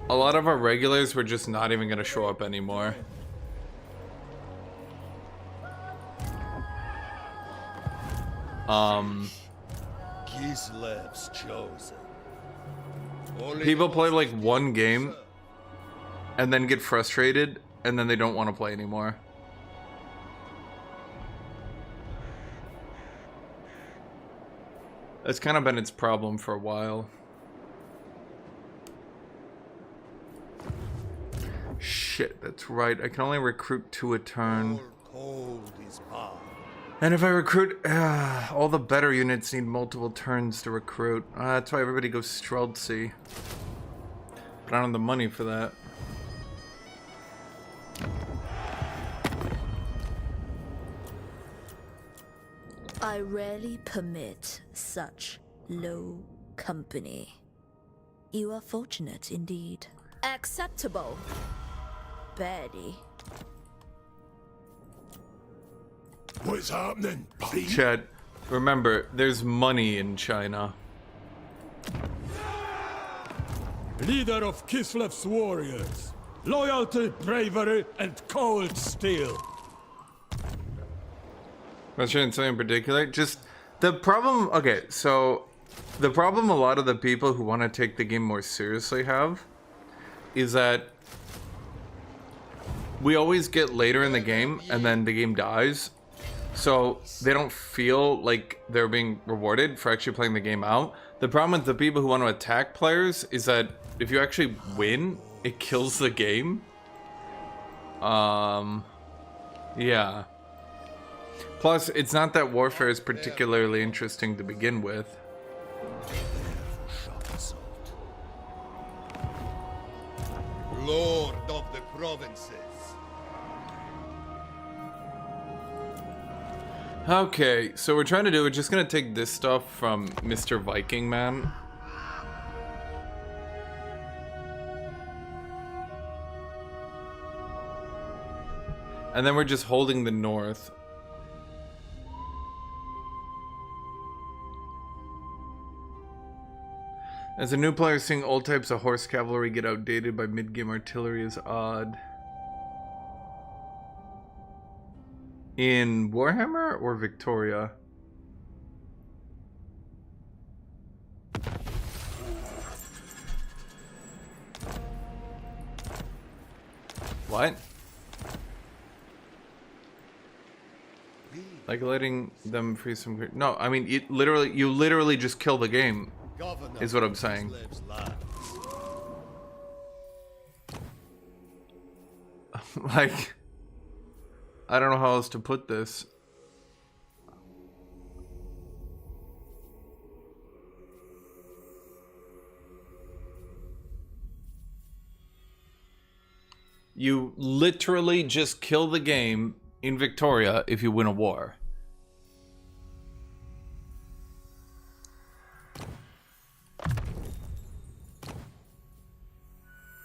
A lot of our regulars were just not even gonna show up anymore. Kislev's chosen. People play like one game and then get frustrated and then they don't want to play anymore. That's kind of been its problem for a while. Shit, that's right. I can only recruit 2 a turn. Cold is hard. And if I recruit, all the better units need multiple turns to recruit. That's why everybody goes Streltsy. But I don't have the money for that. I rarely permit such low company. You are fortunate indeed. Acceptable. Barely. What's happening, buddy? Chat, remember, there's money in China. Leader of Kislev's warriors. Loyalty, bravery, and cold steel. Not sure in something in particular. Just the problem. Okay, so the problem a lot of the people who want to take the game more seriously have is that we always get later in the game and then the game dies. so they don't feel like they're being rewarded for actually playing the game out. The problem with the people who want to attack players is that if you actually win, it kills the game. Yeah. Plus, it's not that warfare is particularly interesting to begin with. Lord of the provinces. Okay, so we're trying to do, we're just gonna take this stuff from Mr. Viking Man. And then we're just holding the north. As a new player, seeing old types of horse cavalry get outdated by mid-game artillery is odd. In Warhammer or Victoria? What? Like letting them free some... No, I mean, you literally just kill the game, is what I'm saying. Like, I don't know how else to put this. You literally just kill the game in Victoria if you win a war.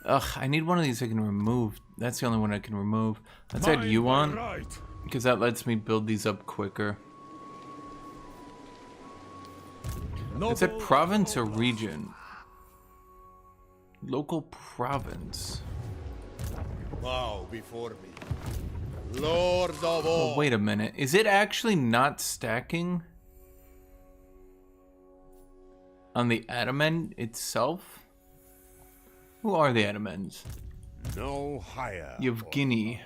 Ugh, I need one of these I can remove. That's the only one I can remove. Let's add you on, because that lets me build these up quicker. Is it province or region? Local province. Bow before me, Lord of all. Oh, wait a minute. Is it actually not stacking on the Adamant itself? Who are the Adamants? No higher. Yevgeny.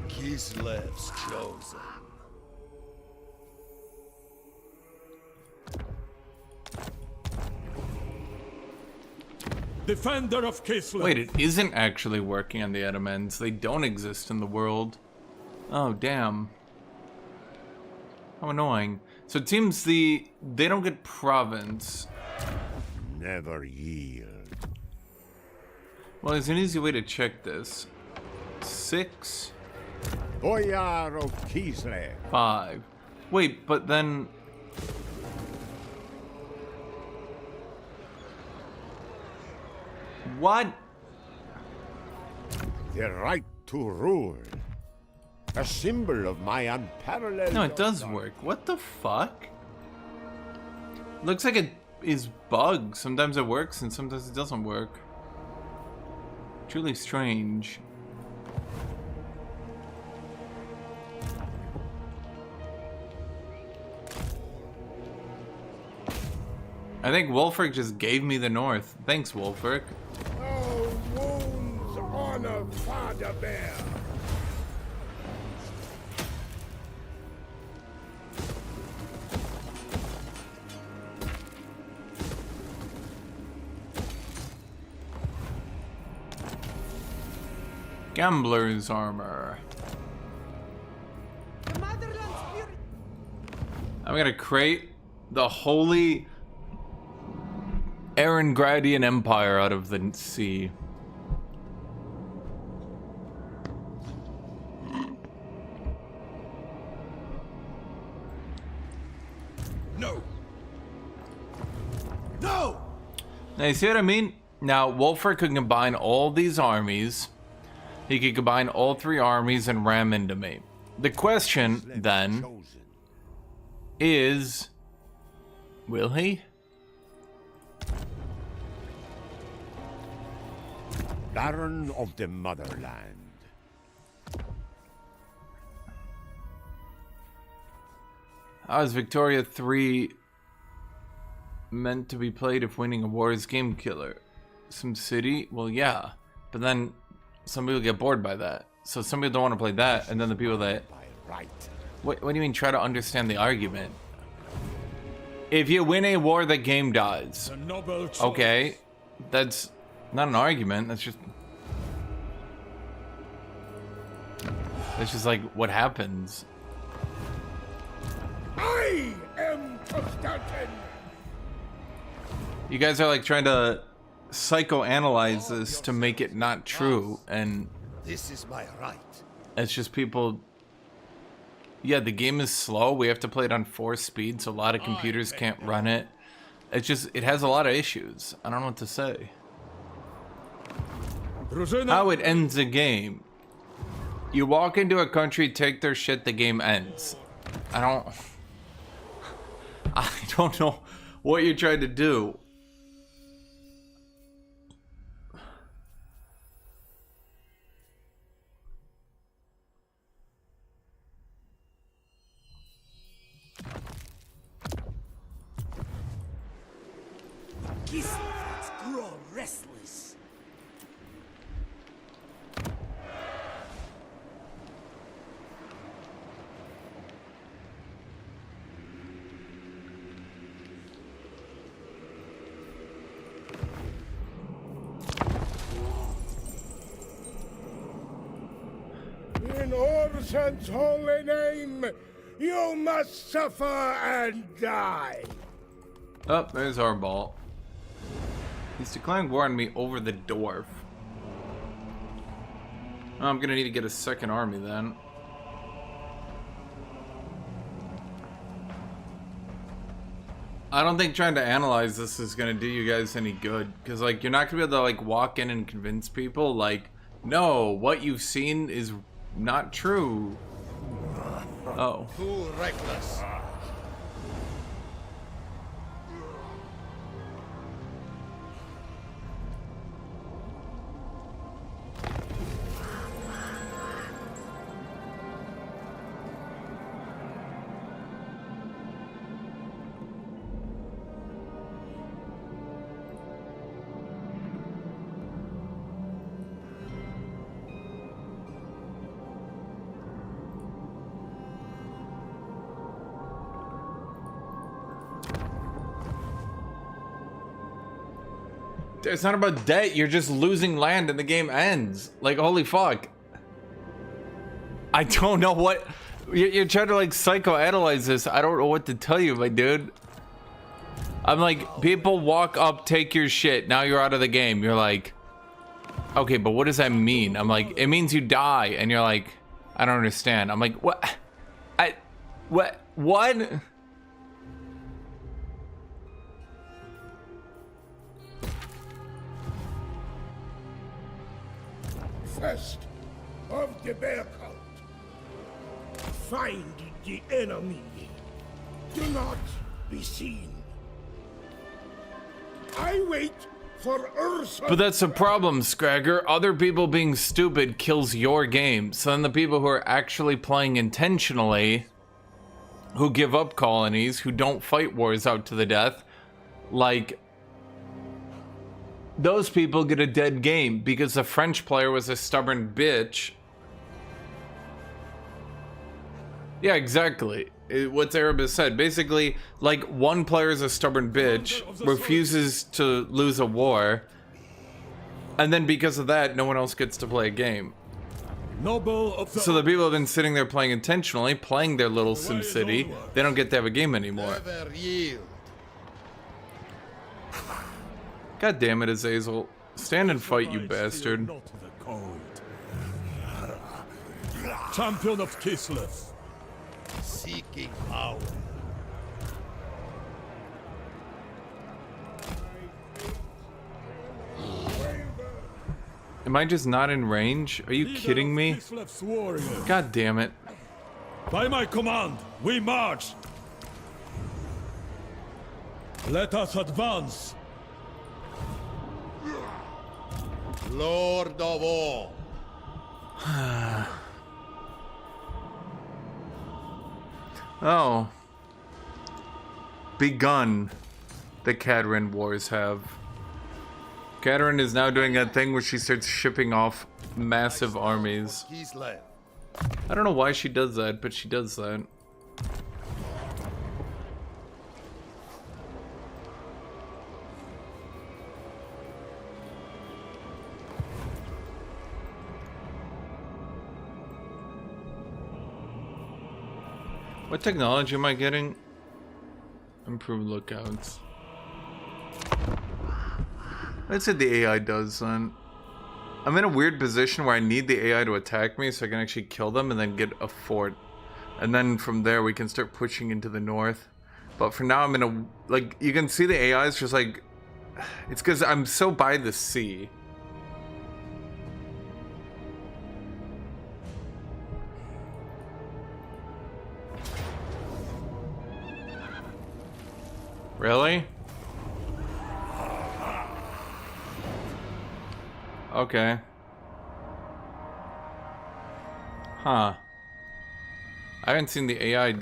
Kislev's chosen. Defender of Kislev. Wait, it isn't actually working on the Adamants. They don't exist in the world. Oh, damn. How annoying. So it seems they don't get province. Never yield. Well, there's an easy way to check this. 6. Boyar of Kislev. 5. Wait, but then... What? The right to rule. A symbol of my unparalleled... No, it does work. What the fuck? Looks like it is bugged. Sometimes it works and sometimes it doesn't work. Truly strange. I think Wolfric just gave me the north. Thanks, Wolfric. Oh, wounds honor Father Bear. Gambler's armor. I'm gonna create the holy Erengradian Empire out of the sea. No. No. Now you see what I mean? Now Wolfric could combine all these armies. He could combine all 3 armies and ram into me. The question then is, will he? Baron of the Motherland. How is Victoria 3 meant to be played if winning a war is game killer? Some city? Well, yeah. But then some people get bored by that. So some people don't want to play that, and then the people that... What do you mean try to understand the argument? If you win a war, the game dies. Okay, that's not an argument, that's just like what happens. I am Kostaltyn. You guys are like trying to psychoanalyze this to make it not true, and This is my right. it's just people. Yeah, the game is slow. We have to play it on 4 speed, so a lot of computers can't run it. It's just, it has a lot of issues. I don't know what to say. How it ends the game. You walk into a country, take their shit, the game ends. I don't know what you're trying to do. Kislevots grow restless. In Orson's holy name, you must suffer and die. Oh, there's our ball. He's declaring war on me over the dwarf. Oh, I'm gonna need to get a second army then. I don't think trying to analyze this is gonna do you guys any good, because like you're not gonna be able to like walk in and convince people like, no, what you've seen is not true. Oh. Too reckless. It's not about debt, you're just losing land and the game ends. Like, holy fuck. I don't know what... You're trying to, like, psychoanalyze this. I don't know what to tell you, my dude. I'm like, people walk up, take your shit, now you're out of the game. You're like, okay, but what does that mean? I'm like, it means you die. And you're like, I don't understand. I'm like, what? What? First of the bear cult. Find the enemy. Do not be seen. I wait for Ursa. But that's the problem, Scragger. Other people being stupid kills your game. So then the people who are actually playing intentionally, who give up colonies, who don't fight wars out to the death, like... those people get a dead game because the French player was a stubborn bitch. Yeah, exactly. What Erebus said. Basically, like, one player is a stubborn bitch, refuses to lose a war, and then because of that, no one else gets to play a game. So the people have been sitting there playing intentionally, playing their little Sim City, they don't get to have a game anymore. God damn it, Azazel. Stand and fight, you bastard. Champion of Kislev. Seeking power. Am I just not in range? Are you kidding me? God damn it. By my command, we march. Let us advance. Lord of all. Oh. Begun. The Katarin wars have. Katarin is now doing that thing where she starts shipping off massive armies. I don't know why she does that, but she does that. What technology am I getting? Improved lookouts. Let's say the AI does then. I'm in a weird position where I need the AI to attack me so I can actually kill them and then get a fort. And then from there we can start pushing into the north. But for now I'm in a... Like, you can see the AI is just like... It's because I'm so by the sea. Really? Okay. Huh. I haven't seen the AI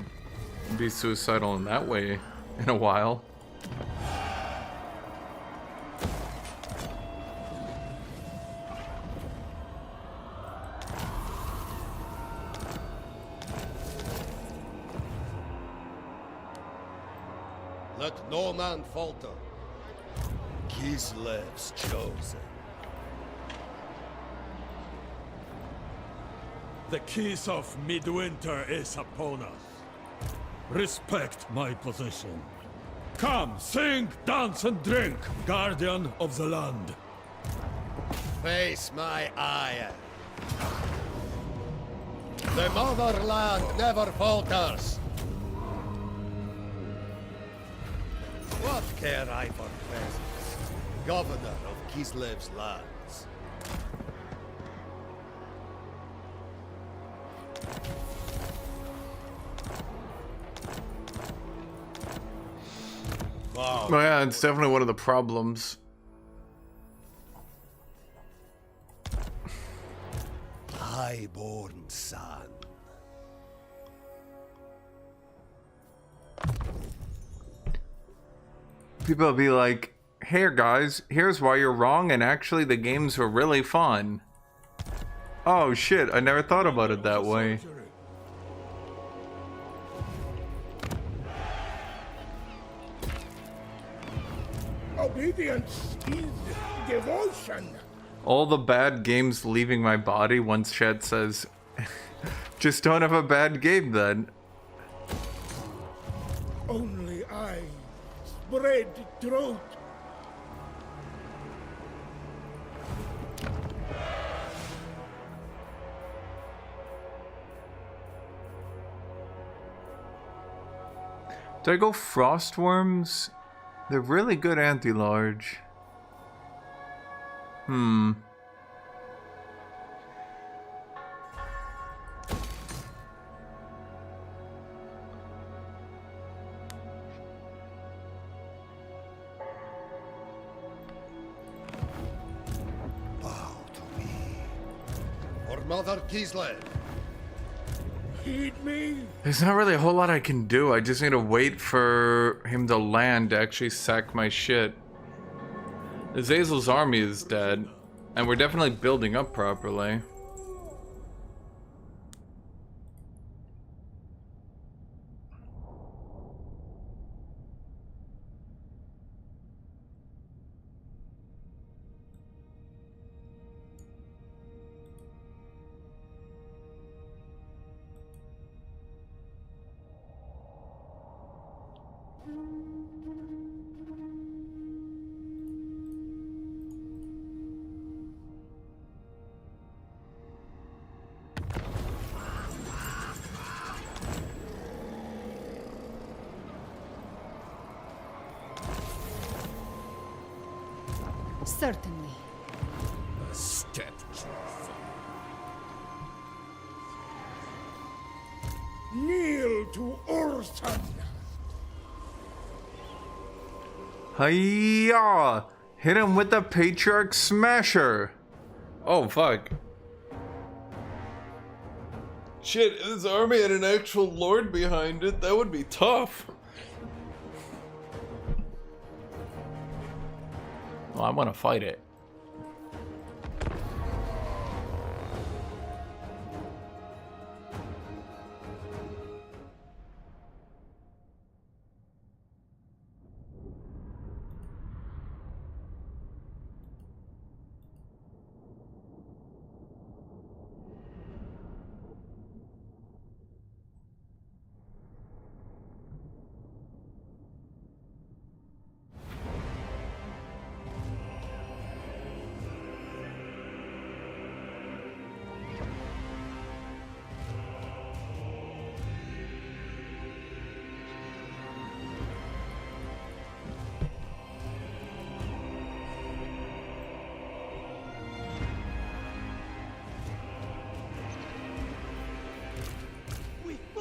be suicidal in that way in a while. Let no man falter. Kislev's chosen. The keys of Midwinter is upon us. Respect my position. Come, sing, dance, and drink, guardian of the land. Face my ire. The motherland never falters. What care I for presents, governor of Kislev's lands? Wow. Oh yeah, it's definitely one of the problems. Highborn son. People will be like, "Hey guys, here's why you're wrong, and actually the games were really fun." Oh shit, I never thought about it that way. Obedience is devotion. All the bad games leaving my body once chat says, just don't have a bad game then. Only I spread truth. Do I go Frostworms? They're really good anti-large. Bow to me. For Mother Kislev. Heed me. There's not really a whole lot I can do. I just need to wait for him to land to actually sack my shit. Azazel's army is dead, and we're definitely building up properly. Certainly. Kneel to Urson. Hiya! Hit him with the Patriarch Smasher! Oh, fuck. Shit, if this army had an actual lord behind it, that would be tough. Well, I want to fight it.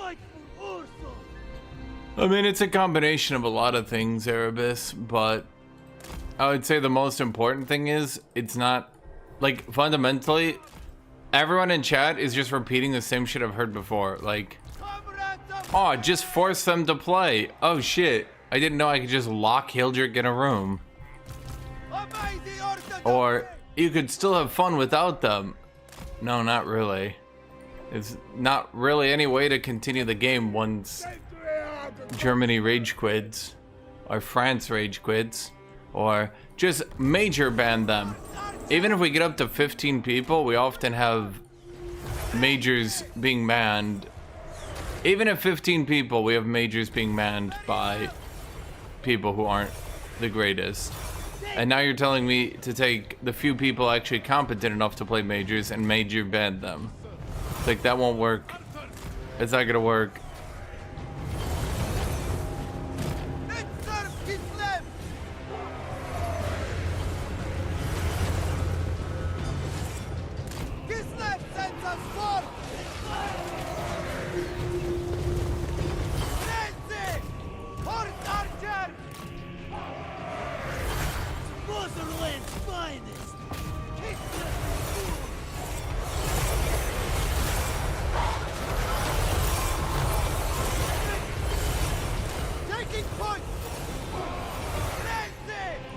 Fight for Ursul! I mean, it's a combination of a lot of things, Erebus, but I would say the most important thing is it's not, like, fundamentally, everyone in chat is just repeating the same shit I've heard before. Like, oh, just force them to play. Oh shit, I didn't know I could just lock Hildrick in a room. Or you could still have fun without them. No, not really. It's not really any way to continue the game once Germany rage quits, or France rage quits, or just major ban them. Even if we get up to 15 people, we often have majors being manned. Even at 15 people, we have majors being manned by people who aren't the greatest. And now you're telling me to take the few people actually competent enough to play majors and major ban them. It's like, that won't work. It's not gonna work.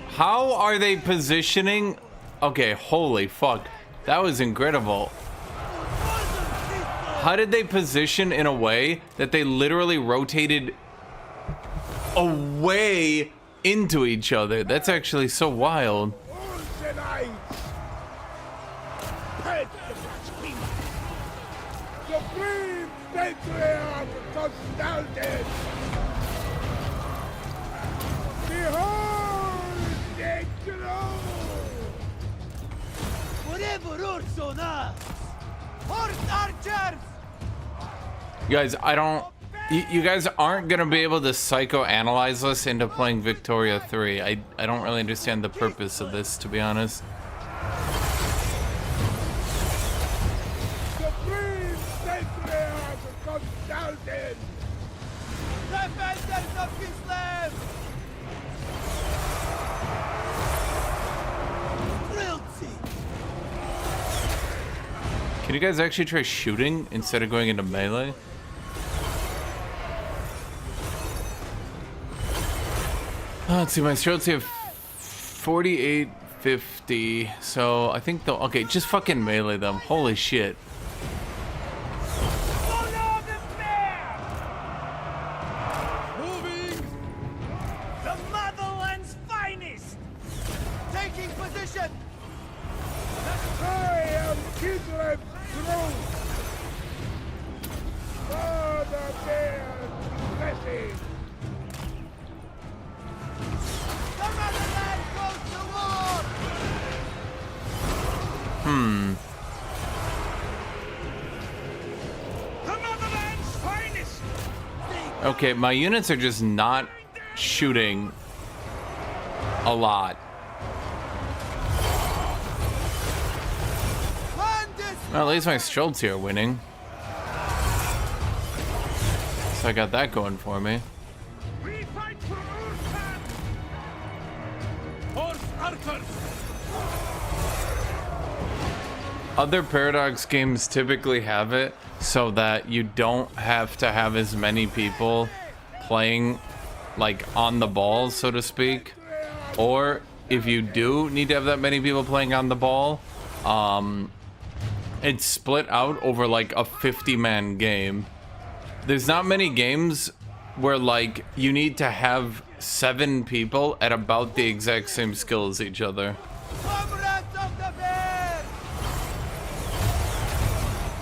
How are they positioning? Okay, holy fuck. That was incredible. How did they position in a way that they literally rotated away into each other? That's actually so wild. Supreme Patriarch Kostaltyn! Behold the throne! Whatever Ursul asks! Horse archers! Guys, I don't... You guys aren't gonna be able to psychoanalyze us into playing Victoria 3. I don't really understand the purpose of this, to be honest. Supreme Patriarch Kostaltyn! Defenders of Kislev! Can you guys actually try shooting instead of going into melee? Let's see, my strelts have 4850, so I think they'll... Okay, just fucking melee them. Holy shit. Moving! The motherland's finest! Taking position! I am Kislev's throne! Father bears blessing! The motherland goes to war! The motherland's finest! Okay, my units are just not shooting a lot. Well, at least my strelts here are winning. So I got that going for me. We fight for Horse archers! Other Paradox games typically have it so that you don't have to have as many people playing, like, on the ball, so to speak. Or if you do need to have that many people playing on the ball, it's split out over like a 50-man game. There's not many games where like you need to have 7 people at about the exact same skill as each other.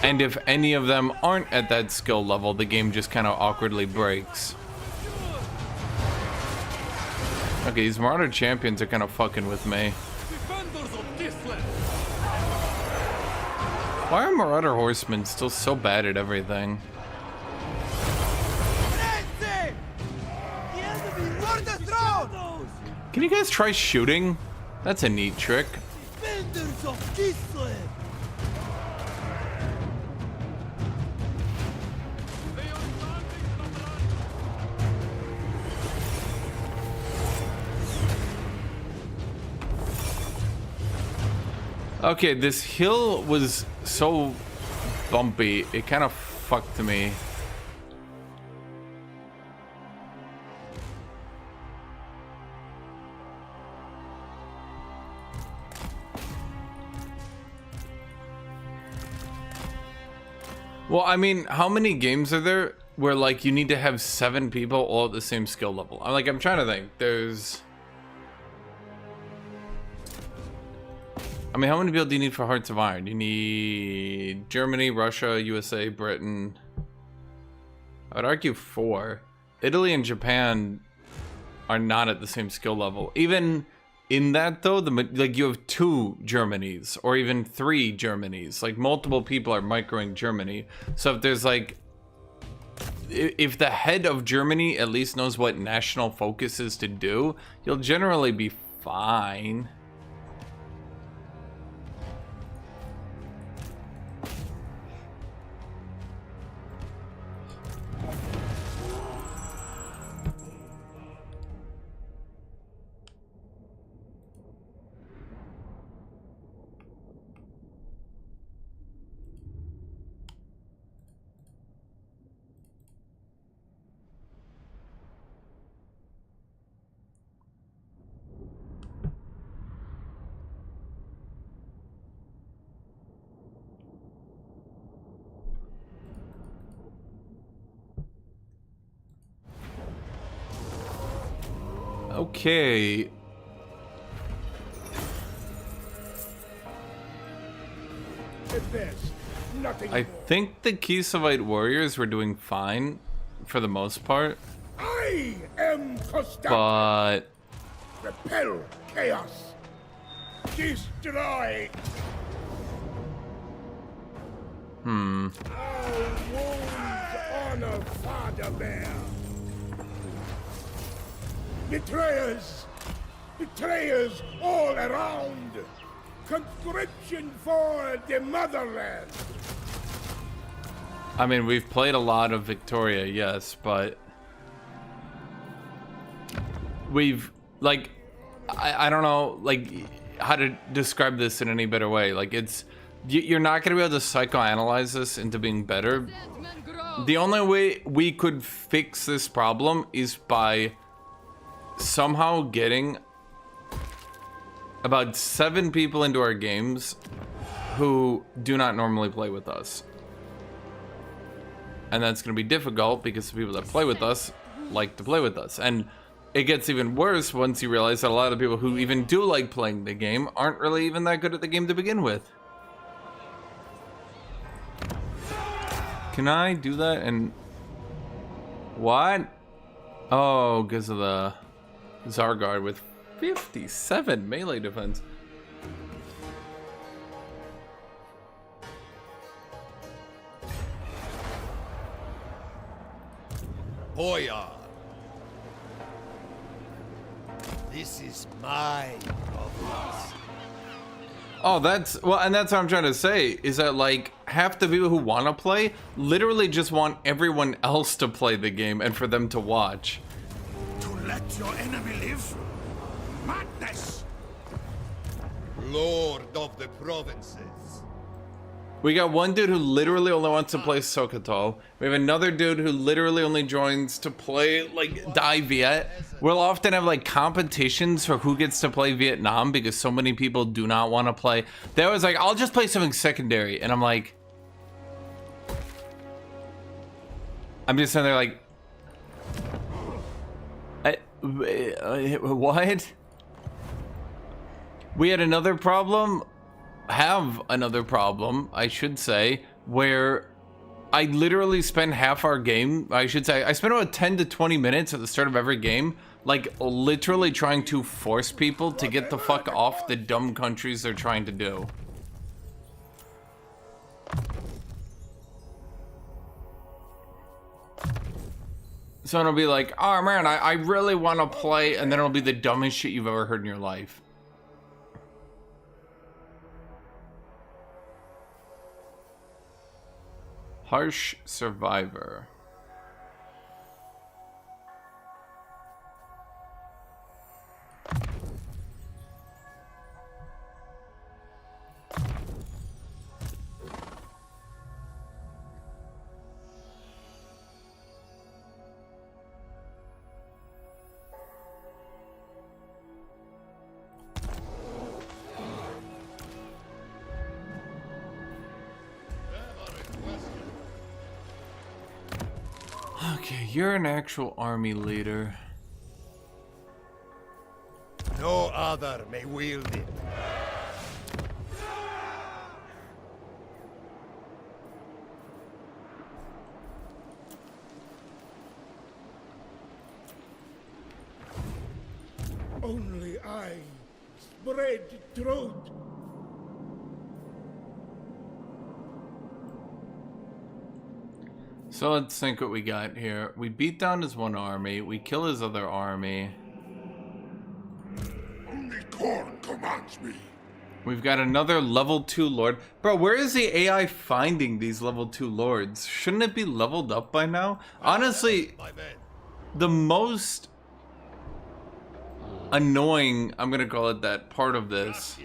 And if any of them aren't at that skill level, the game just kind of awkwardly breaks. Okay, these Marauder champions are kind of fucking with me. Why are Marauder horsemen still so bad at everything? Can you guys try shooting? That's a neat trick. Defenders of Kislev! Okay, this hill was so bumpy, it kind of fucked me. Well, I mean, how many games are there where like you need to have 7 people all at the same skill level? I'm trying to think. I mean, how many people do you need for Hearts of Iron? You need Germany, Russia, USA, Britain. I would argue 4. Italy and Japan are not at the same skill level. Even in that though, like you have 2 Germanys or even 3 Germanys. Like multiple people are microing Germany. So if there's like, if the head of Germany at least knows what national focus is to do, you'll generally be fine. Okay. I think the Kisavite warriors were doing fine for the most part. I am Kostaltyn. But Repel chaos. Destroy. Our wounds honor Father Bear. Betrayers! Betrayers all around! Conscription for the motherland! I mean, we've played a lot of Victoria, yes, but we've, like, I don't know, like, how to describe this in any better way. Like, it's, you're not going to be able to psychoanalyze this into being better. The only way we could fix this problem is by somehow getting about 7 people into our games who do not normally play with us. And that's going to be difficult because the people that play with us like to play with us. And it gets even worse once you realize that a lot of people who even do like playing the game aren't really even that good at the game to begin with. Can I do that? And what? Oh, because of the Zargard with 57 melee defense. Boyar, this is my province. Oh, that's, well, and that's what I'm trying to say, is that like half the people who want to play literally just want everyone else to play the game and for them to watch. To let your enemy live? Madness! Lord of the provinces. We got one dude who literally only wants to play Sokotal. We have another dude who literally only joins to play, like, Dai Viet. We'll often have, like, competitions for who gets to play Vietnam because so many people do not want to play. They always like, I'll just play something secondary. And I'm like... I'm just sitting there like... what? We had another problem... have another problem, I should say, where I literally spend half our game, I should say, I spend about 10 to 20 minutes at the start of every game, like literally trying to force people to get the fuck off the dumb countries they're trying to do. So it'll be like, oh man, I really want to play, and then it'll be the dumbest shit you've ever heard in your life. Harsh Survivor. Okay, you're an actual army leader. No other may wield it. Only I spread truth. So let's think what we got here. We beat down his one army. We kill his other army. Only Korn commands me. We've got another level 2 lord. Bro, where is the AI finding these level 2 lords? Shouldn't it be leveled up by now? Honestly, the most annoying, I'm gonna call it that, part of this.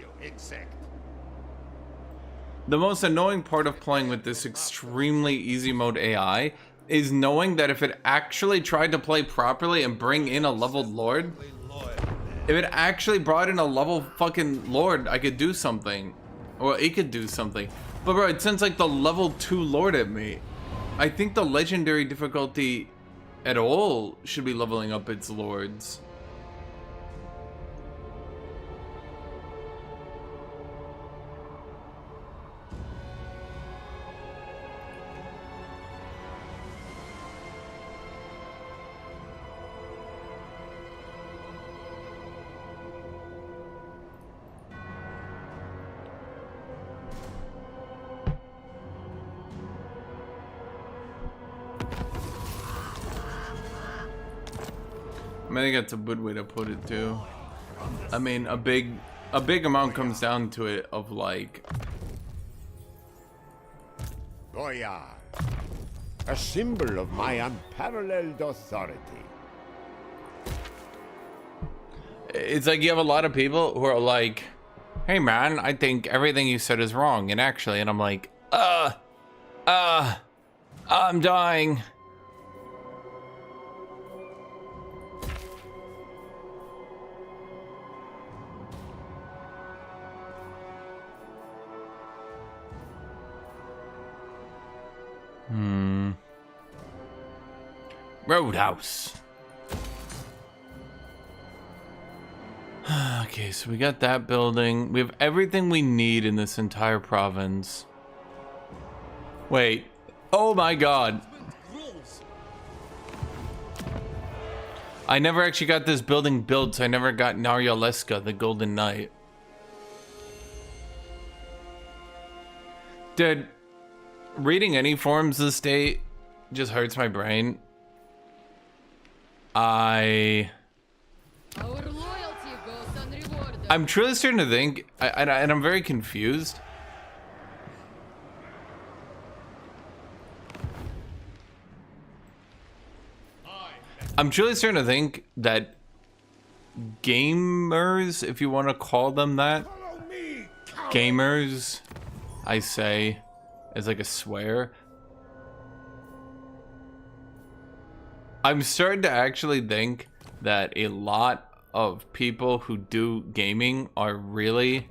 The most annoying part of playing with this extremely easy mode AI is knowing that if it actually tried to play properly and bring in a leveled lord, if it actually brought in a level fucking lord, I could do something. Or it could do something. But bro, it sends like the level 2 lord at me. I think the legendary difficulty at all should be leveling up its lords. I mean, I think that's a good way to put it too. I mean, a big amount comes down to it of like Goya, a symbol of my unparalleled authority. It's like you have a lot of people who are like, hey man, I think everything you said is wrong, and actually, and I'm like, I'm dying. Roadhouse. Okay, so we got that building. We have everything we need in this entire province. Wait. Oh my god. I never actually got this building built, so I never got Naryaleska, the Golden Knight. Dude, reading any forums this state just hurts my brain. I'm truly starting to think, and I'm very confused. I'm truly starting to think that gamers, if you want to call them that, gamers, I say, as like a swear. I'm starting to actually think that a lot of people who do gaming are really,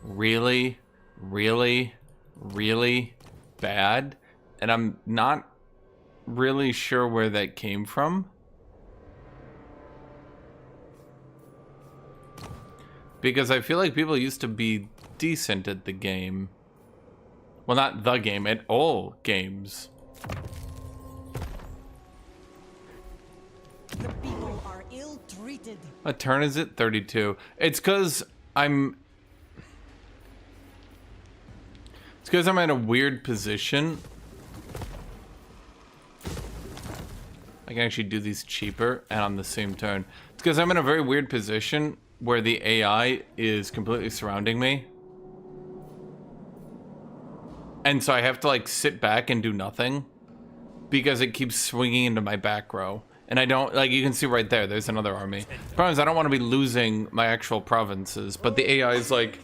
really, really, really bad. And I'm not really sure where that came from. Because I feel like people used to be decent at the game. Well, not the game, at all games. The people are ill-treated. What turn is it? 32. It's because I'm in a weird position. I can actually do these cheaper and on the same turn. It's because I'm in a very weird position where the AI is completely surrounding me. And so I have to like sit back and do nothing because it keeps swinging into my back row. And I don't, like, you can see right there, there's another army. The problem is I don't want to be losing my actual provinces, but the AI is like,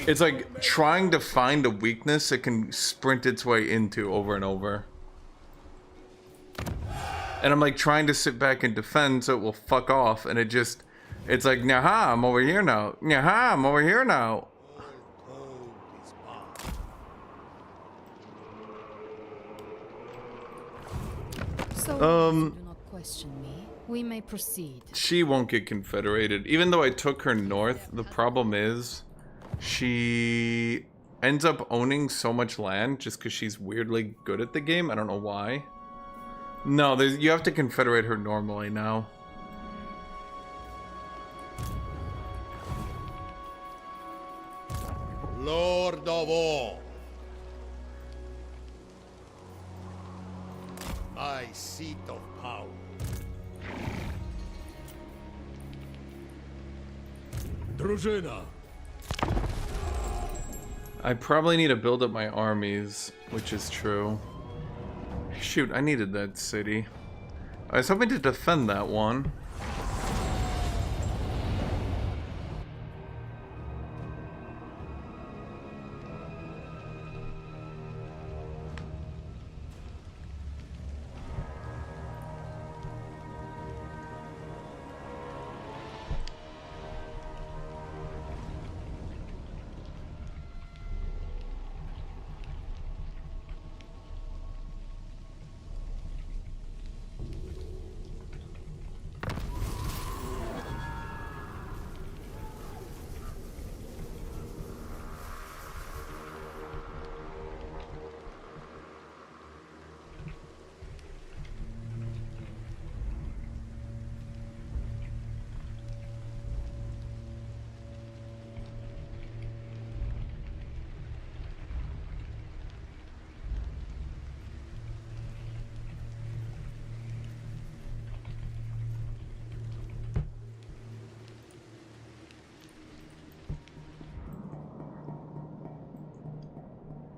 it's like trying to find a weakness it can sprint its way into over and over. And I'm like trying to sit back and defend so it will fuck off, and it just, it's like, nah, I'm over here now. Nah, I'm over here now. So do not question me. We may proceed. She won't get confederated. Even though I took her north, the problem is she ends up owning so much land just because she's weirdly good at the game. I don't know why. No, you have to confederate her normally now. Lord of all. My seat of power. Drużyna. I probably need to build up my armies, which is true. Shoot, I needed that city. I was hoping to defend that one.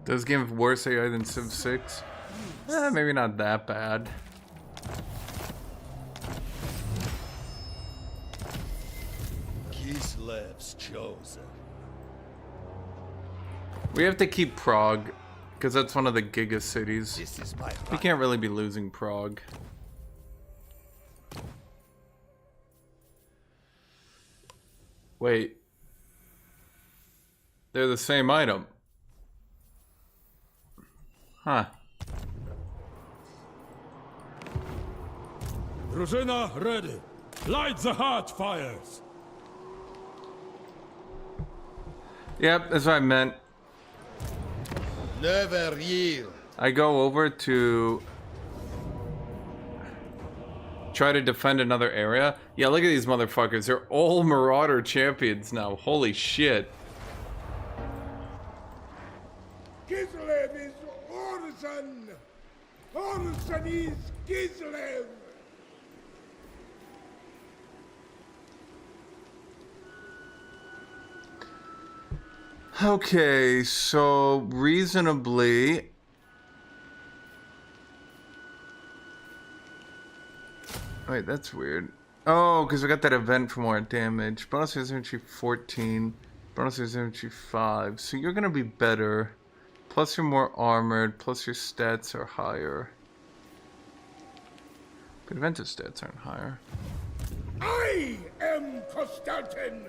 Does game have worse AI than Civ 6? Maybe not that bad. Kislev's chosen. We have to keep Prague, because that's one of the Giga cities. This is my We can't really be losing Prague. Wait. They're the same item. Huh. Drużyna ready. Light the heart fires. Yep, that's what I meant. Never yield. I go over to try to defend another area. Yeah, look at these motherfuckers. They're all Marauder champions now. Holy shit. Kislev is Orson! Orson is Kislev! Okay, so reasonably... Wait, that's weird. Oh, because we got that event for more damage. Bonus resistance 14. Bonus resistance 5. So you're going to be better. Plus you're more armored. Plus your stats are higher. But Aventus stats aren't higher. I am Kostaltyn!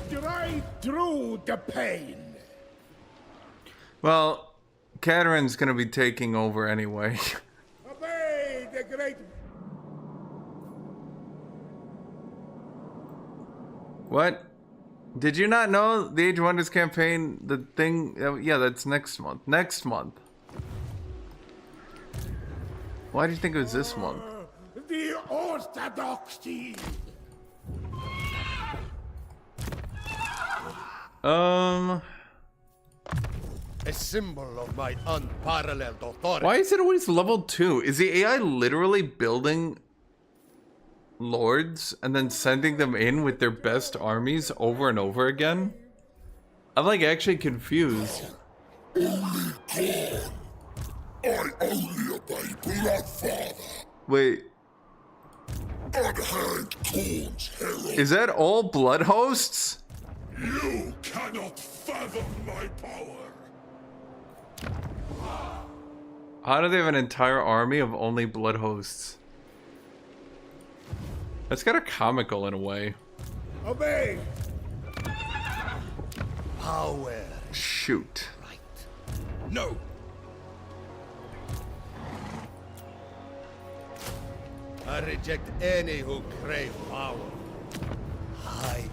Stride through the pain! Well, Katarin's going to be taking over anyway. Obey the great... What? Did you not know the Age of Wonders campaign, the thing? Yeah, that's next month. Next month. Why do you think it was this month? The Orthodoxy! A symbol of my unparalleled authority. Why is it always level 2? Is the AI literally building lords and then sending them in with their best armies over and over again? I'm like actually confused. I only obey Bloodfather. Wait. Is that all blood hosts? You cannot fathom my power. How do they have an entire army of only blood hosts? That's kind of comical in a way. Obey. Power. Shoot. Right. No. reject any who crave power. Hide.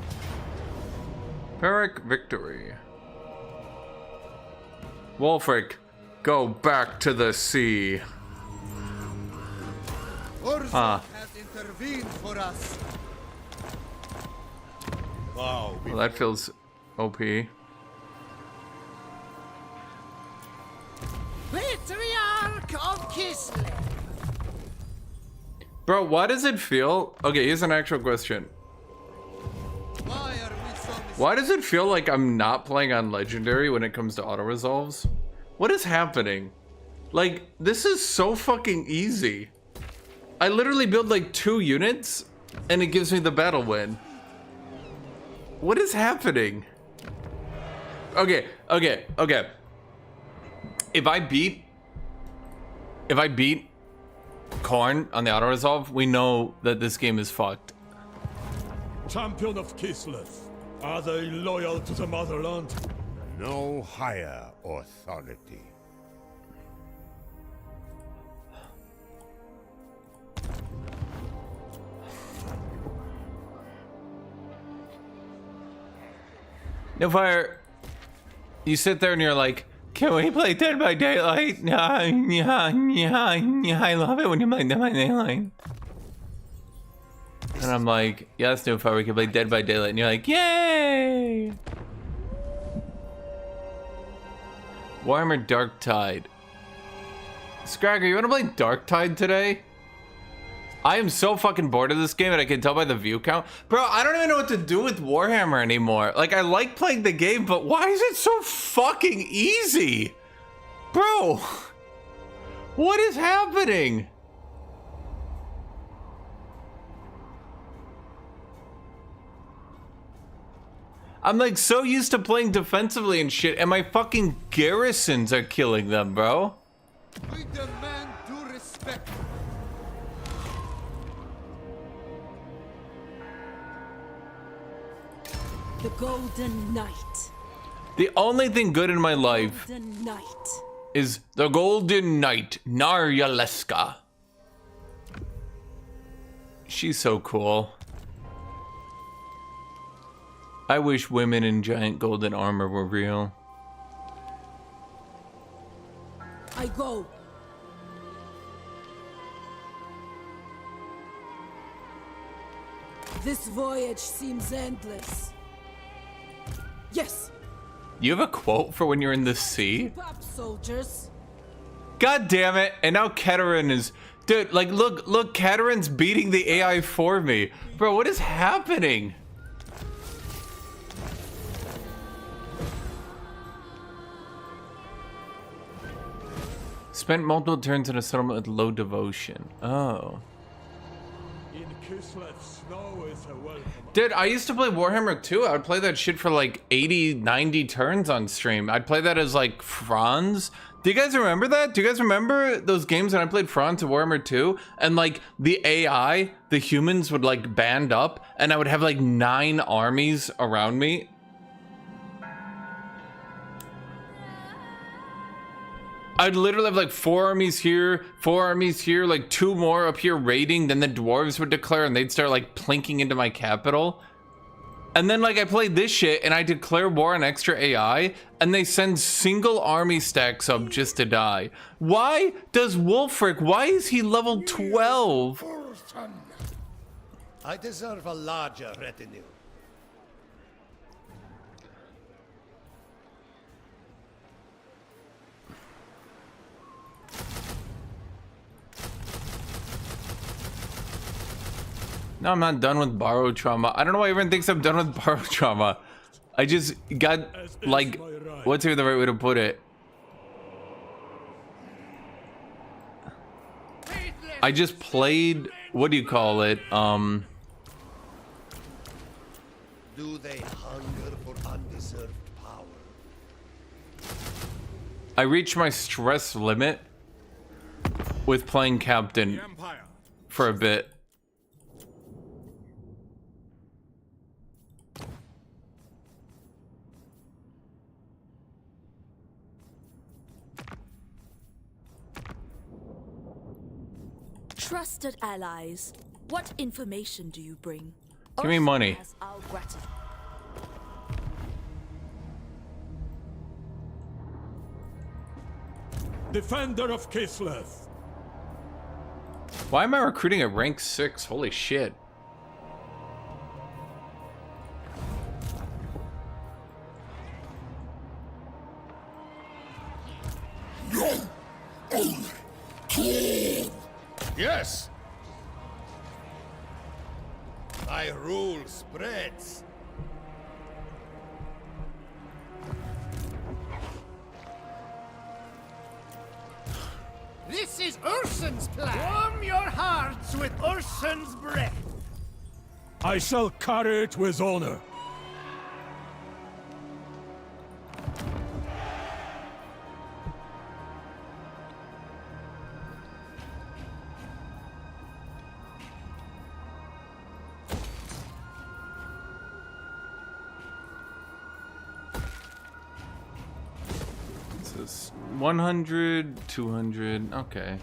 Pyrrhic victory. Wulfric, go back to the sea. Urza has intervened for us. Wow. Well, that feels OP. Patriarch of Kislev. Bro, why does it feel... Okay, here's an actual question. Why does it feel like I'm not playing on Legendary when it comes to auto-resolves? What is happening? Like, this is so fucking easy. I literally build like 2 units, and it gives me the battle win. What is happening? Okay. If I beat Khorne on the auto-resolve, we know that this game is fucked. Champion of Kislev, are they loyal to the motherland? No higher authority. No Fire, you sit there and you're like, can we play Dead by Daylight? Yeah, I love it when you play Dead by Daylight. And I'm like, yes, No Fire, we can play Dead by Daylight. And you're like, yay! Warhammer Dark Tide. Scragger, you wanna play Dark Tide today? I am so fucking bored of this game, and I can tell by the view count. Bro, I don't even know what to do with Warhammer anymore. Like, I like playing the game, but why is it so fucking easy? Bro, what is happening? I'm like so used to playing defensively and shit, and my fucking garrisons are killing them, bro. We demand due respect. The Golden Knight. The only thing good in my life Golden Knight. is the Golden Knight, Naryaleska. She's so cool. I wish women in giant golden armor were real. I go. This voyage seems endless. Yes. You have a quote for when you're in the sea? Keep up, soldiers. God damn it. And now Keterin is... Dude, like, look, Keterin's beating the AI for me. Bro, what is happening? Spent multiple turns in a settlement with low devotion. Oh. In Kislev, snow is a welcome. Dude, I used to play Warhammer 2. I would play that shit for like 80, 90 turns on stream. I'd play that as like Franz. Do you guys remember that? Do you guys remember those games when I played Franz in Warhammer 2? And like the AI, the humans would like band up and I would have like 9 armies around me. I'd literally have like 4 armies here, 4 armies here, like 2 more up here raiding, then the dwarves would declare and they'd start like plinking into my capital. And then like I played this shit and I declare war on extra AI and they send single army stacks up just to die. Why does Wulfric, why is he level 12? I deserve a larger retinue. No, I'm not done with borrowed trauma. I don't know why everyone thinks I'm done with borrowed trauma. I just got, like, what's here the right way to put it? I just played, what do you call it? Do they hunger for undeserved power? I reached my stress limit with playing Captain for a bit. Trusted allies, what information do you bring? Give me money. Has our gratitude. Defender of Kislev. Why am I recruiting at rank 6? Holy shit. Yes! Thy rule spreads. This is Urson's plan. Warm your hearts with Urson's breath. I shall carry it with honor. This is 100, 200, okay.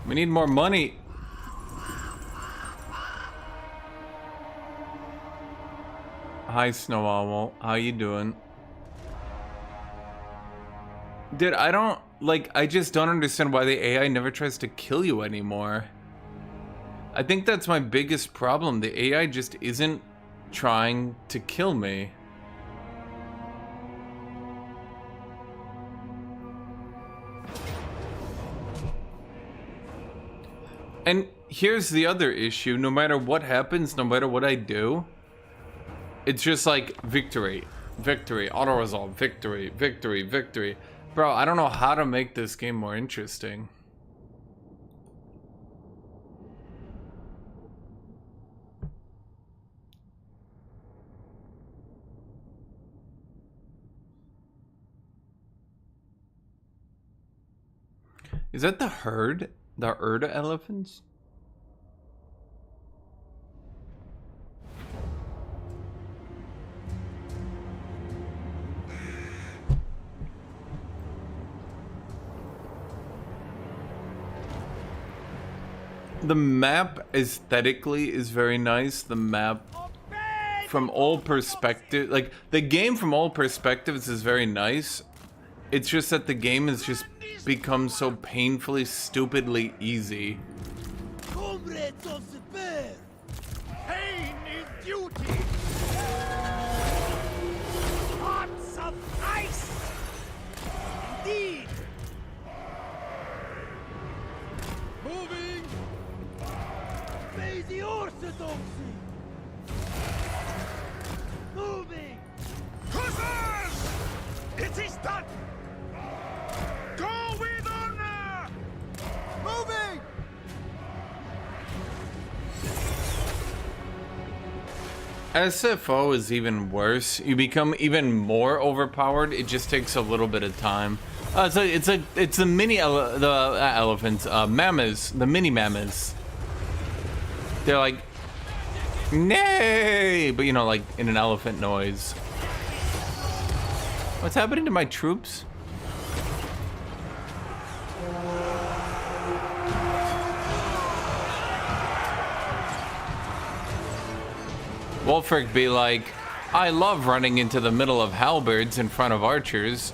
We need more money. Hi, Snow Owl. How you doing? Dude, I just don't understand why the AI never tries to kill you anymore. I think that's my biggest problem. The AI just isn't trying to kill me. And here's the other issue. No matter what happens, no matter what I do, it's just like victory, victory, auto-resolve, victory, victory, victory. Bro, I don't know how to make this game more interesting. Is that the herd? The herd of elephants? The map aesthetically is very nice. The map from all perspectives, like the game from all perspectives is very nice. It's just that the game has just become so painfully, stupidly easy. Comrades of the bear, pain is duty. Hearts of ice, indeed. Moving. Obey the orthodoxy. Moving. Hussars! It is done. Go with honor! Moving! SFO is even worse. You become even more overpowered. It just takes a little bit of time. It's the mini elephants, mammoths, the mini mammoths. They're like, nay, but you know, like in an elephant noise. What's happening to my troops? Wolfric be like, I love running into the middle of halberds in front of archers.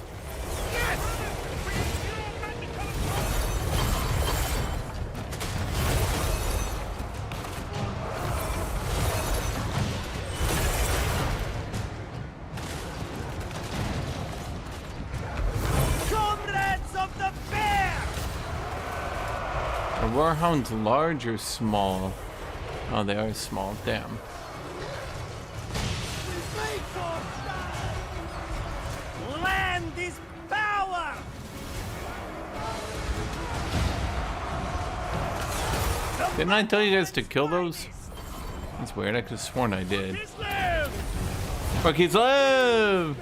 Comrades of the bear! Are warhounds large or small? Oh, they are small. Damn. Land is power! Didn't I tell you guys to kill those? That's weird. I could have sworn I did. Fuck, he's live!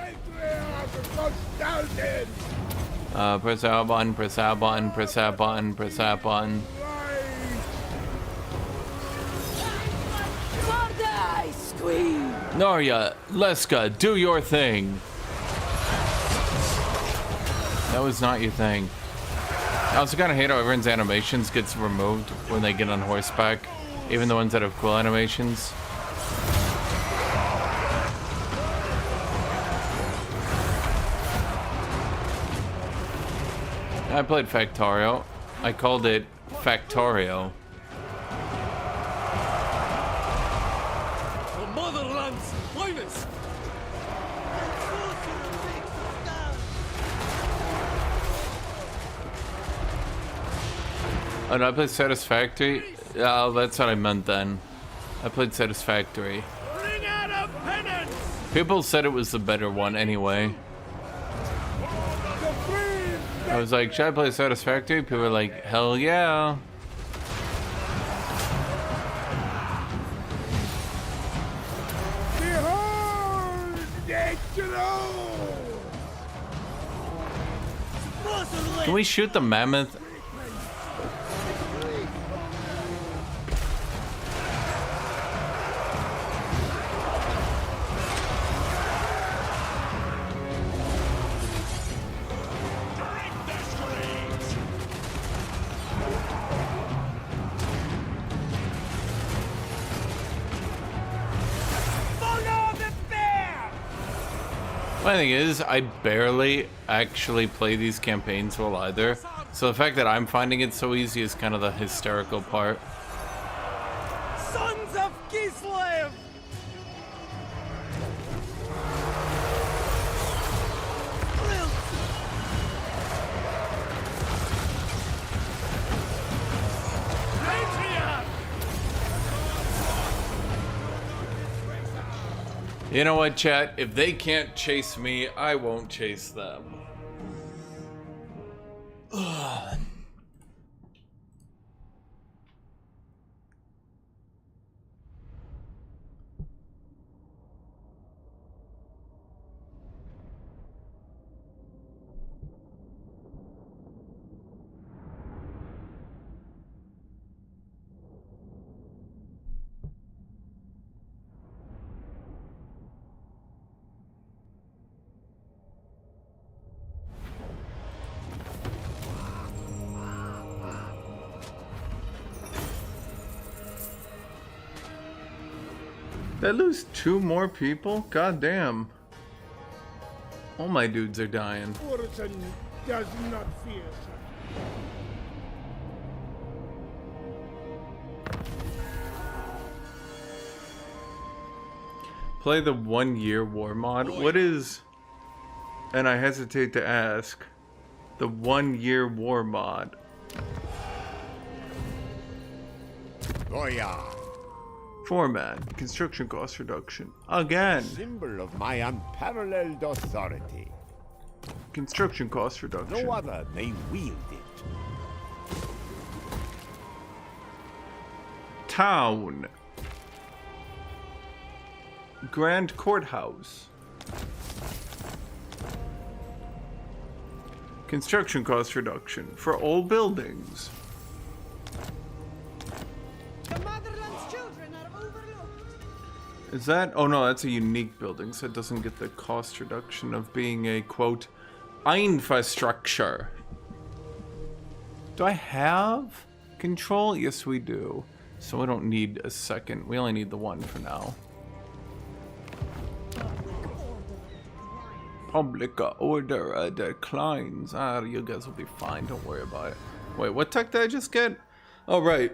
Press that button, press that button, press that button, press that button. Moulder, I scream! Narya, Leska, do your thing. That was not your thing. I also kind of hate how everyone's animations gets removed when they get on horseback. Even the ones that have cool animations. I played Factorio. I called it Factorio. The motherland's finest! Oh, no, I played Satisfactory? Oh, that's what I meant then. I played Satisfactory. Ring out of penance! People said it was the better one anyway. I was like, should I play Satisfactory? People were like, hell yeah. Behold the throne! Can we shoot the mammoth? My thing is, I barely actually play these campaigns well either. So the fact that I'm finding it so easy is kind of the hysterical part. Sons of Kislev! You know what, chat? If they can't chase me, I won't chase them. Ugh. Did I lose 2 more people? God damn. All my dudes are dying. Orson does not fear. Play the 1-year war mod. What is, and I hesitate to ask, the 1-year war mod? Goya. Format, construction cost reduction. Again. Symbol of my unparalleled authority. Construction cost reduction. No other may wield it. Town. Grand Courthouse. Construction cost reduction for all buildings. The motherland's children are overlooked. Is that? Oh no, that's a unique building, so it doesn't get the cost reduction of being a, quote, infrastructure. Do I have control? Yes, we do. So we don't need a second. We only need the one for now. Public order declines. Ah, you guys will be fine. Don't worry about it. Wait, what tech did I just get? Oh, right.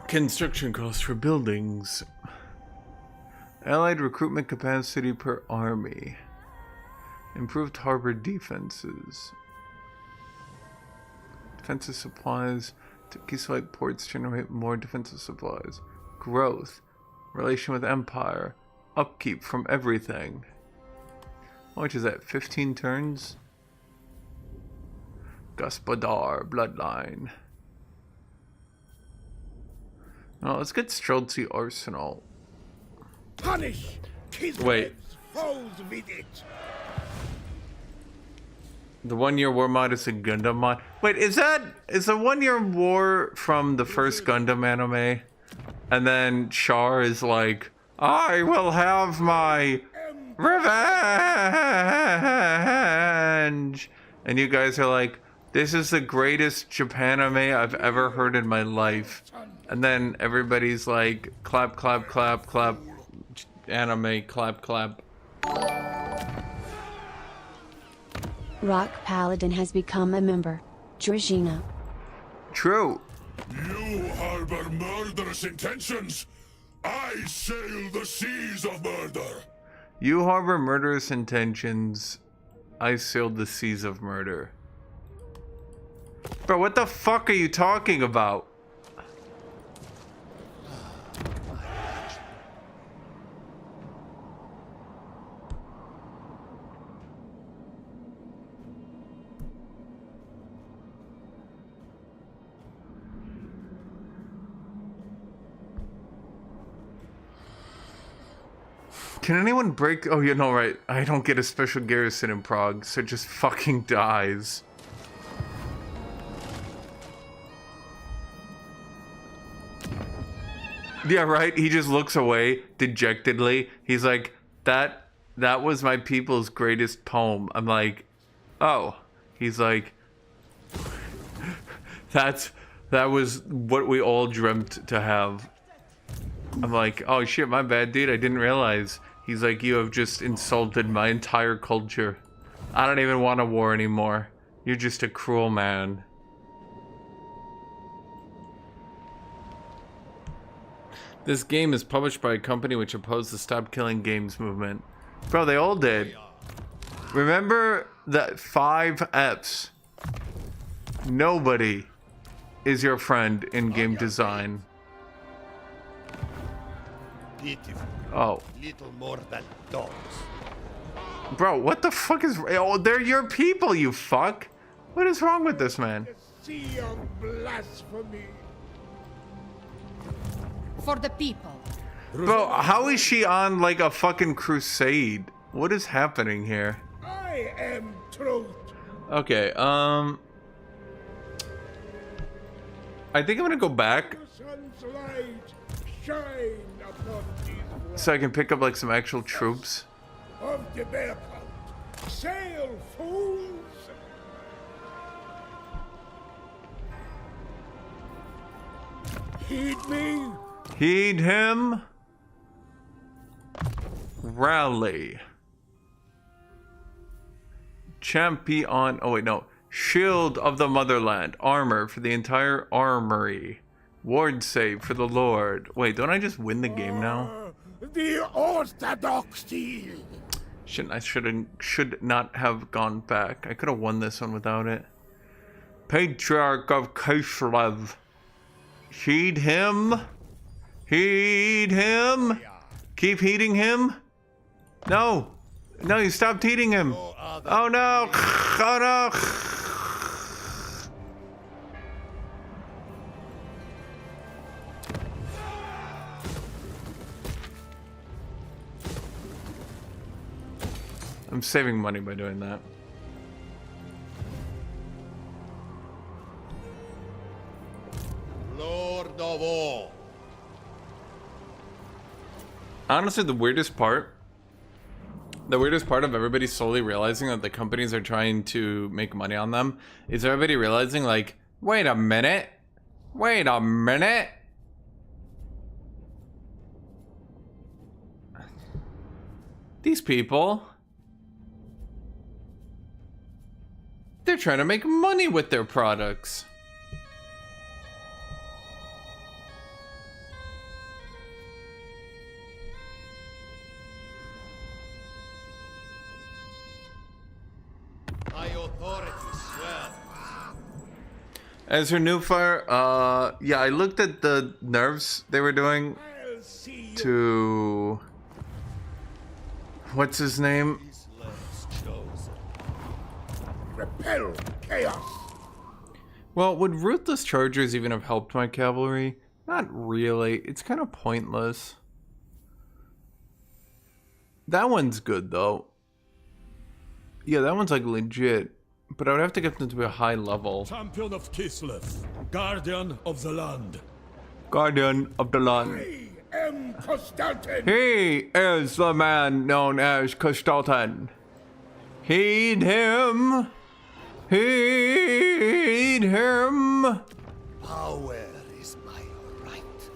Construction costs for buildings. Allied recruitment capacity per army. Improved harbor defenses. Defensive supplies. Kislev ports generate more defensive supplies. Growth. Relation with empire. Upkeep from everything. How much is that? 15 turns? Gospodar bloodline. No, let's get Streltsy Arsenal. Punish Kislev Wait. foes with it. The 1-year war mod is a Gundam mod. Wait, is the 1-year war from the first Gundam anime? And then Char is like, I will have my revenge. And and you guys are like, this is the greatest Japanime I've ever heard in my life. And then everybody's like, clap, clap, clap, clap, anime, clap, clap. Rock Paladin has become a member. Georgina. True. You harbor murderous intentions. I sail the seas of murder. You harbor murderous intentions. I sailed the seas of murder. Bro, what the fuck are you talking about? Can anyone break? Oh, you know, right. I don't get a special garrison in Prague, so it just fucking dies. Yeah, right? He just looks away dejectedly. He's like, that was my people's greatest poem. I'm like, oh. He's like, that was what we all dreamt to have. I'm like, oh shit, my bad, dude. I didn't realize. He's like, you have just insulted my entire culture. I don't even want a war anymore. You're just a cruel man. This game is published by a company which opposed the Stop Killing Games movement. Bro, they all did. Remember that 5 Fs. Nobody is your friend in game design. Beautiful. Oh. Little more than dogs. Bro, what the fuck is... Oh, they're your people, you fuck. What is wrong with this man? Sea of blasphemy. For the people. Bro, how is she on like a fucking crusade? What is happening here? I am truth. Okay, I think I'm gonna go back The sun's light shine upon these so I can pick up like some actual troops. of the bear cult. Sail, fools! Heed me. Heed him. Rally. Champion. Oh wait, no. Shield of the Motherland. Armor for the entire armory. Ward save for the Lord. Wait, don't I just win the game now? The orthodoxy. Should not have gone back. I could have won this one without it. Patriarch of Kislev. Heed him. Heed him. Keep heeding him. No. No, you stopped heeding him. Oh no. Oh no. I'm saving money by doing that. Lord of all. Honestly, the weirdest part of everybody slowly realizing that the companies are trying to make money on them is everybody realizing like, wait a minute. These people, they're trying to make money with their products. My authority swells. As her new fire, yeah, I looked at the nerfs they were doing to... What's his name? Repel chaos. Well, would Ruthless Chargers even have helped my cavalry? Not really. It's kind of pointless. That one's good, though. Yeah, that one's like legit. But I would have to get them to be a high level. Champion of Kislev, guardian of the land. Guardian of the land. I am Kostaltyn. He is the man known as Kostaltyn. Heed him. Heed him. Power is my right.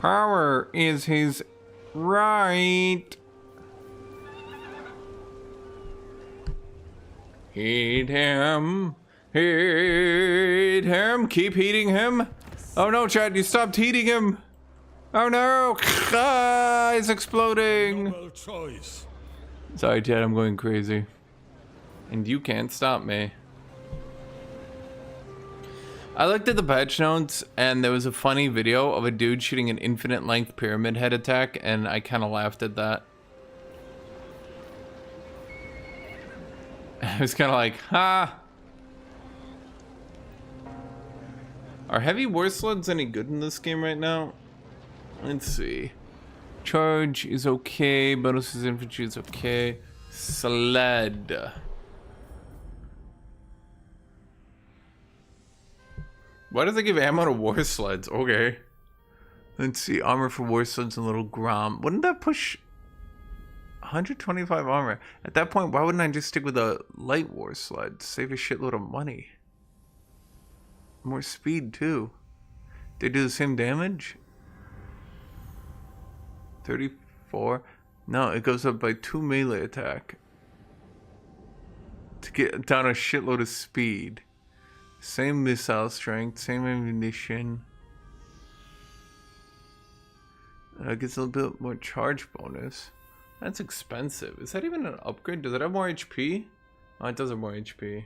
Power is his right. Heed him. Heed him. Keep heating him. Oh no, Chad, you stopped heating him. Oh no. Ah, he's exploding. Noble choice. Sorry, Chad, I'm going crazy. And you can't stop me. I looked at the patch notes and there was a funny video of a dude shooting an infinite length pyramid head attack, and I kind of laughed at that. I was kind of like, ha. Are heavy war sleds any good in this game right now? Let's see. Charge is okay. Bonuses infantry is okay. Sled. Why does it give ammo to war sleds? Okay. Let's see. Armor for war sleds and little Grom. Wouldn't that push 125 armor? At that point, why wouldn't I just stick with a light war sled? Save a shitload of money. More speed, too. They do the same damage? 34? No, it goes up by 2 melee attack. To get down a shitload of speed. Same missile strength, same ammunition. Gets a little bit more charge bonus. That's expensive. Is that even an upgrade? Does it have more HP? Oh, it does have more HP.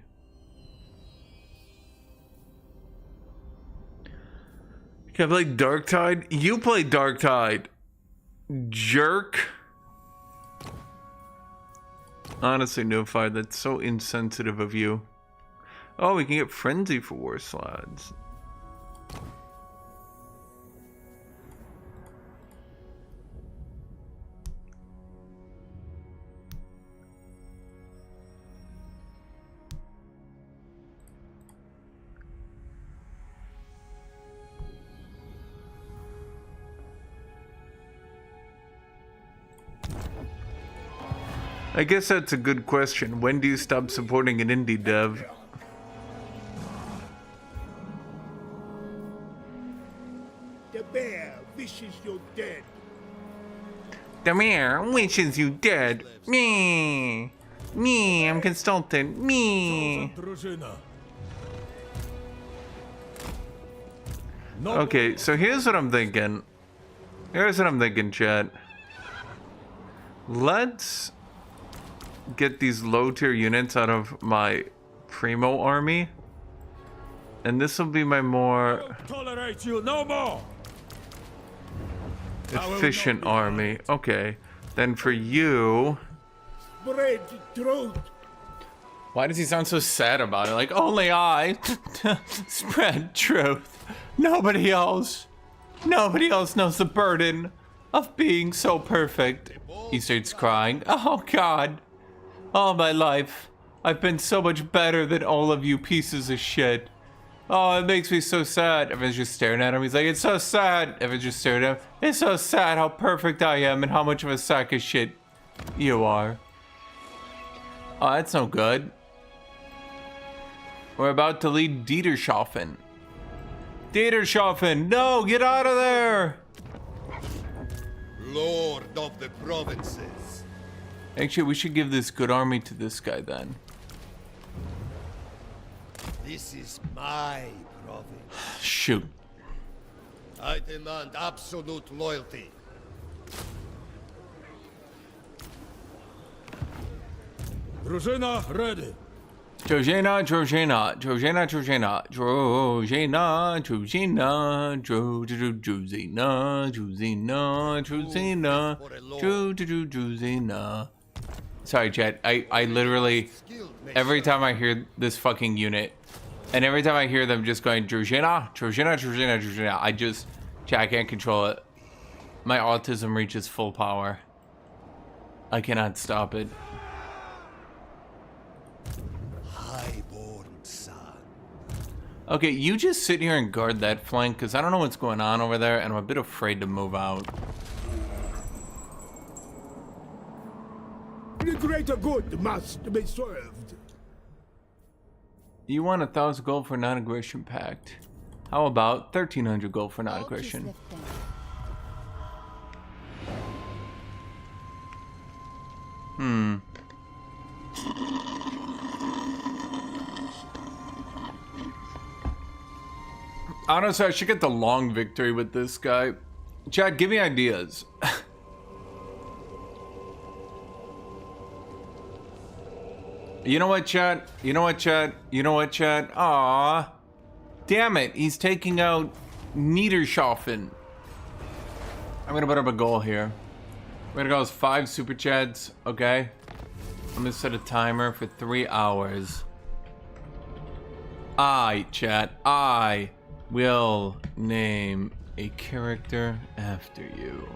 Can I play Darktide? You play Darktide, jerk. Honestly, Notified, that's so insensitive of you. Oh, we can get Frenzy for war sleds. I guess that's a good question. When do you stop supporting an indie dev? The bear wishes you dead. The mayor wishes you dead. Me. Me, I'm Kostaltyn. Me. Okay, so here's what I'm thinking. Chat. Let's get these low tier units out of my Primo army. And this will be my more Tolerate you no more. efficient army. Okay. Then for you... Spread truth. Why does he sound so sad about it? Like, only I spread truth. Nobody else. Nobody else knows the burden of being so perfect. He starts crying. Oh, God. All my life, I've been so much better than all of you pieces of shit. Oh, it makes me so sad. Everyone's just staring at him. He's like, it's so sad. Everyone's just staring at him. It's so sad how perfect I am and how much of a sack of shit you are. Oh, that's no good. We're about to lead Dieterschaffen. Dieterschaffen, no, get out of there. Lord of the provinces. Actually, we should give this good army to this guy then. This is my province. Shoot. I demand absolute loyalty. Drużyna ready. Drużyna, Sorry, chat. I literally, every time I hear this fucking unit, and every time I hear them just going Drużyna, I just, chat, I can't control it. My autism reaches full power. I cannot stop it. Highborn son. Okay, you just sit here and guard that flank, because I don't know what's going on over there, and I'm a bit afraid to move out. The greater good must be served. You want 1,000 gold for non-aggression pact. How about 1,300 gold for non-aggression? Honestly, I should get the long victory with this guy. Chad, give me ideas. You know what, Chad? You know what, Chad? You know what, Chad? Aww. Damn it, he's taking out Niederschaffen. I'm gonna put up a goal here. We're gonna go with 5 super chats, okay? I'm gonna set a timer for 3 hours. Chat, I will name a character after you.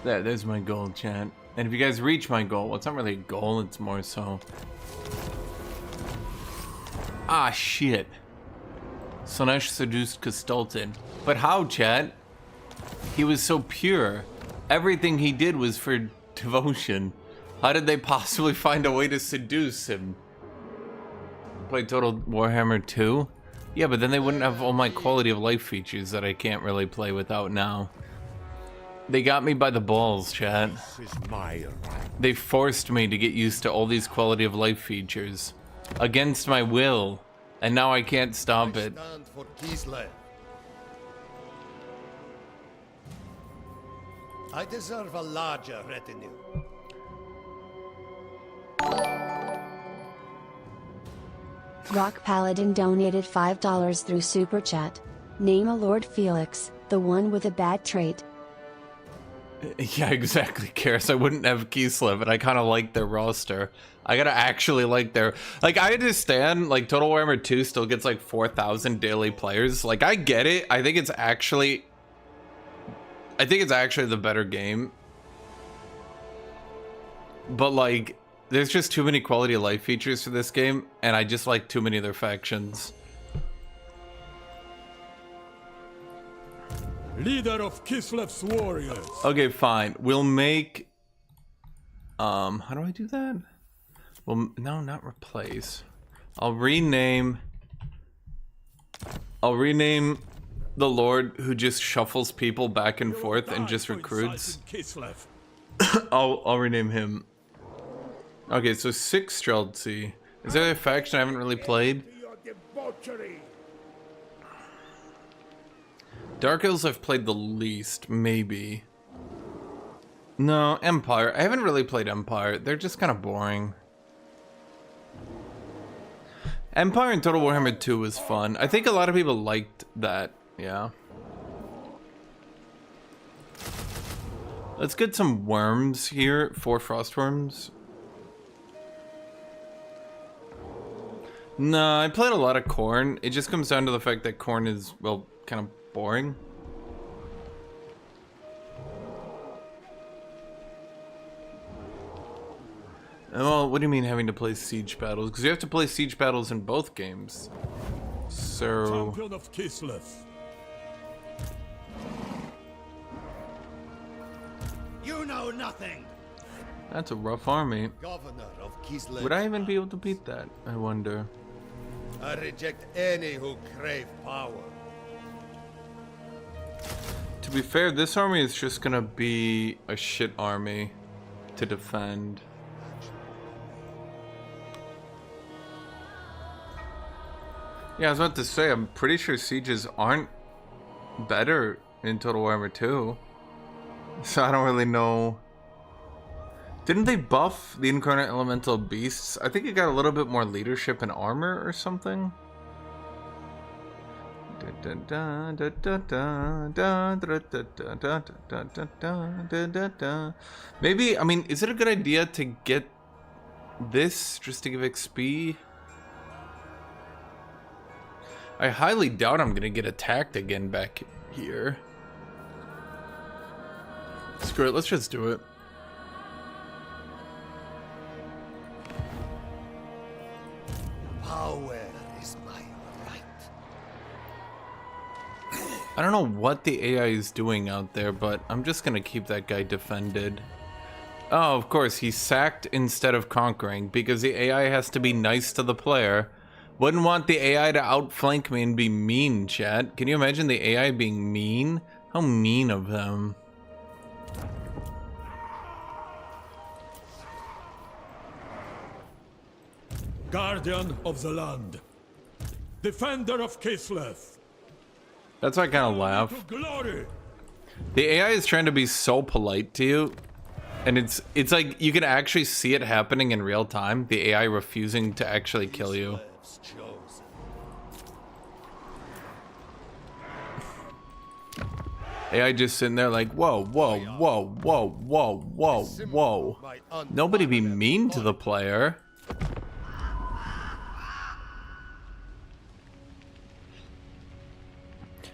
There's my goal, chat. And if you guys reach my goal, well, it's not really a goal, it's more so... shit. Slanesh seduced Kostaltyn. But how, chat? He was so pure. Everything he did was for devotion. How did they possibly find a way to seduce him? Play Total Warhammer 2? Yeah, but then they wouldn't have all my quality of life features that I can't really play without now. They got me by the balls, chat. This is my right. They forced me to get used to all these quality of life features. Against my will. And now I can't stop it. Stand for Kislev. I deserve a larger retinue. Rock Paladin donated $5 through Super Chat. Name a Lord Felix, the one with a bad trait. Yeah, exactly, Karis. I wouldn't have Kislev, and I kind of like their roster. I gotta actually like their... Like, I understand, like, Total Warhammer 2 still gets, like, 4,000 daily players. Like, I get it. I think it's actually the better game. But, like, there's just too many quality of life features for this game, and I just like too many of their factions. Leader of Kislev's warriors. Okay, fine. We'll make... how do I do that? Well, no, not replace. I'll rename the Lord who just shuffles people back and forth and just recruits. I'll rename him. Okay, so 6 Streltsy. Is there a faction I haven't really played? Dark Elves I've played the least, maybe. No, Empire. I haven't really played Empire. They're just kind of boring. Empire and Total Warhammer 2 was fun. I think a lot of people liked that, yeah. Let's get some worms here, 4 frost worms. No, I played a lot of Khorne. It just comes down to the fact that Khorne is, well, kind of boring. Well, what do you mean having to play siege battles? Because you have to play siege battles in both games. So... Champion of Kislev. You know nothing. That's a rough army. Governor of Kislev. Would I even be able to beat that? I wonder. I reject any who crave power. To be fair, this army is just gonna be a shit army to defend. Yeah, I was about to say, I'm pretty sure sieges aren't better in Total Warhammer 2. So I don't really know. Didn't they buff the Incarnate Elemental Beasts? I think it got a little bit more leadership and armor or something. Maybe, I mean, is it a good idea to get this just to give XP? I highly doubt I'm gonna get attacked again back here. Screw it, let's just do it. Power is my right. I don't know what the AI is doing out there, but I'm just gonna keep that guy defended. Oh, of course, he sacked instead of conquering because the AI has to be nice to the player. Wouldn't want the AI to outflank me and be mean, chat. Can you imagine the AI being mean? How mean of them. Guardian of the land. Defender of Kislev. That's why I kind of laugh. Glory. The AI is trying to be so polite to you. And it's like you can actually see it happening in real time. The AI refusing to actually kill you. AI just sitting there like, whoa, whoa, whoa, whoa, whoa, whoa, whoa. Nobody be mean to the player.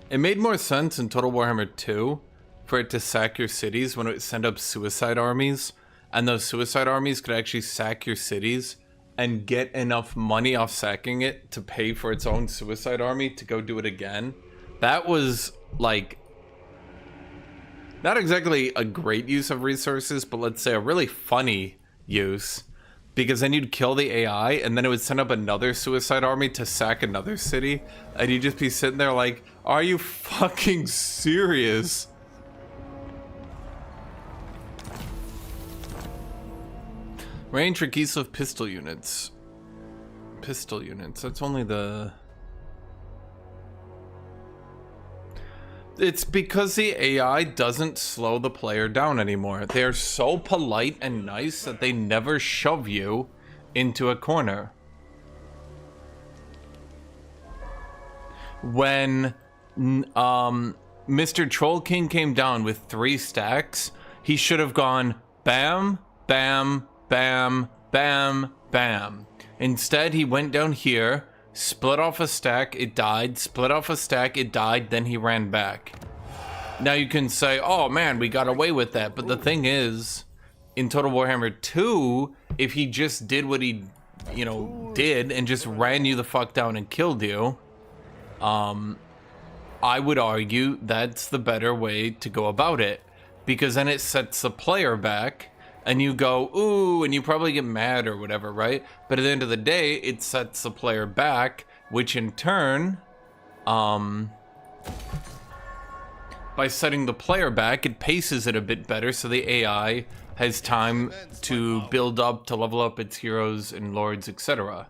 It made more sense in Total Warhammer 2 for it to sack your cities when it would send up suicide armies, and those suicide armies could actually sack your cities and get enough money off sacking it to pay for its own suicide army to go do it again. That was like not exactly a great use of resources, but let's say a really funny use, because then you'd kill the AI and then it would send up another suicide army to sack another city, and you'd just be sitting there like, are you fucking serious? Range for Kislev pistol units. Pistol units, that's only the... It's because the AI doesn't slow the player down anymore. They're so polite and nice that they never shove you into a corner. When Mr. Troll King came down with 3 stacks, he should have gone bam, bam, bam, bam, bam. Instead, he went down here, split off a stack, it died, split off a stack, it died, then he ran back. Now you can say, oh man, we got away with that, but the thing is, in Total Warhammer 2, if he just did what he, you know, did and just ran you the fuck down and killed you, I would argue that's the better way to go about it, because then it sets the player back, and you go, ooh, and you probably get mad or whatever, right? But at the end of the day, it sets the player back, which in turn, by setting the player back, it paces it a bit better, so the AI has time to build up, to level up its heroes and lords, etc.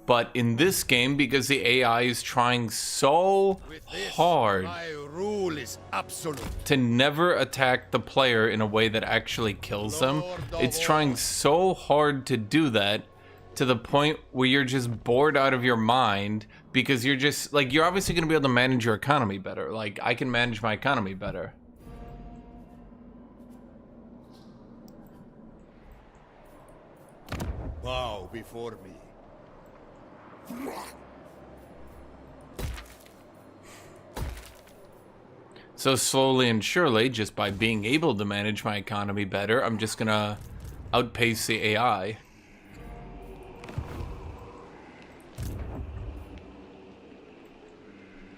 But in this game, because the AI is trying so hard to never attack the player in a way that actually kills them, it's trying so hard to do that to the point where you're just bored out of your mind, because you're just, like, you're obviously going to be able to manage your economy better. Like, I can manage my economy better. Bow before me. So slowly and surely, just by being able to manage my economy better, I'm just gonna outpace the AI.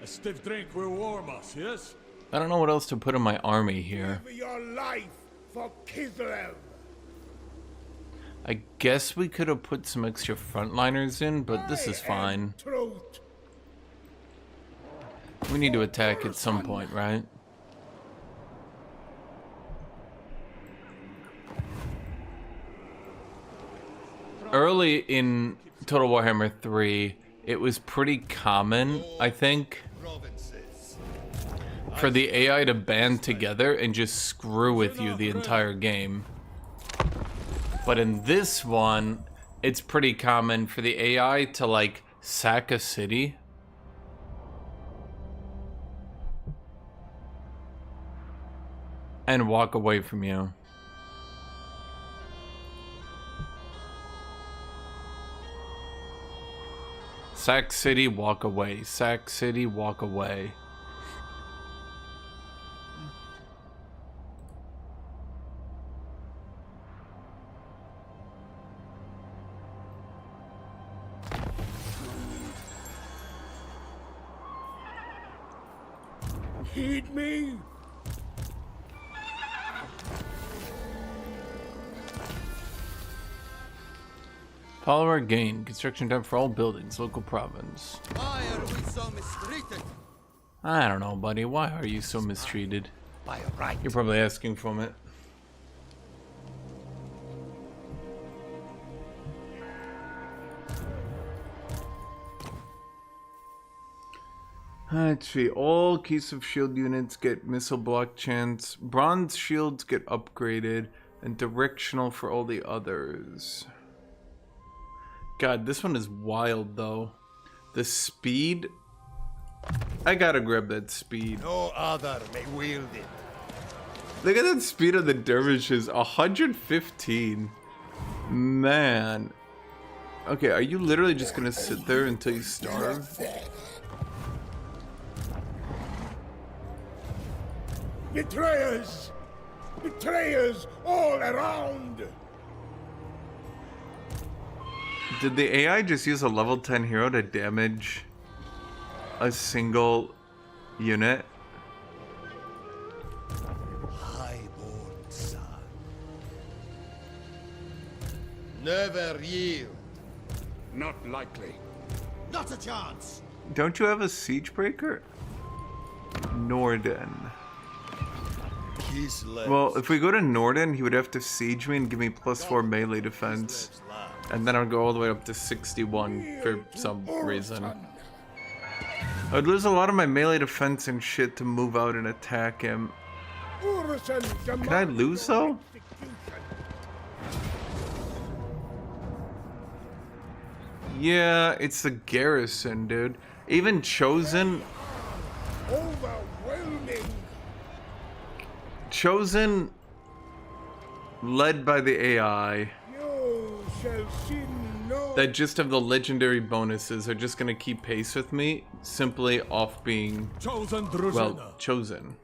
A stiff drink will warm us, yes? I don't know what else to put in my army here. Give your life for Kislev. I guess we could have put some extra frontliners in, but this is fine. We need to attack at some point, right? Early in Total Warhammer 3, it was pretty common, I think, for the AI to band together and just screw with you the entire game. But in this one, it's pretty common for the AI to, like, sack a city and walk away from you. Sack city, walk away. Sack city, walk away. Heed me. Follower gain. Construction time for all buildings. Local province. Why are we so mistreated? I don't know, buddy. Why are you so mistreated? By right. You're probably asking from it. Let's see. All Keys of Shield units get missile block chance. Bronze shields get upgraded. And directional for all the others. God, this one is wild, though. The speed... I gotta grab that speed. No other may wield it. Look at that speed of the dervishes. 115. Man. Okay, are you literally just gonna sit there until you starve? Betrayers! Betrayers all around! Did the AI just use a level 10 hero to damage a single unit? Highborn son. Never yield. Not likely. Not a chance. Don't you have a siege breaker? Norden. His legs. Well, if we go to Norden, he would have to siege me and give me +4 melee defense. And then I'd go all the way up to 61 for some reason. I'd lose a lot of my melee defense and shit to move out and attack him. Can I lose though? Yeah, it's the garrison, dude. Even Chosen... Overwhelming! Chosen... led by the AI. You shall see no... That just have the legendary bonuses are just gonna keep pace with me, simply off being... Chosen well, chosen.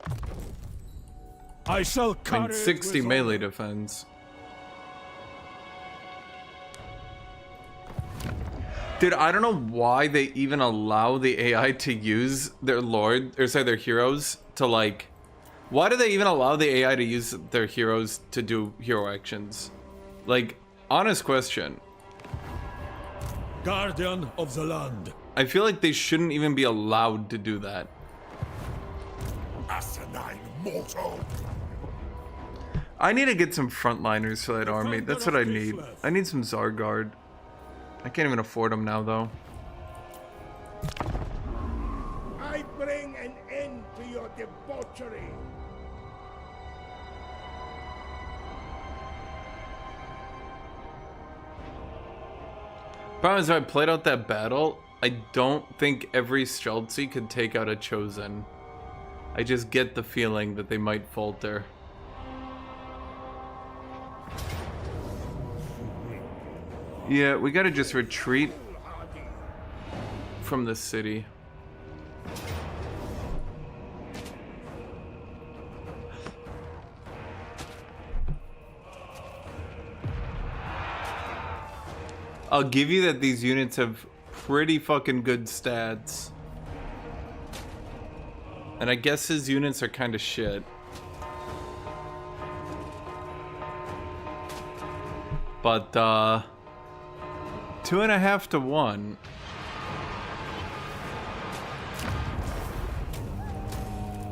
I shall And 60 melee defense. Dude, I don't know why they even allow the AI to use their lord, or sorry, their heroes to like... Why do they even allow the AI to use their heroes to do hero actions? Like, honest question. Guardian of the land. I feel like they shouldn't even be allowed to do that. Asinine mortal. I need to get some frontliners for that army. That's what I need. I need some Zargard. I can't even afford them now, though. I bring an end to your debauchery. Problem is, if I played out that battle, I don't think every Streltsy could take out a Chosen. I just get the feeling that they might falter. Yeah, we gotta just retreat from the city. I'll give you that these units have pretty fucking good stats. And I guess his units are kind of shit. But, 2.5 to 1.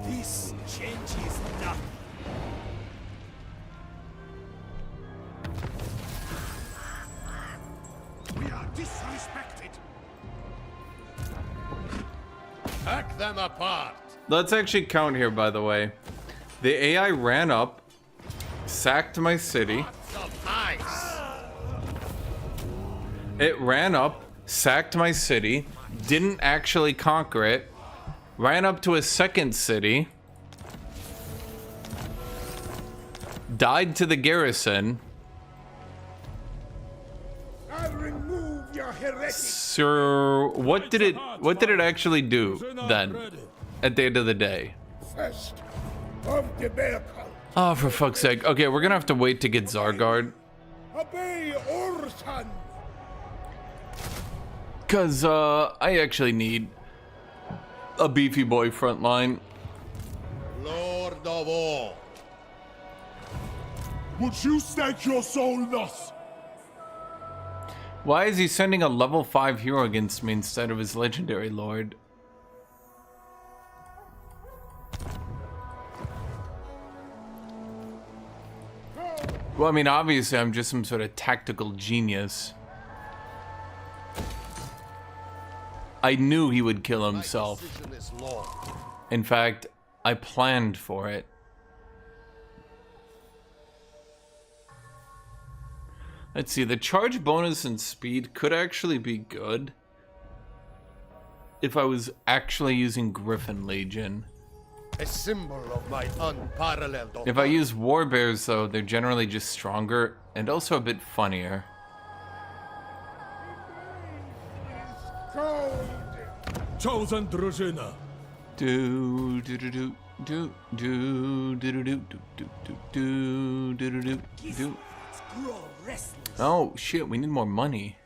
This changes nothing. We are disrespected. Hack them apart. Let's actually count here, by the way. The AI ran up, sacked my city. Of ice. It ran up, sacked my city, didn't actually conquer it, ran up to a second city, died to the garrison. I'll remove your heretic. So what did it actually do then at the end of the day? First of the bear cult. Oh, for fuck's sake. Okay, we're gonna have to wait to get Zargard. Obey Orson. Cause I actually need a beefy boy front line. Lord of all. Would you stake your soul thus? Why is he sending a level 5 hero against me instead of his legendary lord? Well, I mean, obviously I'm just some sort of tactical genius. I knew he would kill himself. In fact, I planned for it. Let's see, the charge bonus and speed could actually be good if I was actually using Griffin Legion. A symbol of my unparalleled. If I use War Bears, though, they're generally just stronger and also a bit funnier. Chosen Drużyna. Do do do do do do do do do do do do do do. Oh shit, we need more money.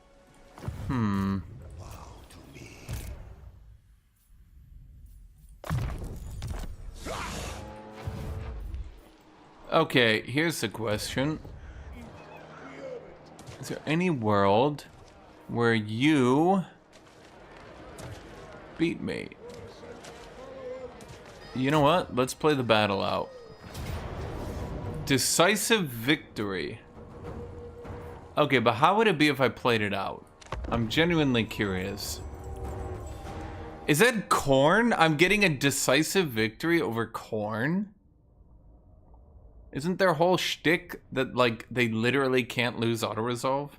Okay, here's the question. Is there any world where you beat me? You know what? Let's play the battle out. Decisive victory. Okay, but how would it be if I played it out? I'm genuinely curious. Is that Khorne? I'm getting a decisive victory over Khorne? Isn't their whole shtick that, like, they literally can't lose auto-resolve?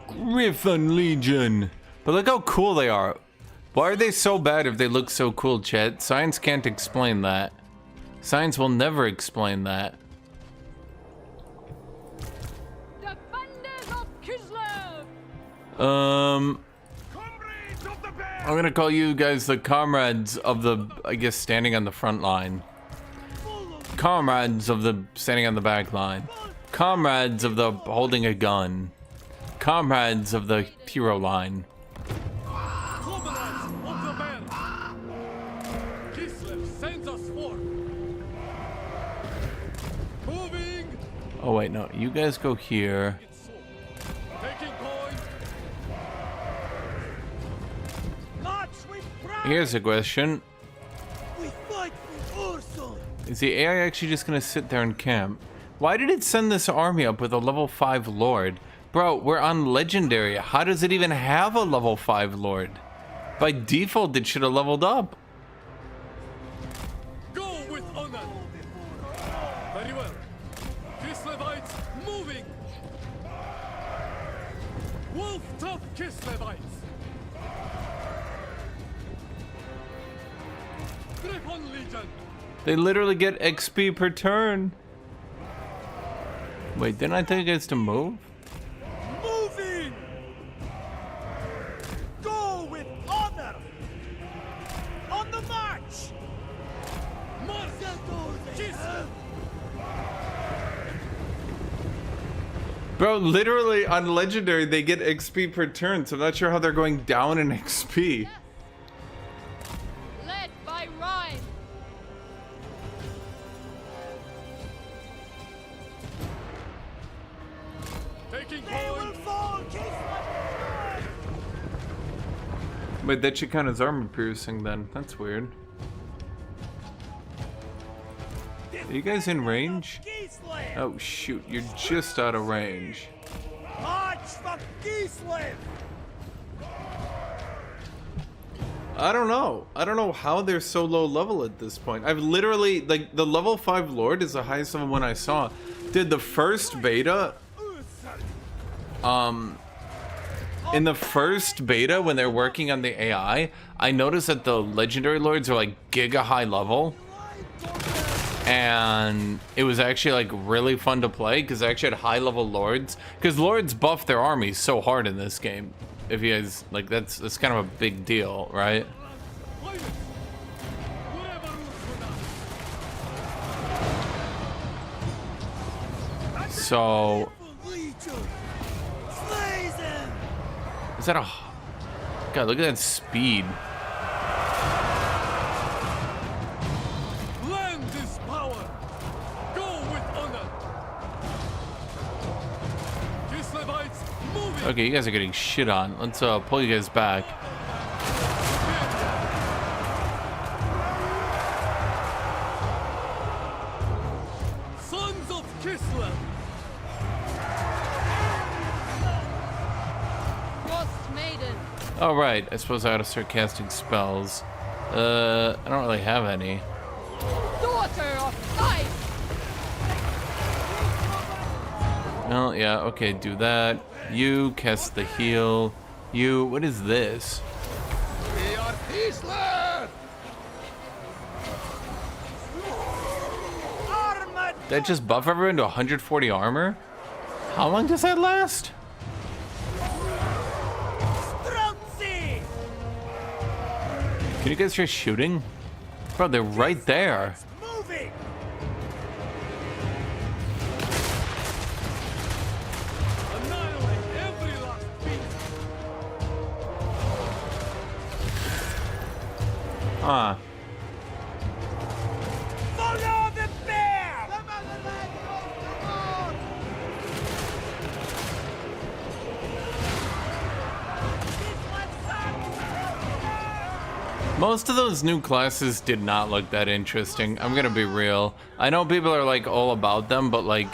Griffin Legion. But look how cool they are. Why are they so bad if they look so cool, Chet? Science can't explain that. Science will never explain that. Defenders of Kislev! I'm gonna call you guys the comrades of the, I guess, standing on the front line. Comrades of the standing on the back line. Comrades of the holding a gun. Comrades of the hero line. Oh wait, no, you guys go here. Here's a question. Is the AI actually just gonna sit there and camp? Why did it send this army up with a level 5 lord? Bro, we're on legendary. How does it even have a level 5 lord? By default, it should have leveled up. Go with honor. Very well. Kislevites moving. Wolf top Kislevites. Griffin Legion. They literally get XP per turn. Wait, didn't I tell you guys to move? Moving. Go with honor. On the march. Bro, literally on legendary they get XP per turn, so I'm not sure how they're going down in XP. Led by Rhyme. Taking point. Wait, that should count as armor piercing then. That's weird. Are you guys in range? Oh shoot, you're just out of range. I don't know. I don't know how they're so low level at this point. I've literally, like, the level 5 lord is the highest level one I saw. Did the first beta, in the first beta when they're working on the AI, I noticed that the legendary lords are like giga high level. and it was actually like really fun to play because I actually had high level lords, because lords buff their armies so hard in this game. If you guys like, that's kind of a big deal, right? So is that a God? Look at that speed. Land is power. Go with honor. Kislevites, move it. Okay, you guys are getting shit on. Let's pull you guys back. Sons of Kislev. Lost maiden. All right, I suppose I ought to start casting spells. I don't really have any. Daughter of night. Well, yeah, okay, do that. You cast the heal. You, what is this? We are Kislev! That just buff everyone to 140 armor? How long does that last? Can you guys try shooting? Bro, they're right there. Annihilate every last beast. Huh. Follow the bear! Most of those new classes did not look that interesting. I'm gonna be real. I know people are like all about them, but like,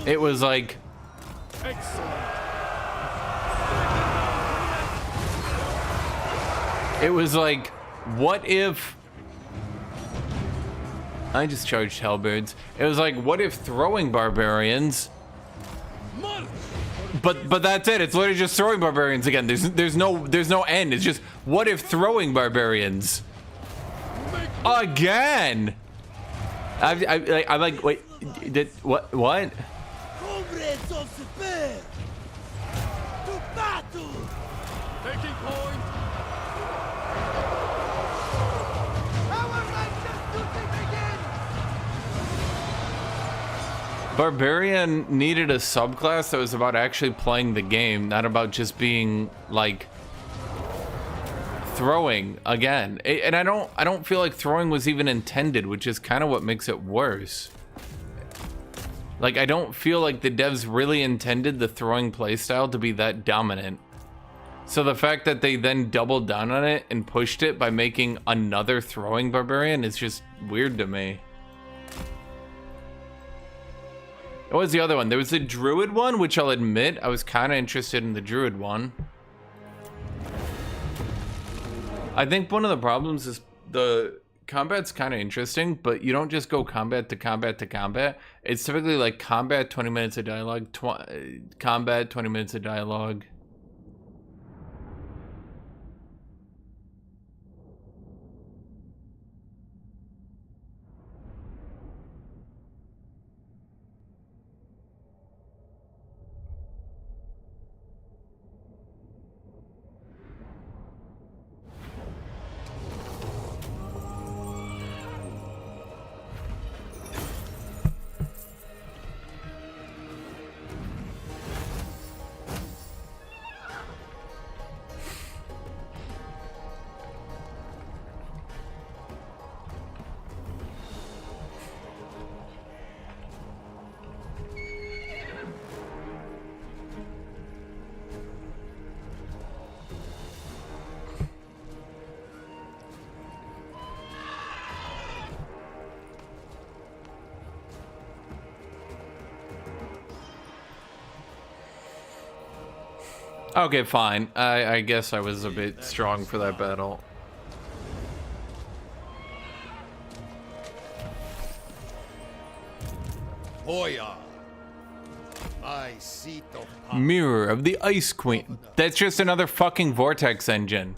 it was like, it was like, what if I just charged halberds? It was like, what if throwing barbarians? But that's it. It's literally just throwing barbarians again. There's no end. It's just, what if throwing barbarians again? I'm like, wait, did what? Comrades of the bear! To battle! Taking point. Our righteous duty begins! Barbarian needed a subclass that was about actually playing the game, not about just being like throwing again. And I don't feel like throwing was even intended, which is kind of what makes it worse. Like, I don't feel like the devs really intended the throwing playstyle to be that dominant. So the fact that they then doubled down on it and pushed it by making another throwing barbarian is just weird to me. What was the other one? There was the druid one, which I'll admit I was kind of interested in the druid one. I think one of the problems is the combat's kind of interesting, but you don't just go combat to combat to combat. It's typically like combat, 20 minutes of dialogue, combat, 20 minutes of dialogue. Okay, fine. I guess I was a bit strong for that battle. Hoya, my seat of power. Mirror of the Ice Queen. That's just another fucking vortex engine.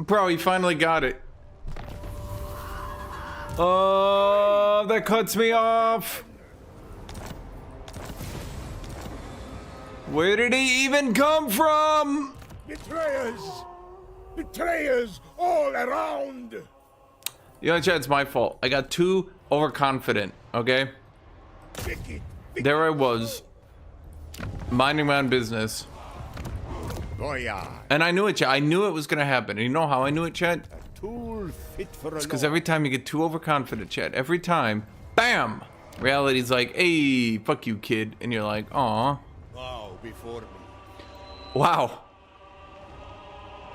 Bro, he finally got it. Oh, that cuts me off. Where did he even come from? Betrayers! Betrayers all around! You know, Chad, it's my fault. I got too overconfident, okay? There I was, minding my own business. And I knew it, Chad. I knew it was gonna happen. And you know how I knew it, Chad? It's because every time you get too overconfident, Chad, every time, BAM! Reality's like, hey, fuck you, kid. And you're like, aw. Bow before me. Wow.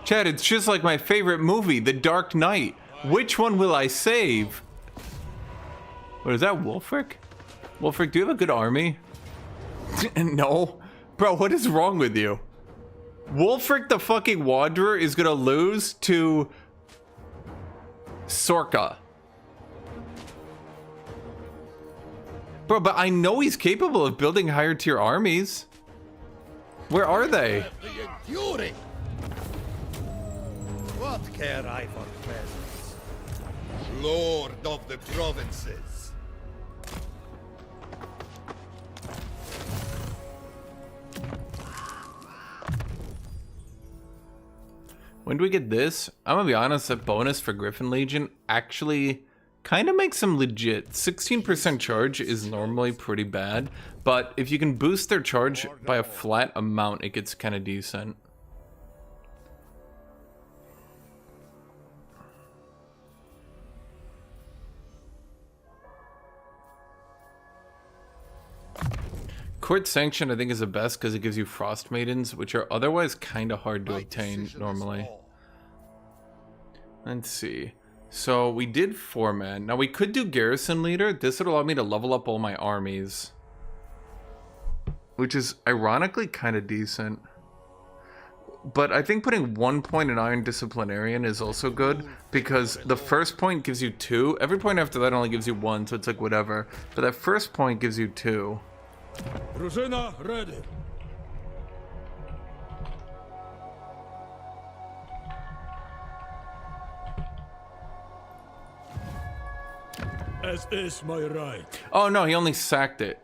Chad, it's just like my favorite movie, The Dark Knight. Which one will I save? What is that, Wulfric? Wulfric, do you have a good army? No. Bro, what is wrong with you? Wulfric the fucking Wanderer is gonna lose to Sorka. Bro, but I know he's capable of building higher tier armies. Where are they? Enduring. What care I for presents? Lord of the provinces. When do we get this? I'm gonna be honest, that bonus for Griffin Legion actually kind of makes them legit. 16% charge is normally pretty bad, but if you can boost their charge by a flat amount, it gets kind of decent. Court Sanction, I think, is the best because it gives you Frost Maidens, which are otherwise kind of hard to obtain normally. Let's see. So we did 4-man. Now we could do Garrison Leader. This would allow me to level up all my armies, which is ironically kind of decent. But I think putting 1 point in Iron Disciplinarian is also good because the first point gives you 2. Every point after that only gives you 1, so it's like whatever. But that first point gives you 2. Drużyna ready. As is my right. Oh no, he only sacked it.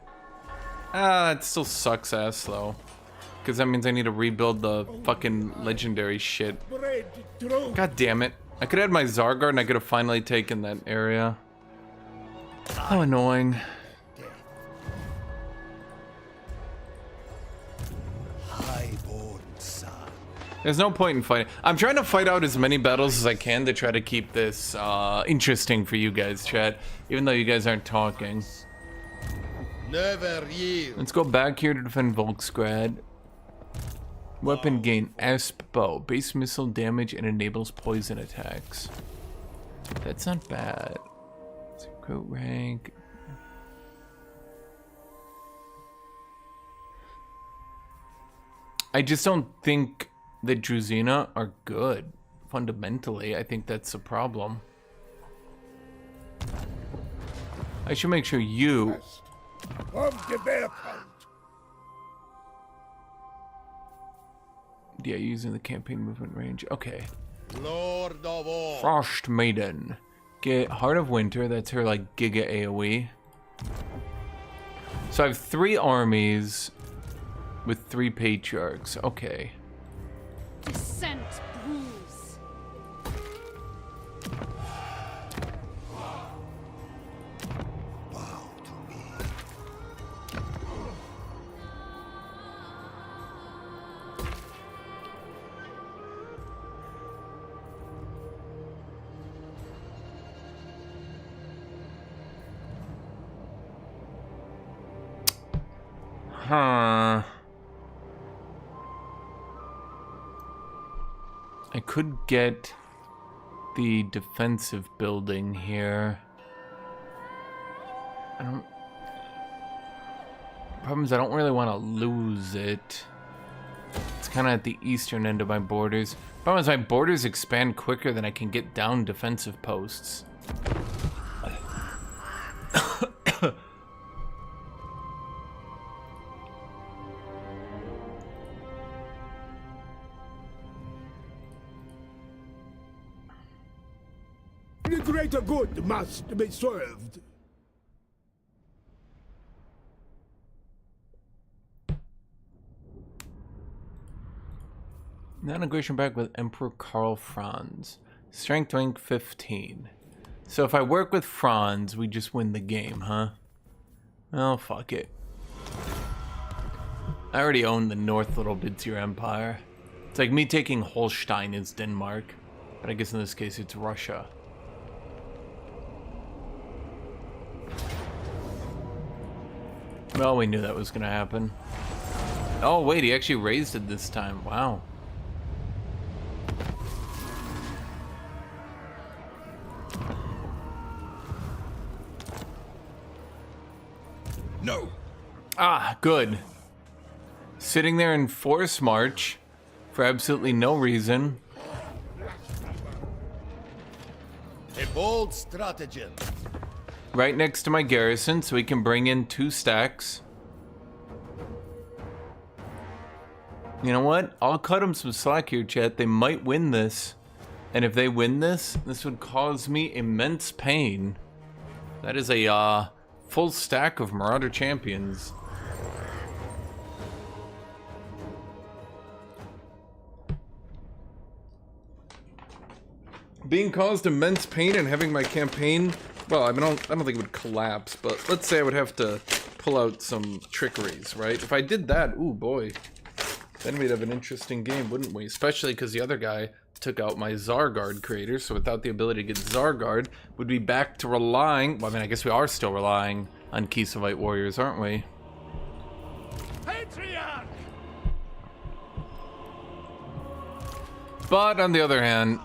Ah, it still sucks ass though. Because that means I need to rebuild the fucking legendary shit. God damn it. I could have had my Zargard and I could have finally taken that area. How annoying. There's no point in fighting. I'm trying to fight out as many battles as I can to try to keep this interesting for you guys, chat. Even though you guys aren't talking. Never yield. Let's go back here to defend Volksgrad. Weapon gain Asp Bow. Base missile damage and enables poison attacks. That's not bad. Recruit rank. I just don't think the Druzina are good. Fundamentally, I think that's the problem. I should make sure you... Of development. Yeah, using the campaign movement range. Okay. Lord of all. Frost Maiden. Get Heart of Winter. That's her like Giga AoE. So I have 3 armies with 3 patriarchs. Okay. Descent brews. Bow to me. Huh. I could get the defensive building here. Problem is I don't really want to lose it. It's kind of at the eastern end of my borders. Problem is my borders expand quicker than I can get down defensive posts. greater good must be served. Non-aggression back with Emperor Karl Franz. Strength rank 15. So if I work with Franz, we just win the game, huh? Oh, fuck it. I already own the North Little Bitsier Empire. It's like me taking Holstein as Denmark. But I guess in this case it's Russia. Well, we knew that was gonna happen. Oh wait, he actually raised it this time. Wow. No. Ah, good. Sitting there in force march for absolutely no reason. A bold stratagem. Right next to my garrison, so we can bring in 2 stacks. You know what? I'll cut them some slack here, chat. They might win this. And if they win this, this would cause me immense pain. That is a full stack of Marauder champions. Being caused immense pain and having my campaign, well, I mean, I don't think it would collapse, but let's say I would have to pull out some trickeries, right? If I did that, ooh boy, then we'd have an interesting game, wouldn't we? Especially because the other guy took out my Zargard creator, so without the ability to get Zargard, we'd be back to relying, well, I mean, I guess we are still relying on Kisavite warriors, aren't we? Patriarch! But on the other hand,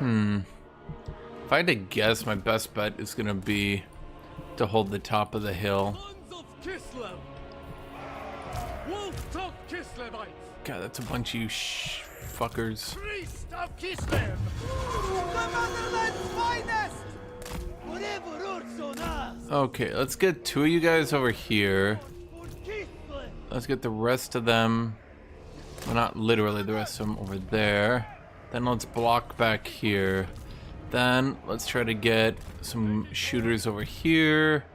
if I had to guess, my best bet is gonna be to hold the top of the hill. God, that's a bunch of you fuckers. Priest of Kislev! The motherland's finest! Whatever Ursonas! Okay, let's get 2 of you guys over here. Let's get the rest of them, well, not literally the rest of them, over there. Then let's block back here. Then let's try to get some shooters over here.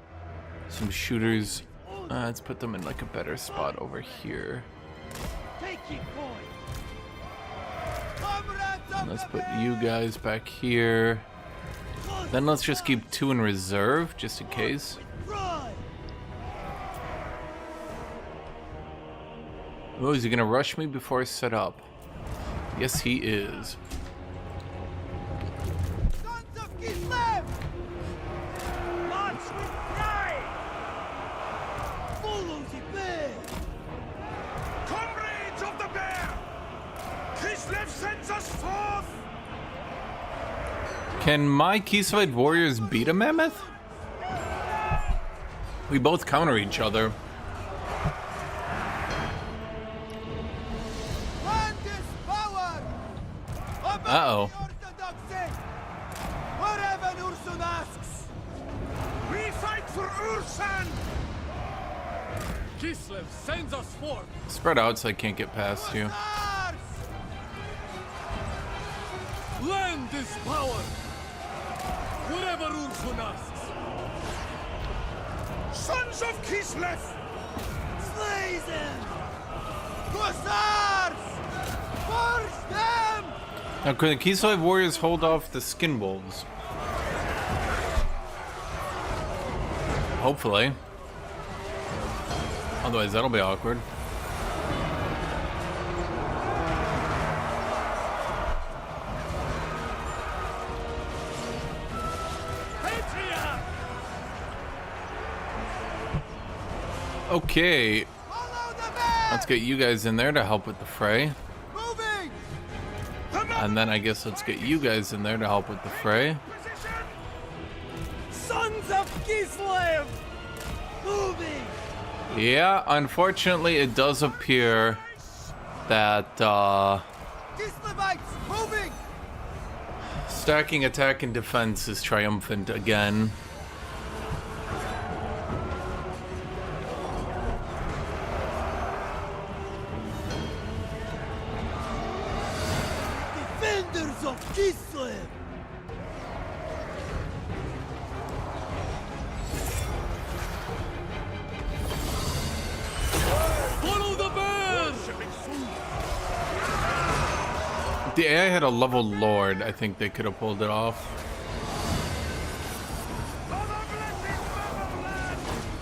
Some shooters. Let's put them in like a better spot over here. And let's put you guys back here. Then let's just keep 2 in reserve, just in case. Oh, is he gonna rush me before I set up? Yes, he is. Sons of Kislev! March with pride! Follow the bear! Comrades of the bear! Kislev sends us forth! Can my Kisavite warriors beat a mammoth? We both counter each other. Uh-oh. Whatever Ursun asks. We fight for Ursan! Kislev sends us forth. Spread out so I can't get past you. Land is power. Whatever Ursun asks. Sons of Kislev! Slay them! Hussars! Force them! Now, can the Kislev warriors hold off the skin wolves? Hopefully. Otherwise, that'll be awkward. Okay. Let's get you guys in there to help with the fray. And then I guess let's get you guys in there to help with the fray. Sons of Kislev! Moving! Yeah, unfortunately it does appear that Kislevites moving! stacking attack and defense is triumphant again. Defenders of Kislev! the AI had a level lord, I think they could have pulled it off.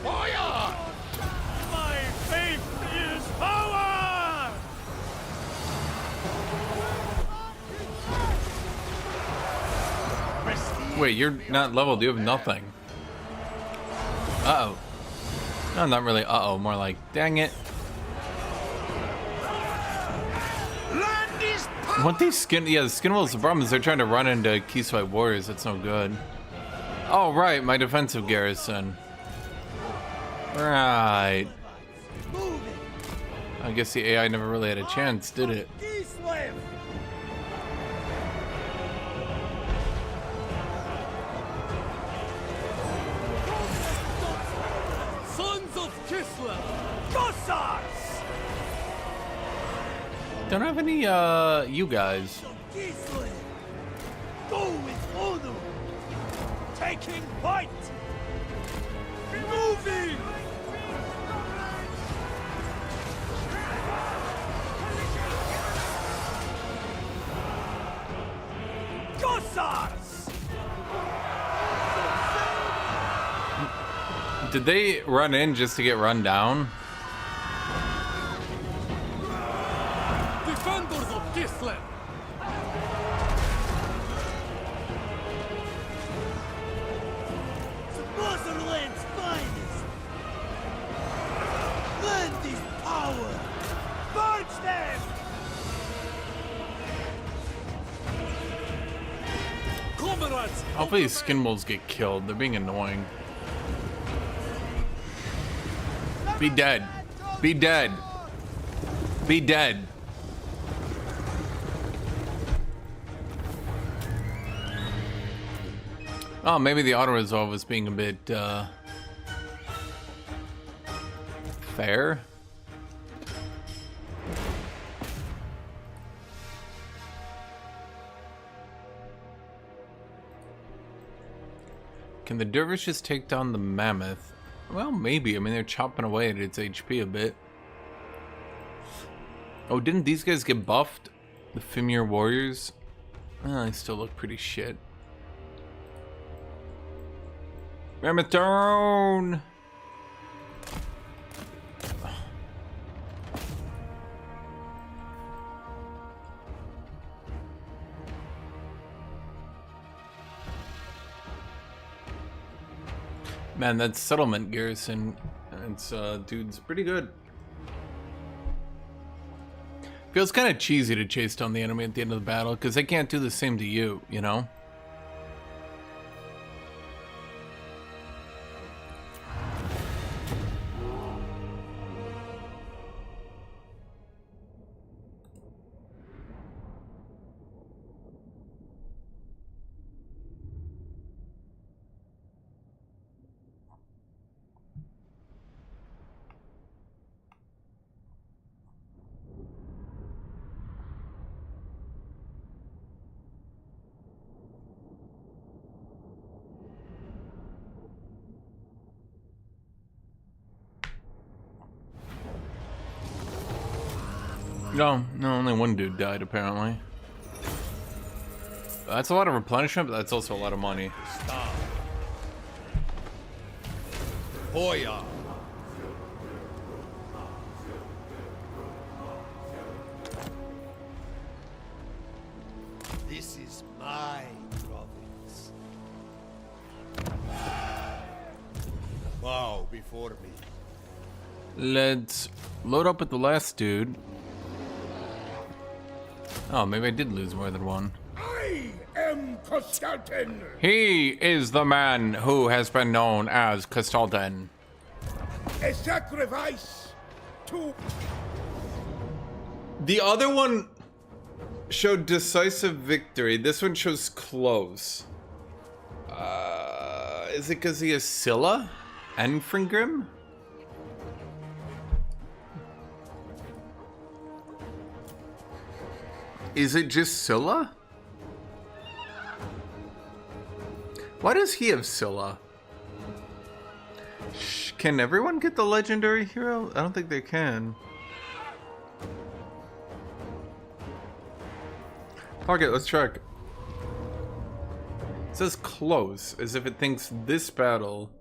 Fire! My faith is power! Wait, you're not leveled, you have nothing. Uh-oh. No, not really uh-oh, more like, dang it. What these skin, yeah, the skin wolves, the problem is they're trying to run into Keyswipe warriors, that's no good. Oh, right, my defensive garrison. Right. I guess the AI never really had a chance, did it? Sons of Kislev! Gossars! Don't have any, you guys. Go with honor! Taking point! Moving! Gossars! Did they run in just to get run down? Defenders of Kislev! The Motherland's finest! Land is power! Purge them! Comrades! Hopefully these skin wolves get killed. They're being annoying. Be dead. Be dead. Be dead. Oh, maybe the auto-resolve was being a bit, fair? Can the dervishes take down the mammoth? Well, maybe. I mean, they're chopping away at its HP a bit. Oh, didn't these guys get buffed? The Fimir warriors? Oh, they still look pretty shit. Mammoth down! Man, that settlement garrison, it's, dude's pretty good. Feels kind of cheesy to chase down the enemy at the end of the battle, because they can't do the same to you, you know? No, only one dude died, apparently. That's a lot of replenishment, but that's also a lot of money. Hoya! This is my province. Bow before me. Let's load up with the last dude. Oh, maybe I did lose more than one. I am Kostaltyn. He is the man who has been known as Kostaltyn. A sacrifice to... The other one showed decisive victory. This one shows close. Is it because he has Scylla and Fringrim? Is it just Scylla? Why does he have Scylla? Can everyone get the legendary hero? I don't think they can. Fuck it, let's check. It says close, as if it thinks this battle...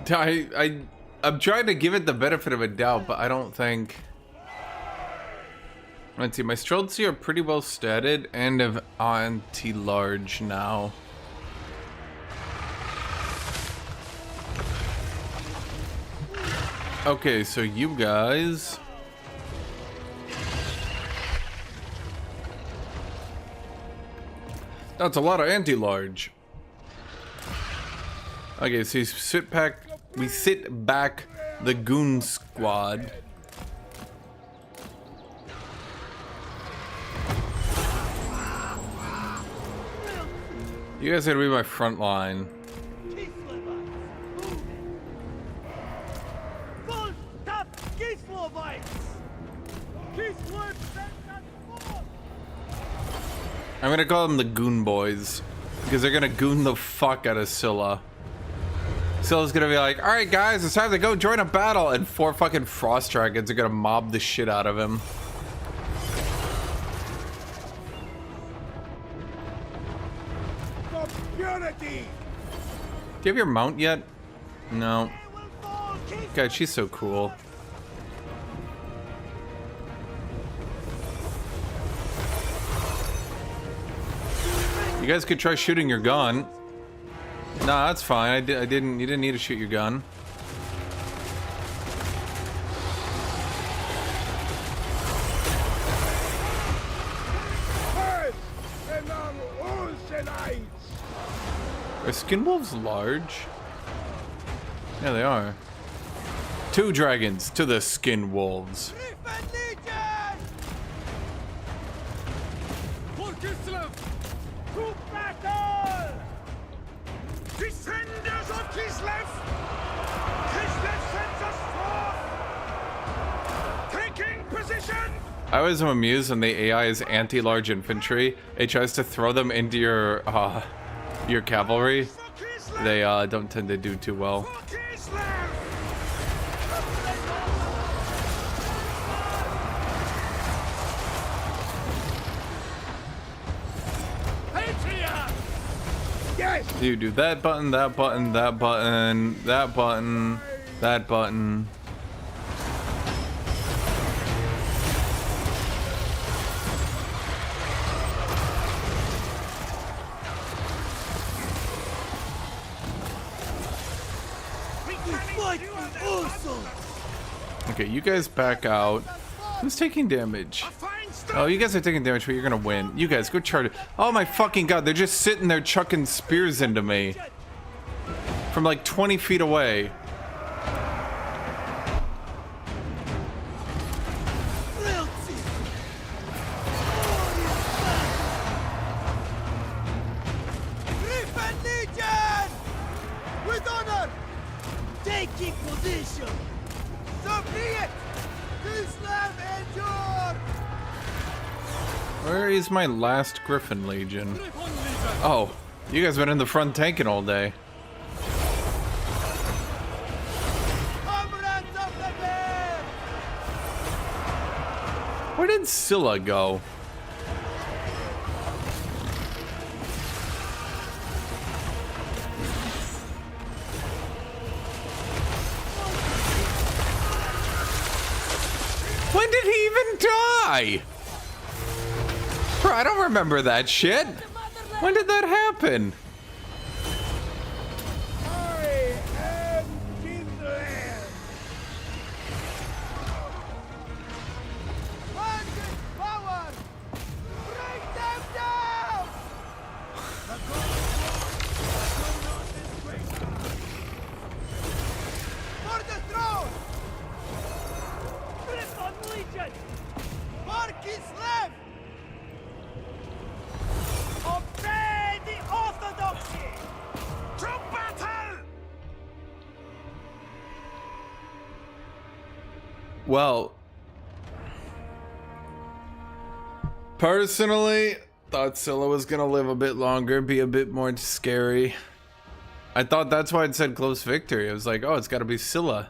I'm trying to give it the benefit of a doubt, but I don't think... Let's see, my Streltsy are pretty well statted and have anti-large now. Okay, so you guys... That's a lot of anti-large. Okay, so we sit back the goon squad. You guys gotta be my front line. I'm gonna call them the Goon Boys, because they're gonna goon the fuck out of Scylla. Scylla's gonna be like, alright guys, it's time to go join a battle, and 4 fucking Frost Dragons are gonna mob the shit out of him. Do you have your mount yet? No. God, she's so cool. You guys could try shooting your gun. Nah, that's fine. You didn't need to shoot your gun. Are skin wolves large? Yeah, they are. 2 dragons to the skin wolves. Descenders of Kislev! Kislev sends us forth! Taking position! I was amused when the AI is anti-large infantry. It tries to throw them into your cavalry. They don't tend to do too well. You do that button, that button, that button, that button, that button. Okay, you guys back out. Who's taking damage? Oh, you guys are taking damage, but you're gonna win. You guys, go charge it. Oh my fucking god, they're just sitting there chucking spears into me. From like 20 feet away. With honor! Taking position! So be it! Kislev endure! Where is my last Griffin Legion? Oh, you guys been in the front tanking all day. Where did Scylla go? When did he even die? Bro, I don't remember that shit. When did that happen? I am Kinland! Bandit power! Bring them down! For the throne! Griffon Legion! Mark is left! Obey the Orthodox! Well, personally, thought Scylla was gonna live a bit longer, be a bit more scary. I thought that's why it said close victory. I was like, oh, it's gotta be Scylla.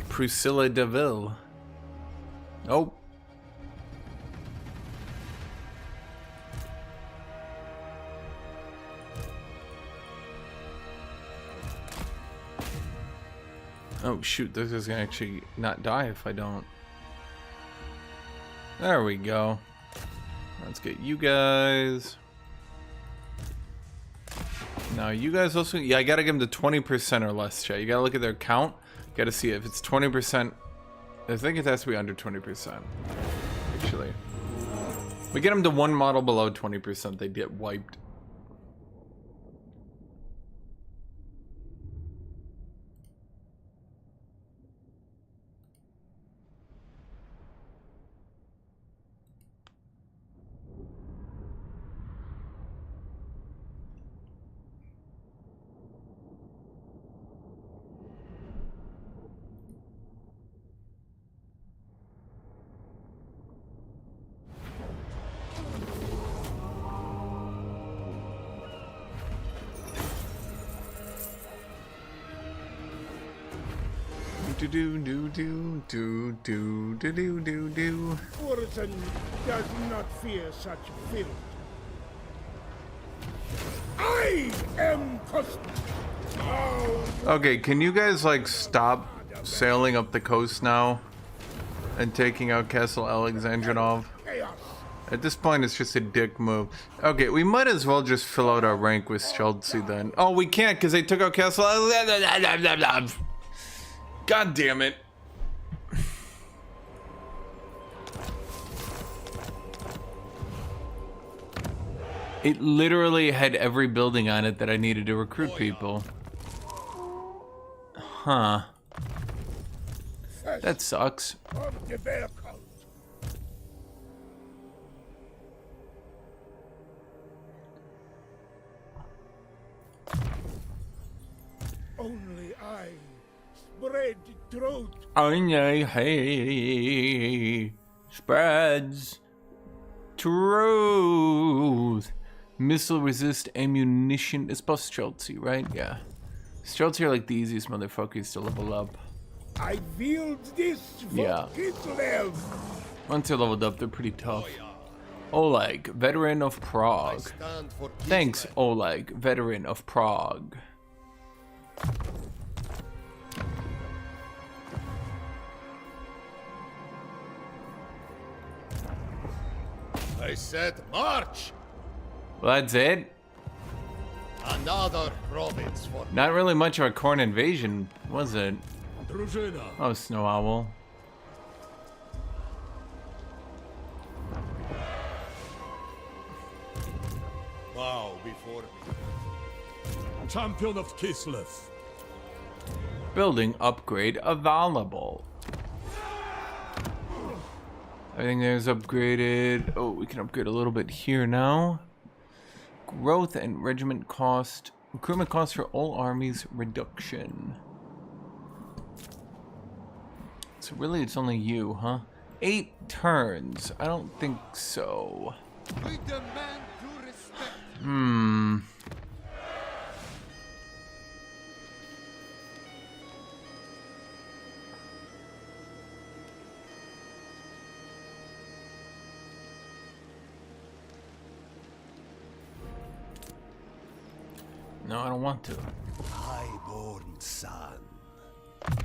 Priscilla DeVille. Oh. Oh shoot, this is gonna actually not die if I don't. There we go. Let's get you guys. Now you guys also, yeah, I gotta give them the 20% or less, chat. You gotta look at their count. Gotta see if it's 20%. I think it has to be under 20%. Actually. We get them to one model below 20%, they get wiped. Orson does not fear such filth. I am Kostaltyn. Okay, can you guys like stop sailing up the coast now and taking out Castle Alexandrinov? At this point, it's just a dick move. Okay, we might as well just fill out our rank with Chelsea then. Oh, we can't because they took out Castle Alexandrinov. God damn it. It literally had every building on it that I needed to recruit people. Huh. That sucks. Only I spread truth. Only he spreads truth. Missile resist ammunition. It's both Chelsea, right? Yeah. Chelsea are like the easiest motherfuckers to level up. I wield this for Kislev. Once they're leveled up, they're pretty tough. Oleg, veteran of Prague. Thanks, Oleg, veteran of Prague. I said march! Well, that's it. Another province for Not really much of a corn invasion, was it? Oh, Snow Owl. bow before me. Champion of Kislev. Building upgrade available. Everything there's upgraded. Oh, we can upgrade a little bit here now. Growth and regiment cost. Recruitment cost for all armies reduction. So really it's only you, huh? 8 turns. I don't think so. We demand due respect. No, I don't want to. Highborn son.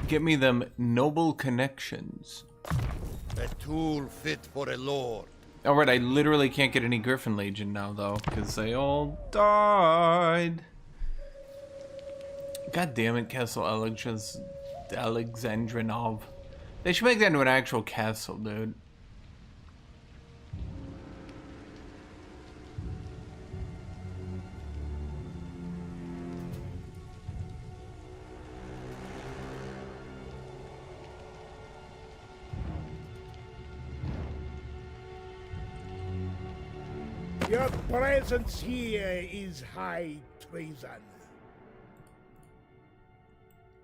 Get me them noble connections. A tool fit for a lord. Alright, I literally can't get any Griffin Legion now, though, because they all died. God damn it, Castle Alexandrinov. They should make that into an actual castle, dude. Your presence here is high treason.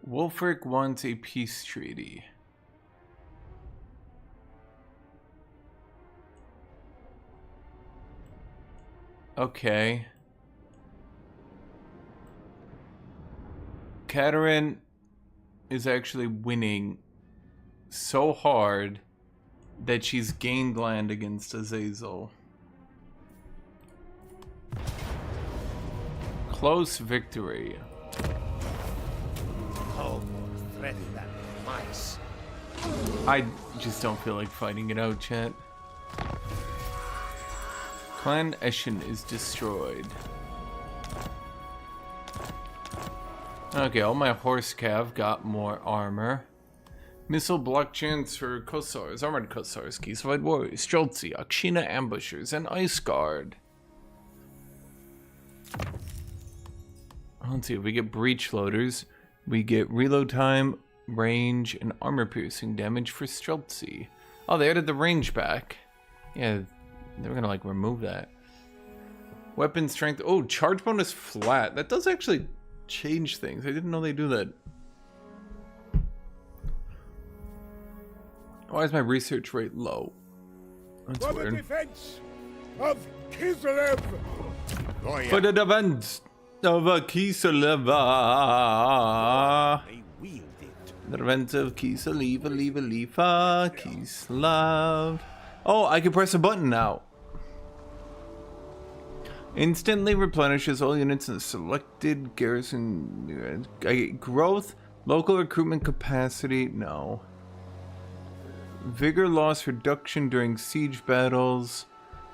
Wulfric wants a peace treaty. Okay. Katerin is actually winning so hard that she's gained land against Azazel. Close victory. Oh, threat than mice. I just don't feel like fighting it out, chat. Clan Eshin is destroyed. Okay, all my horse cav got more armor. Missile block chance for Kosars, armored Kosars, Keyside warriors, Streltsy, Akshina ambushers, and Ice Guard. Let's see, if we get breach loaders, we get reload time, range, and armor piercing damage for Streltsy. Oh, they added the range back. Yeah, they were gonna like remove that. Weapon strength. Oh, charge bonus flat. That does actually change things. I didn't know they do that. Why is my research rate low? That's For weird. the defense of Kislev. Oh, yeah. For the defense of Kislev. I wield it. The defense of Kislev, Kislev. Oh, I can press a button now. Instantly replenishes all units in the selected garrison. Growth, local recruitment capacity, no. Vigor loss reduction during siege battles.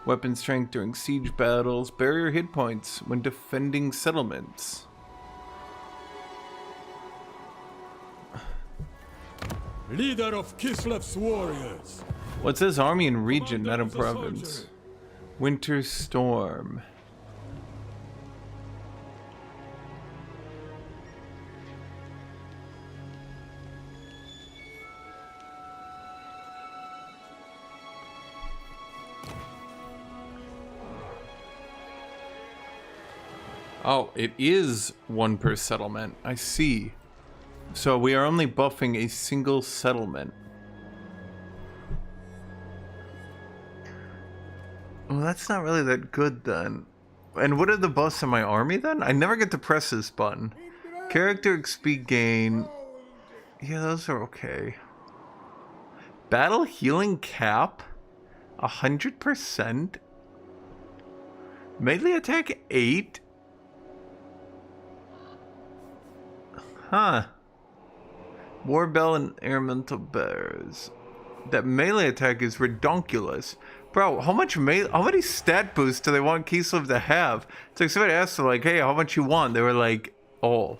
Weapon strength during siege battles. Barrier hit points when defending settlements. Leader of Kislev's warriors. What's this? Army and region, not a province. Winter Storm. Oh, it is one per settlement. I see. So we are only buffing a single settlement. Well, that's not really that good then. And what are the buffs in my army then? I never get to press this button. Character XP gain. Yeah, those are okay. Battle healing cap? 100%? Melee attack 8? Huh. Warbell and Elemental Bears. That melee attack is redonkulous. Bro, how many stat boosts do they want Kislev to have? It's like somebody asked them, like, hey, how much you want? They were like, all.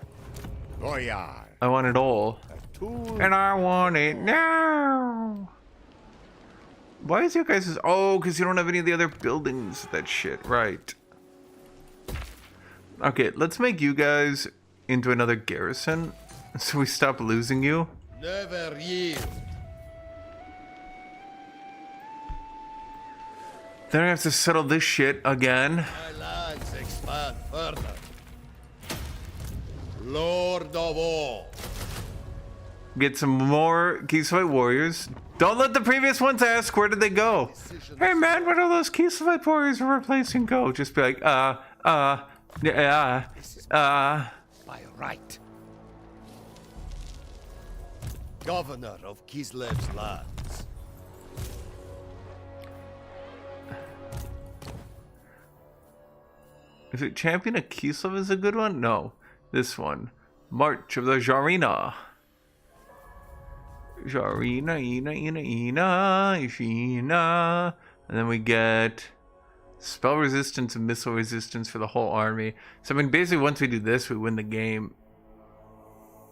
Oh, yeah. I want it all. And I want it now. Why is you guys... Oh, because you don't have any of the other buildings. That shit, right. Okay, let's make you guys into another garrison so we stop losing you. Never yield. Then I have to settle this shit again. My lands expand further. Lord of all. Get some more Keysfight warriors. Don't let the previous ones ask, where did they go? Hey man, where do those Keysfight warriors we're replacing go? Just be like, By right. Governor of Kislev's lands. Is it Champion of Kislev is a good one? No. This one. March of the Jarina. Jarina. And then we get spell resistance and missile resistance for the whole army. So I mean basically once we do this we win the game.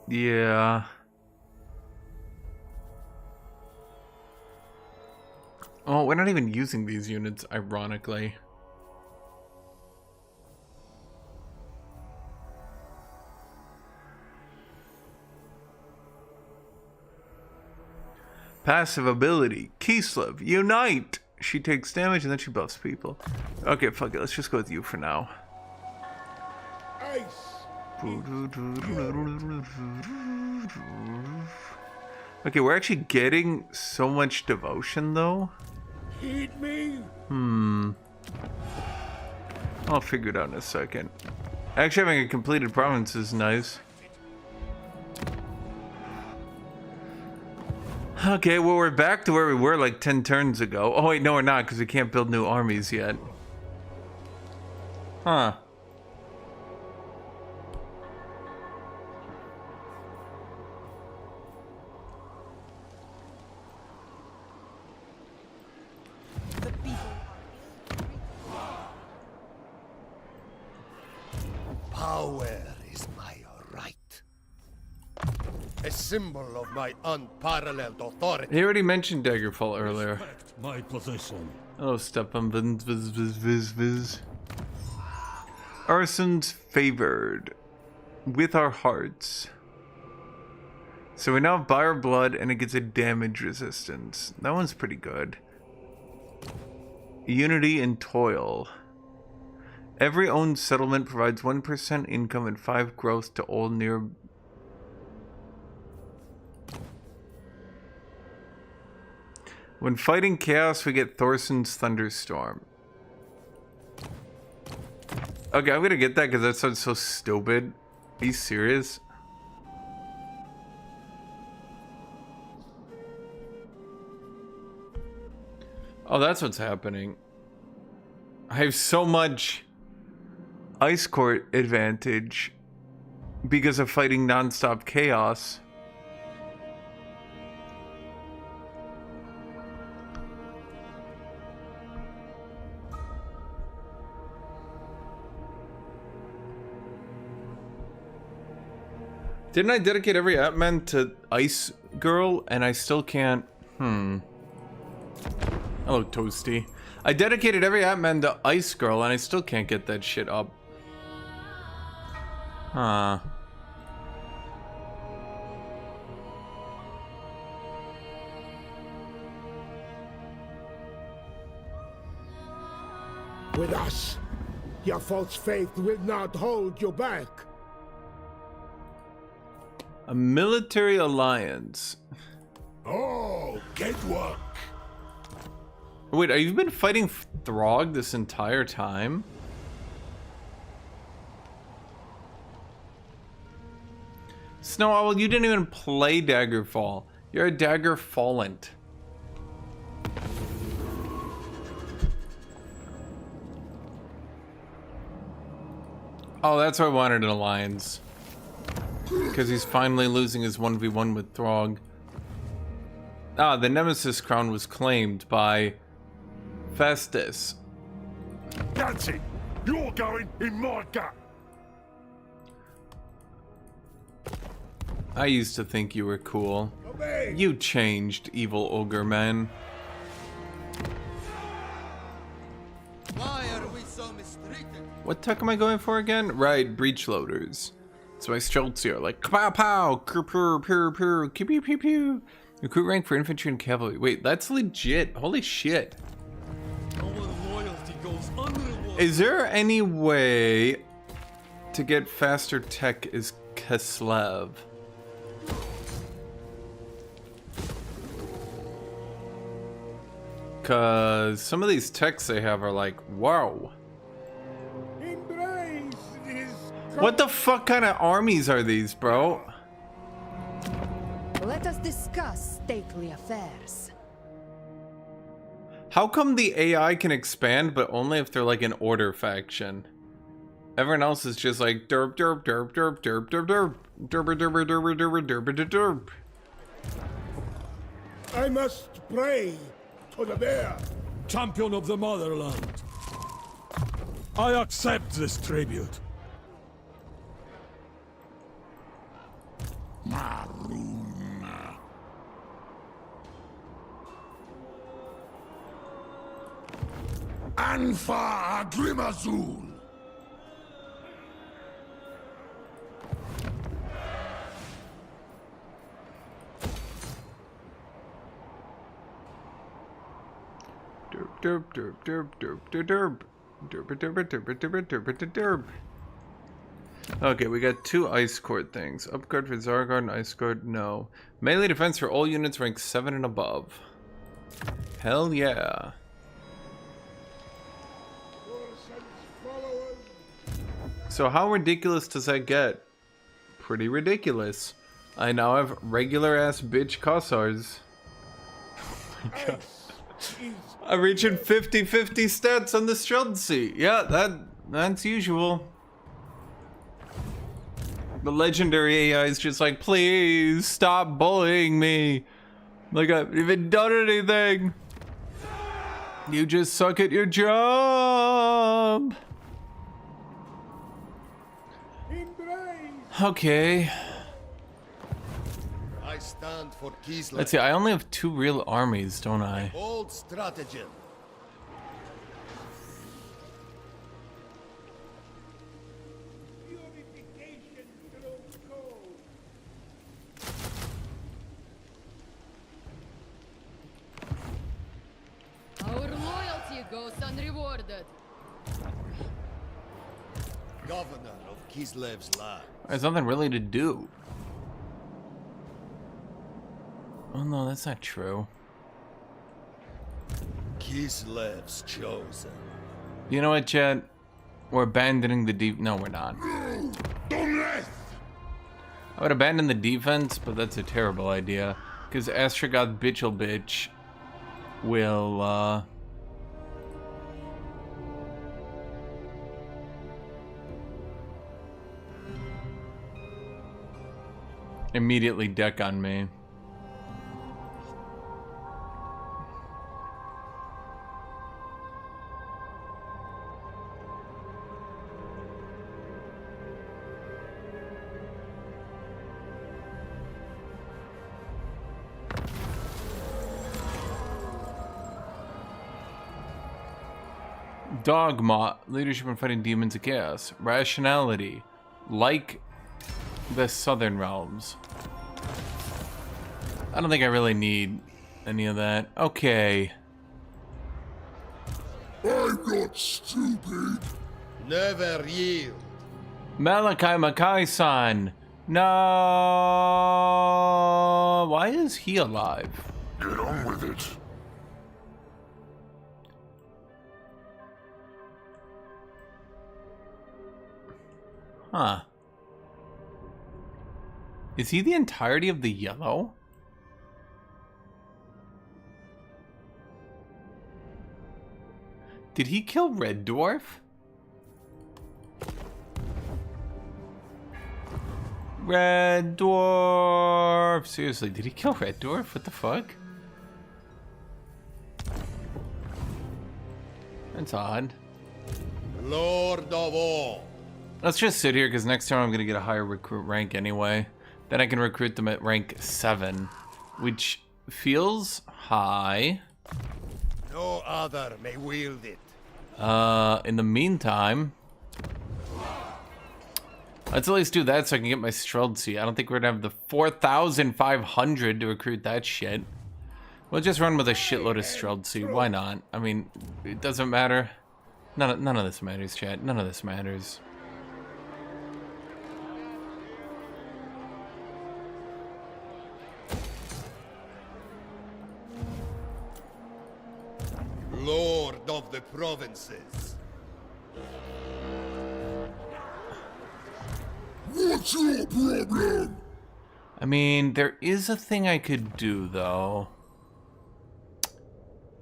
Yeah. Oh, we're not even using these units, ironically. Passive ability, Kislev, unite! She takes damage and then she buffs people. Okay, fuck it, let's just go with you for now. Ice. Okay, we're actually getting so much devotion though. Heed me. I'll figure it out in a second. Actually, having a completed province is nice. Okay, well, we're back to where we were like 10 turns ago. Oh, wait, no, we're not, because we can't build new armies yet. Huh. Power is my right. A symbol of my unparalleled authority. He already mentioned Daggerfall earlier. Respect my position. Oh, step on viz. Arson's favored with our hearts. So we now have Buyer Blood and it gets a damage resistance. That one's pretty good. Unity and Toil. Every owned settlement provides 1% income and 5 growth to all near. When fighting chaos, we get Thorson's Thunderstorm. Okay, I'm gonna get that because that sounds so stupid. Are you serious? Oh, that's what's happening. I have so much Ice Court advantage because of fighting non-stop chaos. Didn't I dedicate every Atman to Ice Girl and I still can't? Hello, Toasty. I dedicated every Atman to Ice Girl and I still can't get that shit up. Huh. With us, your false faith will not hold you back. A military alliance. Oh, get work. Wait, have you been fighting Throg this entire time? Snow Owl, you didn't even play Daggerfall. You're a Daggerfallent. Oh, that's why I wanted an alliance. Because he's finally losing his 1v1 with Throg. Ah, the Nemesis crown was claimed by Festus. That's it. You're going in my gut. I used to think you were cool. You changed, evil ogre man. Why are we so mistreated? What tech am I going for again? Right, breach loaders. So my strolls here, like pow pow, pew pew, pew pew pew. Recruit rank for infantry and cavalry. Wait, that's legit. Holy shit. Our loyalty goes unrewarded. Is there any way to get faster tech as Kislev? Cause some of these techs they have are like, wow. Embrace this. What the fuck kind of armies are these, bro? Let us discuss stately affairs. How come the AI can expand, but only if they're like an order faction? Everyone else is just like derp derp derp derp derp derp derp derp derp derp derp derp derp. I must pray to the bear. Champion of the motherland. I accept this tribute. Anfa Agrimazul. Derp derp derp derp derp derp derp derp derp derp derp derp derp derp. Okay, we got 2 ice court things. Upgrade for Zargard and ice court, no. Melee defense for all units ranked 7 and above. Hell yeah. So how ridiculous does that get? Pretty ridiculous. I now have regular ass bitch Kossars. I'm reaching 50-50 stats on the Streltsy. Yeah, that's usual. The legendary AI is just like, please stop bullying me. Like I haven't even done anything. You just suck at your job. Okay. I stand for Kislev. Let's see, I only have 2 real armies, don't I? Bold stratagem. Our loyalty goes unrewarded. Governor of Kislev's land. There's nothing really to do. Oh no, that's not true. Kislev's chosen. You know what, Chad? We're abandoning the deep. No, we're not. I would abandon the defense, but that's a terrible idea. Because Astragoth Bitch will, immediately deck on me. Dogma, leadership in fighting demons of chaos. Rationality, like the Southern Realms. I don't think I really need any of that. Okay. I'm not stupid. Never yield. Malachi Makai-san. No. Why is he alive? Get on with it. Huh. Is he the entirety of the yellow? Did he kill Red Dwarf? Red Dwarf! Seriously, did he kill Red Dwarf? What the fuck? That's odd. Lord of all. Let's just sit here, because next time I'm going to get a higher recruit rank anyway. Then I can recruit them at rank 7, which feels high. No other may wield it. In the meantime, let's at least do that so I can get my Streltsy. I don't think we're going to have the 4,500 to recruit that shit. We'll just run with a shitload of Streltsy. Why not? I mean, it doesn't matter. None of this matters, chat. None of this matters. Lord of the provinces. What's your problem? I mean, there is a thing I could do, though.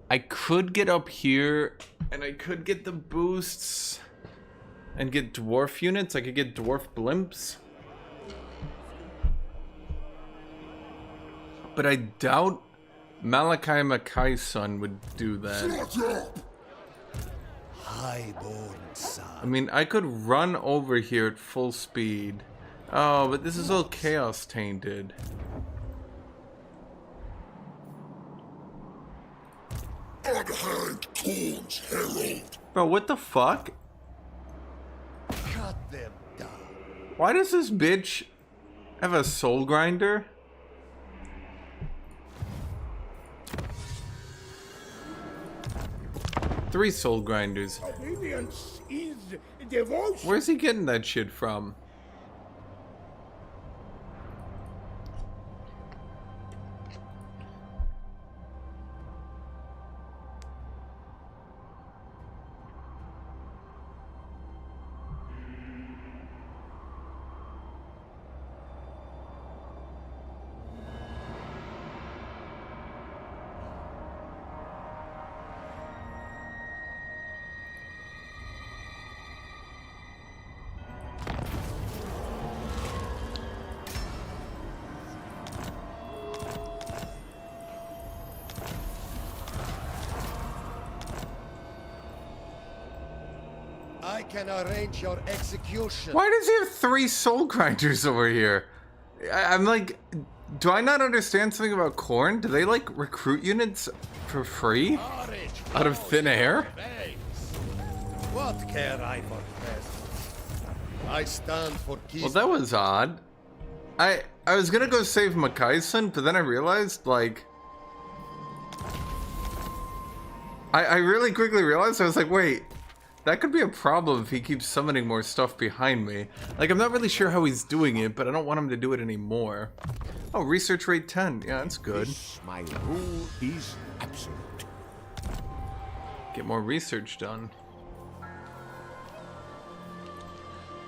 I could get up here, and I could get the boosts and get dwarf units. I could get dwarf blimps. But I doubt Malachi Makai's son would do that. Shut up! Highborn son. I mean, I could run over here at full speed. Oh, but this is all chaos tainted. Unhand Corn's herald. Bro, what the fuck? Cut them down. Why does this bitch have a soul grinder? Three soul grinders. Obedience is devotion. Where's he getting that shit from? can arrange your execution. Why does he have 3 soul grinders over here? I'm like, do I not understand something about corn? Do they like recruit units for free? Out of thin air? What care I for peasants? I stand for peace. Well, that was odd. I was gonna go save Makai'son, but then I realized, like... I really quickly realized, I was like, wait, that could be a problem if he keeps summoning more stuff behind me. Like, I'm not really sure how he's doing it, but I don't want him to do it anymore. Oh, research rate 10. Yeah, that's good. My rule is absolute. Get more research done.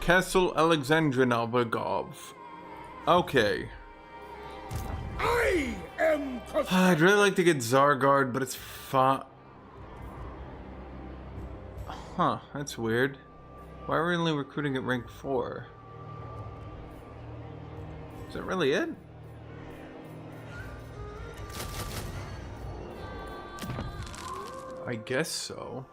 Castle Alexandrina Vergov. Okay. I am Kostaltyn. I'd really like to get Zargard, but it's fine. Huh, that's weird. Why are we only recruiting at rank 4? Is that really it? I guess so.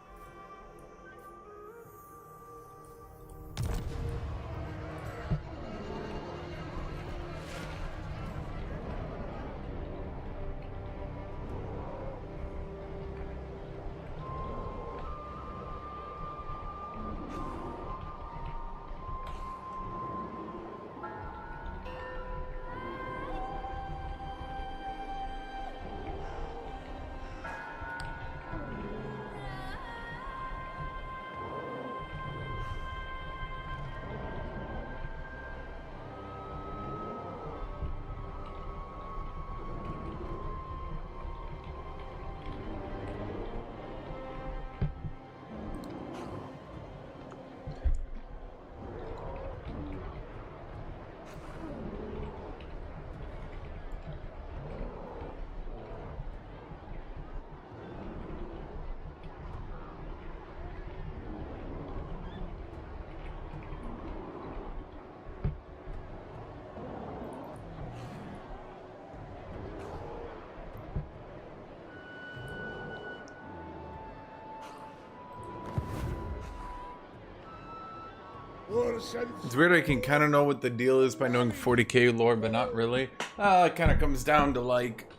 It's weird I can kind of know what the deal is by knowing 40k lore, but not really. It kind of comes down to, like,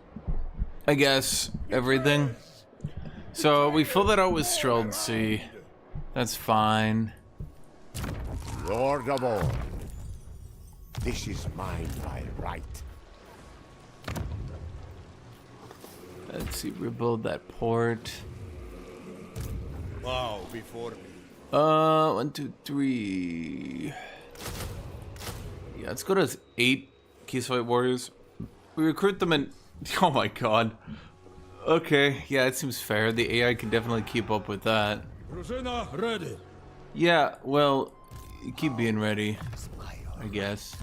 I guess, everything. So, we fill that out with Streltsy. That's fine. Lord of all, this is mine by right. Let's see, rebuild that port. Wow, before me. 1, 2, 3. Yeah, let's go to 8 Keystone Warriors. We recruit them in... Oh my god. Okay, yeah, it seems fair. The AI can definitely keep up with that. Rosina, ready. Yeah, well, keep being ready, I guess.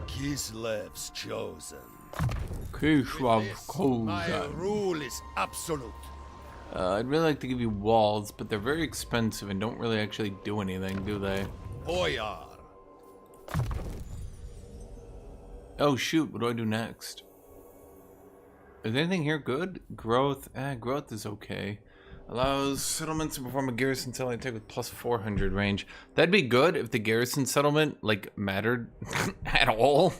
Kislev's chosen. Kislev's My chosen. rule is absolute. I'd really like to give you walls, but they're very expensive and don't really actually do anything, do they? Boyar. Oh shoot, what do I do next? Is anything here good? Growth? Growth is okay. Allows settlements to perform a garrison settlement attack with plus 400 range. That'd be good if the garrison settlement, like, mattered at all.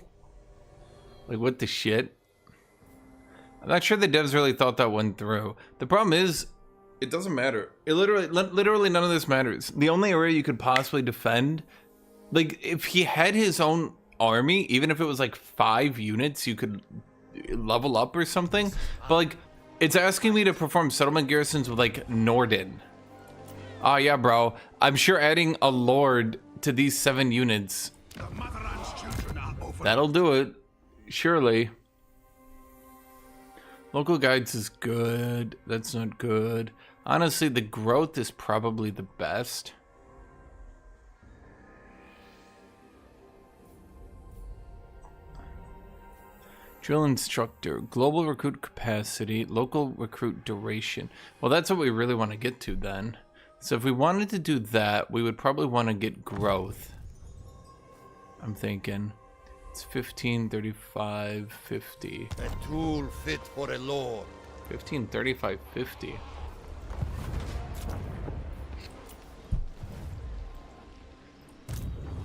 Like, what the shit? I'm not sure the devs really thought that one through. The problem is, it doesn't matter. It literally none of this matters. The only area you could possibly defend, like, if he had his own army, even if it was like 5 units, you could level up or something. But like, it's asking me to perform settlement garrisons with like Norden. Oh yeah, bro. I'm sure adding a lord to these 7 units, that'll do it. Surely. Local guides is good. That's not good. Honestly, the growth is probably the best. Drill instructor, global recruit capacity, local recruit duration. Well, that's what we really want to get to then. So if we wanted to do that, we would probably want to get growth. I'm thinking. It's 15, 35, 50. A tool fit for a lord. 15, 35, 50.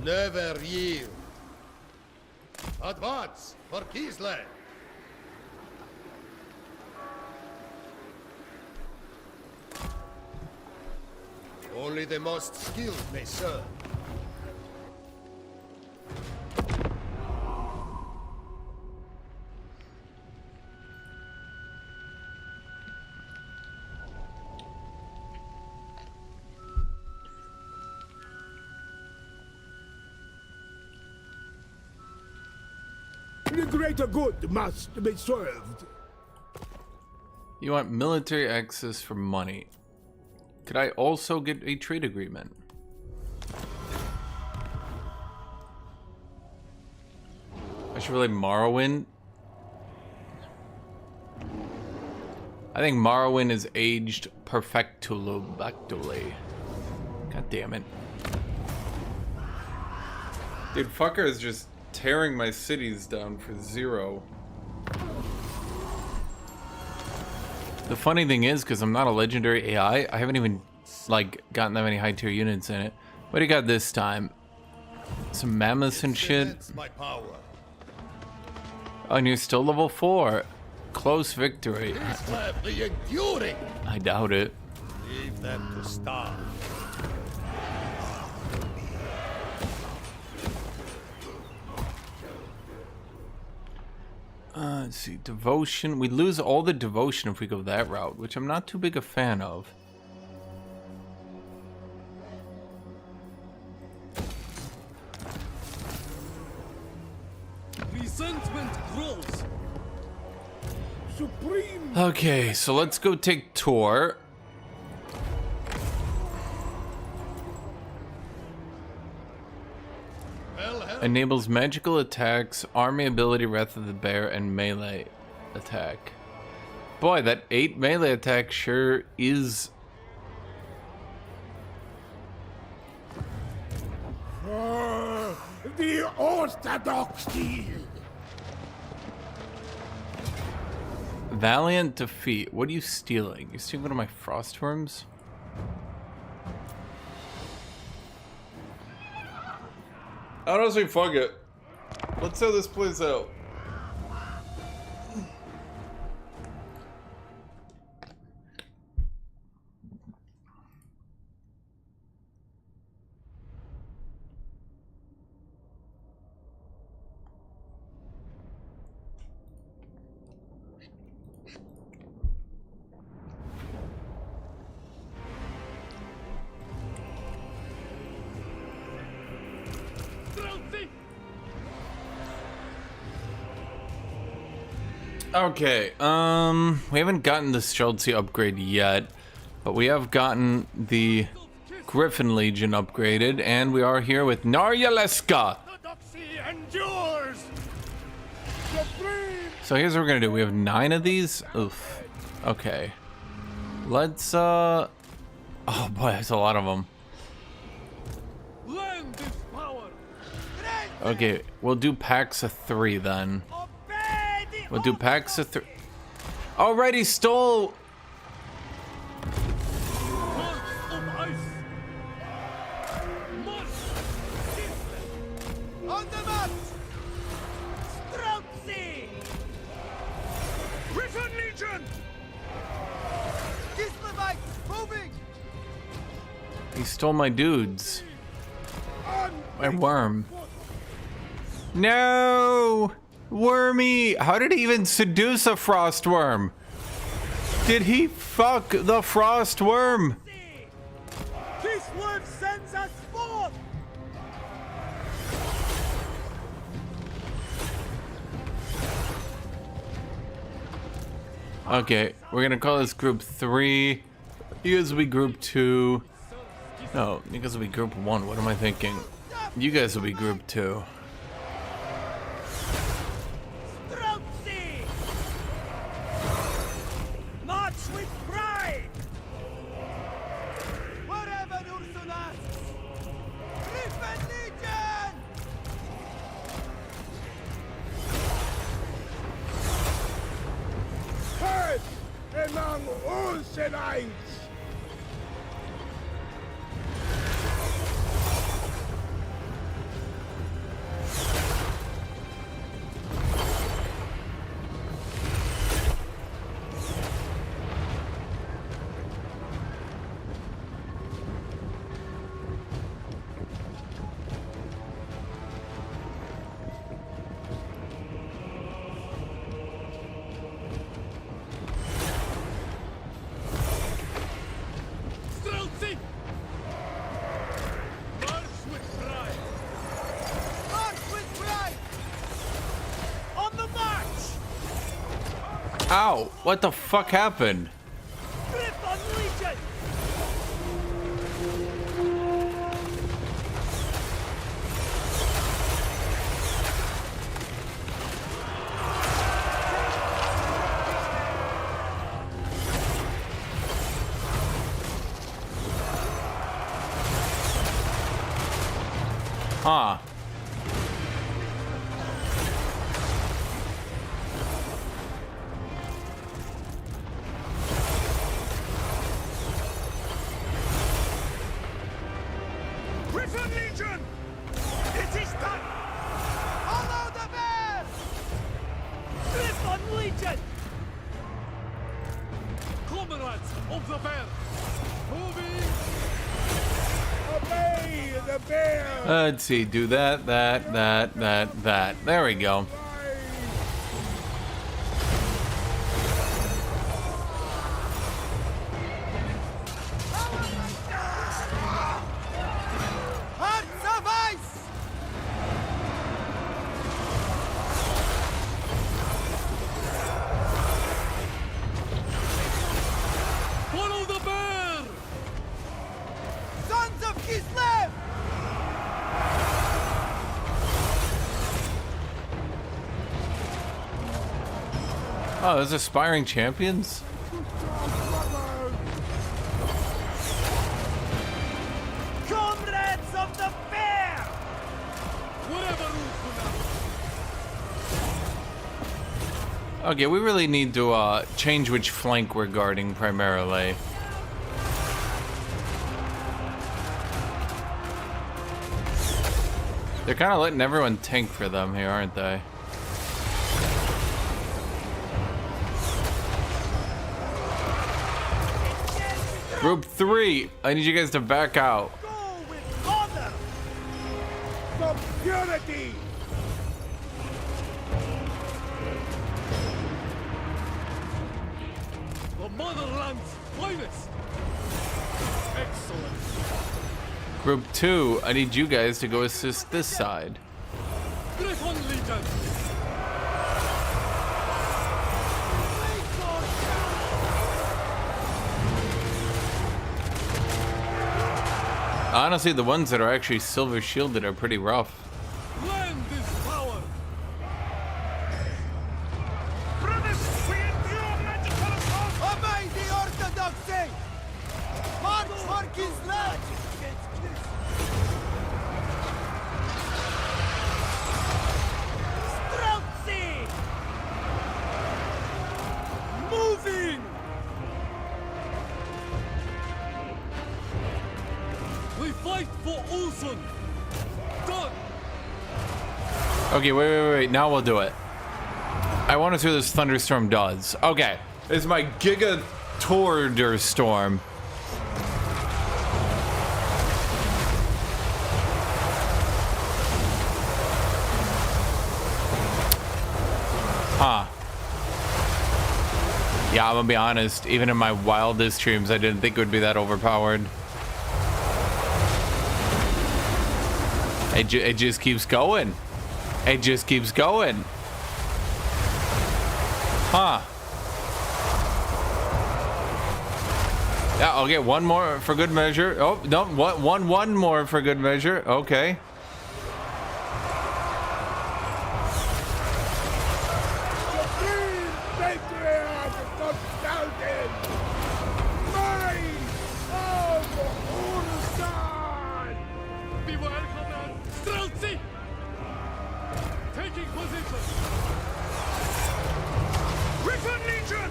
Never yield. Advance for Kislev. Only the most skilled may serve. The greater good must be served. You want military access for money. Could I also get a trade agreement? I should really Morrowind. I think Morrowind is aged perfectly. God damn it. Dude, fucker is just tearing my cities down for 0. The funny thing is, because I'm not a legendary AI, I haven't even, like, gotten that many high tier units in it. What do you got this time? Some mammoths and shit? Oh, and you're still level 4. Close victory. I doubt it. Leave them to starve. Let's see, devotion. We lose all the devotion if we go that route, which I'm not too big a fan of. Resentment grows. Supreme. Okay, so let's go take Tor. Enables magical attacks, army ability, Wrath of the Bear, and melee attack. Boy, that 8 melee attack sure is... The orthodoxy. Valiant defeat. What are you stealing? You're stealing one of my frost worms? Honestly, fuck it. Let's see how this plays out. Okay, we haven't gotten the Streltsy upgrade yet, but we have gotten the Griffin Legion upgraded, and we are here with Naryaleska. So here's what we're gonna do. We have 9 of these. Oof. Okay. Let's oh boy, that's a lot of them. Okay, we'll do packs of 3 then. We'll do packs of 3. Already stole. On the mat! Streltsy! Griffin Legion! Gislevite, moving! He stole my dudes. My worm. No! Wormy! How did he even seduce a frost worm? Did he fuck the frost worm? This word sends us forth! Okay, we're gonna call this group 3. You guys will be group 2. No, you guys will be group 1. What am I thinking? You guys will be group 2. Among all Sedines. Ow! What the fuck happened? Huh. Griffin Legion! It is done! Follow the bear! Griffin Legion! Comrades of the bear! Moving! Obey the bear! Let's see. Do that. There we go. Hearts of ice! Follow the bear! Sons of Kislev! Oh, those aspiring champions? Comrades of the bear! Whatever. Okay, we really need to change which flank we're guarding primarily. They're kind of letting everyone tank for them here, aren't they? Group 3, I need you guys to back out. Go with honor! For purity! The motherland's finest! Excellent! Group 2, I need you guys to go assist this side. Griffin Legion! Honestly, the ones that are actually silver shielded are pretty rough. Land is power! Obey the orthodoxy! March for Kislev! Streltsy! Moving! We fight for Ulson! Done! Okay, wait. Now we'll do it. I want to see what this thunderstorm does. Okay, this is my Giga Torder Storm. Huh. Yeah, I'm gonna be honest. Even in my wildest dreams, I didn't think it would be that overpowered. It just keeps going. It just keeps going. Huh. Yeah, I'll get one more for good measure. Oh, no, one more for good measure. Okay. Supreme Patriarch Kostaltyn! Mine of Ursan! Beware, comrade! Streltsy! Taking position! Griffin Legion!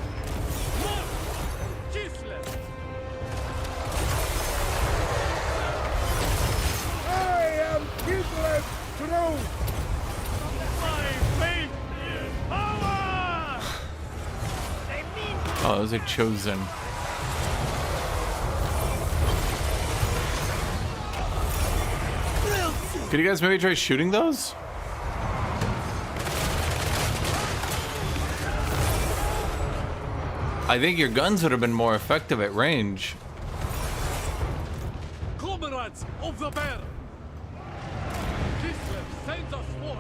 March! Kislev! I am Kislev true! My faith is power! They mean Oh, those are chosen. Could you guys maybe try shooting those? I think your guns would have been more effective at range. comrades of the bear! Kislev sends us forth!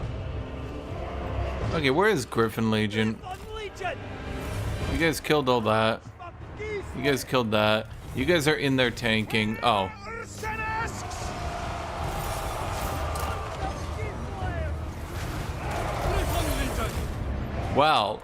Okay, where is Griffin Legion? On Legion! You guys killed all that. You guys killed that. You guys are in there tanking. Oh. Well.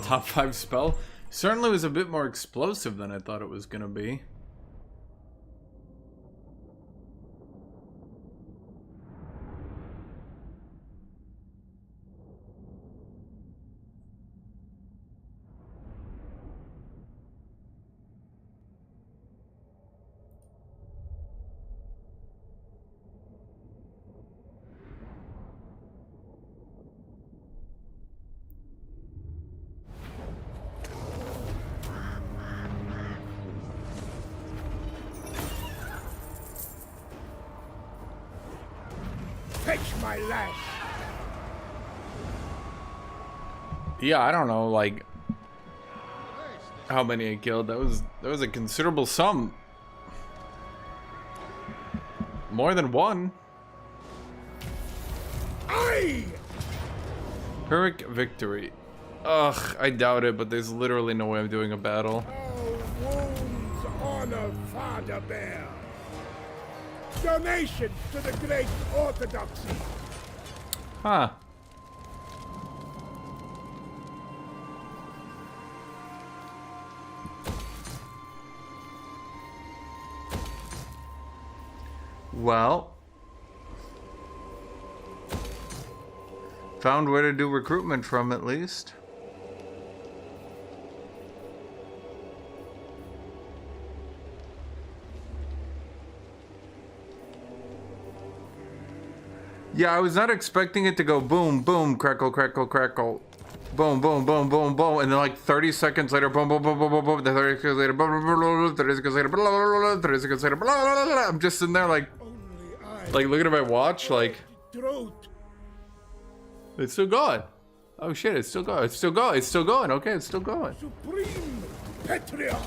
Top 5 spell? Certainly was a bit more explosive than I thought it was gonna be. My lash. Yeah, I don't know, like how many I killed. That was a considerable sum. More than one. Aye! Pyrrhic victory. Ugh, I doubt it, but there's literally no way I'm doing a battle. Wounds honor Father Bear. Donation to the Great Orthodoxy. Huh. Well, found where to do recruitment from at least. Yeah, I was not expecting it to go boom, boom, crackle, crackle, crackle. Boom, boom, boom, boom, boom. And then like 30 seconds later, boom, boom, boom, boom, boom, boom. Then 30 seconds later, boom, boom, boom, boom, 30 seconds later, blah, blah, blah, blah, 30 seconds later, blah, blah, blah, blah. I'm just sitting there like looking at my watch, like, it's still going. Oh shit, it's still going. It's still going. It's still going. Okay, it's still going. Supreme Patriarch.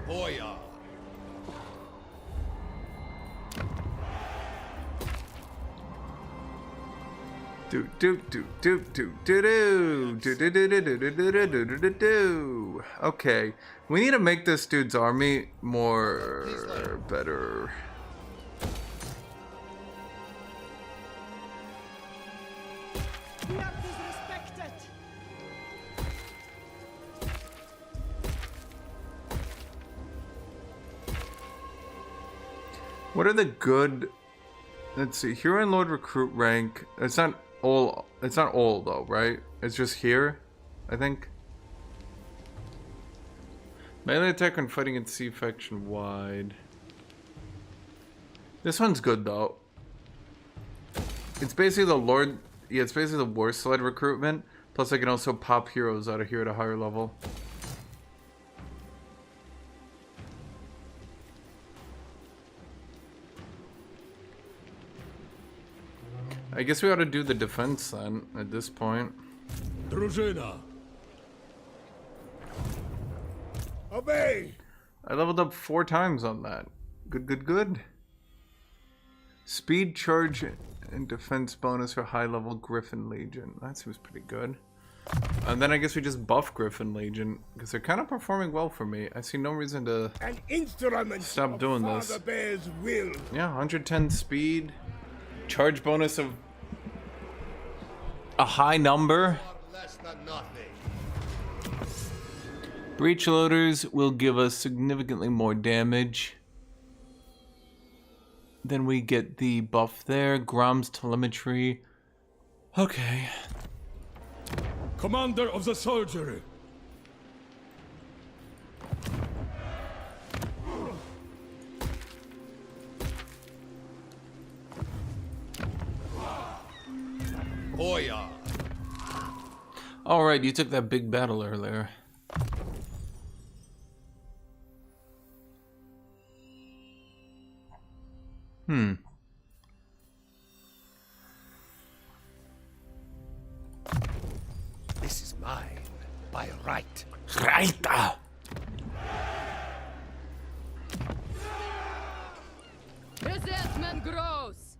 Boya. Do do do do do do do do do do do do do do do do do. Okay, we need to make this dude's army more better. What are the good? Let's see. Hero and Lord recruit rank. It's not all. It's not all though, right? It's just here, I think. Melee attack when fighting in C faction wide. This one's good though. It's basically the Lord. Yeah, it's basically the war sled recruitment. Plus, I can also pop heroes out of here at a higher level. I guess we ought to do the defense then, at this point. Drużyna. Obey! I leveled up 4 times on that. Good, good, good. Speed, charge, and defense bonus for high-level Griffin Legion. That seems pretty good. And then I guess we just buff Griffin Legion, because they're kind of performing well for me. I see no reason to stop doing this. Father Bear's will. Yeah, 110 speed. Charge bonus of a high number. Less than nothing. Breach loaders will give us significantly more damage. Then we get the buff there. Grom's telemetry. Okay. Commander of the soldiery. Boya. All right, you took that big battle earlier. This is mine by right. Right. Resentment grows.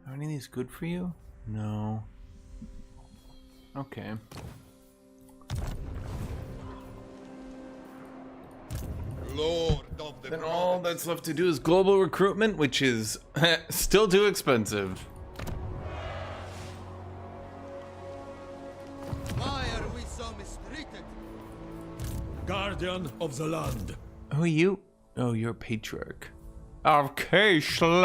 Are any of these good for you? No. Okay. Lord of the Then all that's left to do is global recruitment, which is still too expensive. Why are we so mistreated? Guardian of the land. Who are you? Oh, you're a patriarch. Of Kislev.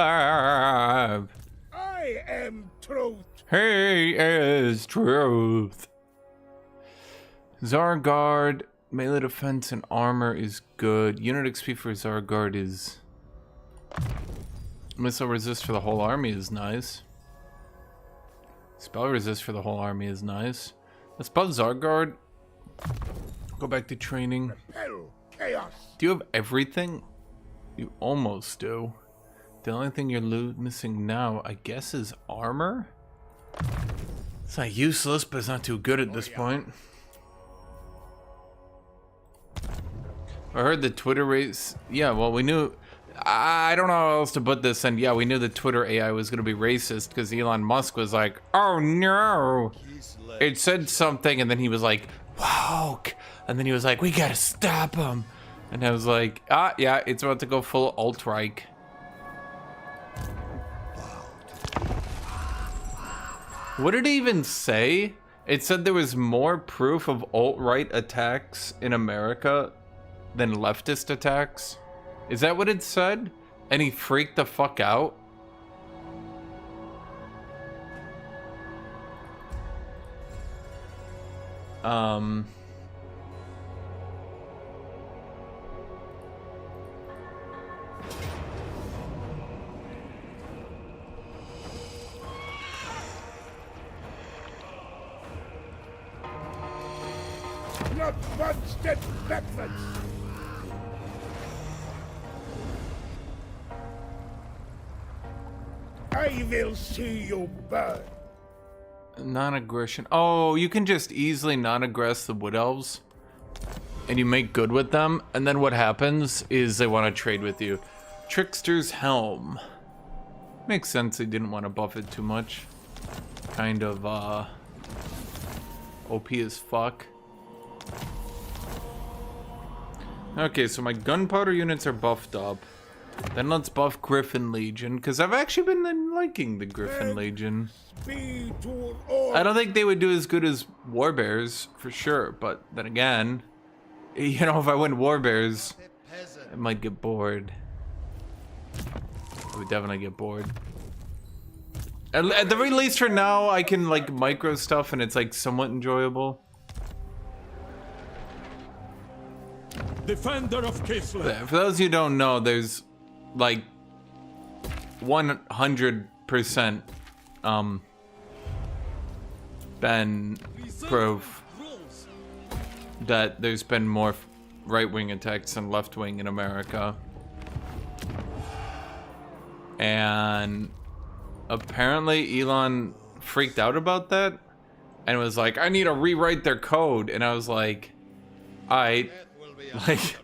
I am truth. He is truth. Zargard, melee defense and armor is good. Unit XP for Zargard is... Missile resist for the whole army is nice. Spell resist for the whole army is nice. Let's buff Zargard. Go back to training. Repel chaos. Do you have everything? You almost do. The only thing you're missing now, I guess, is armor? It's not useless, but it's not too good at this point. I heard the Twitter race. Yeah, well, we knew. I don't know how else to put this. And yeah, we knew the Twitter AI was going to be racist because Elon Musk was like, oh no. It said something, and then he was like, woke. And then he was like, we got to stop him. And I was like, yeah, it's about to go full alt-right. What did it even say? It said there was more proof of alt-right attacks in America than leftist attacks. Is that what it said? And he freaked the fuck out? Not one step backwards. I will see you burn. Non-aggression. Oh, you can just easily non-aggress the Wood Elves. And you make good with them. And then what happens is they want to trade with you. Trickster's Helm. Makes sense they didn't want to buff it too much. Kind of, OP as fuck. Okay, so my gunpowder units are buffed up. Then let's buff Griffin Legion, because I've actually been liking the Griffin Legion. I don't think they would do as good as Warbears, for sure, but then again, you know, if I went Warbears, I might get bored. I would definitely get bored. At the very least for now, I can like micro stuff and it's like somewhat enjoyable. Defender of Kislev. For those who don't know, there's like 100% been proof that there's been more right-wing attacks than left-wing in America. And apparently Elon freaked out about that and was like, I need to rewrite their code. And I was like, alright, like,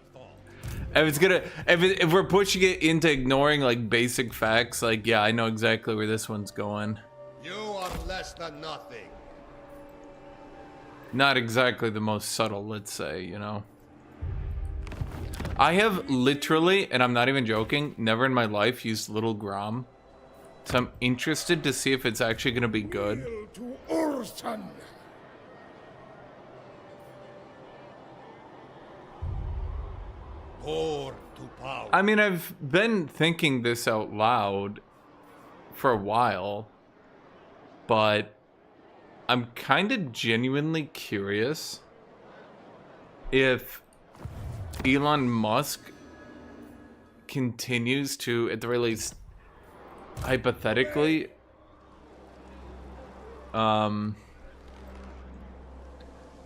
if we're pushing it into ignoring like basic facts, like, yeah, I know exactly where this one's going. You are less than nothing. Not exactly the most subtle, let's say, you know. I have literally, and I'm not even joking, never in my life used Little Grom. So I'm interested to see if it's actually going to be good. Hail to Urson! Pour to power. I mean, I've been thinking this out loud for a while, but I'm kind of genuinely curious if Elon Musk continues to, at the very least, hypothetically,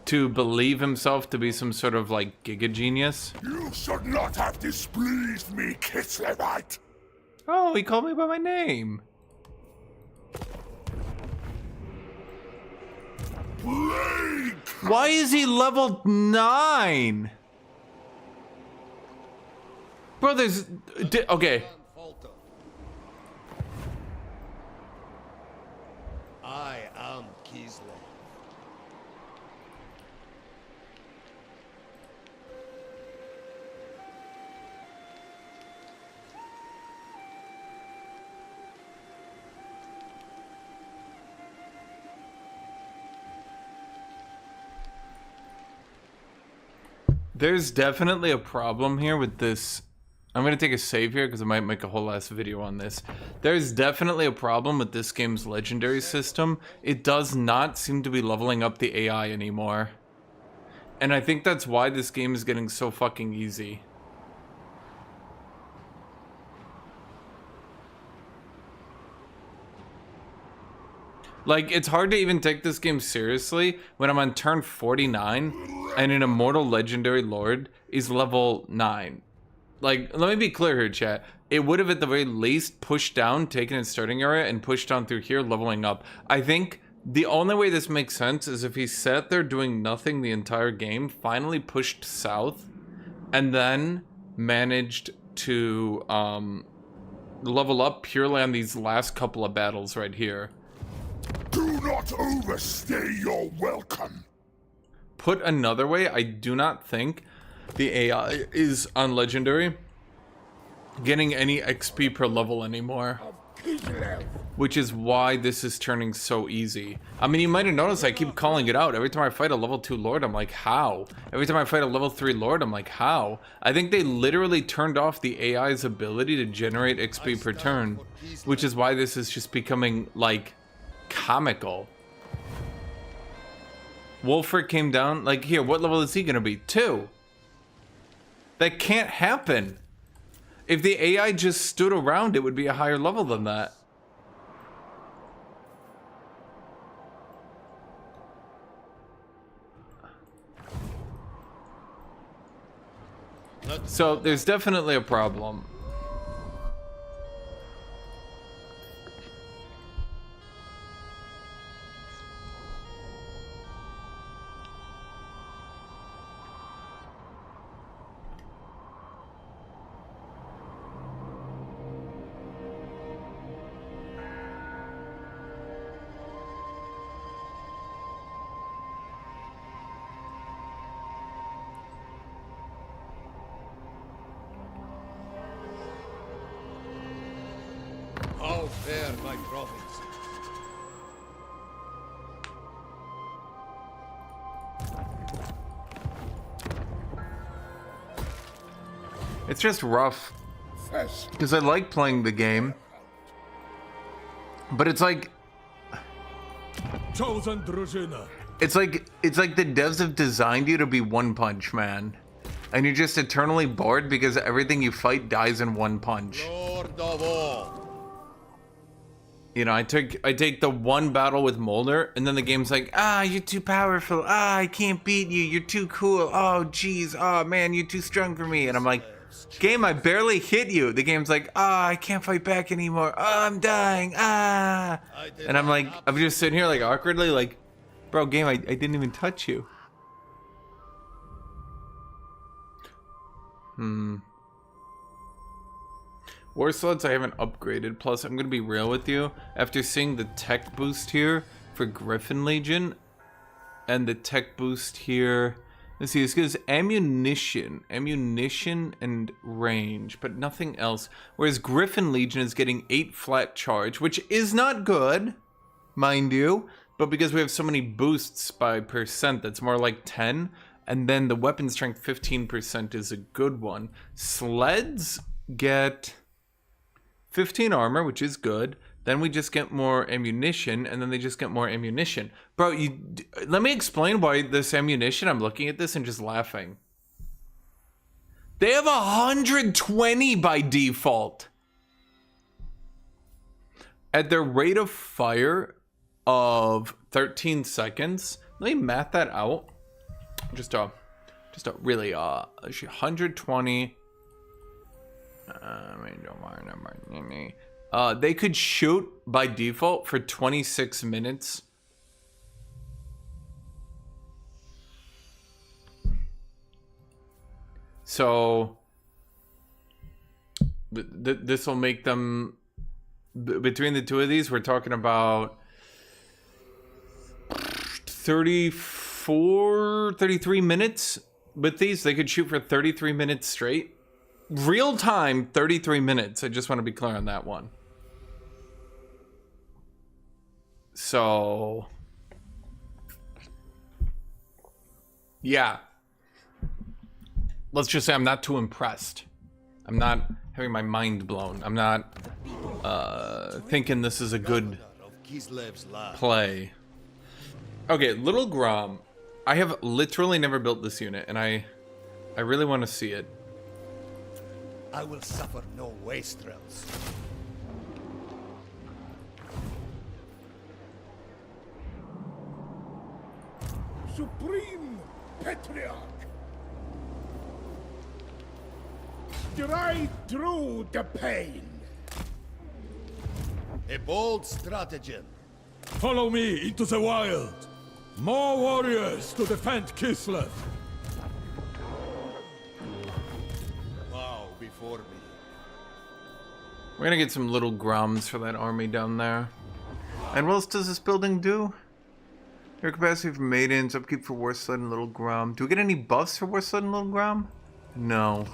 to believe himself to be some sort of like giga genius. You should not have displeased me, Kislevite. Oh, he called me by my name. Plague. Why is he level 9? Bro, there's... Okay. I am Kislev. There's definitely a problem here with this. I'm going to take a save here because I might make a whole ass video on this. There's definitely a problem with this game's legendary system. It does not seem to be leveling up the AI anymore. And I think that's why this game is getting so fucking easy. Like, it's hard to even take this game seriously when I'm on turn 49 and an immortal legendary lord is level 9. Like, let me be clear here, chat. It would have at the very least pushed down, taken its starting area, and pushed down through here, leveling up. I think the only way this makes sense is if he sat there doing nothing the entire game, finally pushed south, and then managed to level up purely on these last couple of battles right here. Do not overstay your welcome. Put another way, I do not think the AI is on legendary getting any XP per level anymore, which is why this is turning so easy. I mean, you might have noticed I keep calling it out. Every time I fight a level 2 lord, I'm like, how? Every time I fight a level 3 lord, I'm like, how? I think they literally turned off the AI's ability to generate XP per turn, which is why this is just becoming, like, comical. Wolfric came down, like, here, what level is he gonna be? 2. That can't happen. If the AI just stood around, it would be a higher level than that. So there's definitely a problem. How fair my province. It's just rough because I like playing the game, but it's like Chosen Drużyna. it's like the devs have designed you to be One Punch Man, and you're just eternally bored because everything you fight dies in one punch. Lord of all. You know, I take the one battle with Moulder, and then the game's like, ah, you're too powerful. Ah, I can't beat you. You're too cool. Oh, jeez. Oh, man, you're too strong for me. And I'm like, game, I barely hit you. The game's like, ah, I can't fight back anymore. Ah, I'm dying. Ah. And I'm like, I'm just sitting here like awkwardly like, bro, game, I didn't even touch you. War slots I haven't upgraded, plus I'm gonna be real with you, after seeing the tech boost here for Griffin Legion, and the tech boost here Let's see, this gives ammunition and range, but nothing else. Whereas Griffin Legion is getting 8 flat charge, which is not good, mind you. But because we have so many boosts by percent, that's more like 10. And then the weapon strength 15% is a good one. Sleds get 15 armor, which is good. Then we just get more ammunition, and then they just get more ammunition. Bro, let me explain why this ammunition, I'm looking at this and just laughing. They have 120 by default. At their rate of fire of 13 seconds, let me math that out. Just a really, 120. They could shoot by default for 26 minutes. So this will make them, between the two of these, we're talking about 33 minutes. With these, they could shoot for 33 minutes straight. Real time, 33 minutes. I just want to be clear on that one. So, yeah. Let's just say I'm not too impressed. I'm not having my mind blown. I'm not thinking this is a good play. Okay, Little Grom. I have literally never built this unit, and I really want to see it. I will suffer no wastrels. Supreme Patriarch! Stride through the pain! A bold stratagem. Follow me into the wild. More warriors to defend Kislev. Bow before me. We're gonna get some little Groms for that army down there. And what else does this building do? Your capacity for maidens, upkeep for war sled and little Grom. Do we get any buffs for war sled and little Grom? No.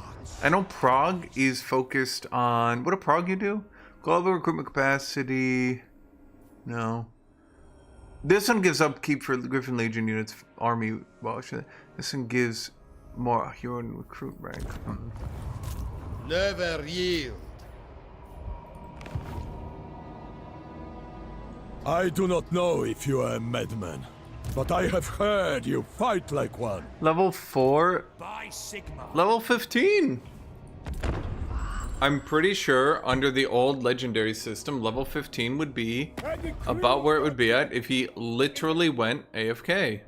I know Prague is focused on... What do Prague you do? Global recruitment capacity... No. This one gives upkeep for Griffin Legion units, army. Well, this one gives more hero and recruit rank. Never yield. I do not know if you are a madman, but I have heard you fight like one. Level 4. Level 15. I'm pretty sure under the old legendary system, level 15 would be about where it would be at if he literally went AFK.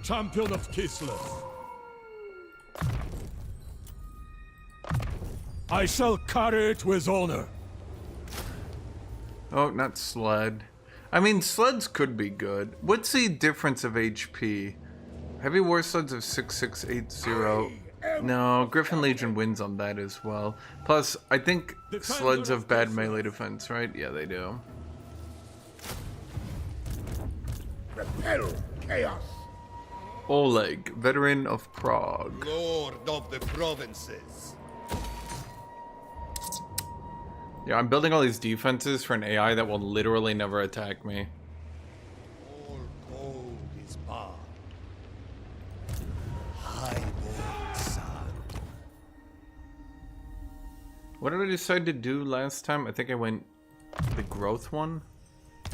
Champion of Kislev. I shall carry it with honor. Oh, not sled. I mean, sleds could be good. What's the difference of HP? Heavy war sleds of 6680. No, Griffin Legion wins on that as well. Plus, I think sleds have bad melee defense, right? Yeah, they do. Repel chaos! Oleg, veteran of Prague. Lord of the provinces. Yeah, I'm building all these defenses for an AI that will literally never attack me. All gold is barred. Highborn son. What did I decide to do last time? I think I went the growth one.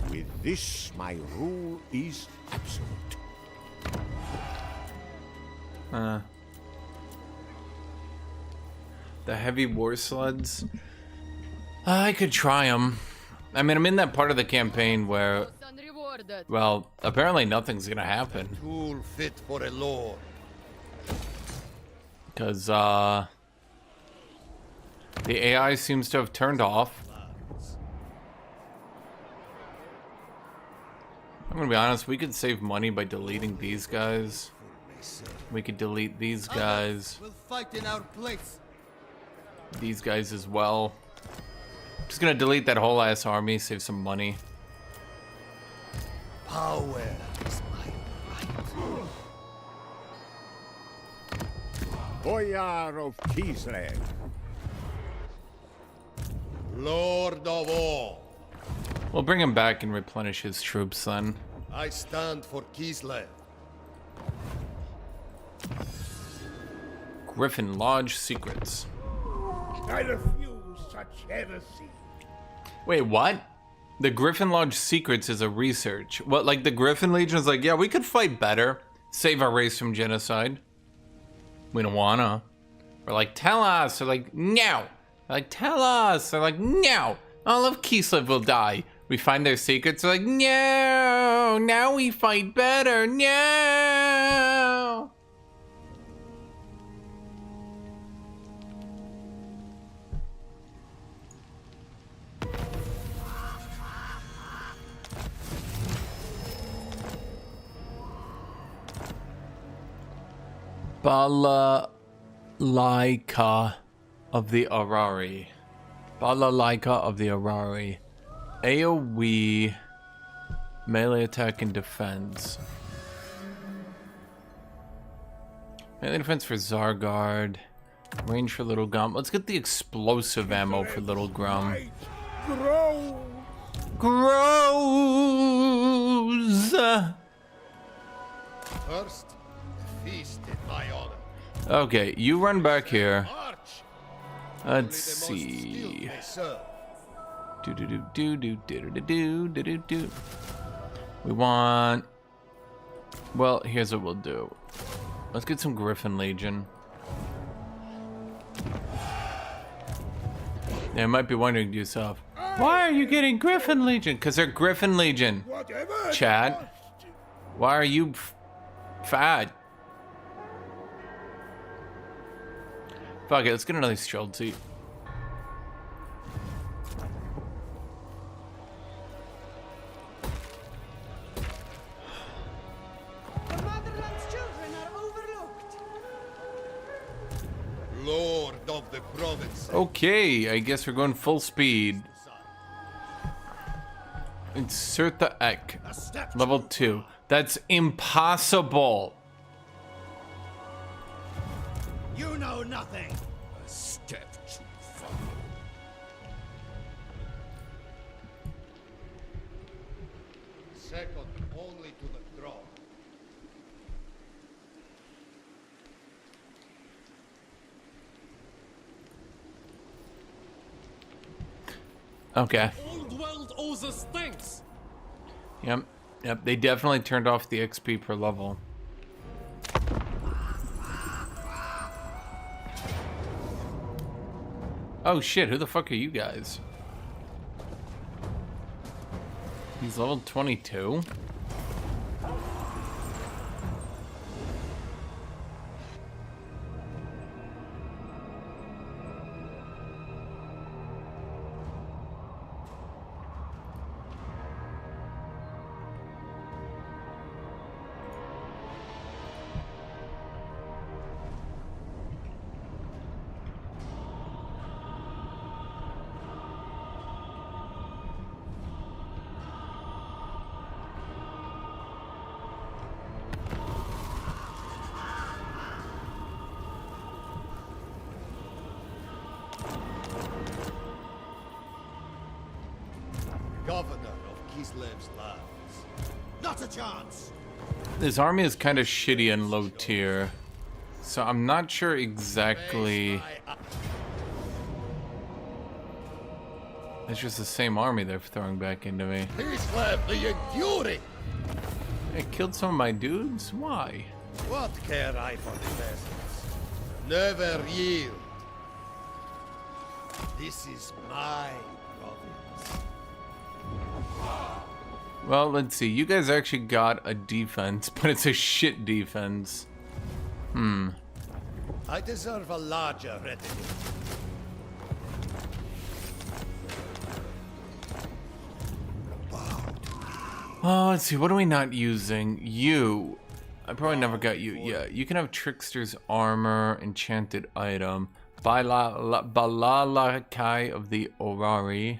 With this, my rule is absolute. The heavy war sleds. I could try them. I mean, I'm in that part of the campaign where it. Well, apparently nothing's gonna happen. Tool fit for a lord. Because, the AI seems to have turned off. I'm gonna be honest, we could save money by deleting these guys. We could delete these guys. We'll fight in our place. These guys as well. Just gonna delete that whole ass army, save some money. Power is my right. Boyar of Kislev. Lord of all. We'll bring him back and replenish his troops then. I stand for Kislev. Griffin Lodge secrets. I refuse such heresy. Wait, what? The Griffin Lodge secrets is a research. What, like the Griffin Legion is like, yeah, we could fight better. Save our race from genocide. We don't wanna. We're like, tell us. They're like, no. They're like, tell us. They're like, no. All of Kislev will die. We find their secrets. They're like, no. Now we fight better. No. Balalaika of the Arari. Balalaika of the Arari. AoE, melee attack and defense. Melee defense for Zargard. Range for Little Grum. Let's get the explosive ammo for Little Grum. Grow. Grows! First, a feast in my honor. Okay, you run back here. March. Let's see. Do. We want. Well, here's what we'll do. Let's get some Griffin Legion. Yeah, you might be wondering to yourself, why are you getting Griffin Legion? Because they're Griffin Legion. Chad, why are you fat? Fuck it, let's get another shield seat. The motherland's children are overlooked. Lord of the province. Okay, I guess we're going full speed. Insert the Ek. Level 2. That's impossible. You know nothing. A step too far. Second only to the throne. Okay. Old world owes us thanks. Yep. They definitely turned off the XP per level. Oh shit, who the fuck are you guys? He's level 22? Governor of Kislev's lands. Not a chance. This army is kind of shitty and low tier. So I'm not sure exactly. It's just the same army they're throwing back into me. Kislev the enduring. I killed some of my dudes? Why? What care I for the peasants? Never yield. This is my province. Well, let's see. You guys actually got a defense, but it's a shit defense. I deserve a larger retinue. Oh, let's see. What are we not using? You. I probably never got you. Yeah, you can have Trickster's Armor, Enchanted Item, Balalakai of the Orari,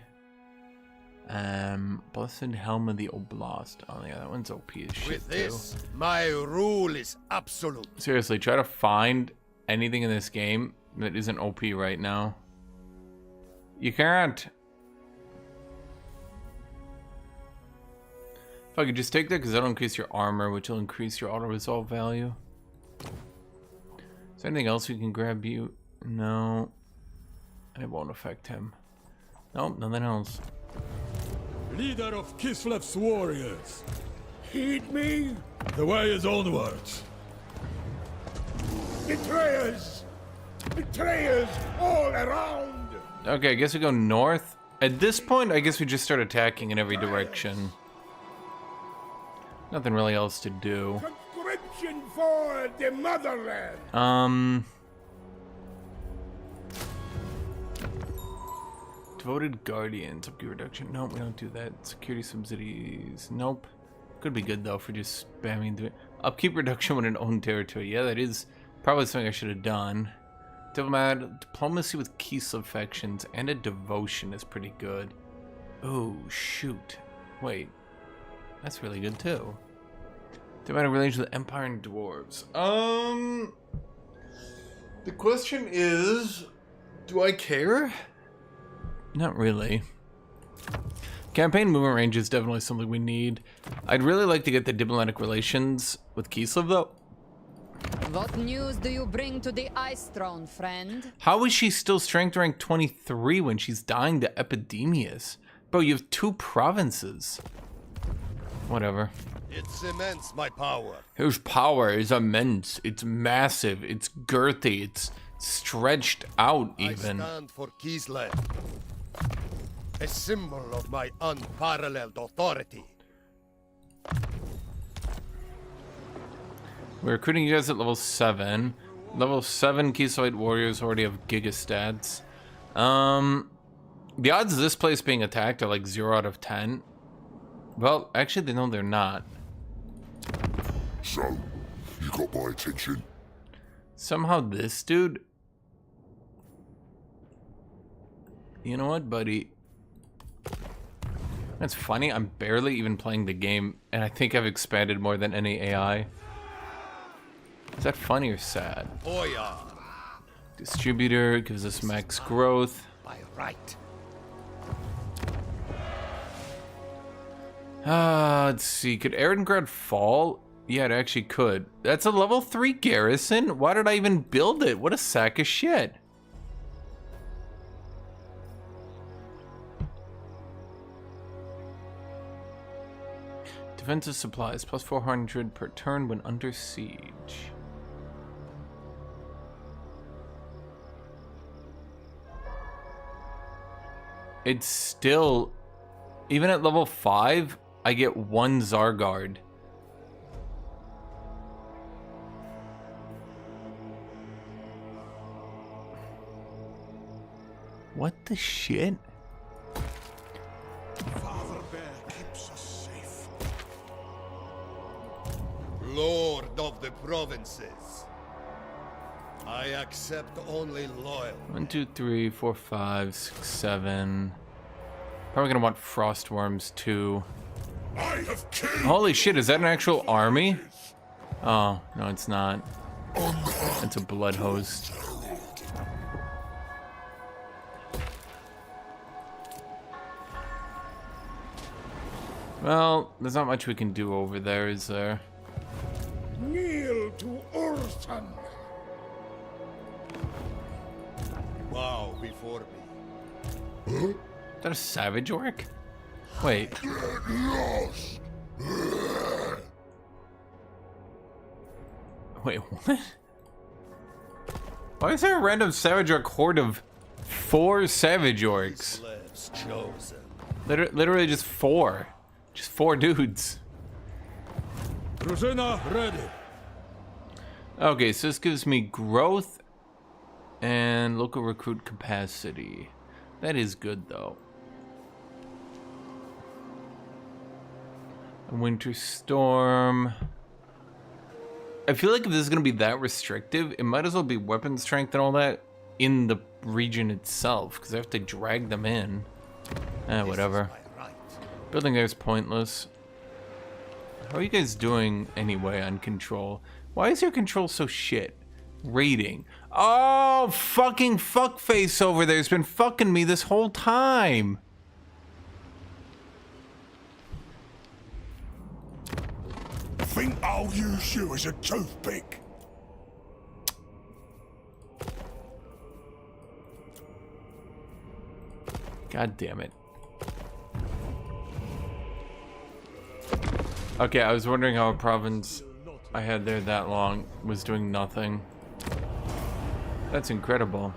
Blessed Helm of the Oblast. Oh yeah, that one's OP as shit With this, too. my rule is absolute. Seriously, try to find anything in this game that isn't OP right now. You can't. If I could just take that, because that'll increase your armor, which will increase your auto-resolve value. Is there anything else we can grab you? No. It won't affect him. Nope, nothing else. Leader of Kislev's warriors. Heed me, The way is onwards. betrayers! Betrayers all around! Okay, I guess we go north. At this point, I guess we just start attacking in every direction. Nothing really else to do. Conscription for the motherland! Devoted Guardians, upgrade reduction. Nope, we don't do that. Security subsidies. Nope. Could be good though for just spamming through it. Upkeep reduction when in own territory. Yeah, that is probably something I should have done. Diplomacy with Kislev factions and a devotion is pretty good. Oh, shoot. Wait. That's really good too. Diplomatic relations with Empire and Dwarves. The question is, do I care? Not really. Campaign movement range is definitely something we need. I'd really like to get the diplomatic relations with Kislev though. What news do you bring to the Ice Throne, friend? How is she still strength rank 23 when she's dying to Epidemius? Bro, you have 2 provinces. Whatever. It's immense, my power. His power is immense. It's massive. It's girthy. It's stretched out even. I stand for Kislev. A symbol of my unparalleled authority. We're recruiting you guys at level 7. Level 7 Kislevite warriors already have giga stats. The odds of this place being attacked are like 0 out of 10. Well, actually, they know they're not. So, you got my attention. Somehow this dude... You know what, buddy? That's funny. I'm barely even playing the game, and I think I've expanded more than any AI. Is that funny or sad? Oh yeah. Distributor gives us max growth. By right. Let's see. Could Erengrad fall? Yeah, it actually could. That's a level 3 garrison? Why did I even build it? What a sack of shit. Defensive supplies, plus 400 per turn when under siege. It's still, even at level 5, I get 1 Zargard. What the shit? Father Bear keeps us safe. Lord of the provinces. I accept only loyal. 1, 2, 3, 4, 5, 6, 7. Probably gonna want frost worms too. I have killed. Holy shit, is that an actual army? Oh, no, it's not. It's a blood host. Well, there's not much we can do over there, is there? Kneel to Urson! Bow before me. Is that a savage orc? Wait. Lost. Wait, what? Why is there a random savage orc horde of 4 savage orcs? Slaves chosen. Literally just 4. Just 4 dudes. Rosina, ready. Okay, so this gives me growth and local recruit capacity. That is good, though. A winter storm. I feel like if this is going to be that restrictive, it might as well be weapon strength and all that in the region itself, because I have to drag them in. Whatever. Building there is pointless. How are you guys doing anyway on control? Why is your control so shit? Rating. Oh, fucking fuckface over there's been fucking me this whole time. I think I'll use you as a toothpick. God damn it. Okay, I was wondering how a province I had there that long was doing nothing. That's incredible.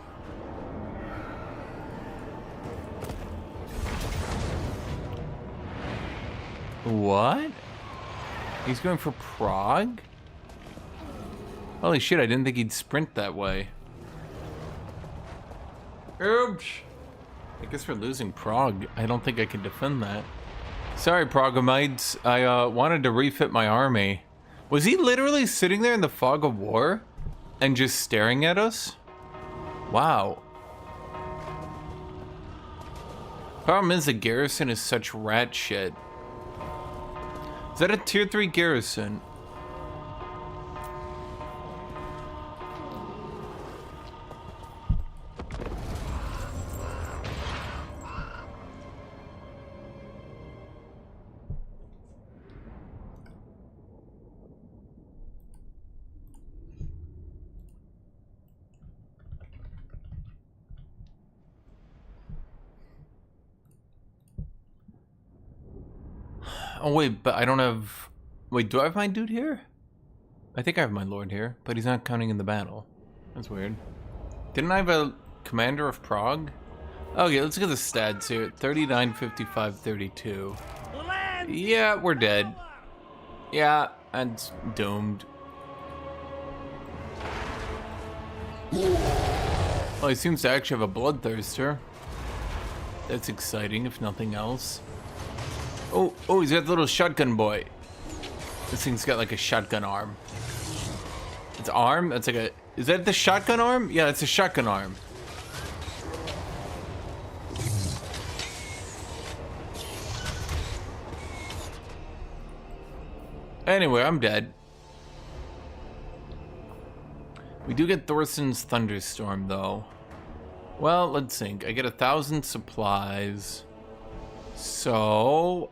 What? He's going for Prague? Holy shit, I didn't think he'd sprint that way. Oops. I guess we're losing Prague. I don't think I can defend that. Sorry, Pragomites. I wanted to refit my army. Was he literally sitting there in the fog of war and just staring at us? Wow. Problem is the garrison is such rat shit. Is that a tier 3 garrison? Oh wait, but I don't have... Wait, do I have my dude here? I think I have my lord here, but he's not counting in the battle. That's weird. Didn't I have a commander of Prague? Okay, let's get the stats here. 39, 55, 32. Yeah, we're dead. Yeah, and doomed. Well, he seems to actually have a bloodthirster. That's exciting, if nothing else. Oh, he's got the little shotgun boy. This thing's got like a shotgun arm. It's arm? That's like a... Is that the shotgun arm? Yeah, it's a shotgun arm. Anyway, I'm dead. We do get Thorsten's Thunderstorm, though. Well, let's think. I get 1,000 supplies. So...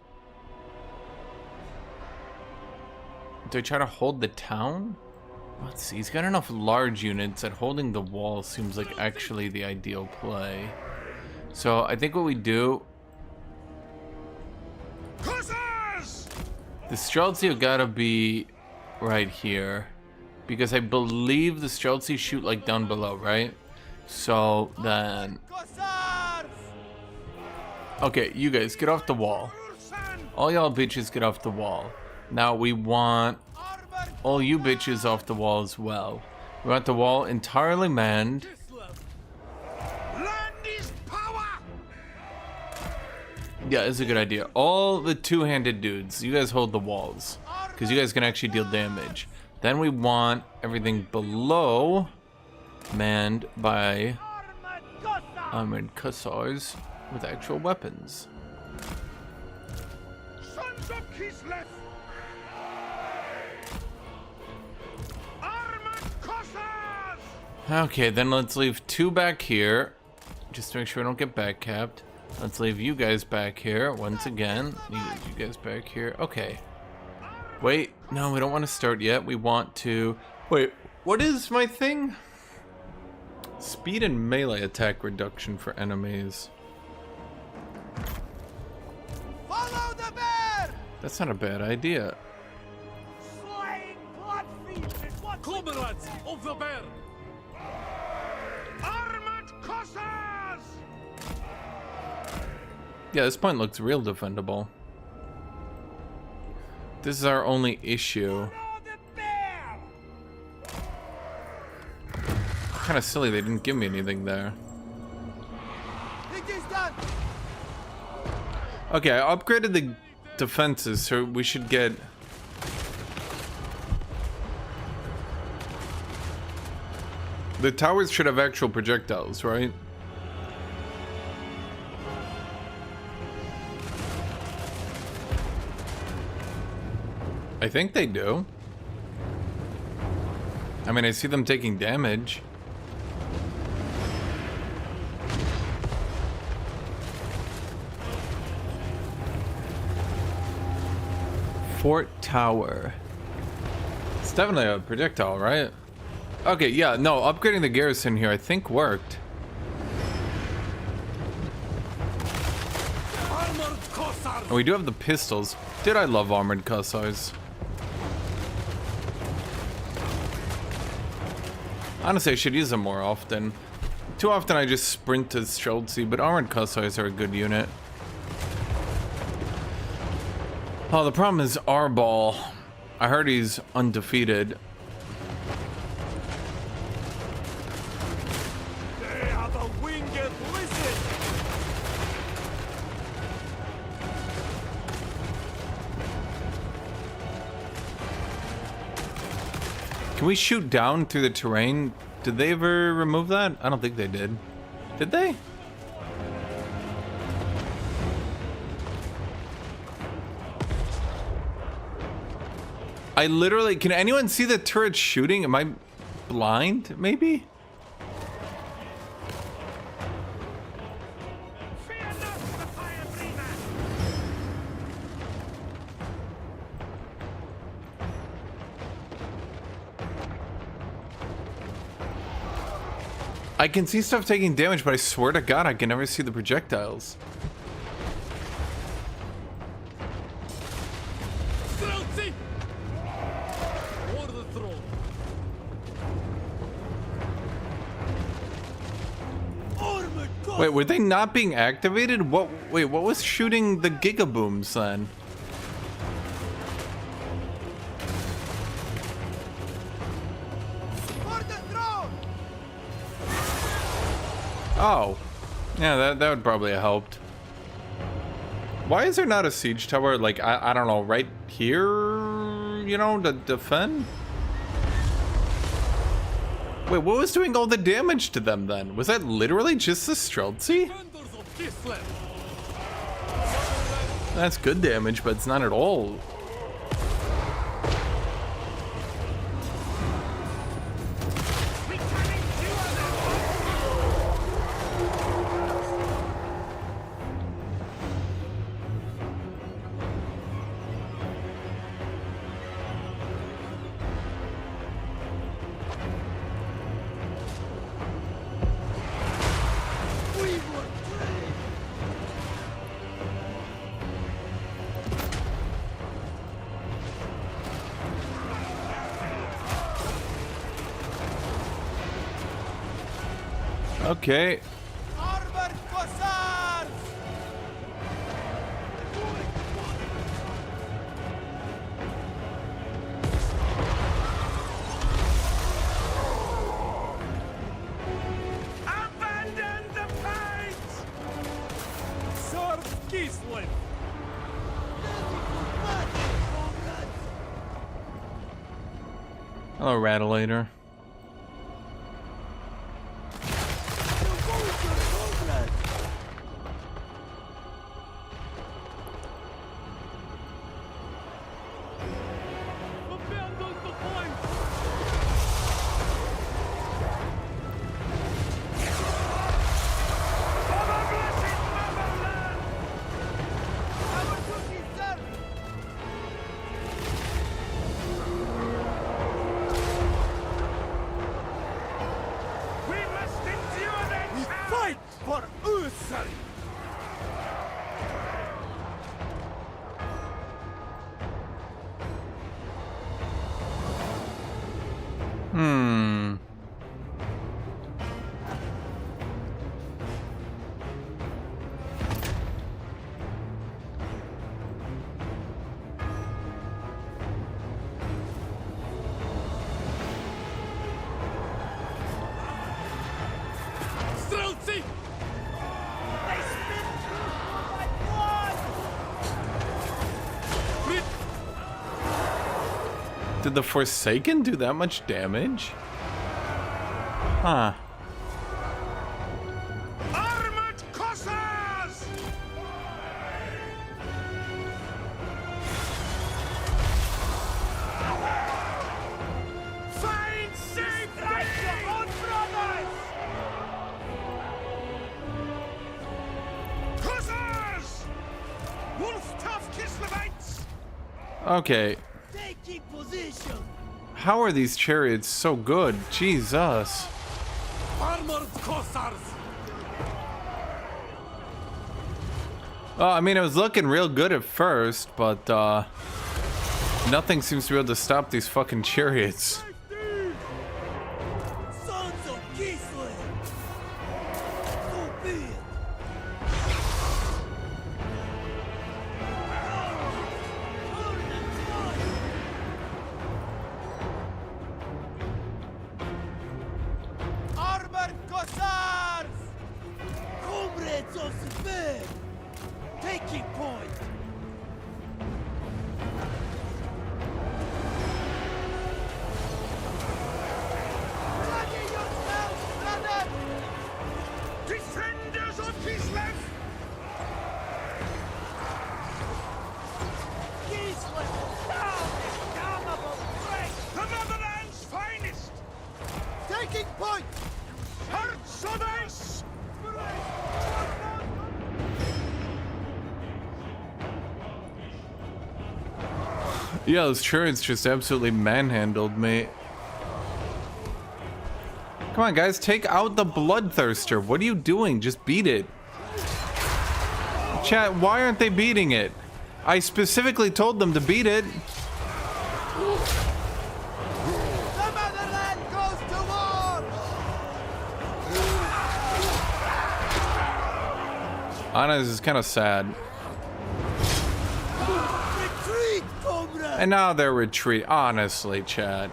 Do I try to hold the town? Let's see, he's got enough large units that holding the wall seems like actually the ideal play. So I think what we do... The Streltsy gotta be right here. Because I believe the Streltsy shoot like down below, right? So then... Okay, you guys, get off the wall. All y'all bitches get off the wall. Now we want all you bitches off the wall as well. We want the wall entirely manned. Yeah, it's a good idea. All the two-handed dudes, you guys hold the walls. Because you guys can actually deal damage. Then we want everything below manned by armored cussars with actual weapons. Sons of Kislev! Okay, then let's leave 2 back here, just to make sure we don't get back capped. Let's leave you guys back here once again. You guys back here. Okay. Wait, no, we don't want to start yet. We want to... Wait, what is my thing? Speed and melee attack reduction for enemies. Follow the bear! That's not a bad idea. Slaying blood fiends is what Comrades of the bear! Armored Cossars! Yeah, this point looks real defendable. This is our only issue. Kind of silly they didn't give me anything there. Okay, I upgraded the defenses, so we should get... The towers should have actual projectiles, right? I think they do. I mean, I see them taking damage. Fort Tower. It's definitely a projectile, right? Okay, yeah, no, upgrading the garrison here I think worked. And we do have the pistols. Dude, I love armored cussars. Honestly, I should use them more often. Too often I just sprint to Streltsy, but armored cussars are a good unit. Oh, the problem is Arbol. I heard he's undefeated. They are the winged lizard. Can we shoot down through the terrain? Did they ever remove that? I don't think they did. Did they? I literally... Can anyone see the turret shooting? Am I blind, maybe? I can see stuff taking damage, but I swear to God, I can never see the projectiles. Wait, were they not being activated? What? Wait, what was shooting the gigabooms then? Oh, yeah, that would probably have helped. Why is there not a siege tower, like, I don't know, right here, you know, to defend? Wait, what was doing all the damage to them then? Was that literally just the Streltsy? That's good damage, but it's not at all. Okay. Abandon the fight! Serve Gislet! Hello, Rattlator. Did the Forsaken do that much damage? Huh. Armored Cossars! Find safety! On brothers! Cossars! Wolf tough Kislevites! Okay. Taking position. How are these chariots so good? Jesus. Armored Cossars! Well, I mean, it was looking real good at first, but nothing seems to be able to stop these fucking chariots. Sons of Kislev. So be it. Armored Cossars! Comrades of Spain! Taking point! Ready yourselves, brother! Defenders of Kislev! Kislev down this damnable strength! The motherland's finest! Taking point! Hearts of ice! Yeah, those chariots just absolutely manhandled me. Come on, guys, take out the bloodthirster. What are you doing? Just beat it. Chat, why aren't they beating it? I specifically told them to beat it. The motherland goes to war! Anna, this is kind of sad. Retreat, comrade! And now they're retreat. Honestly, chat.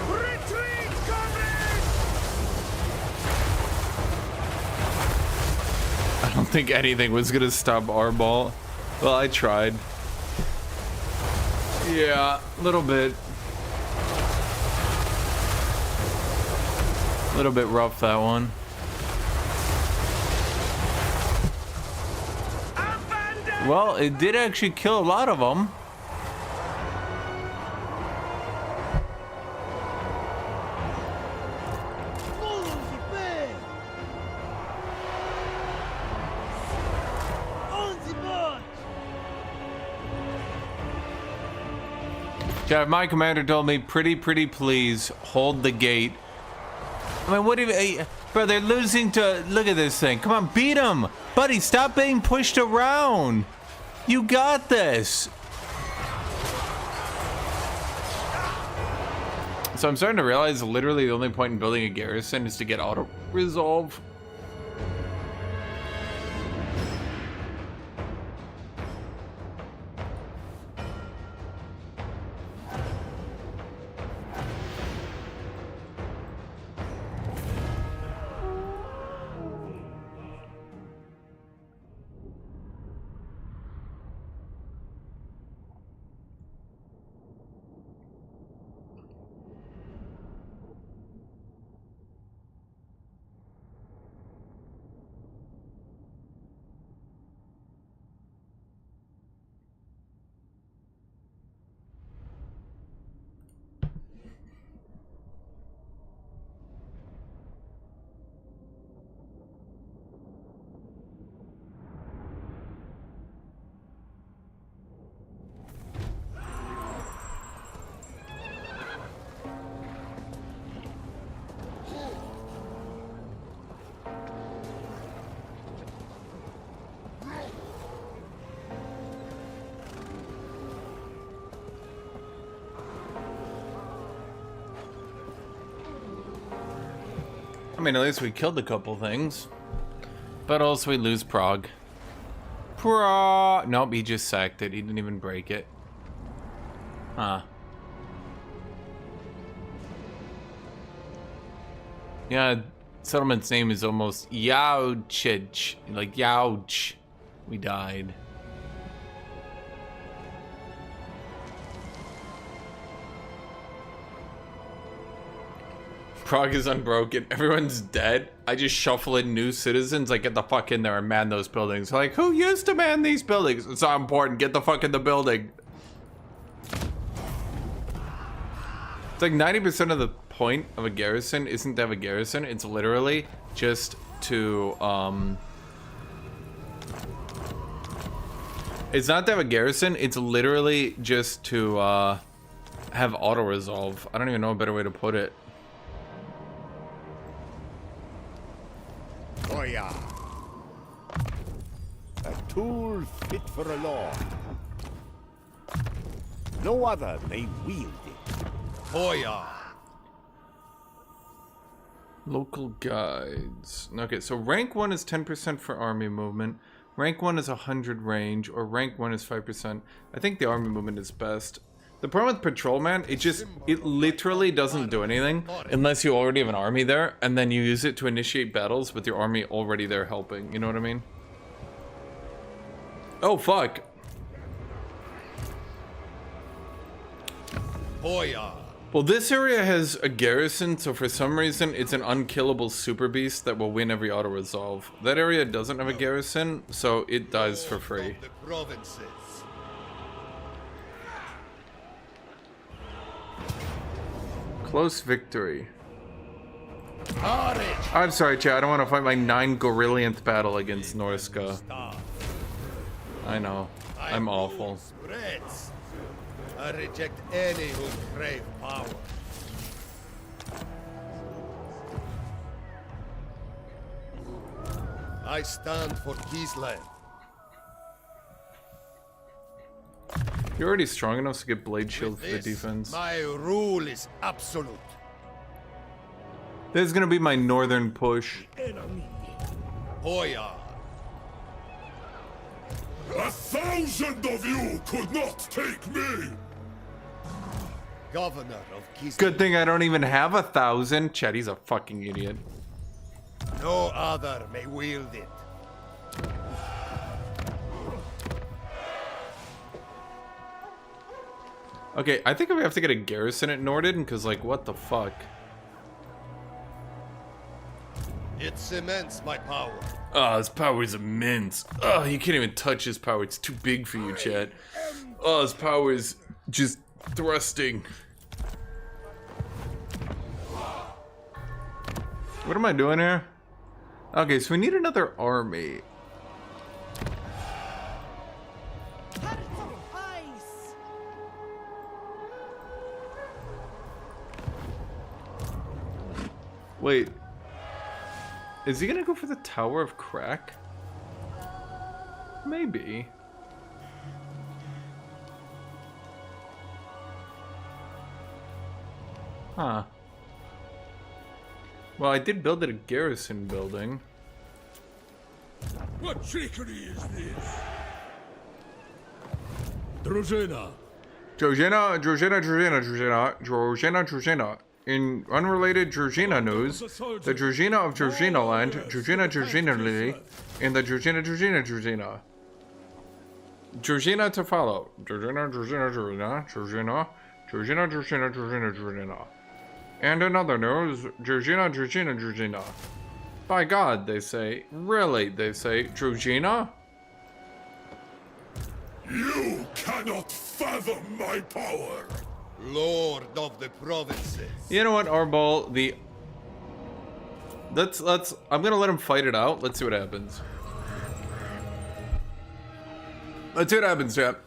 Retreat, comrades! I don't think anything was gonna stop our ball. Well, I tried. Yeah, a little bit. A little bit rough, that one. Well, it did actually kill a lot of them. Yeah, my commander told me, pretty please, hold the gate. I mean, what do you... Bro, they're losing to... Look at this thing. Come on, beat them! Buddy, stop being pushed around! You got this! So I'm starting to realize literally the only point in building a garrison is to get auto-resolve. I mean, at least we killed a couple things. But also we lose Prague. Nope, he just sacked it. He didn't even break it. Huh. Yeah, settlement's name is almost Yauchich. Like Yauch. We died. Prague is unbroken. Everyone's dead. I just shuffle in new citizens. Like, get the fuck in there and man those buildings. Like, who used to man these buildings? It's not important. Get the fuck in the building. It's like 90% of the point of a garrison isn't to have a garrison. It's literally just to, it's not to have a garrison. It's literally just to, have auto-resolve. I don't even know a better way to put it. Goya. A tool fit for a lord. No other may wield it. Goya. Local guides. Okay, so rank 1 is 10% for army movement. Rank 1 is 100 range, or rank 1 is 5%. I think the army movement is best. The problem with patrolman, it literally doesn't do anything unless you already have an army there, and then you use it to initiate battles with your army already there helping. You know what I mean? Oh, fuck. Goya. Well, this area has a garrison, so for some reason, it's an unkillable super beast that will win every auto-resolve. That area doesn't have a garrison, so it dies for free. Close victory. I'm sorry, chat. I don't want to fight my 9 gorillionth battle against Norska. I know. I'm awful. I reject any who crave power. I stand for Kislev. You're already strong enough to get blade shield for the defense. My rule is absolute. This is gonna be my northern push. Hoya. 1,000 of you could not take me. Governor of Kislev. Good thing I don't even have 1,000. Chat, he's a fucking idiot. No other may wield it. Okay, I think we have to get a garrison at Norden, because, like, what the fuck? It cements my power. Oh, his power is immense. Oh, you can't even touch his power. It's too big for you, chat. Oh, his power is just thrusting. What am I doing here? Okay, so we need another army. Wait. Is he gonna go for the Tower of Crack? Maybe. Huh. Well, I did build it a garrison building. What trickery is this? Drużyna. Drużyna. In unrelated Drużyna news, the Drużyna of Drużyna land, Drużyna, and the Drużyna. Drużyna to follow. Drużyna. And another news, Drużyna. By God, they say. Really, they say. Drużyna? You cannot fathom my power. Lord of the provinces. You know what, Arbol, I'm gonna let him fight it out. Let's see what happens. Let's see what happens, chap.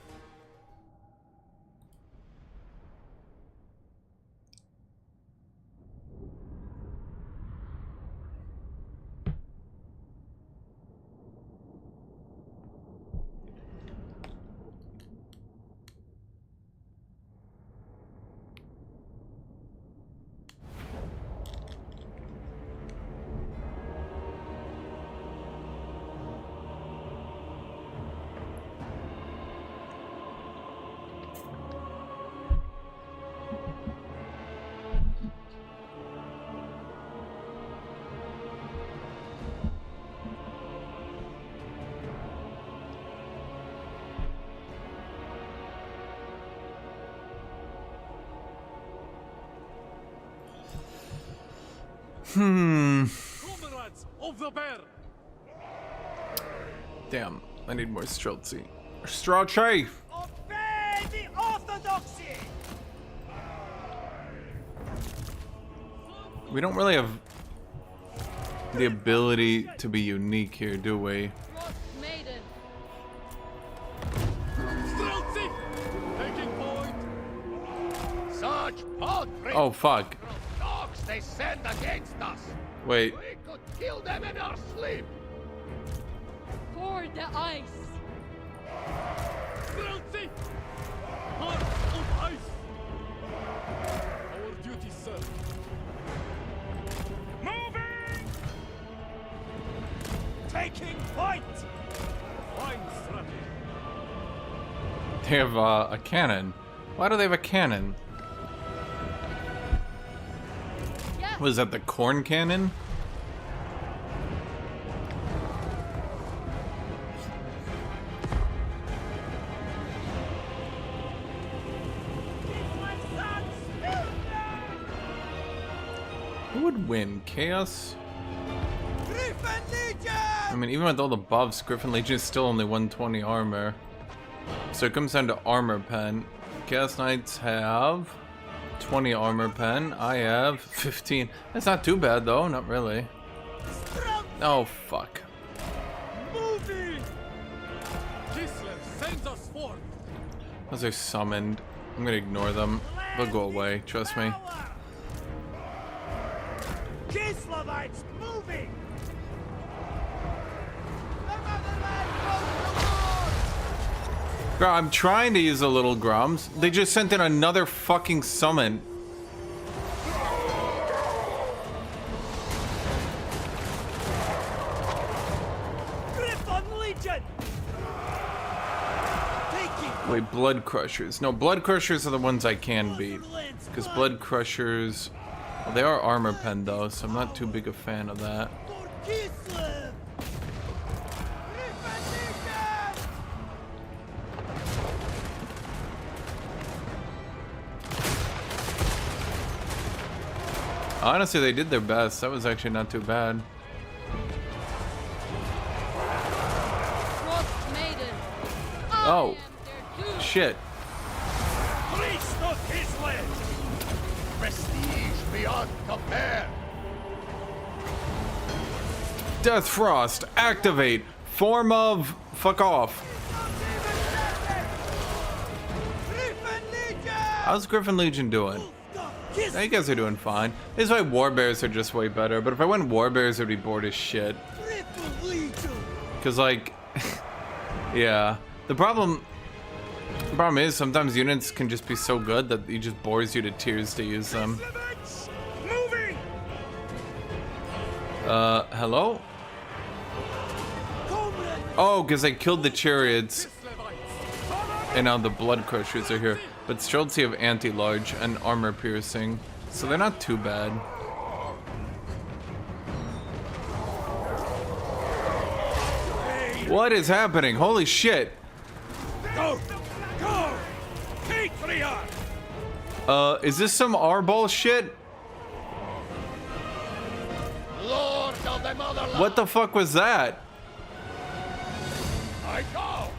Comrades of the bear. Damn, I need more Streltsy. Streltsy! Obey the orthodoxy! We don't really have the ability to be unique here, do we? Frost Maiden. Streltsy! Taking point. Such paltry Oh, fuck. dogs they send against us. Wait. We could kill them in our sleep. For the ice. Streltsy! Heart of ice. Our duty, sir. Moving! Taking point! Fine strategy. They have a cannon. Why do they have a cannon? Yes. Was that the corn cannon? Who would win? Chaos? Griffin Legion! I mean, even with all the buffs, Griffin Legion is still only 120 armor. So it comes down to armor pen. Chaos Knights have 20 armor pen. I have 15. That's not too bad though, not really. Oh, fuck. Moving! Kislev sends us forth. Those are summoned. I'm gonna ignore them. They'll go away, trust me. Kislevites moving! Bro, I'm trying to use the little grums. They just sent in another fucking summon. Griffin Legion! Wait, Blood Crushers. No, Blood Crushers are the ones I can beat. Because Blood Crushers... Well, they are armor pen though, so I'm not too big a fan of that. Honestly, they did their best. That was actually not too bad. Frost Maiden. Oh, shit. Priest of Kislev! Prestige beyond compare. Death Frost, activate. Form of... Fuck off. How's Griffin Legion doing? Yeah, you guys are doing fine. This is why Warbears are just way better, but if I went Warbears, I'd be bored as shit. Cause like... yeah. The problem is sometimes units can just be so good that it just bores you to tears to use them. Moving! Hello? Oh, because I killed the chariots. And now the Blood Crushers are here. But Streltsy have anti-large and armor piercing, so they're not too bad. What is happening? Holy shit! Go! Go! Patriarch! Is this some R-ball shit? Lord of the motherland. What the fuck was that? I go.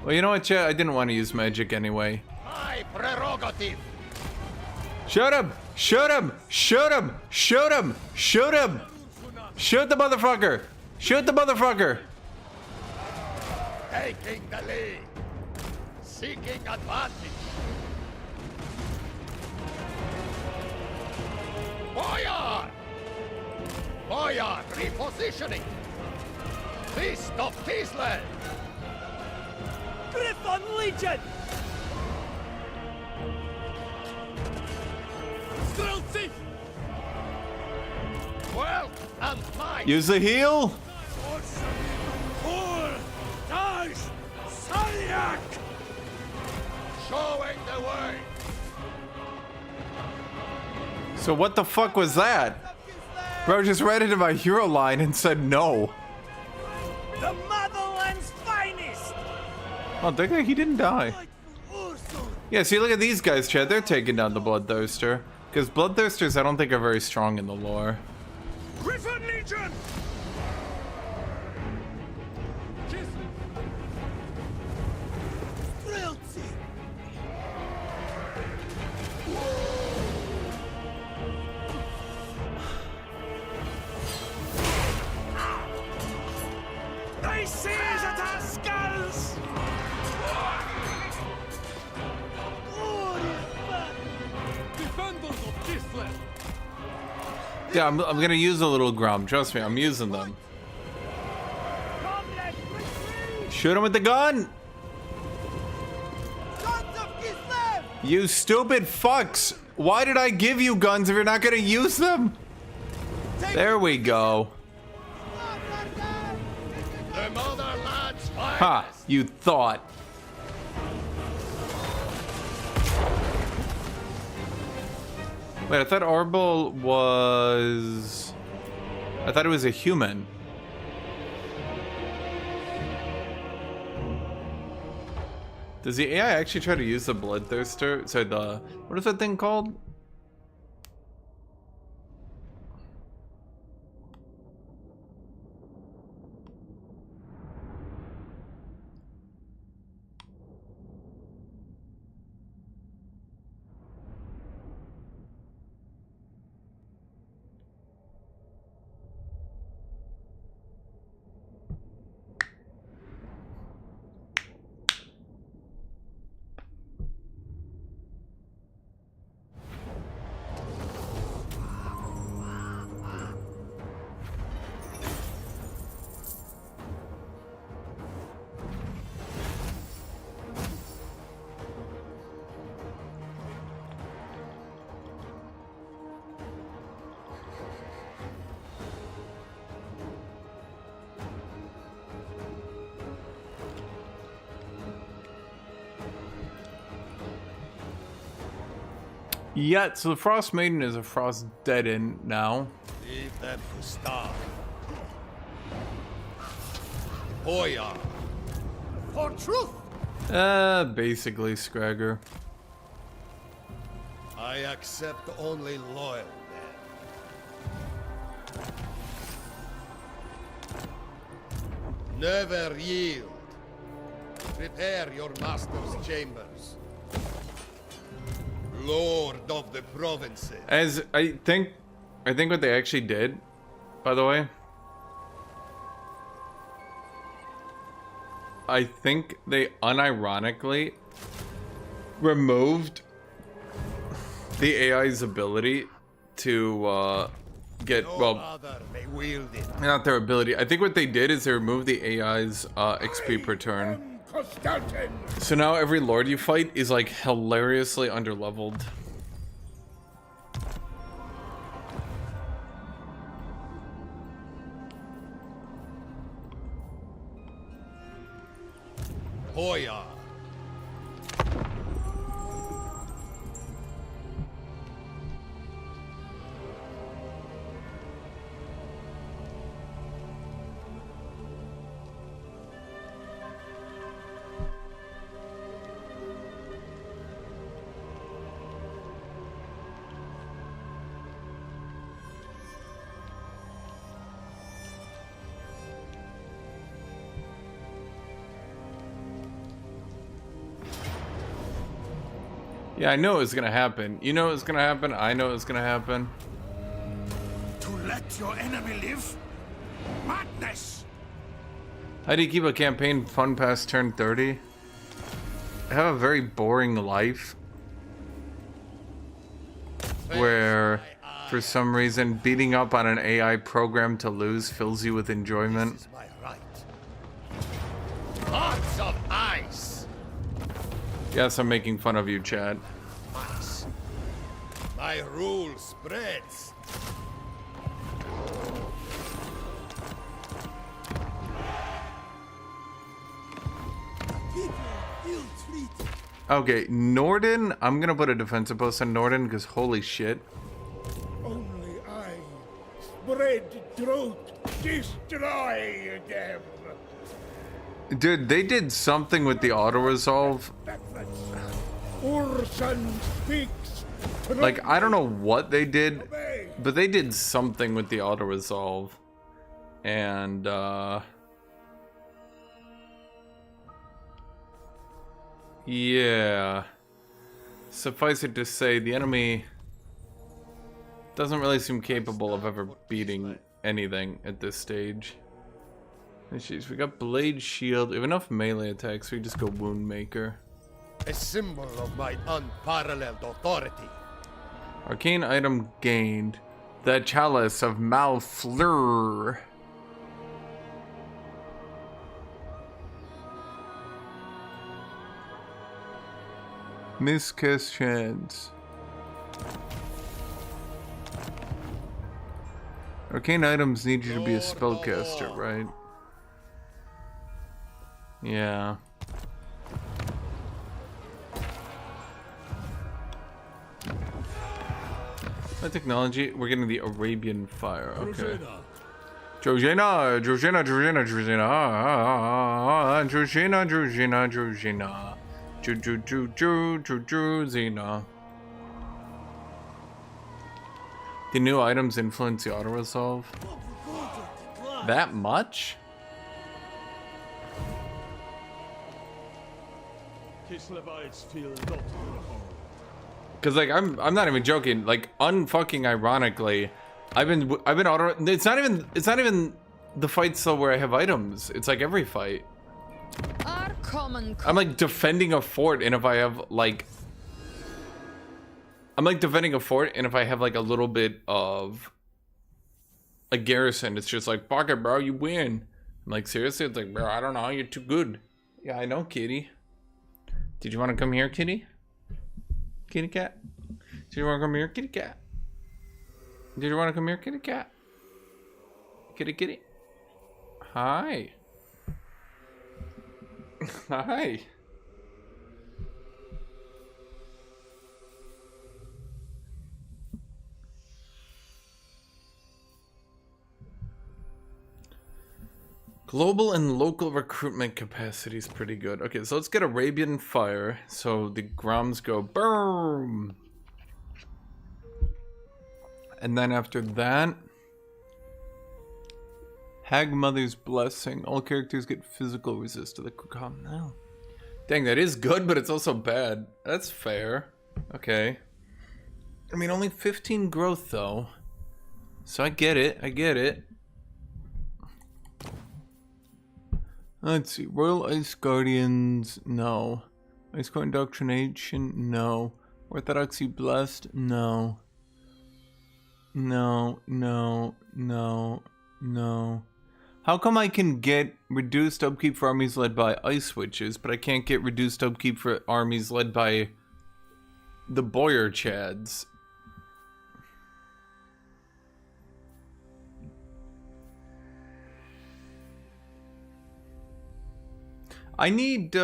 Well, you know what, chat? I didn't want to use magic anyway. My prerogative. Shoot him! Shoot him! Shoot him! Shoot him! Shoot him! Shoot the motherfucker! Shoot the motherfucker! Taking the lead. Seeking advantage. Boyard! Boyard repositioning. Feast of Kislev. Griffin Legion! Streltsy! Well, and mine. Use the heal! Showing the way. So what the fuck was that? Bro just ran into my hero line and said no. The motherland's finest! Oh, that guy, he didn't die. Yeah, see, look at these guys, Chad. They're taking down the Bloodthirster. Because Bloodthirsters, I don't think, are very strong in the lore. Griffin Legion! They seize at our skulls! Defenders of Kislev! Yeah, I'm gonna use a little Grom. Trust me, I'm using them. Shoot him with the gun! You stupid fucks! Why did I give you guns if you're not gonna use them? There we go. Ha! You thought. Wait, I thought Arbol was... I thought it was a human. Does the AI actually try to use the Bloodthirster? Sorry, the... What is that thing called? Yeah, so the Frost Maiden is a Frost Deaden now. Leave them to starve. Hoya. For truth. Basically, Scragger. I accept only loyal men. Never yield. Prepare your master's chambers. Lord of the provinces. As I think what they actually did, by the way, I think they unironically removed the AI's ability to get, well, not their ability. I think what they did is they removed the AI's XP per turn. Kostaltyn. So now every lord you fight is like hilariously underleveled. Hoya. Yeah, I know it was gonna happen. You know it was gonna happen. I know it was gonna happen. To let your enemy live? Madness! How do you keep a campaign fun past turn 30? I have a very boring life. Where, for some reason, beating up on an AI program to lose fills you with enjoyment. This is my right. Hearts of ice. Yes, I'm making fun of you, Chad. Ice. My rule spreads. Okay, Norden. I'm gonna put a defensive post on Norden because holy shit. Only I spread truth, destroy them. Dude, they did something with the auto-resolve. Urson speaks. Like, I don't know what they did, But they did something with the auto-resolve. And, yeah. Suffice it to say, the enemy doesn't really seem capable of ever beating anything at this stage. Jeez, we got Blade Shield. We have enough melee attacks, so we just go Wound Maker. A symbol of my unparalleled authority. Arcane item gained. The Chalice of Malfleur. Miscast chance. Arcane items need you to be a spellcaster, right? Yeah. That technology, we're getting the Arabian Fire. Okay. Drojena, Drojena, Drojena, Drojena, Drojena, Drojena, Drojena, Drojena. The new items influence the auto-resolve. That much? Cause like I'm not even joking. Like unfucking ironically, I've been auto. It's not even the fights though where I have items. It's like every fight. I'm like defending a fort, and if I have like, I'm like defending a fort, and if I have like a little bit of a garrison, it's just like fuck it, bro, you win. I'm like seriously, it's like bro, I don't know, you're too good. Yeah, I know, kitty. Did you want to come here, kitty? Kitty cat? Did you want to come here, kitty cat? Did you want to come here, kitty cat? Kitty kitty. Hi. Hi. Global and local recruitment capacity is pretty good. Okay, so let's get Arabian Fire. So the Groms go boom. And then after that, Hag Mother's Blessing. All characters get physical resist to the Kukam now. Dang, that is good, but it's also bad. That's fair. Okay. I mean, only 15 growth though. So I get it. I get it. Let's see. Royal Ice Guardians, no. Ice Core Indoctrination, no. Orthodoxy Blessed, no. No, no, no, no. How come I can get reduced upkeep for armies led by Ice Witches, but I can't get reduced upkeep for armies led by the Boyar Chads? I need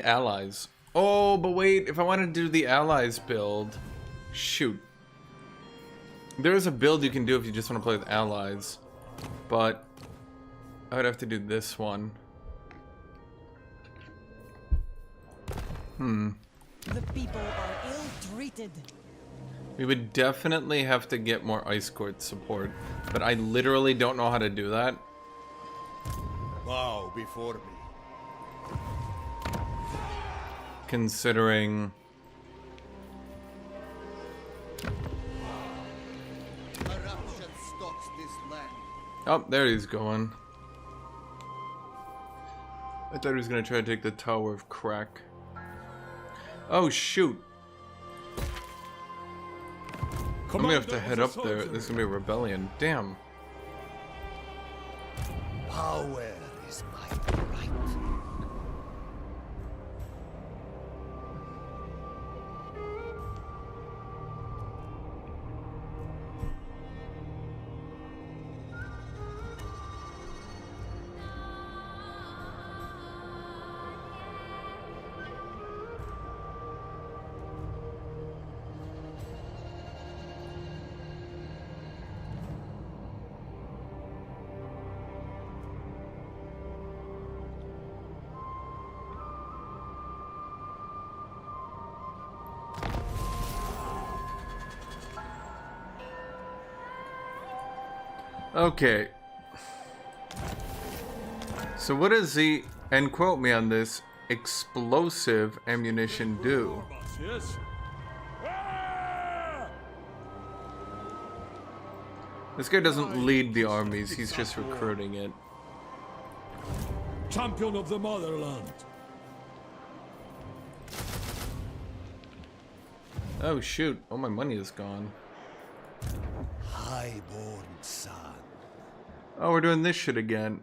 allies. Oh, but wait, if I want to do the allies build, shoot. There is a build you can do if you just want to play with allies, but I would have to do this one. The people are ill-treated. We would definitely have to get more Ice Court support, but I literally don't know how to do that. Bow before me. Considering... Corruption stalks this land. Oh, there he's going. I thought he was gonna try to take the Tower of Crack. Oh, shoot. I'm gonna have to head up there. There's gonna be a rebellion. Damn. Power is my right. Okay. So what does the, and quote me on this, explosive ammunition do? Yes. This guy doesn't lead the armies, he's just recruiting it. Champion of the motherland. Oh shoot, all my money is gone. Highborn son. Oh, we're doing this shit again.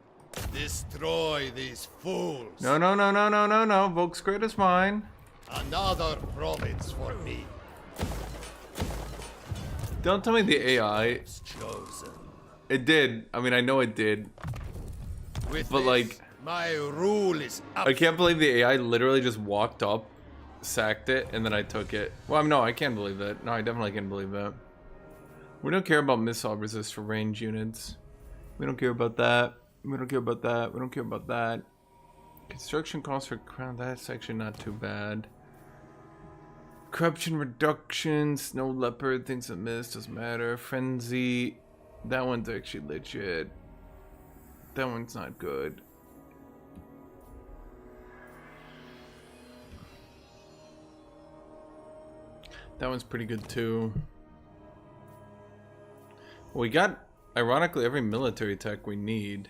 Destroy these fools. No, Volksgrad is mine. Another province for me. Don't tell me the AI. Chosen. It did. I mean, I know it did. With but this, like, my rule is up. I can't believe the AI literally just walked up, sacked it, and then I took it. Well, no, I can't believe that. No, I definitely can't believe that. We don't care about missile resist for range units. We don't care about that. We don't care about that. We don't care about that. Construction costs for crown. That's actually not too bad. Corruption reduction. Snow leopard. Things that miss. Doesn't matter. Frenzy. That one's actually legit. That one's not good. That one's pretty good too. We got, ironically, every military tech we need.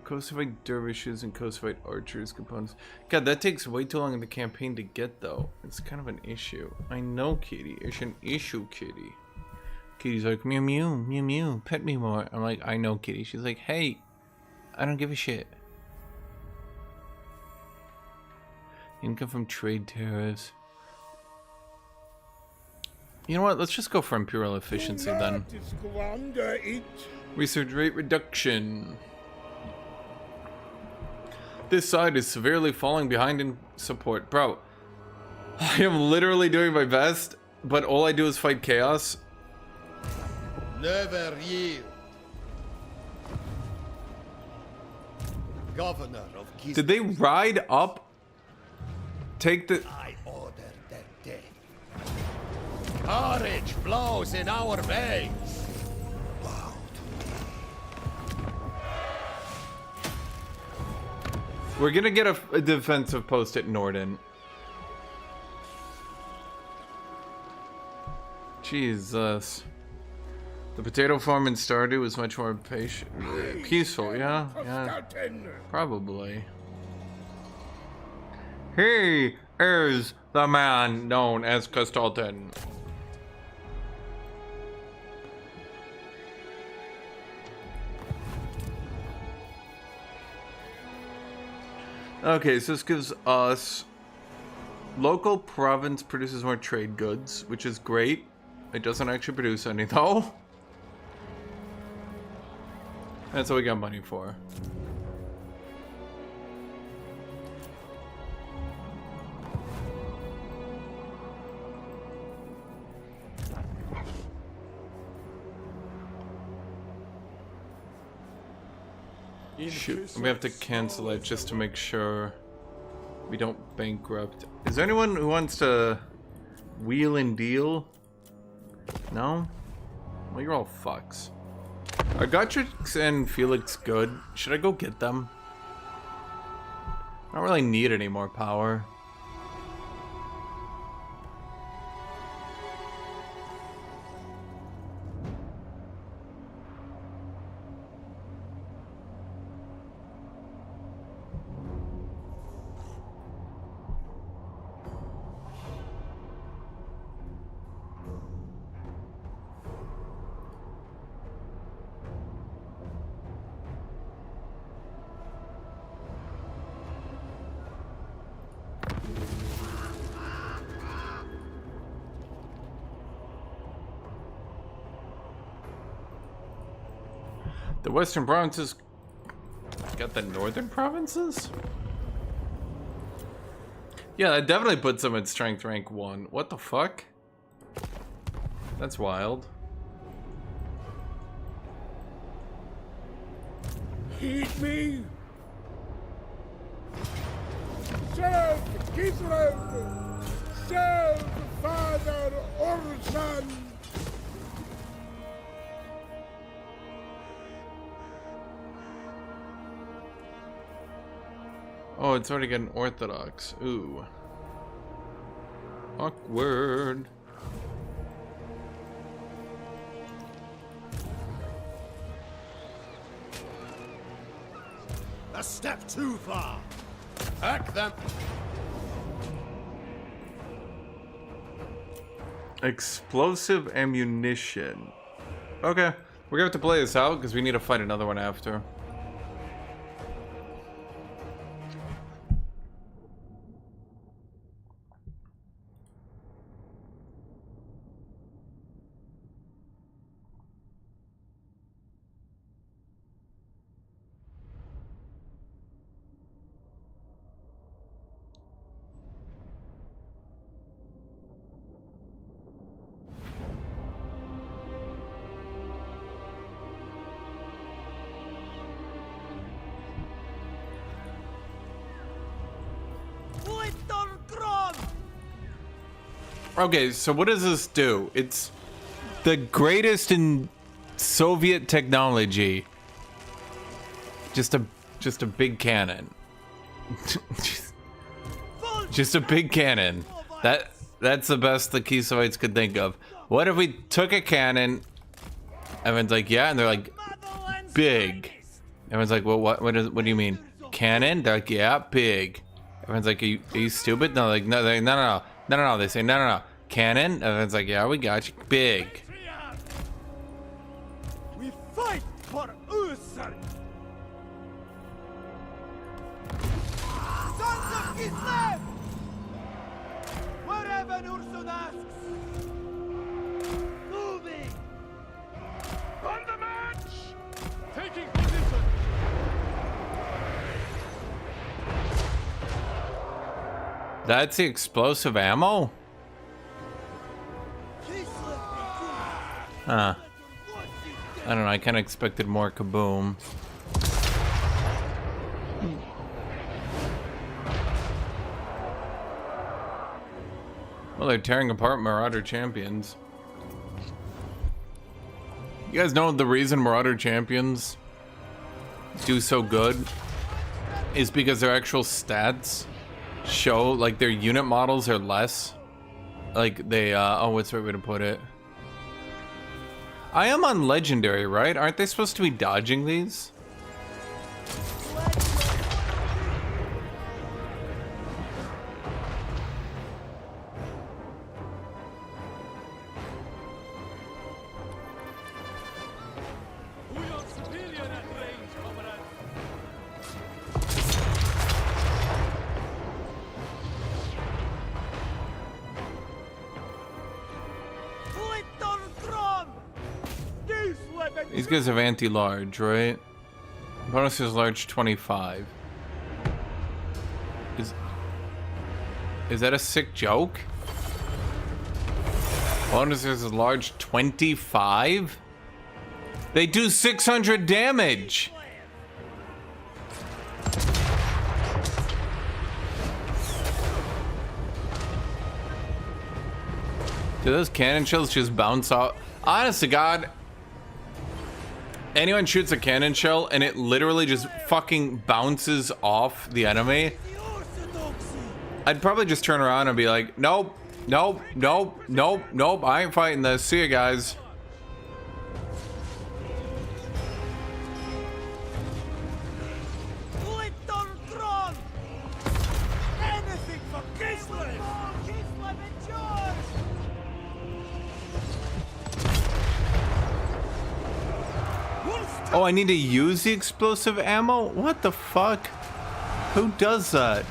Kostaltyn dervishes and Kostaltyn archers components. God, that takes way too long in the campaign to get, though. It's kind of an issue. I know, Kitty. It's an issue, Kitty. Kitty's like, mew mew, mew mew, pet me more. I'm like, I know, Kitty. She's like, hey, I don't give a shit. Income from trade tariffs. You know what? Let's just go for imperial efficiency then. Research rate reduction. This side is severely falling behind in support. Bro, I am literally doing my best, but all I do is fight chaos. Never yield. Governor of Kislev. Did they ride up? Take the... I order their death. Courage flows in our veins. Bow to me. We're gonna get a defensive post at Norden. Jesus. The potato farm in Stardew is much more peaceful, yeah? Yeah. Probably. He is the man known as Kostaltyn. Okay, so this gives us local province produces more trade goods, which is great. It doesn't actually produce any though. That's what we got money for. Shoot, we have to cancel it just to make sure we don't bankrupt. Is there anyone who wants to wheel and deal? No? Well, you're all fucks. Are Guthuk and Felix good? Should I go get them? I don't really need any more power. The western provinces got the northern provinces? Yeah, that definitely puts them at strength rank 1. What the fuck? That's wild. Heed me! Serve Kislev! Serve Father Orson! Oh, it's already getting Orthodox. Ooh. Awkward. A step too far. Hack them. Explosive ammunition. Okay, we're gonna have to play this out because we need to fight another one after. Okay, so what does this do? It's the greatest in Soviet technology. Just a big cannon. Just a big cannon. That's the best the key Soviets could think of. What if we took a cannon? Everyone's like, yeah, and they're like, big. Everyone's like, well, what do you mean? Cannon? They're like, yeah, big. Everyone's like, are you stupid? No, like, no, no. They say, no. Cannon? Everyone's like, yeah, we got you. Big. We fight for Ursel. Sons of Kislev! Wherever Ursun asks! Moving! On the march! Taking position! That's the explosive ammo? Huh. I don't know, I kind of expected more kaboom. Well, they're tearing apart Marauder Champions. You guys know the reason Marauder Champions do so good is because their actual stats show, like, their unit models are less. Like, they, oh, what's the right way to put it? I am on Legendary, right? Aren't they supposed to be dodging these? These guys have anti-large, right? Bonus is large 25. Is that a sick joke? Bonus is large 25? They do 600 damage! Do those cannon shells just bounce out? Honest to God, anyone shoots a cannon shell and it literally just fucking bounces off the enemy, I'd probably just turn around and be like, nope, I ain't fighting this. See you guys. Oh, I need to use the explosive ammo? What the fuck? Who does that?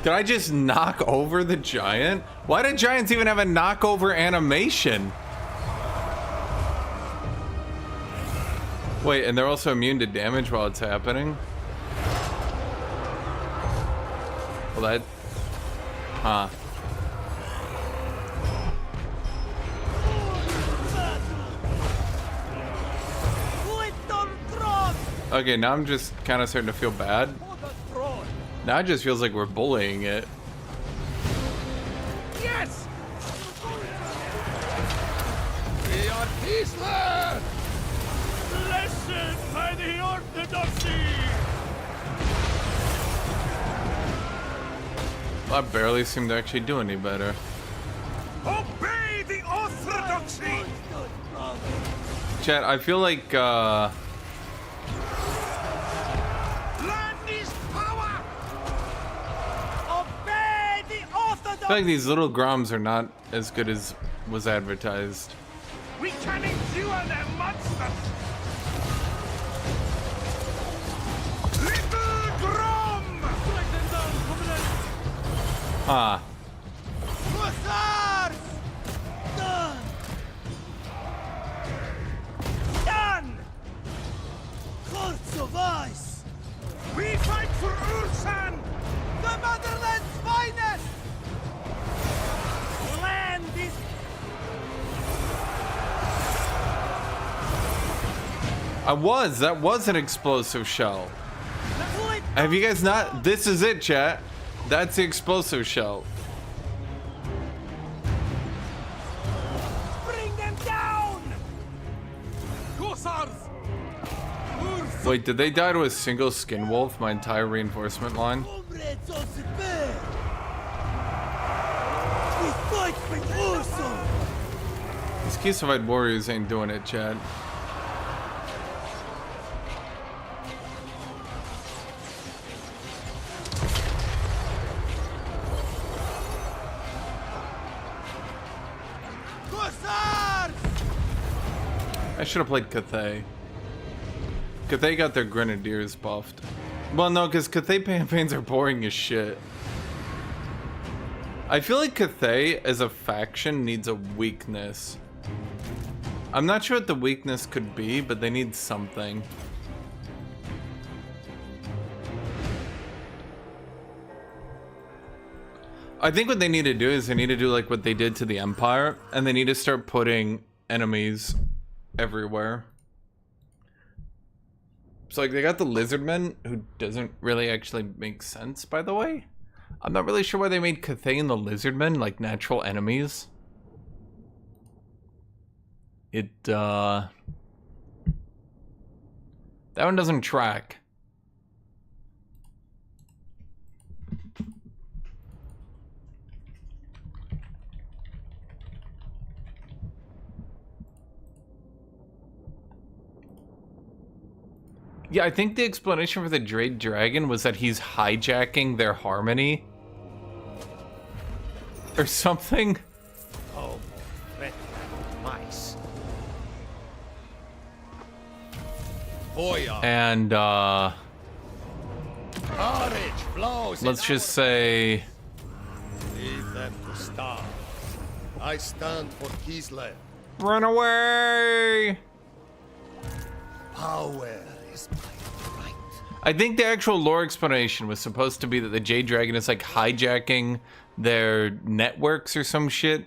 Did I just knock over the giant? Why do giants even have a knockover animation? Wait, and they're also immune to damage while it's happening? Well, that... Huh. Okay, now I'm just kind of starting to feel bad. Now it just feels like we're bullying it. Yes! We are peaceless! Blessed by the Orthodoxy! I barely seem to actually do any better. Obey the Orthodoxy! Chat, I feel like, Land is power! Obey the Orthodoxy! I feel like these little groms are not as good as was advertised. We can endure their monsters! Little Grom! Strike them down, Covenant! Ah. Hussars! Done! Done! Hearts of ice! We fight for Ursan! The motherland's finest! Land is... That was an explosive shell. Have you guys not? This is it, chat. That's the explosive shell. Bring them down! Hussars! Wait, did they die to a single skin wolf? My entire reinforcement line? Comrades of the bear! We fight with Ursan! These Kisavite warriors ain't doing it, chat. I should have played Cathay. Cathay got their grenadiers buffed. Well, no, because Cathay campaigns are boring as shit. I feel like Cathay as a faction needs a weakness. I'm not sure what the weakness could be, but they need something. I think what they need to do is they need to do like what they did to the Empire, and they need to start putting enemies everywhere. So like they got the Lizardmen, who doesn't really actually make sense, by the way. I'm not really sure why they made Cathay and the Lizardmen like natural enemies. That one doesn't track. Yeah, I think the explanation for the Dread Dragon was that he's hijacking their harmony. Or something. Oh, red mice. And, Courage blows let's just say... Leave them to starve. I stand for Kislev. Run away! Power is my right. I think the actual lore explanation was supposed to be that the Jade Dragon is like hijacking their networks or some shit.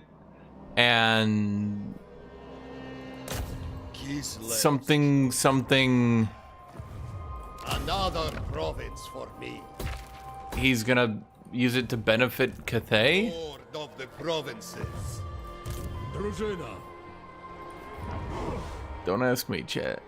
And... something... Another province for me. He's gonna use it to benefit Cathay? Lord of the provinces. Drużyna. Don't ask me, chat.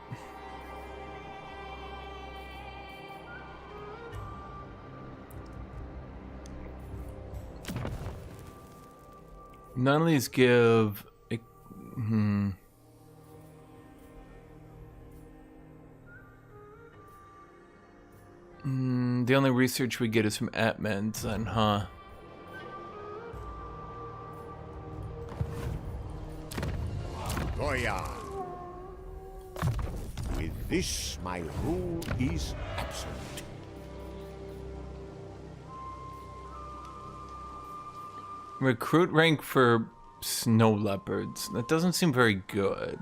None of these give... The only research we get is from Atmans then, huh? Goya. With this, my rule is absolute. Recruit rank for snow leopards. That doesn't seem very good.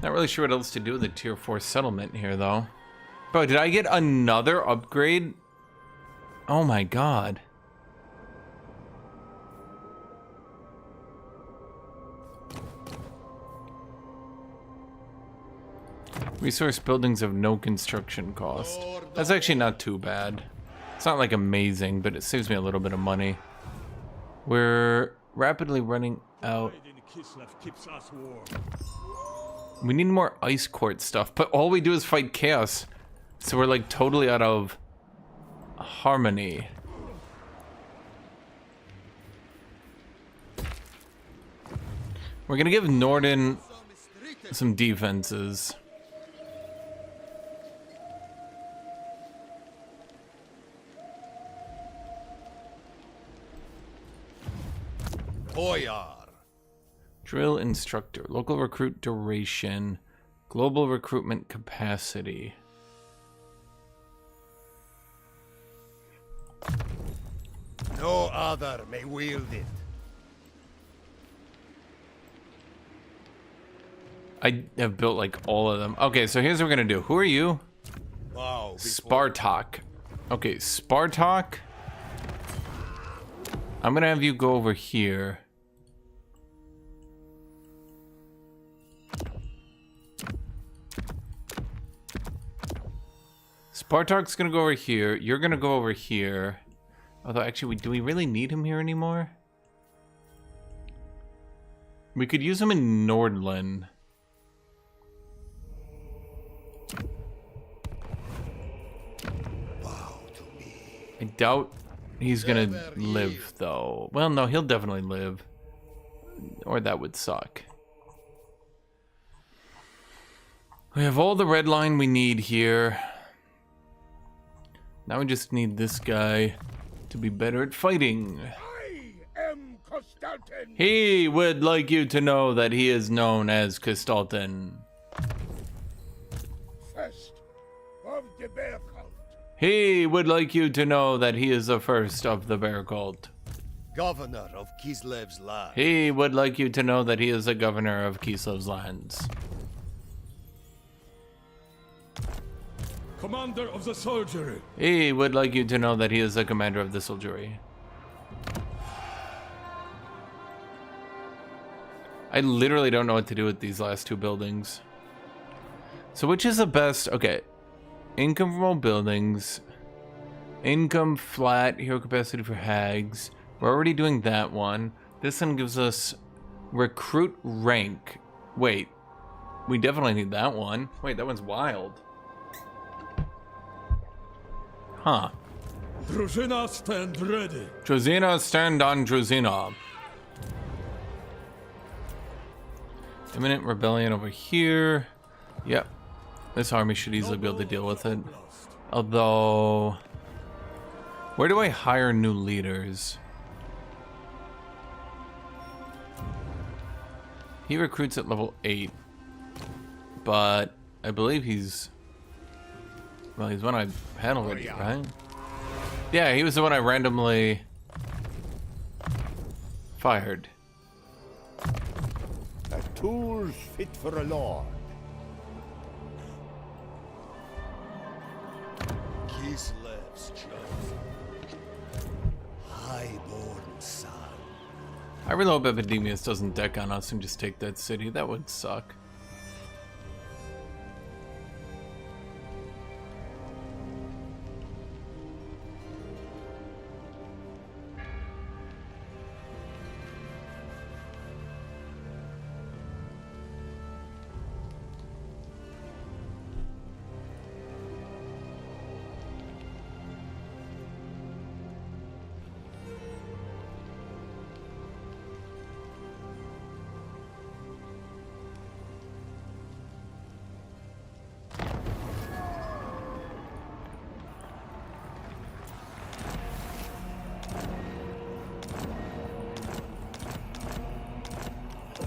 Not really sure what else to do with the tier 4 settlement here, though. Bro, did I get another upgrade? Oh my god. Resource buildings have no construction cost. That's actually not too bad. It's not like amazing, but it saves me a little bit of money. We're rapidly running out. We need more ice court stuff, but all we do is fight chaos. So we're like totally out of harmony. We're gonna give Norden some defenses. Boyar. Drill instructor, local recruit duration, global recruitment capacity. No other may wield it. I have built like all of them. Okay, so here's what we're gonna do. Who are you? Wow. Spartak. Okay, Spartak. I'm gonna have you go over here. Spartak's gonna go over here. You're gonna go over here. Although, actually, do we really need him here anymore? We could use him in Nordland. Bow to me. I doubt he's gonna live, though. Well, no, he'll definitely live. Or that would suck. We have all the red line we need here. Now we just need this guy to be better at fighting. I am Kostaltyn. He would like you to know that he is known as Kostaltyn. First of the bear cult. He would like you to know that he is the first of the bear cult. Governor of Kislev's land. He would like you to know that he is the governor of Kislev's lands. Commander of the soldiery. He would like you to know that he is the commander of the soldiery. I literally don't know what to do with these last two buildings. So which is the best? Okay. Income from all buildings. Income flat. Hero capacity for hags. We're already doing that one. This one gives us recruit rank. Wait. We definitely need that one. Wait, that one's wild. Huh. Druzina, stand ready. Druzina, stand on Druzina. Imminent rebellion over here. Yep. This army should easily be able to deal with it. Although... where do I hire new leaders? He recruits at level 8. But I believe he's... well, he's one I had already, right? Yeah, he was the one I randomly fired. A tool fit for a lord. Kislev's chosen. Highborn son. I really hope Epidemius doesn't deck on us and just take that city. That would suck.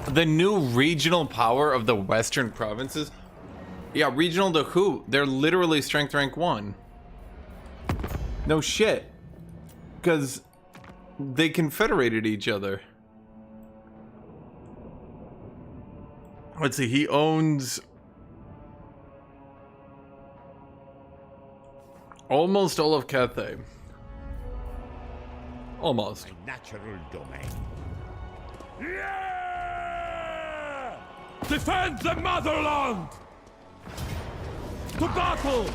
The new regional power of the western provinces? Yeah, regional to who? They're literally strength rank 1. No shit. Because they confederated each other. Let's see, he owns almost all of Cathay. Almost. My natural domain. Defend the motherland! To battle!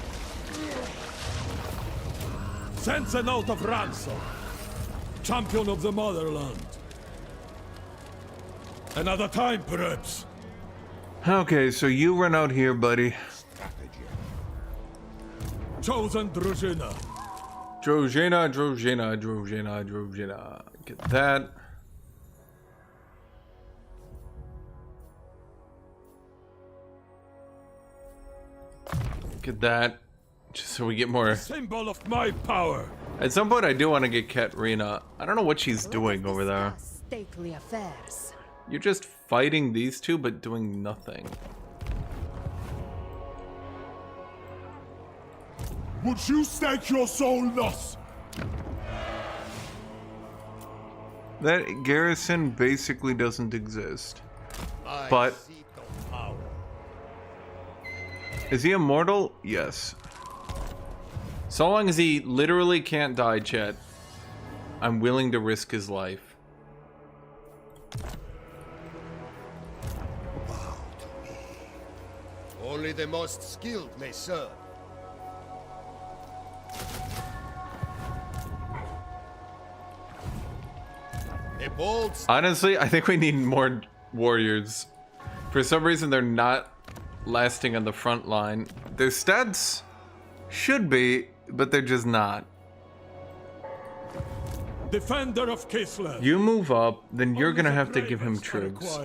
Sends a note of ransom. Champion of the motherland. Another time, perhaps. Okay, so you run out here, buddy. Chosen Drużyna. Drojena. Get that. Get that. Just so we get more. Symbol of my power. At some point, I do want to get Katrina. I don't know what she's doing over there. Stately affairs. You're just fighting these two, but doing nothing. Would you stake your soul thus? That garrison basically doesn't exist. But is he immortal? Yes. So long as he literally can't die, chat, I'm willing to risk his life. Bow to me. Only the most skilled may serve. A bold... Honestly, I think we need more warriors. For some reason, they're not lasting on the front line. Their stats should be, but they're just not. Defender of Kislev. You move up, then you're gonna have to give him troops.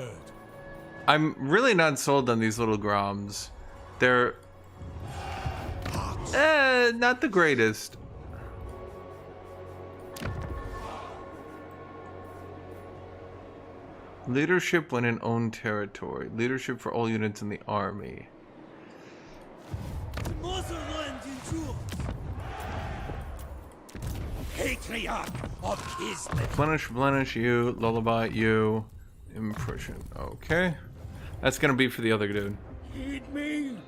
I'm really not sold on these little Groms. They're not the greatest. Leadership when in own territory. Leadership for all units in the army. Patriarch of Kislev. Replenish you. Lullaby you. Impression. Okay. That's gonna be for the other dude. Heed me.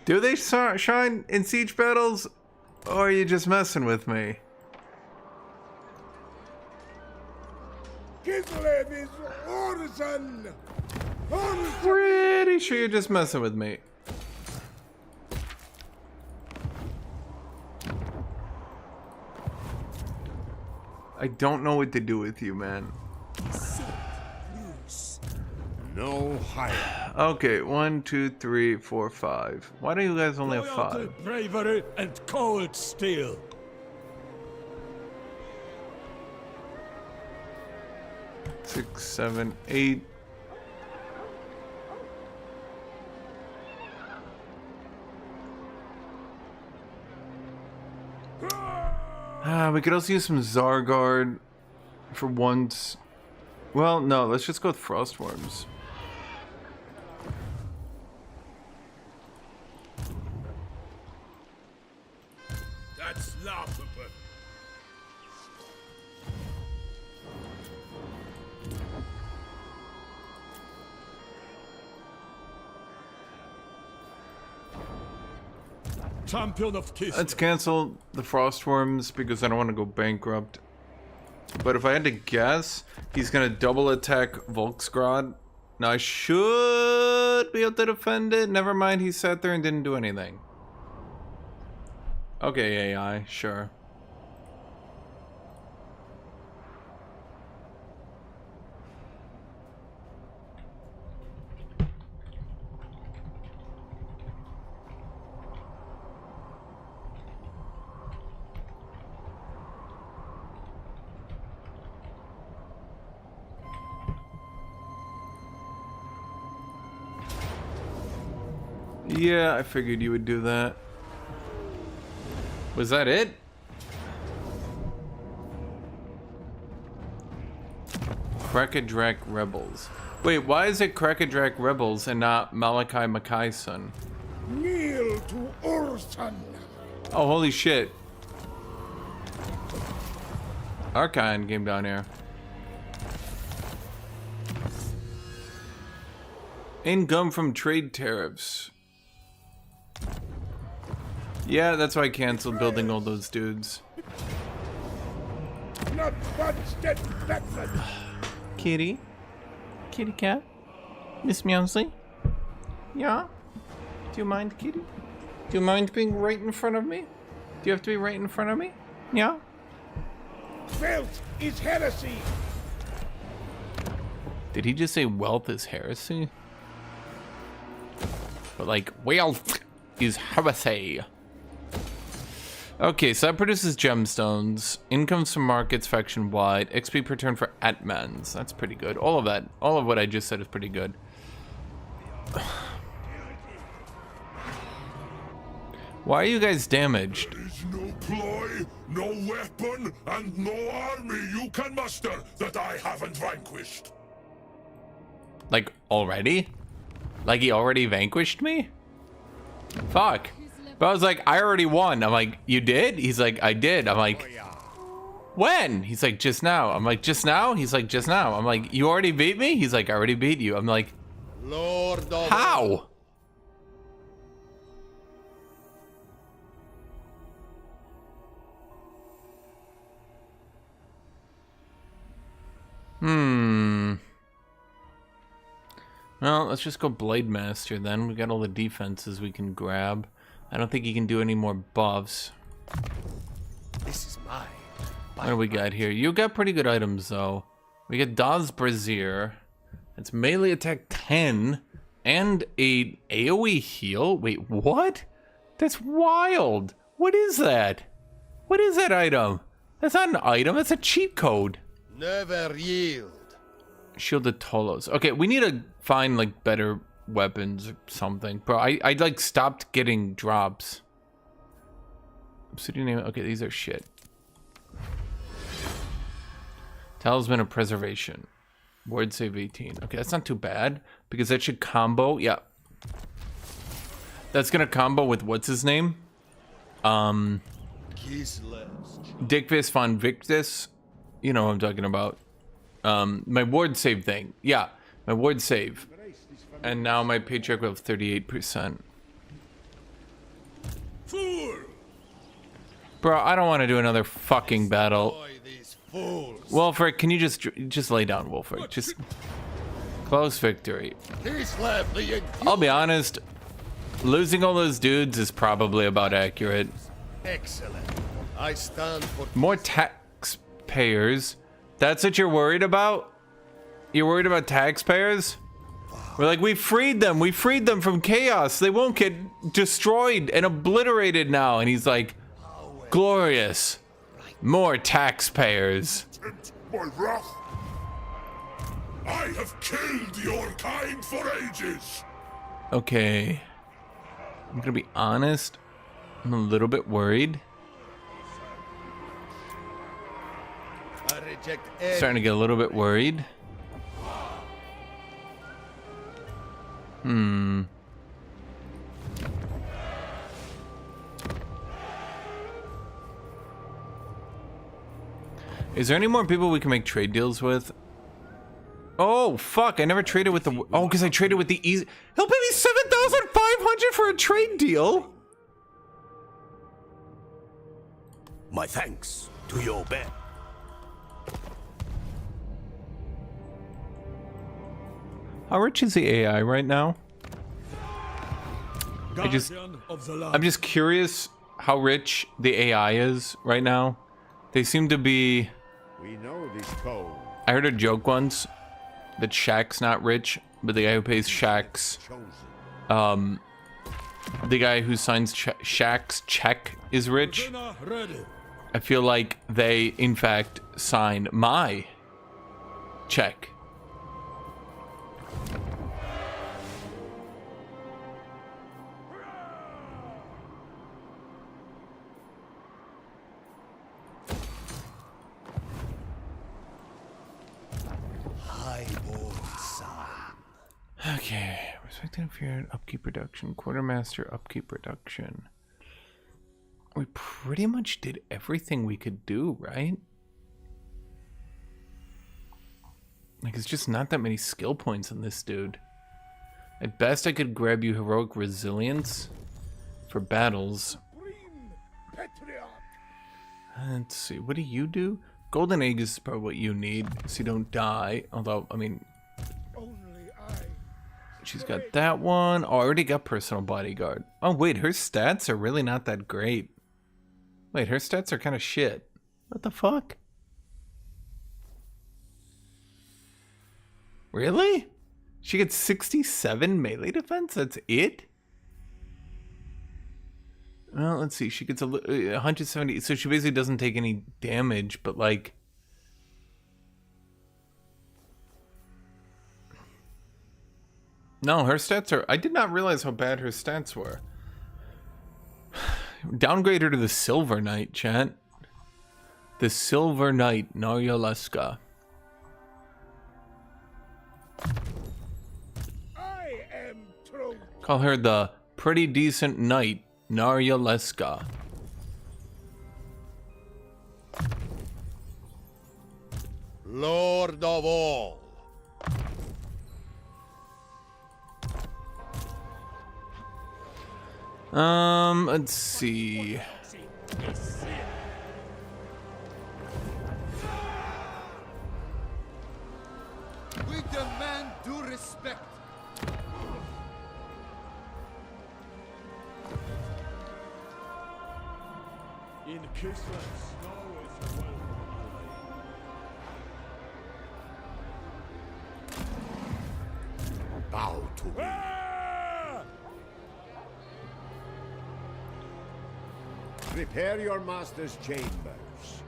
Do they shine in siege battles? Or are you just messing with me? Kislev is Orson. Pretty sure you're just messing with me. I don't know what to do with you, man. No higher. Okay, 1, 2, 3, 4, 5. Why do you guys only have 5? Bravery and cold steel. Six, 7, 8. We could also use some Zargard for once. Well, no, let's just go with Frostworms. That's laughable. Champion of Kislev. Let's cancel the Frostworms because I don't want to go bankrupt. But if I had to guess, he's gonna double attack Volksgrad. Now I should be able to defend it. Never mind, he sat there and didn't do anything. Okay, AI, sure. Yeah, I figured you would do that. Was that it? Krakadrak Rebels. Wait, why is it Krakadrak Rebels and not Malachi Mackayson? Kneel to Orson. Oh, holy shit. Archon came down here. Income from trade tariffs. Yeah, that's why I canceled building all those dudes. Not one step backward. Kitty? Kitty cat? Miss Meowsley? Yeah? Do you mind, kitty? Do you mind being right in front of me? Do you have to be right in front of me? Yeah? Wealth is heresy. Did he just say wealth is heresy? But like, wealth is heresy. Okay, so that produces gemstones. Incomes from markets faction wide. XP per turn for Atmans. That's pretty good. All of that, all of what I just said is pretty good. Why are you guys damaged? There is no ploy, no weapon, and no army you can muster that I haven't vanquished. Like, already? Like he already vanquished me? Fuck. But I was like, I already won. I'm like, you did? He's like, I did. I'm like, when? He's like, just now. I'm like, just now? He's like, just now. I'm like, you already beat me? He's like, I already beat you. I'm like, Lord of how? Well, let's just go Blade Master then. We got all the defenses we can grab. I don't think he can do any more buffs. This is mine. What do we got here? You got pretty good items though. We got Daw's Brazier. It's melee attack 10 and a AoE heal. Wait, what? That's wild. What is that? What is that item? That's not an item, that's a cheat code. Never yield. Shielded Tolos. Okay, we need to find like better weapons or something. Bro, I like stopped getting drops. Obsidian name. Okay, these are shit. Talisman of Preservation. Word save 18. Okay, that's not too bad because that should combo. Yeah. That's gonna combo with what's his name? Dickvis von Victus. You know what I'm talking about. My ward save thing. Yeah, my ward save. And now my paycheck will have 38%. Fool! Bro, I don't want to do another fucking battle. Wolfric, can you just lay down, Wolfric? Just close victory. I'll be honest, losing all those dudes is probably about accurate. Excellent. I stand for more taxpayers. That's what you're worried about? You're worried about taxpayers? We're like, we freed them from chaos. They won't get destroyed and obliterated now. And he's like, glorious. More taxpayers. My wrath. I have killed your kind for ages. Okay. I'm gonna be honest. I'm a little bit worried. Starting to get a little bit worried. Is there any more people we can make trade deals with? Oh, fuck. I never traded with the... Oh, because I traded with the easy... He'll pay me 7,500 for a trade deal? My thanks to your bet. How rich is the AI right now? I'm just curious how rich the AI is right now. They seem to be... We know this code. I heard a joke once that Shaq's not rich, but the guy who pays Shaq's, the guy who signs Shaq's check is rich. I feel like they, in fact, sign my check. Okay, respected inferior upkeep reduction, quartermaster upkeep reduction. We pretty much did everything we could do, right? Like, it's just not that many skill points on this dude. At best, I could grab you heroic resilience for battles. Let's see, what do you do? Golden egg is probably what you need, so you don't die. Although, I mean, She's got that one. Oh, I already got personal bodyguard. Oh, wait, her stats are really not that great. Wait, her stats are kind of shit. What the fuck? Really? She gets 67 melee defense? That's it? Well, let's see. She gets 170. So she basically doesn't take any damage, but like... No, her stats are... I did not realize how bad her stats were. Downgrade her to the Silver Knight, chat. The Silver Knight, Naryaluska. I am true. Call her the Pretty Decent Knight, Naryaluska. Lord of all. Let's see. We demand due respect. In Kislev, snow is a welcome ally. Bow to me. Prepare your master's chambers.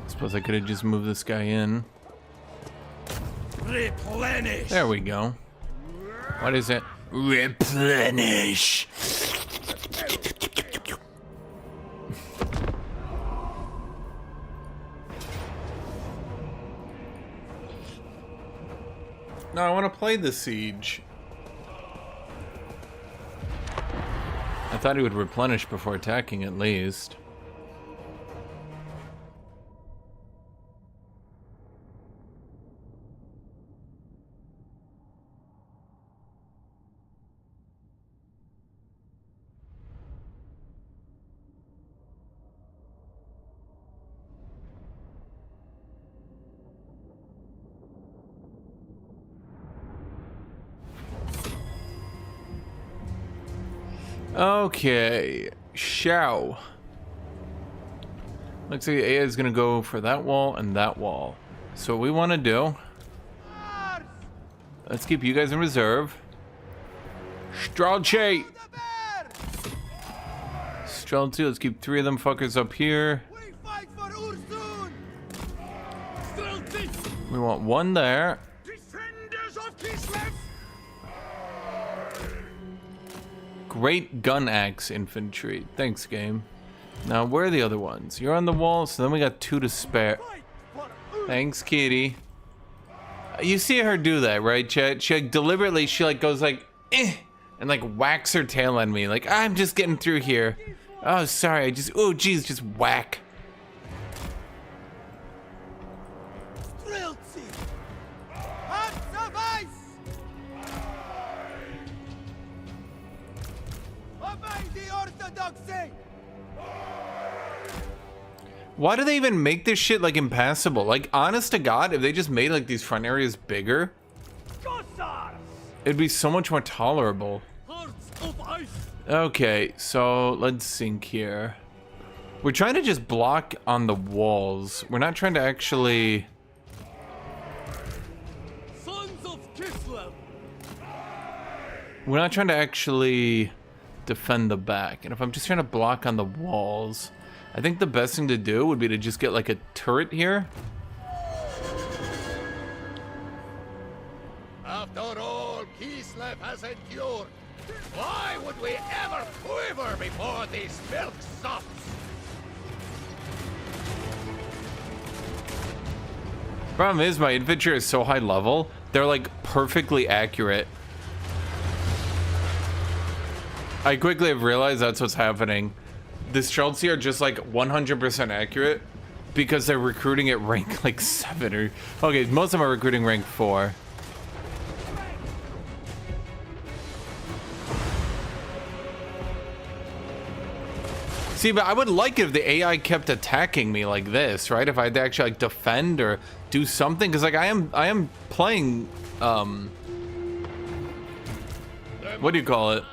Suppose I could have just moved this guy in. Replenish. There we go. What is it? Replenish. No, I want to play the siege. I thought he would replenish before attacking at least. Okay, Shao. Looks like AI is gonna go for that wall and that wall. So what we want to do, let's keep you guys in reserve. Strelche! Strelche, let's keep 3 of them fuckers up here. We want 1 there. Defenders of Kislev. Great gun axe infantry. Thanks, game. Now, where are the other ones? You're on the wall, so then we got 2 to spare. Thanks, kitty. You see her do that, right, chat? She like deliberately, she like goes like, eh, and like whacks her tail on me. Like, I'm just getting through here. Oh, sorry, I just, oh, geez, just whack. Why do they even make this shit like impassable? Like, honest to God, if they just made like these front areas bigger, it'd be so much more tolerable. Okay, so let's think here. We're trying to just block on the walls. We're not trying to actually... We're not trying to actually defend the back. And if I'm just trying to block on the walls, I think the best thing to do would be to just get like a turret here. After all Kislev has endured, why would we ever quiver before these milksops? Problem is, my infantry is so high level, they're like perfectly accurate. I quickly have realized that's what's happening. The Streltsy are just like 100% accurate because they're recruiting at rank like 7 or... Okay, most of them are recruiting rank 4. See, but I would like it if the AI kept attacking me like this, right? If I had to actually like defend or do something, because like I am playing what do you call it?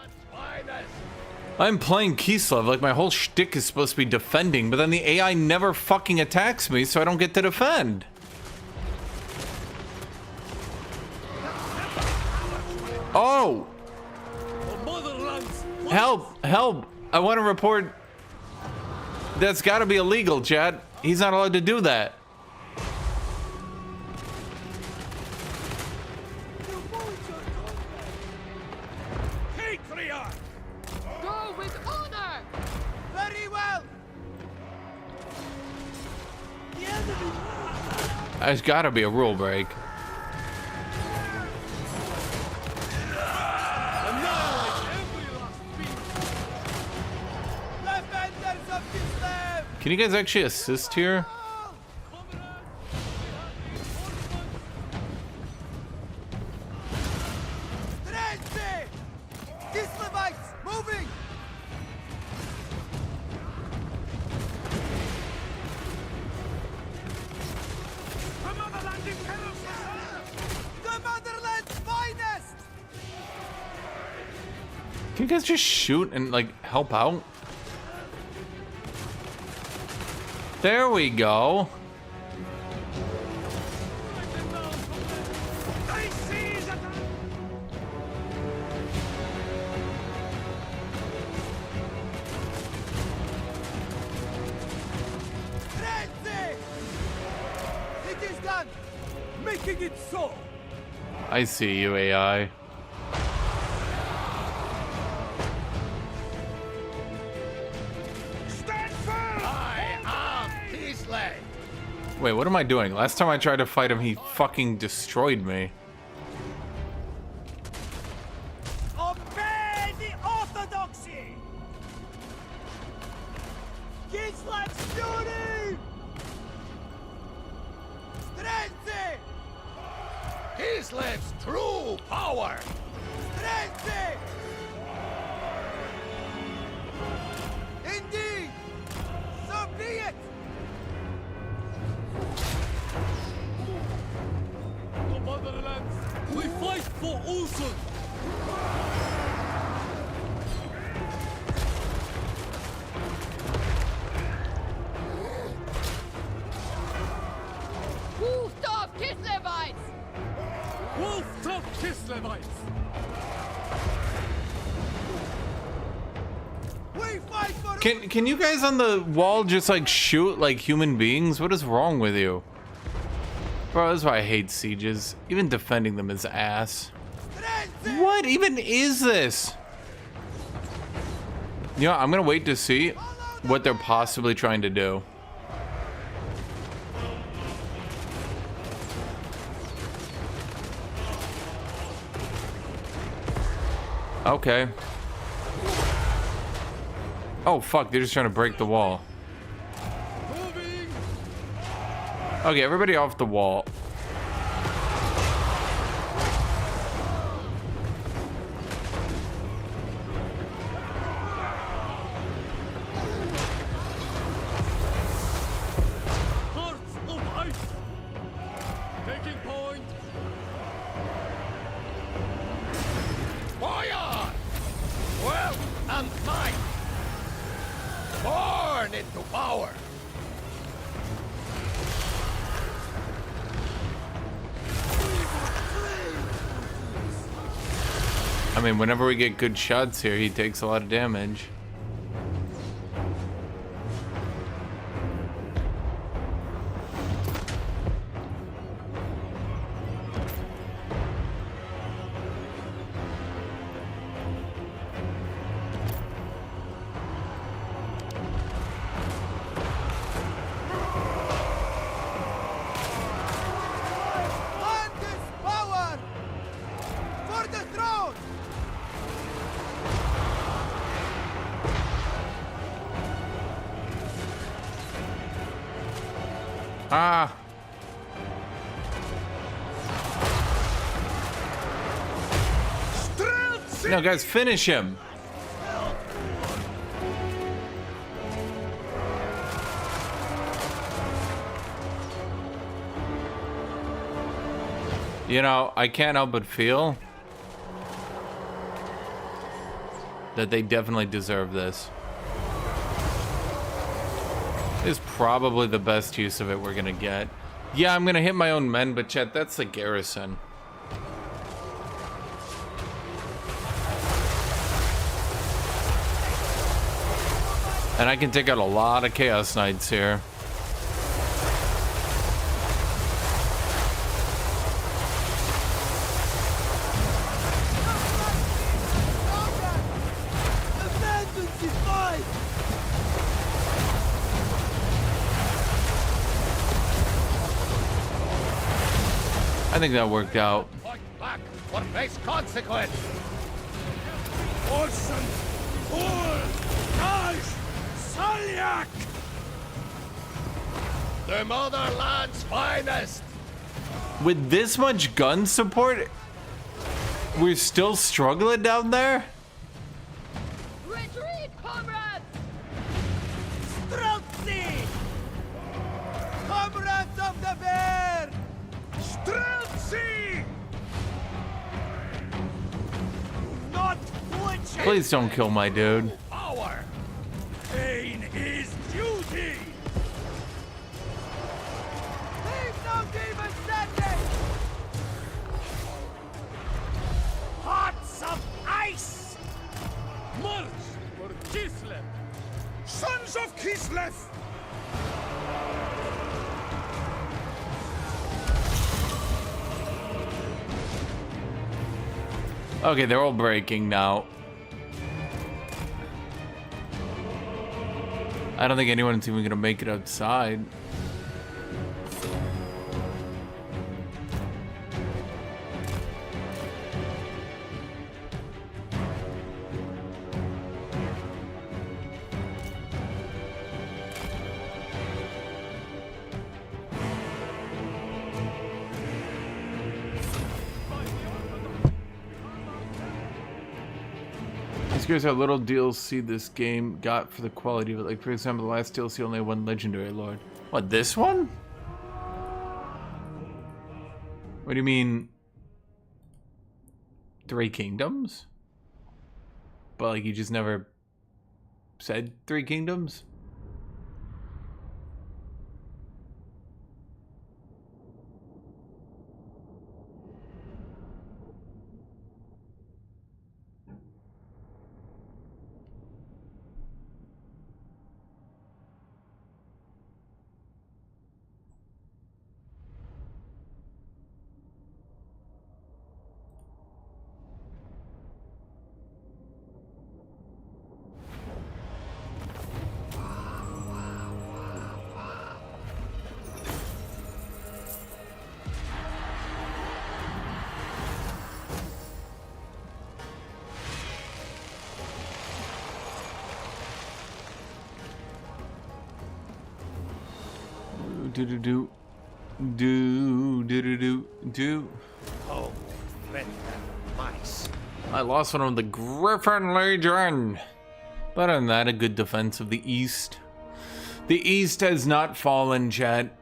I'm playing Kislev, like my whole shtick is supposed to be defending, but then the AI never fucking attacks me, so I don't get to defend. Oh! Help! Help! I want to report. That's gotta be illegal, Chad. He's not allowed to do that. Go with honor! Very well! There's gotta be a rule break. Can you guys actually assist here? Moving! The motherland's finest! Can you guys just shoot and like help out? There we go. It is done! Making it so! I see you, AI. Wait, what am I doing? Last time I tried to fight him, he fucking destroyed me. Obey the orthodoxy! Kislev's duty! Strengthy! Kislev's true power! Strengthy! Indeed! So be it! The motherland! We fight for Ulsan! Wolf-top Kislevites! Wolf-top Kislevites! We fight for Can you guys on the wall just like shoot like human beings? What is wrong with you? Bro, that's why I hate sieges. Even defending them is ass. What even is this? You know, I'm gonna wait to see what they're possibly trying to do. Okay. Oh fuck, they're just trying to break the wall. Okay, everybody off the wall. Hearts of ice! Taking point! Fire! Wealth and might! Born into power! I mean, whenever we get good shots here, he takes a lot of damage. And this power! For the throne! Ah! No, guys, finish him! You know, I can't help but feel that they definitely deserve this. Is probably the best use of it we're gonna get. Yeah, I'm gonna hit my own men, but chat, that's the garrison. And I can take out a lot of Chaos Knights here. I think that worked out. Point back or face consequence. Orson, Ul, Taj, Salyak! The motherland's finest. With this much gun support, we're still struggling down there? Retreat, comrades! Streltsy! Comrades of the bear! Streltsy! Not which. Please don't kill my dude. Power! Pain is duty! Leave no demon standing! Hearts of ice! March for Kislev! Sons of Kislev! Okay, they're all breaking now. I don't think anyone's even gonna make it outside. Here's how little DLC this game got for the quality of it. Like, for example, the last DLC only had one legendary lord. What, this one? What do you mean? 3 kingdoms? But, like, you just never said 3 kingdoms? Do. Oh, red mice. I lost one of the Griffin Legion. But other than that, a good defense of the East. The East has not fallen, chat.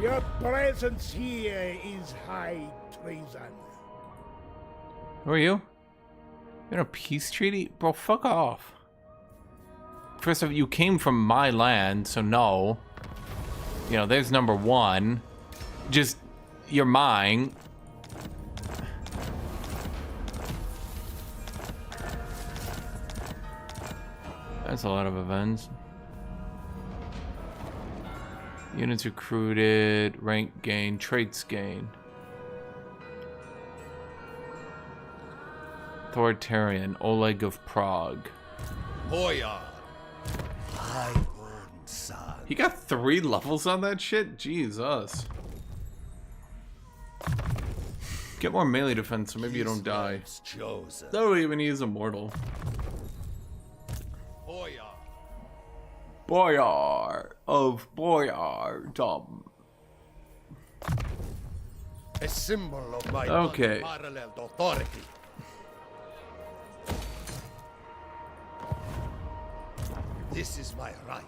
Your presence here is high treason. Who are you? You're in a peace treaty? Bro, fuck off. First of all, you came from my land, so no. You know, there's number 1. Just, you're mine. That's a lot of events. Units recruited, rank gain, traits gain. Authoritarian, Oleg of Prague. Boyar. Highborn son. He got 3 levels on that shit? Jesus. Get more melee defense so maybe you don't die. Chosen. No, even he is immortal. Boyar. Boyar of Boyardom. A symbol of my Okay. unparalleled authority. This is my right.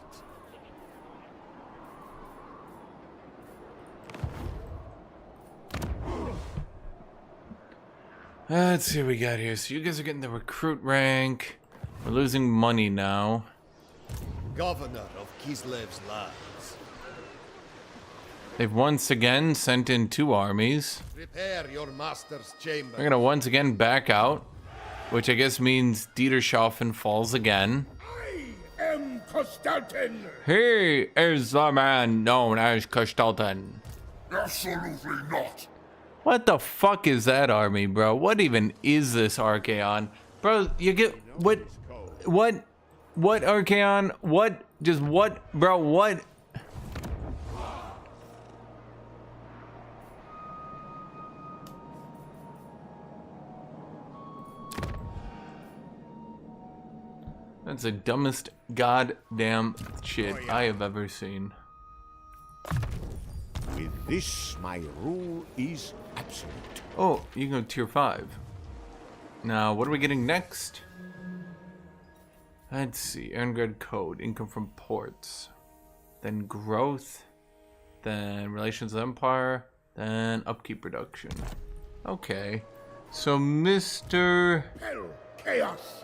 Let's see what we got here. So you guys are getting the recruit rank. We're losing money now. Governor of Kislev's lands. They've once again sent in 2 armies. Prepare your master's chamber. They're gonna once again back out, which I guess means Dieterschaffen falls again. I am Kostaltyn. He is the man known as Kostaltyn. Absolutely not. What the fuck is that army, bro? What even is this Archaon? Bro, you get what Archaon? What? Just what, bro? What? That's the dumbest goddamn shit I have ever seen. With this, my rule is absolute. Oh, you can go tier 5. Now, what are we getting next? Let's see. Earnguard Code. Income from ports. Then growth. Then relations with Empire. Then upkeep reduction. Okay. So, Mr. Hell, chaos.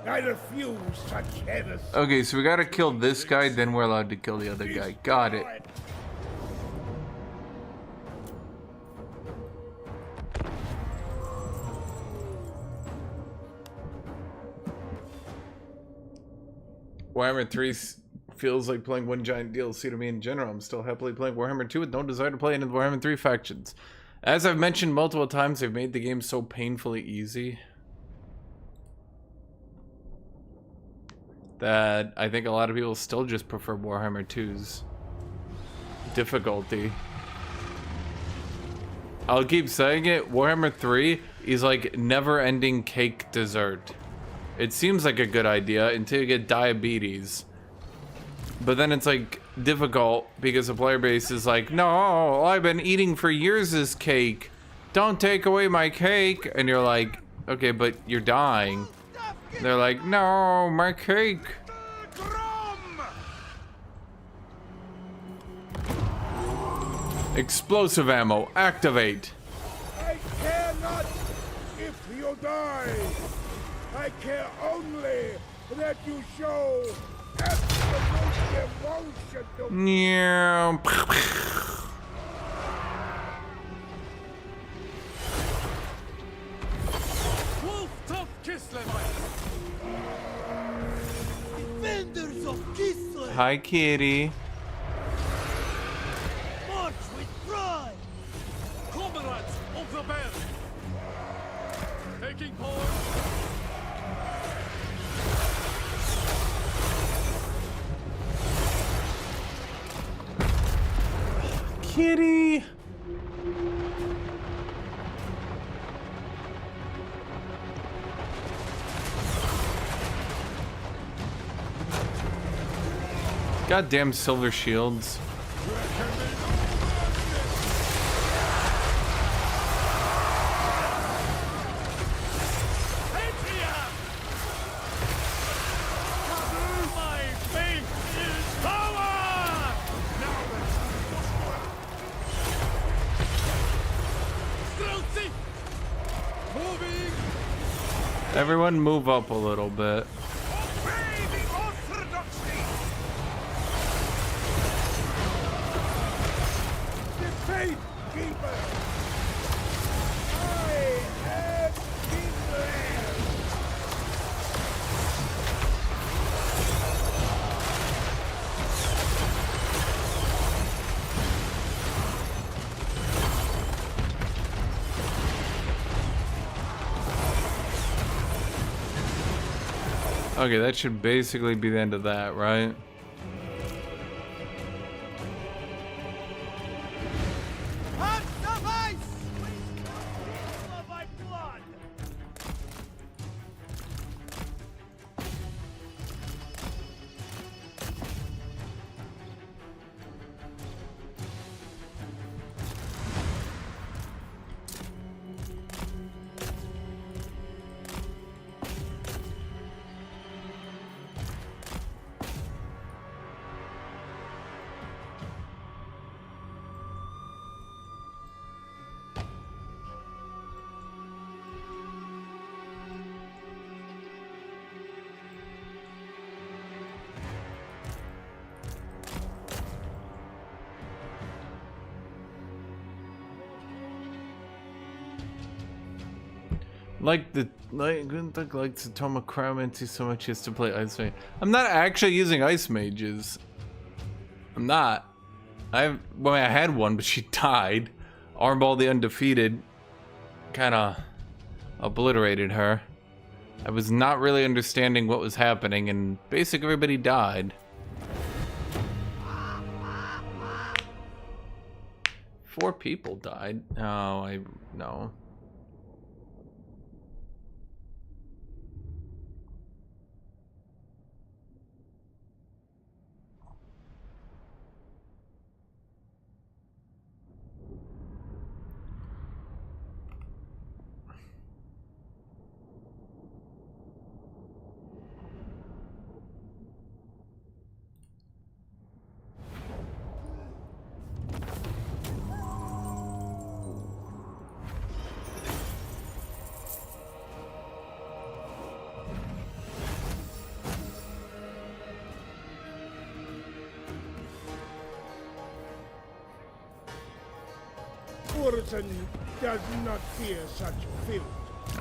I refuse such heresy. Okay, so we gotta kill this guy, then we're allowed to kill the other guy. Got it. Warhammer 3 feels like playing one giant DLC to me in general. I'm still happily playing Warhammer 2 with no desire to play any of the Warhammer 3 factions. As I've mentioned multiple times, they've made the game so painfully easy that I think a lot of people still just prefer Warhammer 2's difficulty. I'll keep saying it, Warhammer 3 is like never-ending cake dessert. It seems like a good idea until you get diabetes. But then it's like difficult because the player base is like, no, all I've been eating for years is cake. Don't take away my cake. And you're like, okay, but you're dying. They're like, no, my cake. Explosive ammo, activate. I care not if you die. I care only that you show absolute devotion to me. Yeah. Defenders of Kislev! Hi, kitty. March with pride! Comrades of the band! Taking point! Kitty. Goddamn silver shields. Everyone move up a little bit. Faith keeper. I am England. Okay, that should basically be the end of that, right? Guthuk likes the Tomocromancy so much he has to play Ice Mage. I'm not actually using Ice Mages. I'm not. I had one, but she died. Armball the Undefeated kinda obliterated her. I was not really understanding what was happening, and basically everybody died. 4 people died. Oh, no. Urson does not fear such filth.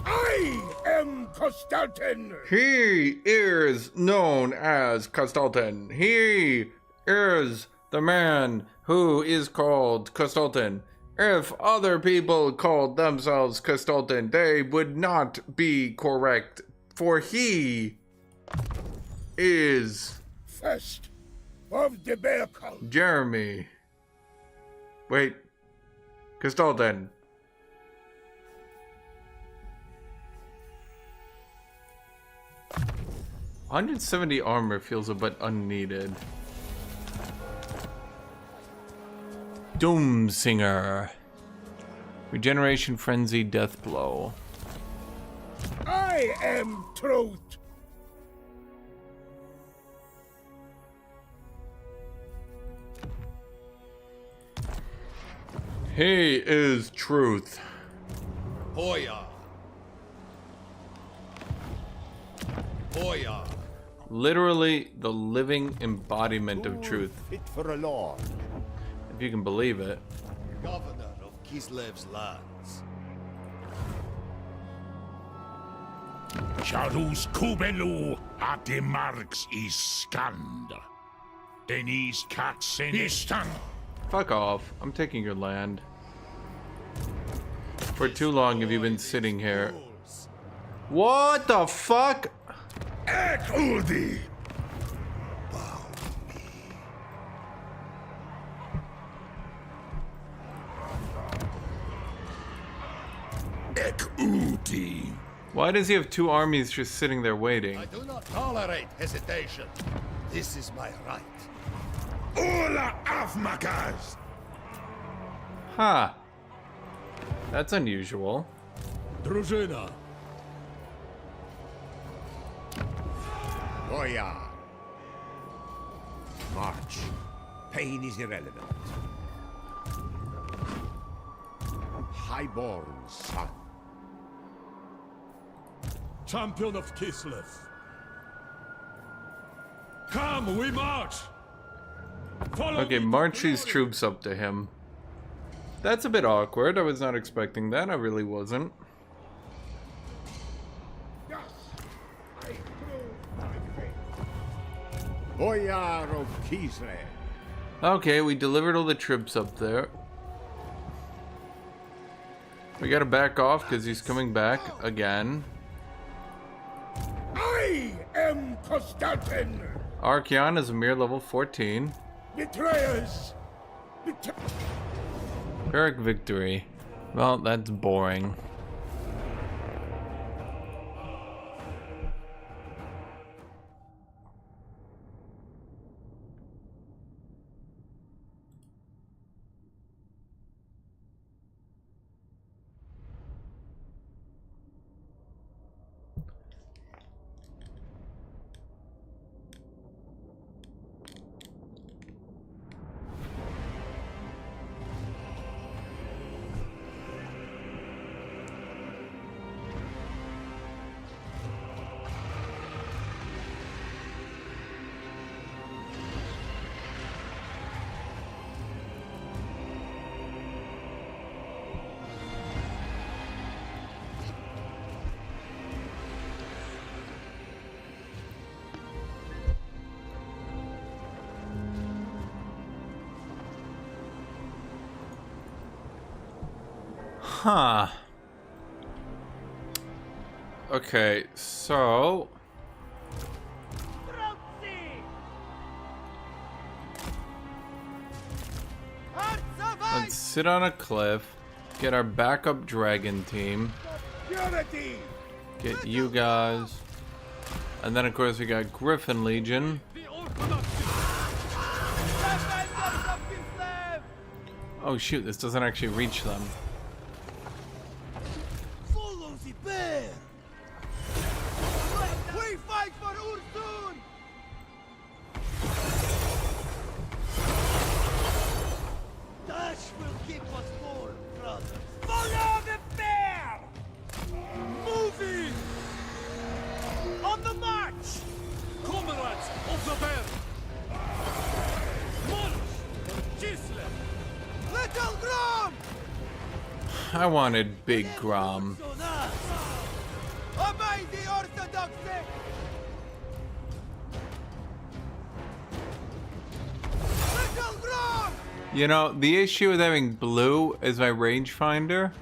I am Kostaltyn! He is known as Kostaltyn. He is the man who is called Kostaltyn. If other people called themselves Kostaltyn, they would not be correct, for he is First of the bear cult. Jeremy. Wait. Kostaltyn. $170 armor feels a bit unneeded. Doomsinger. Regeneration Frenzy Death Blow. I am truth. He is truth. Hoya. Hoya. Literally the living embodiment of truth. Fit for a lord. If you can believe it. Governor of Kislev's lands. Charus Kubelu Atimarx is scanned. Denis Katsenistan. Fuck off. I'm taking your land. For too long have you been sitting here. What the fuck? Ek Udi. Ek Udi. Why does he have 2 armies just sitting there waiting? I do not tolerate hesitation. This is my right. Ola Afmakas. Huh. That's unusual. Drużyna. Hoya. March. Pain is irrelevant. Highborn son. Champion of Kislev. Come, we march! Follow Okay, me to march these glory. troops up to him. That's a bit awkward. I was not expecting that. I really wasn't. Yes, I prove my faith. Boyar of Kislev. Okay, we delivered all the troops up there. We gotta back off because he's coming back again. I am Kostaltyn. Archeon is a mere level 14. Betrayers. Pyrrhic victory. Well, that's boring. Huh. Okay, so let's sit on a cliff, get our backup dragon team, get you guys, and then of course we got Griffin Legion. Oh shoot, this doesn't actually reach them. Follow the bear. We fight for Ursun. Dash will keep us warm, brothers. Follow the bear. Moving. On the march. Comrades of the bear! March! Gisle! Little Grom. I wanted Big Grom. Obey the Orthodoxy. Little Grom. You know, the issue with having blue as my rangefinder,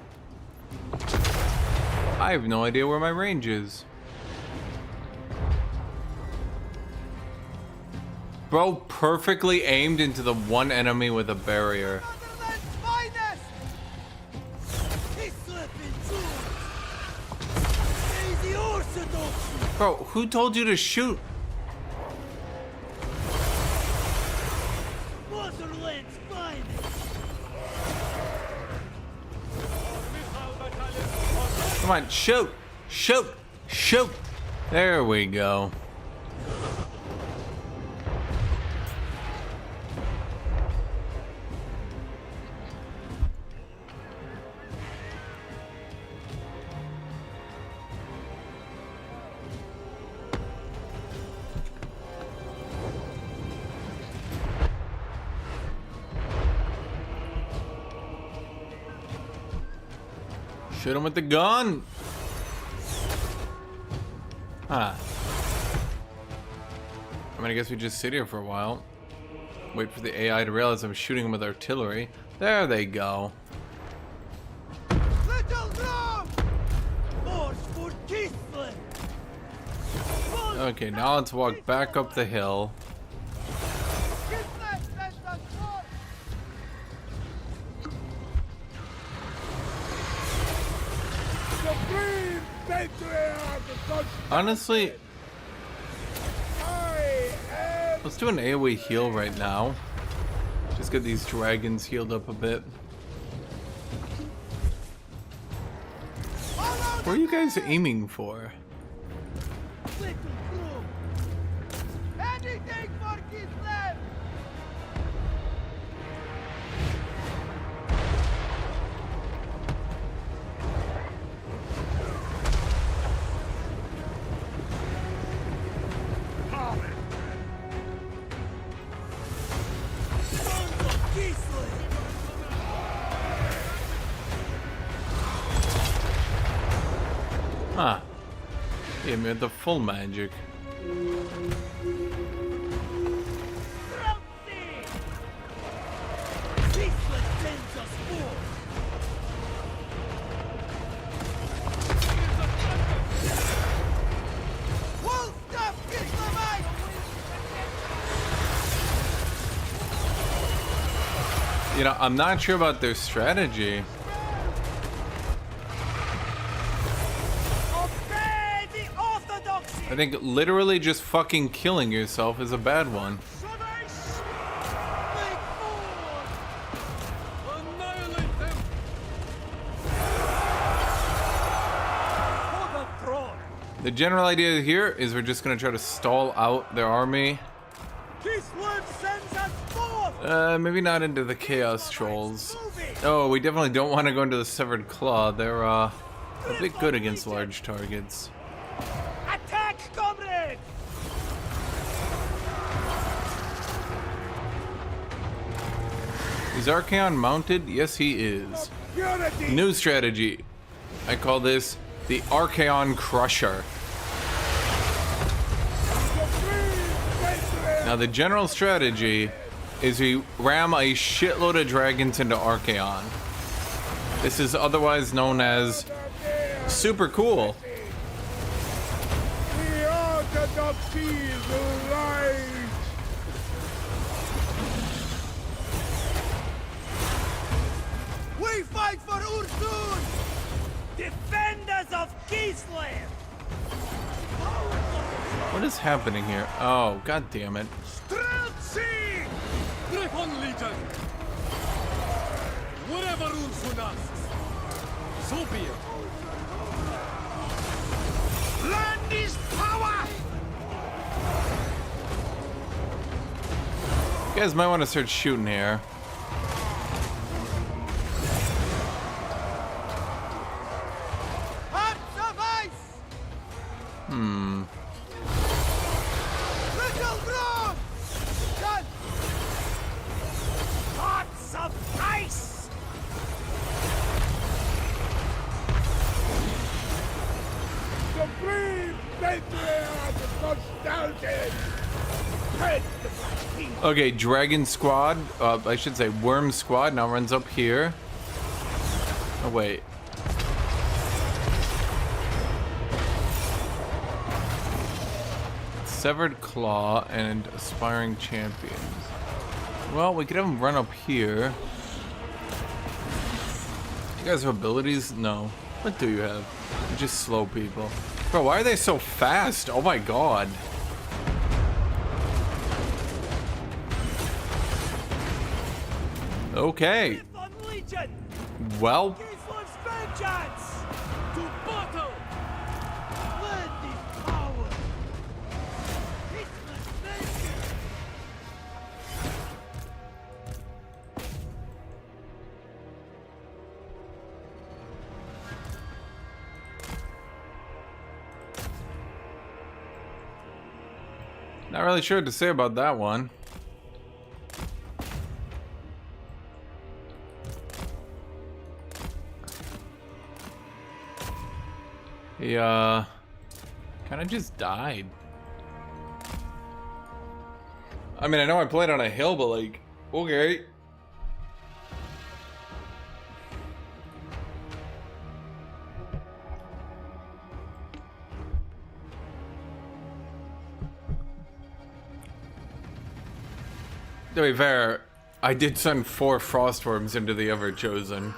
I have no idea where my range is. Bro perfectly aimed into the one enemy with a barrier. Bro, who told you to shoot? Motherland's finest. Come on, shoot! Shoot! Shoot! There we go. Shoot him with the gun! Huh. I mean, I guess we just sit here for a while. Wait for the AI to realize I'm shooting them with artillery. There they go. Okay, now let's walk back up the hill. Honestly, let's do an AoE heal right now. Just get these dragons healed up a bit. What are you guys aiming for? Anything for Kislev! Huh. Gave me the full magic. You know, I'm not sure about their strategy. I think literally just fucking killing yourself is a bad one. The general idea here is we're just gonna try to stall out their army. Maybe not into the Chaos Trolls. Oh, we definitely don't want to go into the Severed Claw. They're a bit good against large targets. Attack, comrade! Is Archaon mounted? Yes, he is. New strategy. I call this the Archaon Crusher. Now, the general strategy is we ram a shitload of dragons into Archaon. This is otherwise known as super cool. The orthodoxies rise! We fight for Ursun! Defenders of Gisland! What is happening here? Oh, god damn it. Streltsy! Griffon Legion! Whatever Ursun asks, so be it. Land is power! You guys might want to start shooting here. Hearts of ice! Little Bron! Done! Hearts of ice! Supreme Patriarch Kostaltyn! Head of the king! Okay, Dragon Squad, I should say Worm Squad now runs up here. Oh, wait. Severed Claw and Aspiring Champions. Well, we could have them run up here. You guys have abilities? No. What do you have? You just slow people. Bro, why are they so fast? Oh my god. Okay. Well. Not really sure what to say about that one. He, kind of just died. I mean, I know I played on a hill, but like, okay. To be fair, I did send 4 Frostworms into the Ever-Chosen.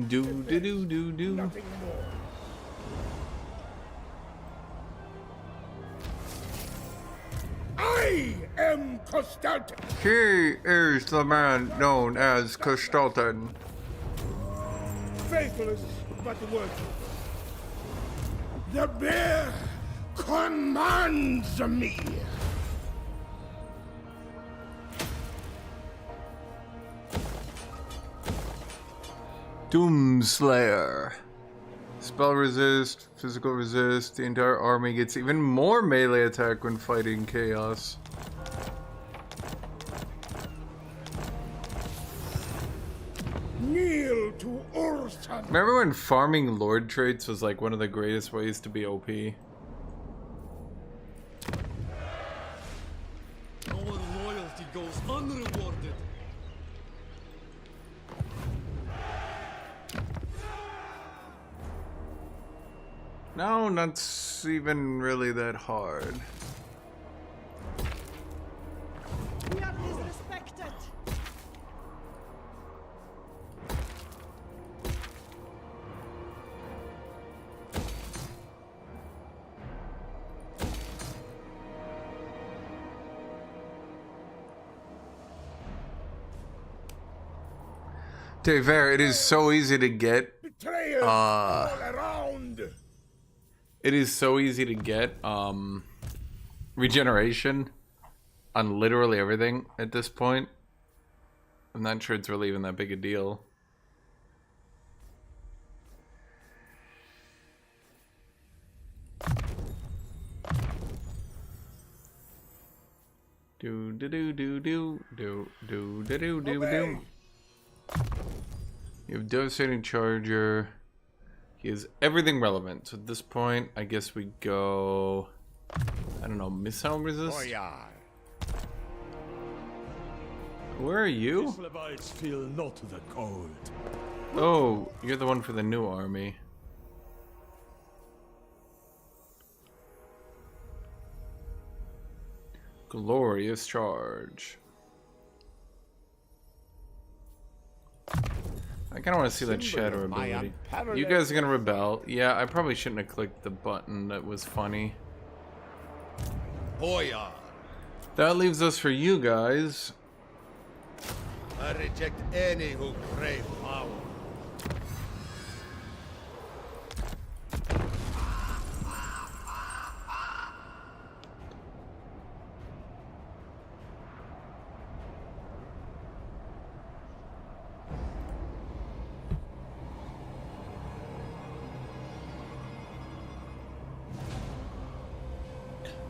Do. Nothing more. I am Kostaltyn. He is the man known as Kostaltyn. Faithless, but worthy. The bear commands me. Doomslayer. Spell resist, physical resist. The entire army gets even more melee attack when fighting chaos. Kneel to Ursun. Remember when farming lord traits was like one of the greatest ways to be OP? Our loyalty goes unrewarded. No, not even really that hard. We are disrespected. To be fair, it is so easy to get. Betrayers all around. It is so easy to get regeneration on literally everything at this point. I'm not sure it's really even that big a deal. Do do do do do do do do do do do. You have devastating charger. He has everything relevant. So at this point, I guess we go. I don't know, missile resist. Where are you? These Levites feel not the cold. Oh, you're the one for the new army. Glorious charge. I kind of want to see that shadow ability. You guys are gonna rebel. Yeah, I probably shouldn't have clicked the button. That was funny. Boyar. That leaves us for you guys. I reject any who crave power.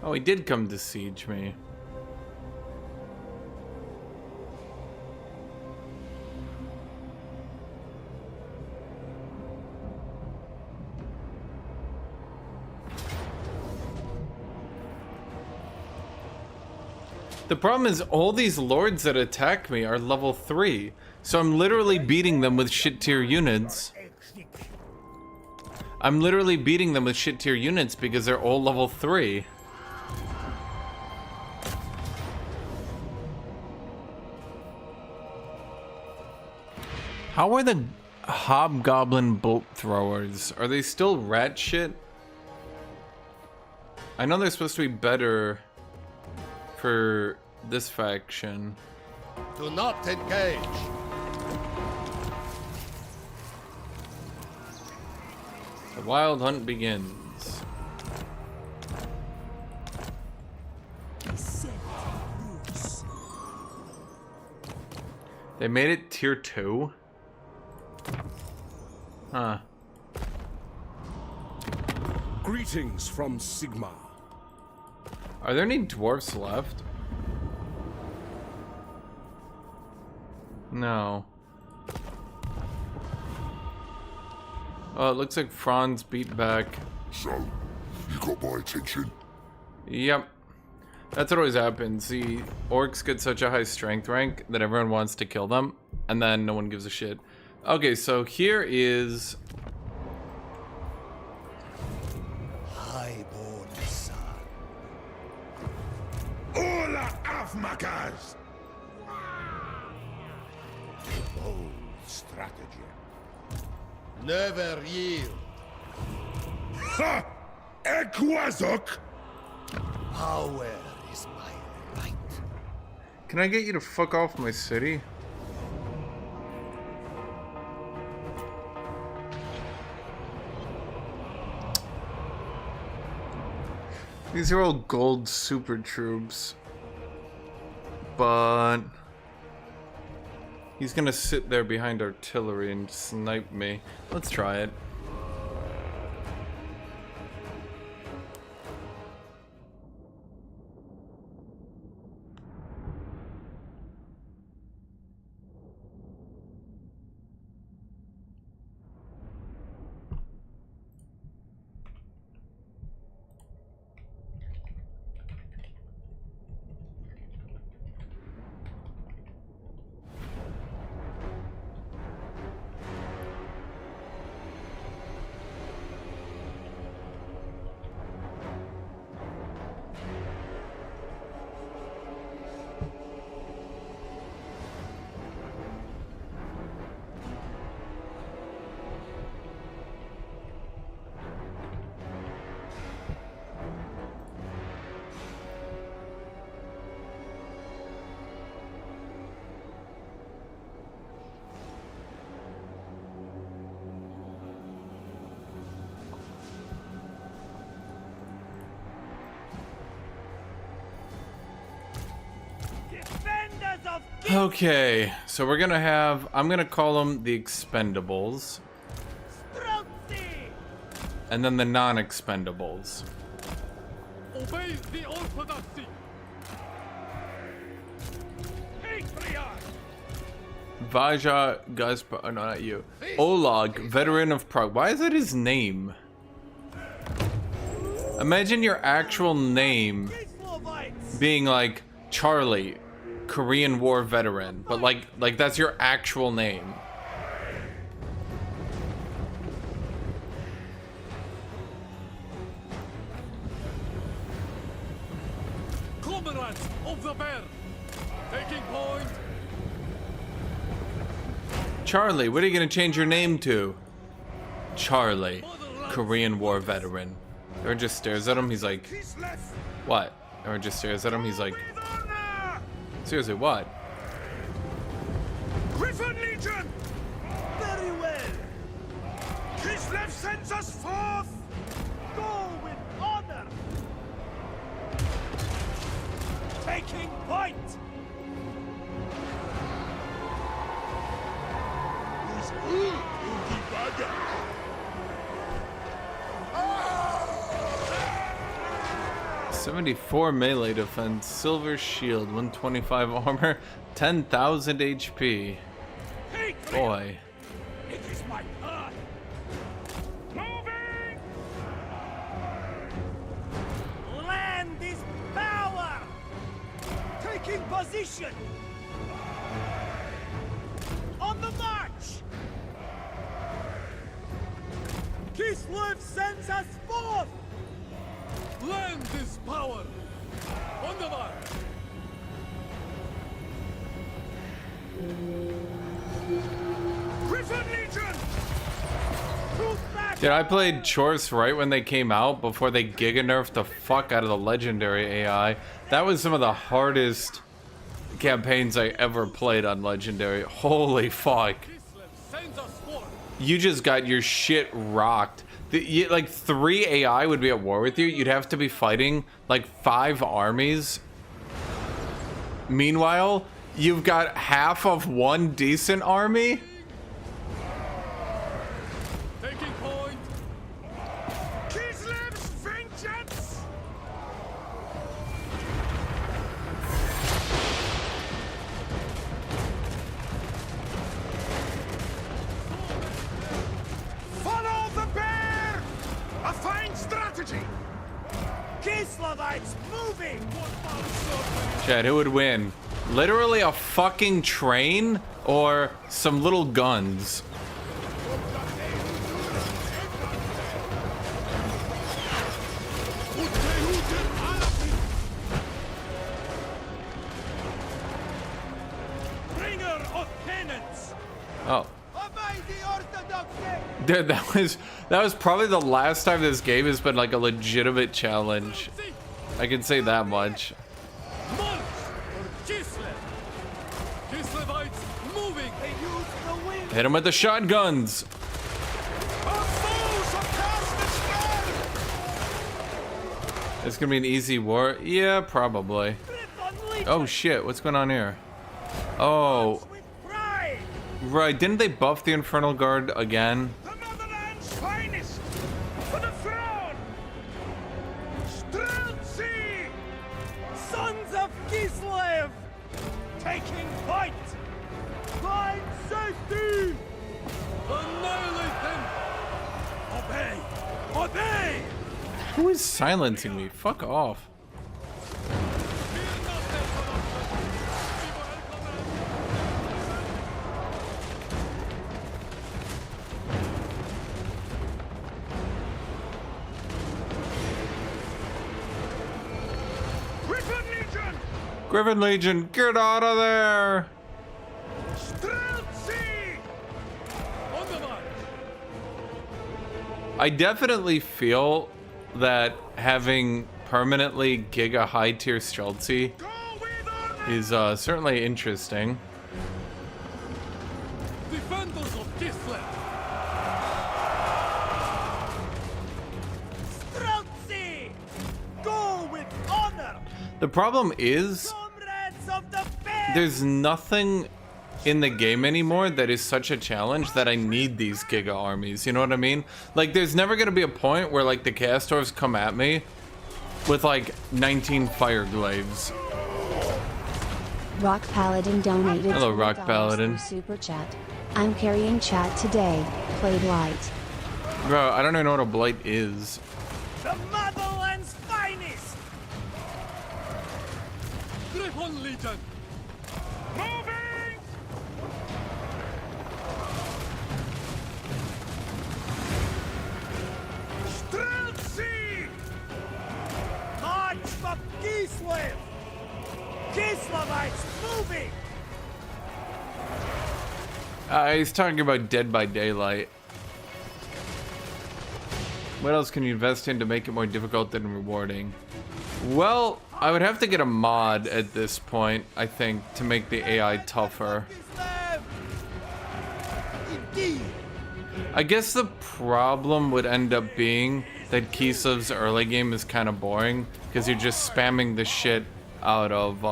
Oh, he did come to siege me. The problem is all these lords that attack me are level 3, so I'm literally beating them with shit tier units. I'm literally beating them with shit tier units because they're all level 3. How are the hobgoblin bolt throwers? Are they still rat shit? I know they're supposed to be better for this faction. Do not engage. The wild hunt begins. They made it tier 2? Huh. Greetings from Sigma. Are there any dwarfs left? No. Oh, it looks like Franz beat back. So, you got my attention? Yep. That's what always happens. The orcs get such a high strength rank that everyone wants to kill them, and then no one gives a shit. Okay, so here is... Highborn son. Hola, Afmakas! Bold strategy. Never yield. Ha! Guthuk! Power is my right. Can I get you to fuck off my city? These are all gold super troops. But... he's gonna sit there behind artillery and snipe me. Let's try it. of Okay, so we're gonna have, I'm gonna call them the Expendables. And then the non-Expendables. Obey the orthodoxy. Vaja Gaspar, oh, no, not you. Olag, veteran of Prague. Why is that his name? Imagine your actual name being like Charlie, Korean War veteran, but like that's your actual name. Comrades of the bear, taking point. Charlie, what are you gonna change your name to? Charlie, Korean War veteran. Everyone just stares at him, he's like, what? Everyone just stares at him, he's like, seriously, what? Griffin Legion! Very well. Kislev sends us forth! Go with honor! Taking point! Who's good, Uki Baga? 74 melee defense, silver shield, 125 armor, 10,000 HP. Boy. It is my turn! Moving! Land is power! Taking position! On the march! Kislev sends us forth! Land is power. On the march. Griffin Legion! Dude, I played Chorus right when they came out, before they giga nerfed the fuck out of the legendary AI. That was some of the hardest campaigns I ever played on legendary. Holy fuck. You just got your shit rocked. Like 3 AI would be at war with you. You'd have to be fighting like 5 armies. Meanwhile, you've got half of one decent army. Taking point. Kislev's vengeance! Follow the bear! A fine strategy! Kislevites moving! Chad, who would win? Literally a fucking train or some little guns? Bringer of penance! Oh. Obey the orthodoxy! Dude, that was probably the last time this game has been like a legitimate challenge. I can say that much. March for Kislev. Kislevites moving. They use the wind. Hit him with the shotguns. It's gonna be an easy war. Yeah, probably. Oh shit, what's going on here? Oh. Right, didn't they buff the Infernal Guard again? The motherland's finest! For the throne! Streltsy! Sons of Kislev! Taking point! Find safety! Annihilate them! Obey! Obey! Who is silencing me? Fuck off. Griffin Legion, get out of there! I definitely feel that having permanently giga high tier Streltsy is certainly interesting. Defenders of Kislev. Streltsy! Go with honor! The problem is, Comrades of the bear! there's nothing in the game anymore that is such a challenge that I need these giga armies, you know what I mean? Like, there's never gonna be a point where, like, the castors come at me with, like, 19 fire glaives. Rock Paladin donated Hello, $20 Rock Paladin. through Super Chat. I'm carrying chat today. Played light. Bro, I don't even know what a blight is. The motherland's finest! Grip on, Legion! Moving! Streltsy! March for Kislev! Kislevites moving! He's talking about Dead by Daylight. What else can you invest in to make it more difficult than rewarding? Well, I would have to get a mod at this point, I think, to make the AI tougher. I guess the problem would end up being that Kislev's early game is kind of boring, because you're just spamming the shit out of,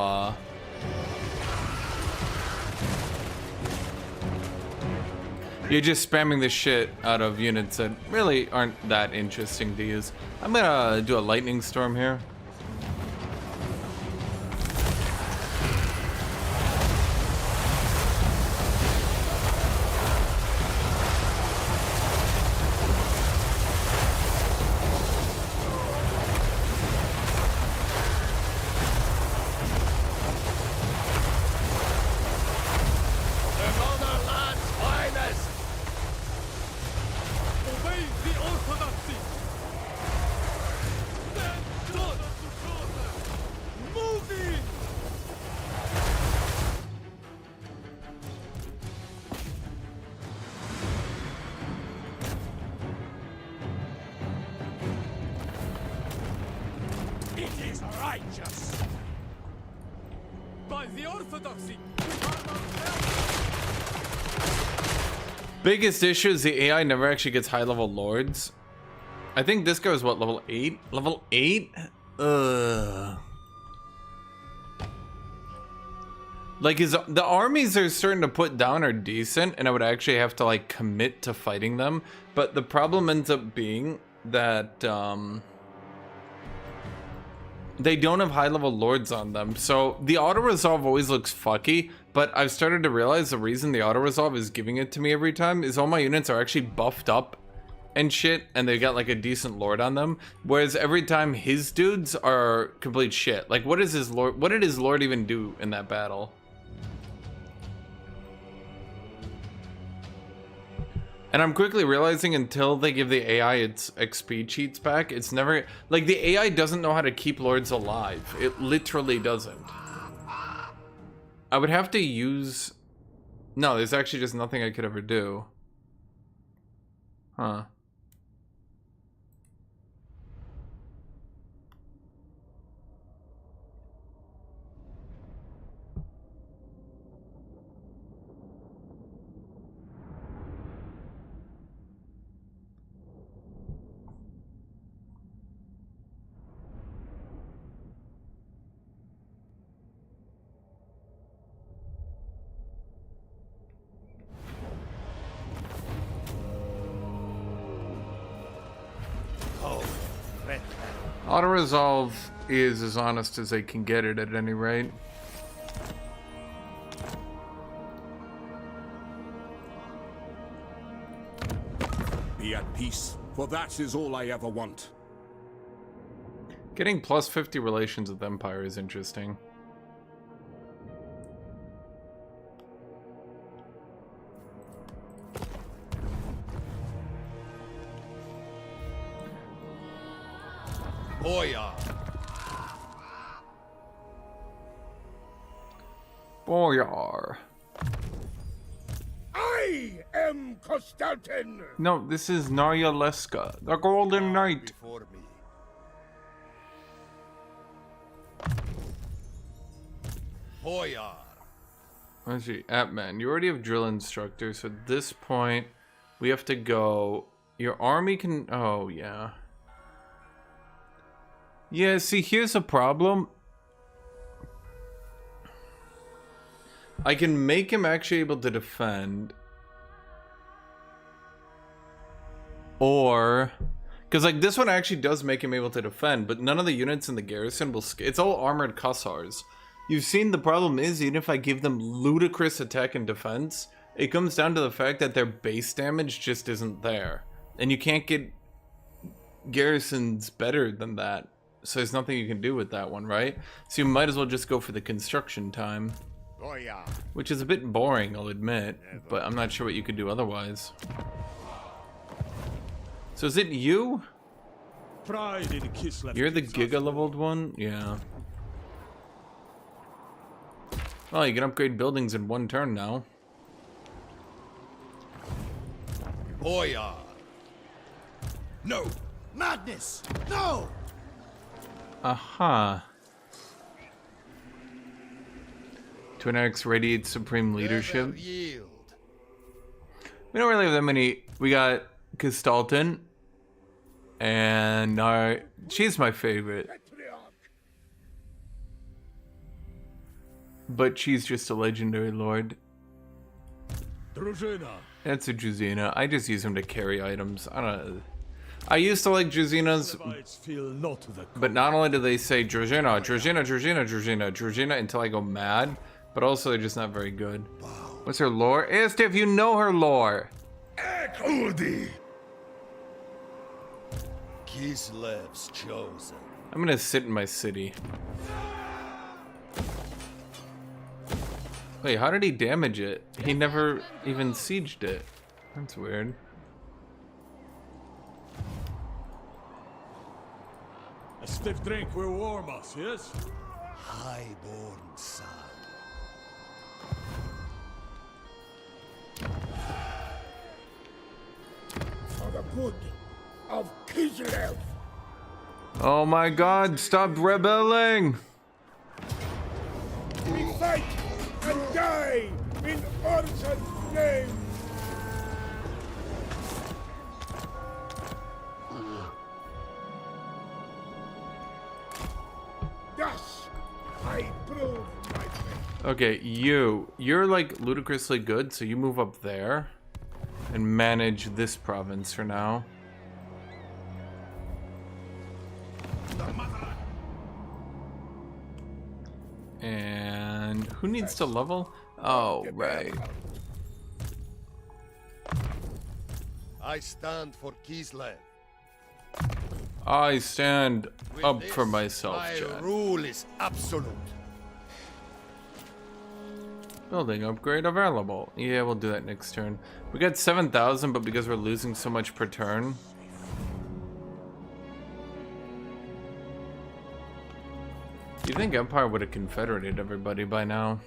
you're just spamming the shit out of units that really aren't that interesting to use. I'm gonna do a lightning storm here. Biggest issue is the AI never actually gets high level lords. I think this guy was what, level 8? Level 8? Like, the armies they're starting to put down are decent, and I would actually have to, like, commit to fighting them. But the problem ends up being that, they don't have high level lords on them. So the auto resolve always looks fucky, but I've started to realize the reason the auto resolve is giving it to me every time is all my units are actually buffed up and shit, and they got like a decent lord on them, whereas every time his dudes are complete shit. Like, what is his lord, what did his lord even do in that battle? And I'm quickly realizing until they give the AI its XP cheats back, it's never, like, the AI doesn't know how to keep lords alive. It literally doesn't. I would have to use, no, there's actually just nothing I could ever do. Huh. Auto resolve is as honest as they can get it at any rate. Be at peace, for that is all I ever want. Getting plus 50 relations with Empire is interesting. Boyar. Boyar. I am Kostaltyn. No, this is Narya Leska, the Golden Knight. Before me. Boyar. Let's see, Atman, you already have drill instructor, so at this point we have to go. Your army can, oh yeah. Yeah, see, here's a problem. I can make him actually able to defend. Or... Because, like, this one actually does make him able to defend, but none of the units in the garrison will... It's all armored Kossars. You've seen the problem is, even if I give them ludicrous attack and defense, it comes down to the fact that their base damage just isn't there. And you can't get garrisons better than that. So there's nothing you can do with that one, right? So you might as well just go for the construction time. Oh, yeah. Which is a bit boring, I'll admit. But I'm not sure what you could do otherwise. So is it you? Pride in Kislev. You're the Giga leveled one? Yeah. Well, you can upgrade buildings in one turn now. Boyar. No! Madness! No! Aha. Twin Arcs radiates supreme leadership. We don't really have that many. We got Kostaltyn. And she's my favorite. But she's just a legendary lord. Druzhina. That's a Druzhina. I just use them to carry items. I don't know. I used to like Druzinas, but not only do they say Druzhina, Druzhina, Druzhina, Druzhina, Druzhina until I go mad, but also they're just not very good. What's her lore? Asked if you know her lore. Kislev's chosen. I'm gonna sit in my city. Wait, how did he damage it? He never even sieged it. That's weird. A stiff drink will warm us, yes? Highborn son. For the good of Kislev. Oh my god, stop rebelling! We fight and die in Orson's name. Thus, I prove my faith. Okay, you're like ludicrously good, so you move up there and manage this province for now. And who needs to level? Oh, right. I stand for Kislev. I stand up With for this, myself, my Chad. rule is absolute. Building upgrade available. Yeah, we'll do that next turn. We got 7,000, but because we're losing so much per turn. You think Empire would have confederated everybody by now?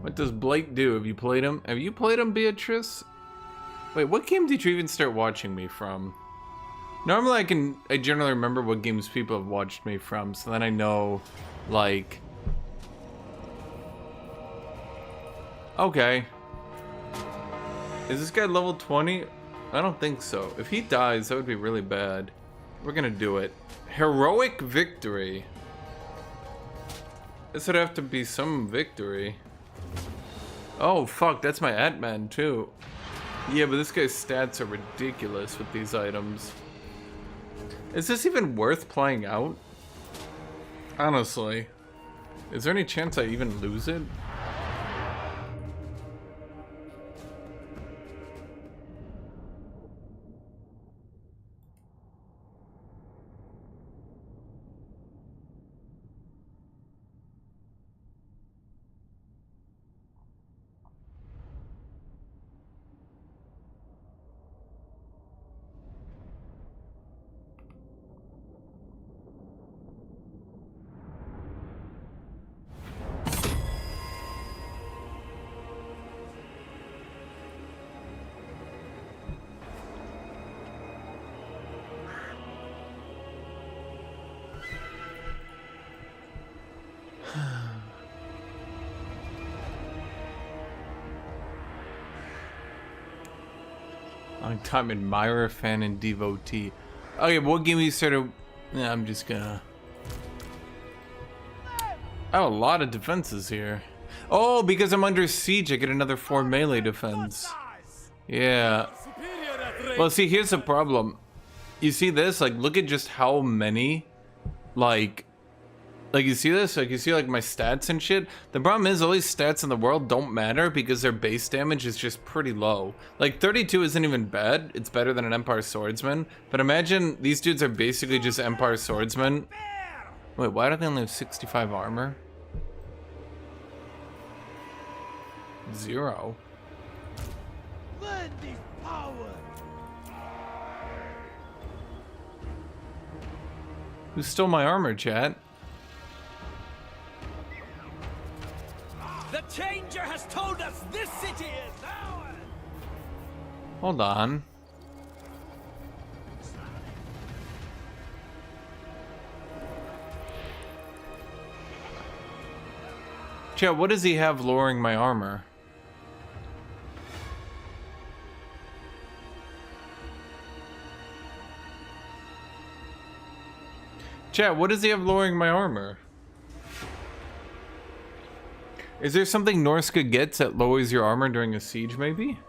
What does Blake do? Have you played him? Have you played him, Beatrice? Wait, what game did you even start watching me from? Normally I generally remember what games people have watched me from, so then I know, like... Okay. Is this guy level 20? I don't think so. If he dies, that would be really bad. We're gonna do it. Heroic victory. This would have to be some victory. Oh, fuck, that's my Ant-Man, too. Yeah, but this guy's stats are ridiculous with these items. Is this even worth playing out? Honestly. Is there any chance I even lose it? Long time admirer, fan, and devotee. Okay, what game you started? Yeah, I'm just gonna. I have a lot of defenses here. Oh, because I'm under siege, I get another 4 melee defense. Yeah. Well, see, here's the problem. You see this? Like, look at just how many, like you see this? Like, you see, like, my stats and shit? The problem is, all these stats in the world don't matter because their base damage is just pretty low. Like, 32 isn't even bad. It's better than an Empire Swordsman. But imagine these dudes are basically just Empire Swordsmen. Wait, why do they only have 65 armor? 0. Who stole my armor, chat? The Changer has told us this city is ours! Hold on. Chat, what does he have lowering my armor? Chat, what does he have lowering my armor? Is there something Norska gets that lowers your armor during a siege, maybe?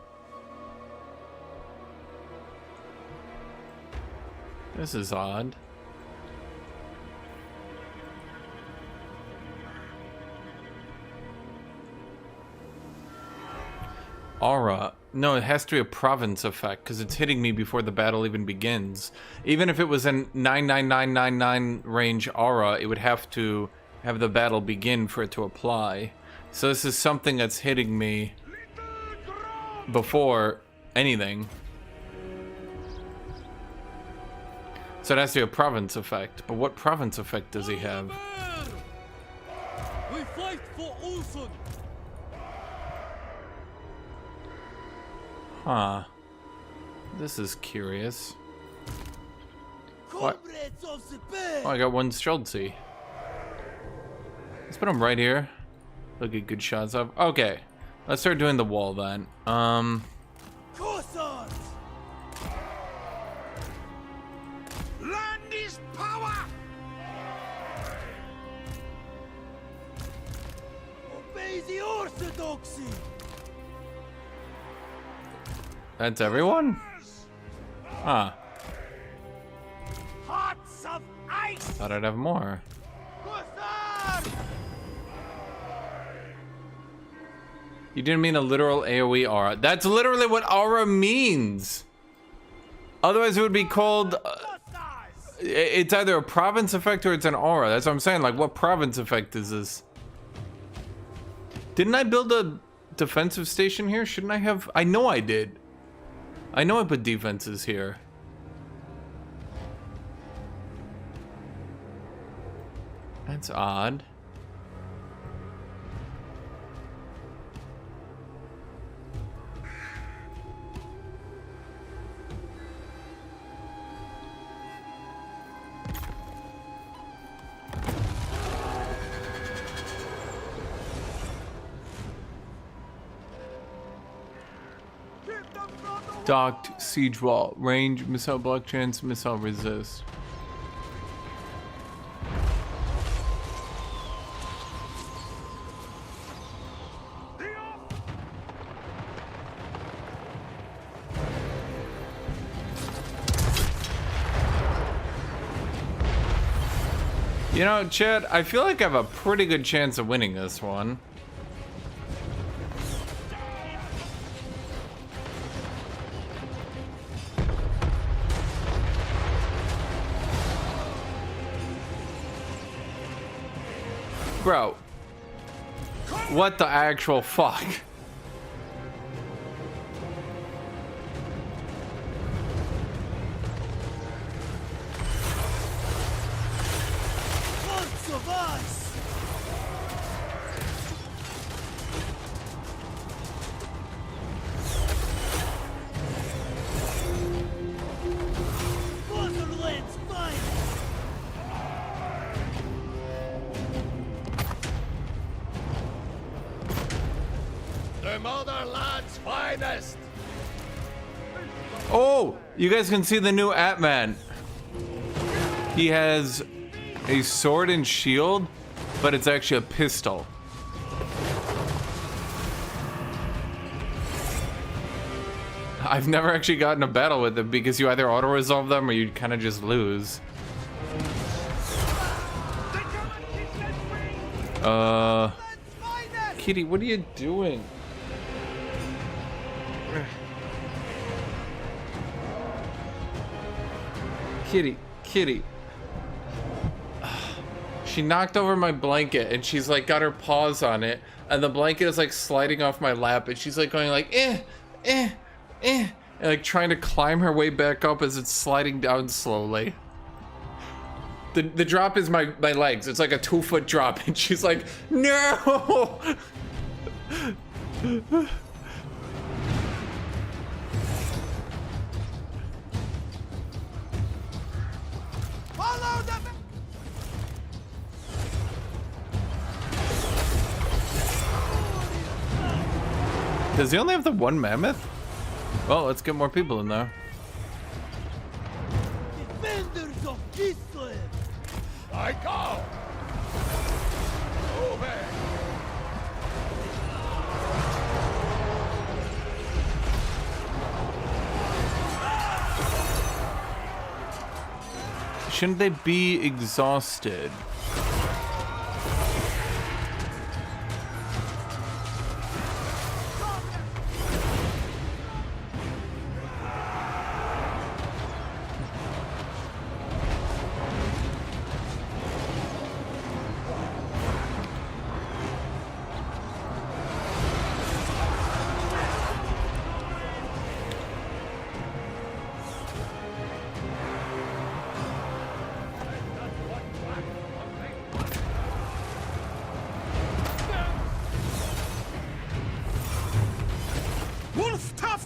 This is odd. Aura. No, it has to be a province effect because it's hitting me before the battle even begins. Even if it was in 99999 range aura, it would have to have the battle begin for it to apply. So this is something that's hitting me before anything. So it has to be a province effect. But what province effect does he have? We fight for Ulson! Huh. This is curious. What? Oh, I got one Streltsy. Let's put him right here. Look at good shots of. Okay. Let's start doing the wall then. Corsons! Land is power! Obey the orthodoxy! That's everyone? Huh. Hearts of ice! Thought I'd have more. You didn't mean a literal AoE aura. That's literally what aura means. Otherwise it would be called... it's either a province effect or it's an aura. That's what I'm saying. Like, what province effect is this? Didn't I build a defensive station here? Shouldn't I have? I know I did. I know I put defenses here. That's odd. Docked siege wall. Range, missile block chance, missile resist. You know, Chad, I feel like I have a pretty good chance of winning this one. Bro, what the actual fuck? Hearts of ice! Motherland's finest! The motherland's finest! Oh, you guys can see the new Atman. He has a sword and shield, but it's actually a pistol. I've never actually gotten a battle with them because you either auto-resolve them or you kind of just lose. Kitty, what are you doing? Kitty. She knocked over my blanket and she's like got her paws on it and the blanket is like sliding off my lap and she's like going like and like trying to climb her way back up as it's sliding down slowly. The drop is my legs. It's like a 2-foot drop and she's like, no! Follow the... Does he only have the one mammoth? Well, let's get more people in there. Defenders of Gislev! I go! Over! Shouldn't they be exhausted?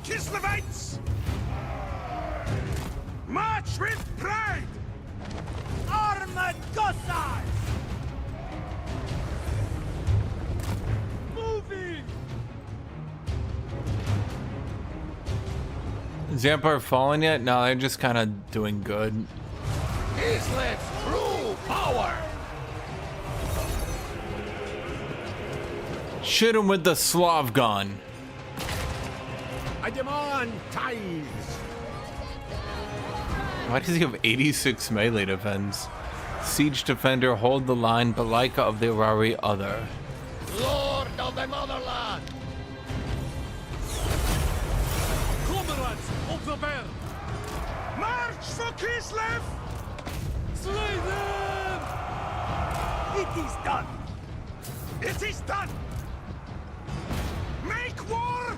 Kislevites! March with pride! Armored Gossars! Moving! Is the Empire fallen yet? No, they're just kind of doing good. Kislev's true power! Shoot him with the Slav gun. I demand tithes. Why does he have 86 melee defense? Siege defender, hold the line, Balika of the Arari other. Lord of the motherland! Comrades of the Bear! March for Kislev! Slay them! It is done! It is done! Make war!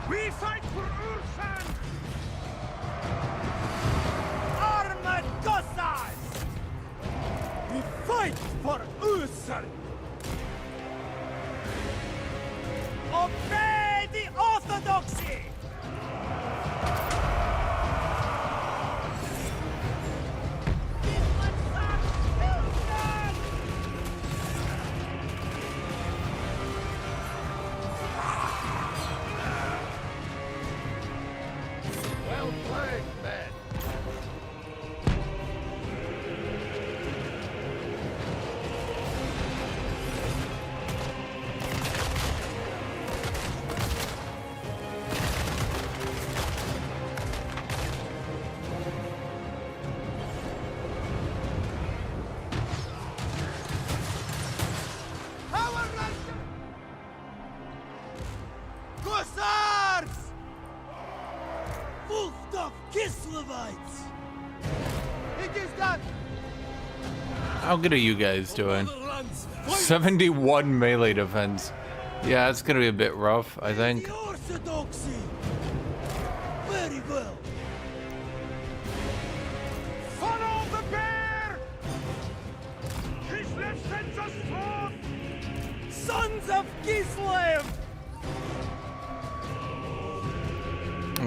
We fight for Ursan! Armored Gossars! We fight for Ursan! Obey the Orthodoxy! Well played, men. Power Rush! Gossars! Wolf of Kislevites! It is done! How good are you guys doing? 71 melee defense. Yeah, it's gonna be a bit rough, I think. The Orthodoxy! Very well! Follow the bear! Kislev sends us forth! Sons of Kislev!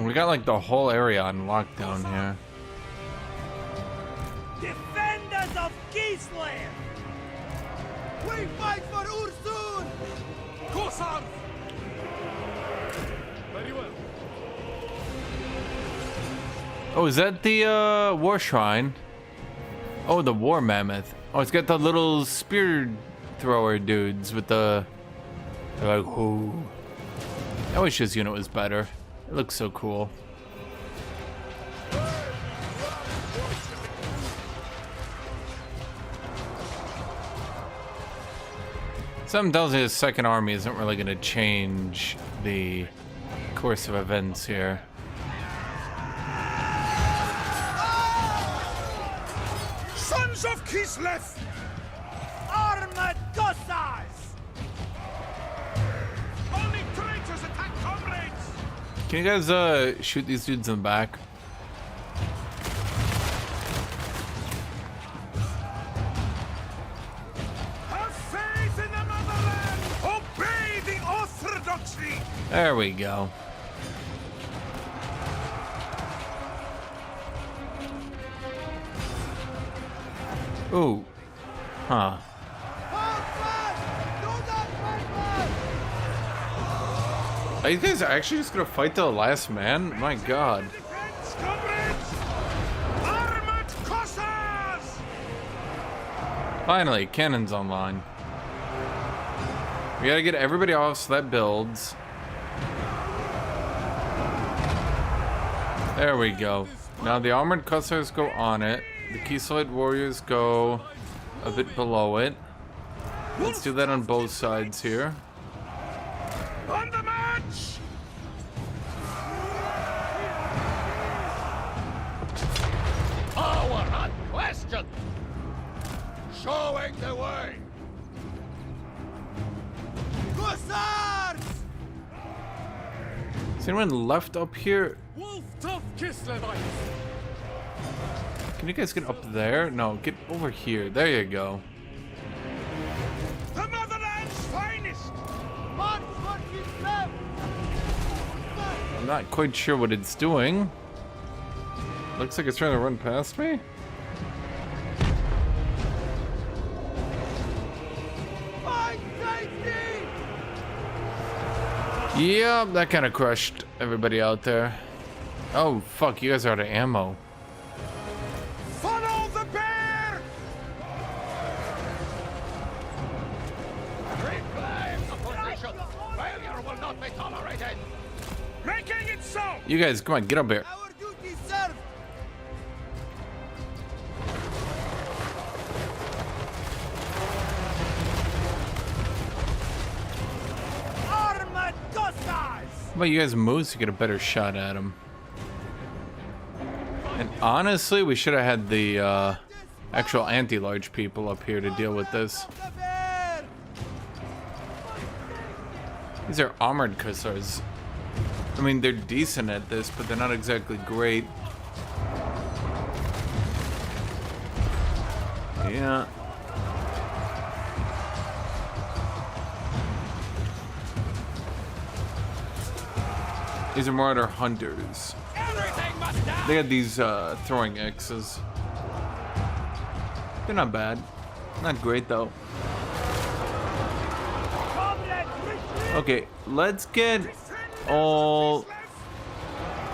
We got like the whole area on lockdown here. Defenders of Kislev! We fight for Ursun! Kossar! Very well. Oh, is that the war shrine? Oh, the war mammoth. Oh, it's got the little spear thrower dudes with the... They're like, whoo. I wish this unit was better. It looks so cool. Something tells me the second army isn't really going to change the course of events here. Sons of Kislev! Armored Kossars! Only traitors attack comrades! Can you guys shoot these dudes in the back? Have faith in the motherland! Obey the orthodoxy! There we go. Ooh. Huh. Are you guys actually just gonna fight to the last man? My god. Armored Kossars! Finally, cannons online. We gotta get everybody off so that builds. There we go. Now the armored Kossars go on it. The Kostaltyn warriors go a bit below it. Let's do that on both sides here. On the march! Power unquestioned! Showing the way! Kossars! Is anyone left up here? Wolf tough Kislevites! Can you guys get up there? No, get over here. There you go. The motherland's finest! March for Kislev! I'm not quite sure what it's doing. Looks like it's trying to run past me. Fight safety! Yeah, that kind of crushed everybody out there. Oh, fuck, you guys are out of ammo. Follow the bear! Reclaim the position! Failure will not be tolerated! Making it so! You guys, come on, get up here. Our duty served! Armored Kossars! How about you guys move to get a better shot at him? And honestly, we should have had the actual anti-large people up here to deal with this. These are armored Kossars. I mean, they're decent at this, but they're not exactly great. Yeah. These are marauder hunters. They had these throwing axes. They're not bad. Not great though. Okay, let's get all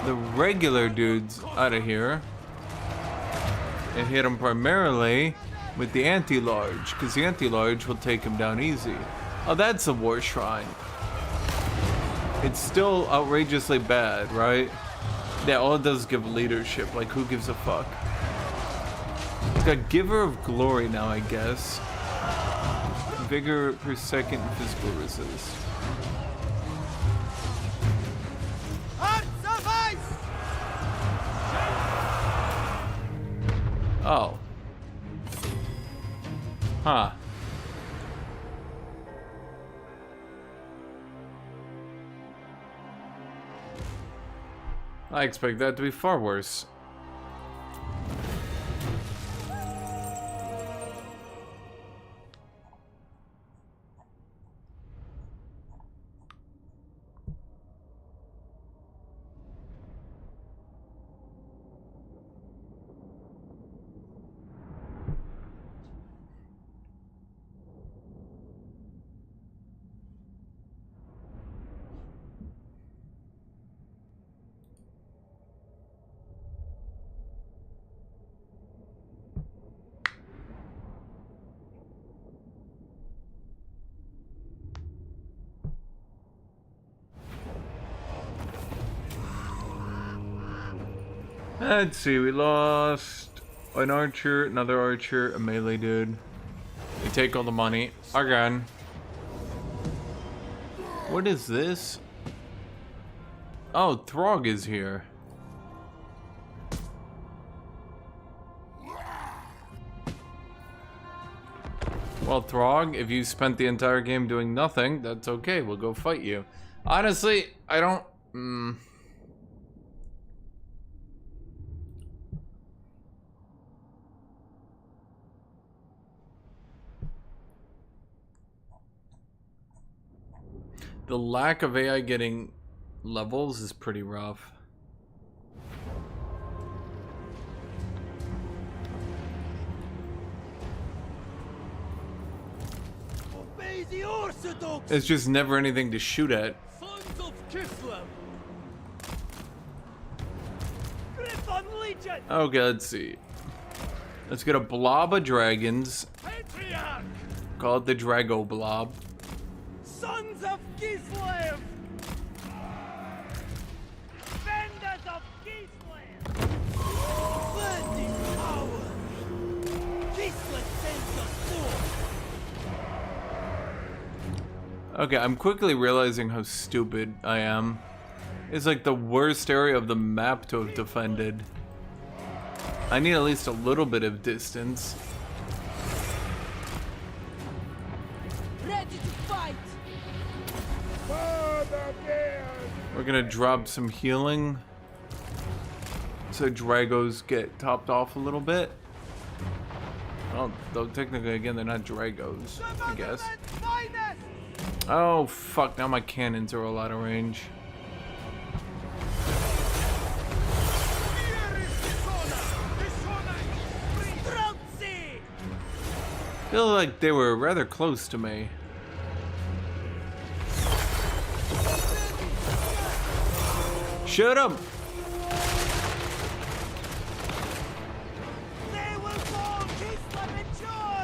the regular dudes out of here and hit them primarily with the anti-large, because the anti-large will take him down easy. Oh, that's a war shrine. It's still outrageously bad, right? Yeah, all it does is give leadership. Like, who gives a fuck? It's got Giver of Glory now, I guess. Vigor per second and physical resist. Oh. Huh. I expect that to be far worse. Let's see, we lost an archer, another archer, a melee dude. We take all the money. Again. What is this? Oh, Throg is here. Well, Throg, if you spent the entire game doing nothing, that's okay. We'll go fight you. Honestly, I don't... The lack of AI getting levels is pretty rough. Obey the Orthodox! It's just never anything to shoot at. Sons of Kislev! Griffon Legion! Okay, let's see. Let's get a blob of dragons. Patriarch! Call it the Drago Blob. Sons of Kislev! Defenders of Kislev! Worthy power! Kislev sends us forth! Okay, I'm quickly realizing how stupid I am. It's like the worst area of the map to have defended. I need at least a little bit of distance. Ready to fight! We're gonna drop some healing so Dragos get topped off a little bit. Well, though technically, again, they're not Dragos, I guess. Oh, fuck, now my cannons are all out of range. Feel like they were rather close to me. Shoot him!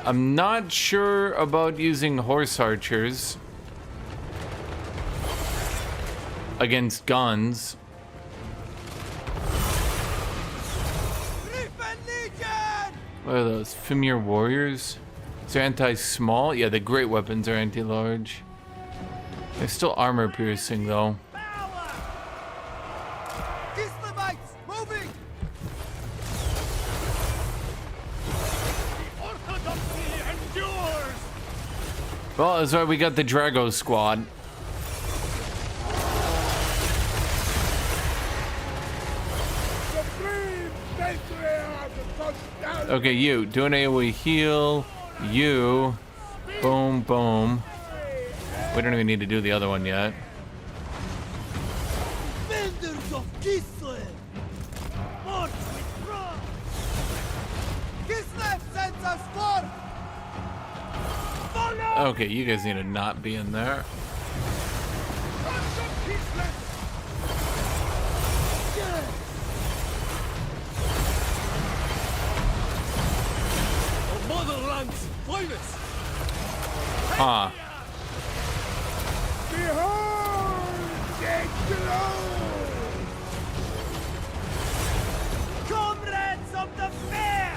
I'm not sure about using horse archers against guns. What are those? Fimir warriors? They're anti-small? Yeah, the great weapons are anti-large. They're still armor piercing though. Well, that's why we got the Drago squad. Okay, you do an AoE heal. You, boom, boom. We don't even need to do the other one yet. Defenders of Kislev! March with wrath! Kislev sends us forth! Follow! Okay, you guys need to not be in there. Sons of Kislev! Motherland's finest! Huh. Behold the glow! Comrades of the fair!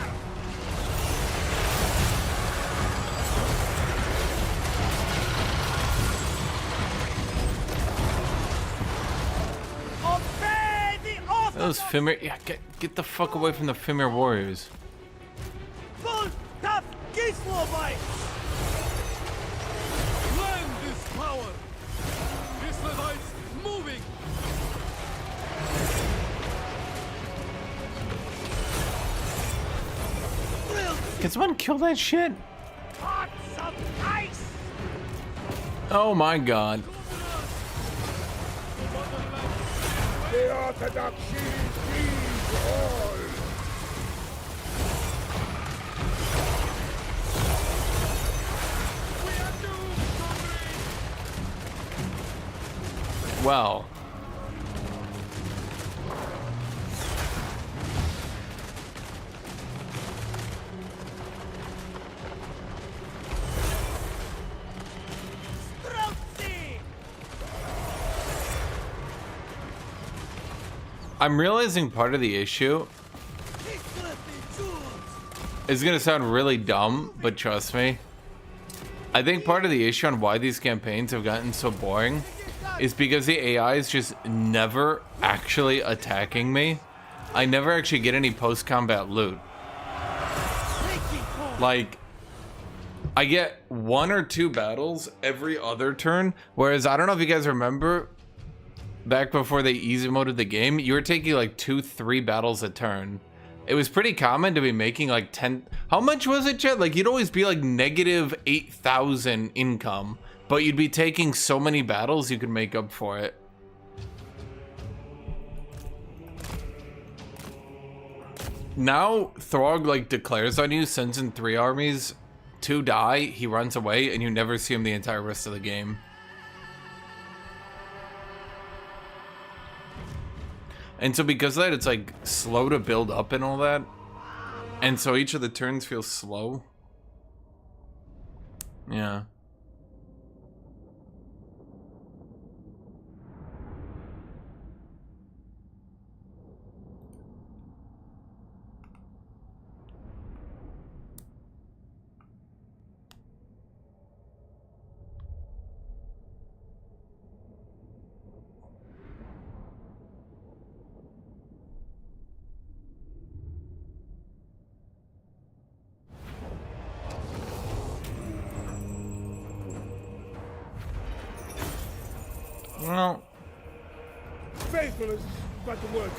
Obey the Orthodox! Those Fimir, yeah, get the fuck away from the Fimir warriors. Full tough Kislevites! Land is power! Kislevites moving! Can someone kill that shit? Hearts of ice! Oh my god. The Orthodoxy sees all. Well. I'm realizing part of the issue It's gonna sound really dumb, but trust me. I think part of the issue on why these campaigns have gotten so boring is because the AI is just never actually attacking me. I never actually get any post-combat loot. Like, I get 1 or 2 battles every other turn, whereas I don't know if you guys remember, back before they easy moded the game, you were taking like 2-3 battles a turn. It was pretty common to be making like 10. How much was it, Chet? Like, you'd always be like negative 8,000 income, but you'd be taking so many battles you could make up for it. Now Throg like declares on you, sends in 3 armies, 2 die, he runs away, and you never see him the entire rest of the game. And so because of that, it's like slow to build up and all that. And so each of the turns feels slow. Yeah. Well, faithfulness, but the word.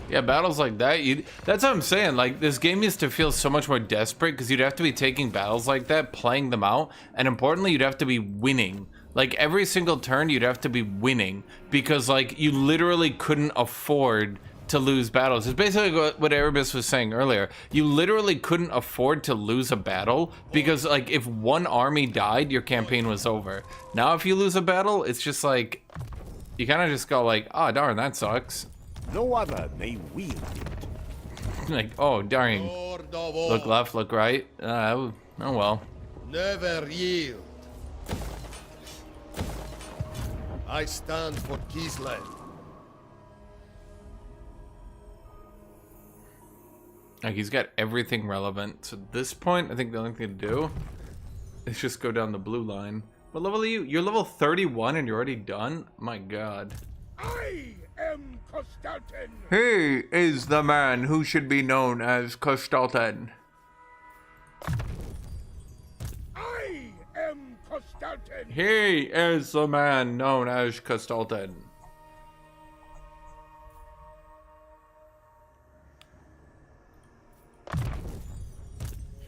Yeah, battles like that, that's what I'm saying. Like, this game used to feel so much more desperate because you'd have to be taking battles like that, playing them out, and importantly, you'd have to be winning. Like, every single turn, you'd have to be winning because, like, you literally couldn't afford to lose battles. It's basically what Erebus was saying earlier. You literally couldn't afford to lose a battle because, like, if one army died, your campaign was over. Now, if you lose a battle, it's just like, you kind of just go like, oh, darn, that sucks. No other may wield it. Like, oh, darn. Look left, look right. Oh, well. Never yield. I stand for Kislev. Like, he's got everything relevant. So at this point, I think the only thing to do is just go down the blue line. What level are you? You're level 31 and you're already done? My god. I am Kostaltyn. He is the man who should be known as Kostaltyn. I am Kostaltyn. He is the man known as Kostaltyn.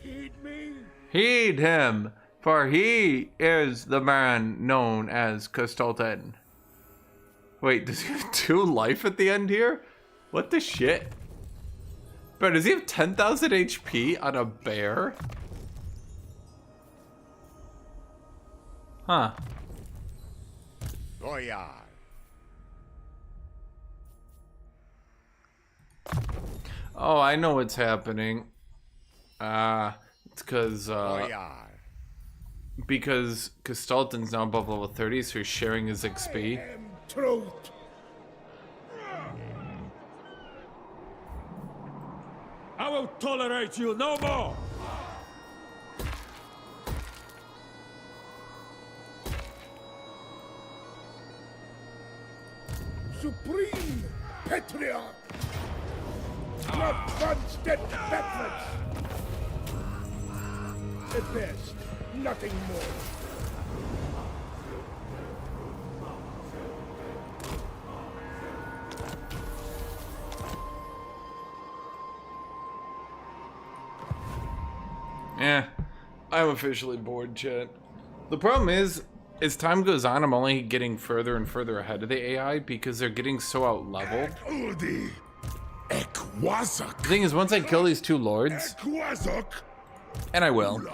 Heed me. Heed him, for he is the man known as Kostaltyn. Wait, does he have 2 life at the end here? What the shit? Bro, does he have 10,000 HP on a bear? Huh. Goyar. Oh, I know what's happening. It's because Kostaltyn's now above level 30, so he's sharing his XP. Truth. I will tolerate you no more! Supreme Patriarch. Not one step backwards. At best, nothing more. Yeah, I'm officially bored, chat. The problem is, as time goes on, I'm only getting further and further ahead of the AI because they're getting so out-leveled. The thing is, once I kill these 2 lords, and I will,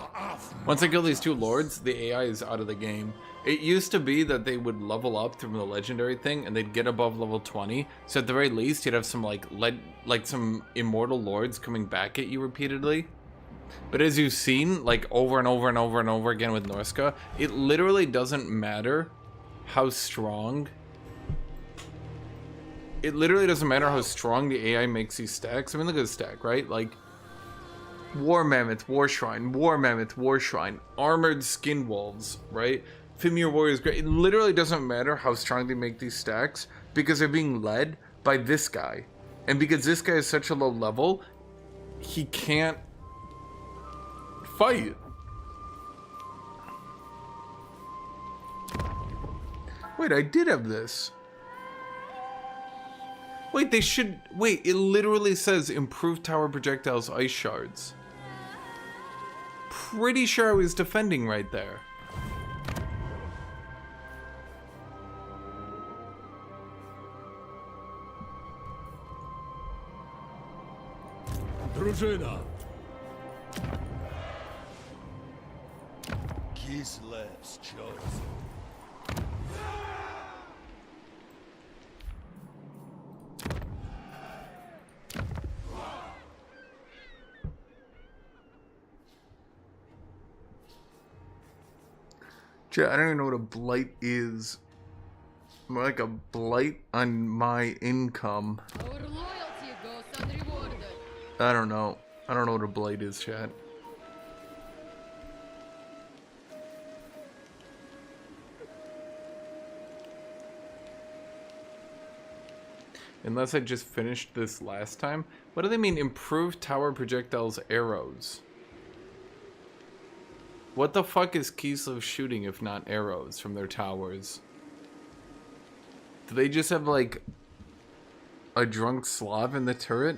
once I kill these 2 lords, the AI is out of the game. It used to be that they would level up through the legendary thing and they'd get above level 20, so at the very least you'd have some like some immortal lords coming back at you repeatedly. But as you've seen, like over and over and over and over again with Norska, it literally doesn't matter how strong it literally doesn't matter how strong the AI makes these stacks. I mean, look at the stack, right? Like, War Mammoth, War Shrine, War Mammoth, War Shrine, Armored Skin Wolves, right? Fimir Warriors, great. It literally doesn't matter how strong they make these stacks because they're being led by this guy. And because this guy is such a low level, he can't fight. Wait, I did have this. Wait, they should... Wait, it literally says improved tower projectiles ice shards. Pretty sure I was defending right there. Drużyna. Kislev's chosen. I don't even know what a blight is. More like a blight on my income. Our loyalty goes unrewarded. I don't know. I don't know what a blight is, chat. Unless I just finished this last time. What do they mean, improved tower projectiles arrows? What the fuck is Kislev shooting if not arrows from their towers? Do they just have like a drunk Slav in the turret?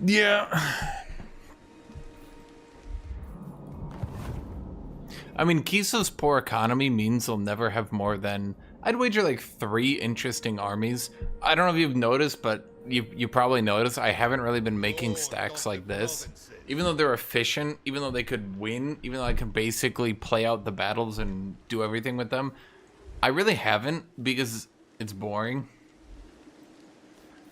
Yeah. I mean, Kiso's poor economy means they'll never have more than, I'd wager like 3 interesting armies. I don't know if you've noticed, but you probably noticed I haven't really been making stacks like this. Even though they're efficient, even though they could win, even though I can basically play out the battles and do everything with them, I really haven't because it's boring.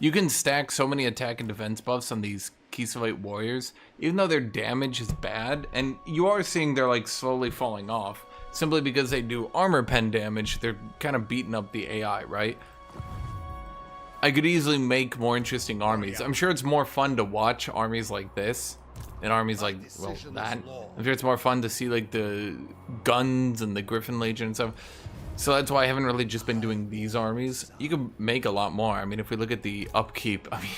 You can stack so many attack and defense buffs on these Kislev warriors, even though their damage is bad, and you are seeing they're like slowly falling off, simply because they do armor pen damage. They're kind of beating up the AI, right? I could easily make more interesting armies. I'm sure it's more fun to watch armies like this than armies like, well, that. I'm sure it's more fun to see like the guns and the Griffin Legion and stuff. So that's why I haven't really just been doing these armies. You could make a lot more. I mean, if we look at the upkeep, I mean,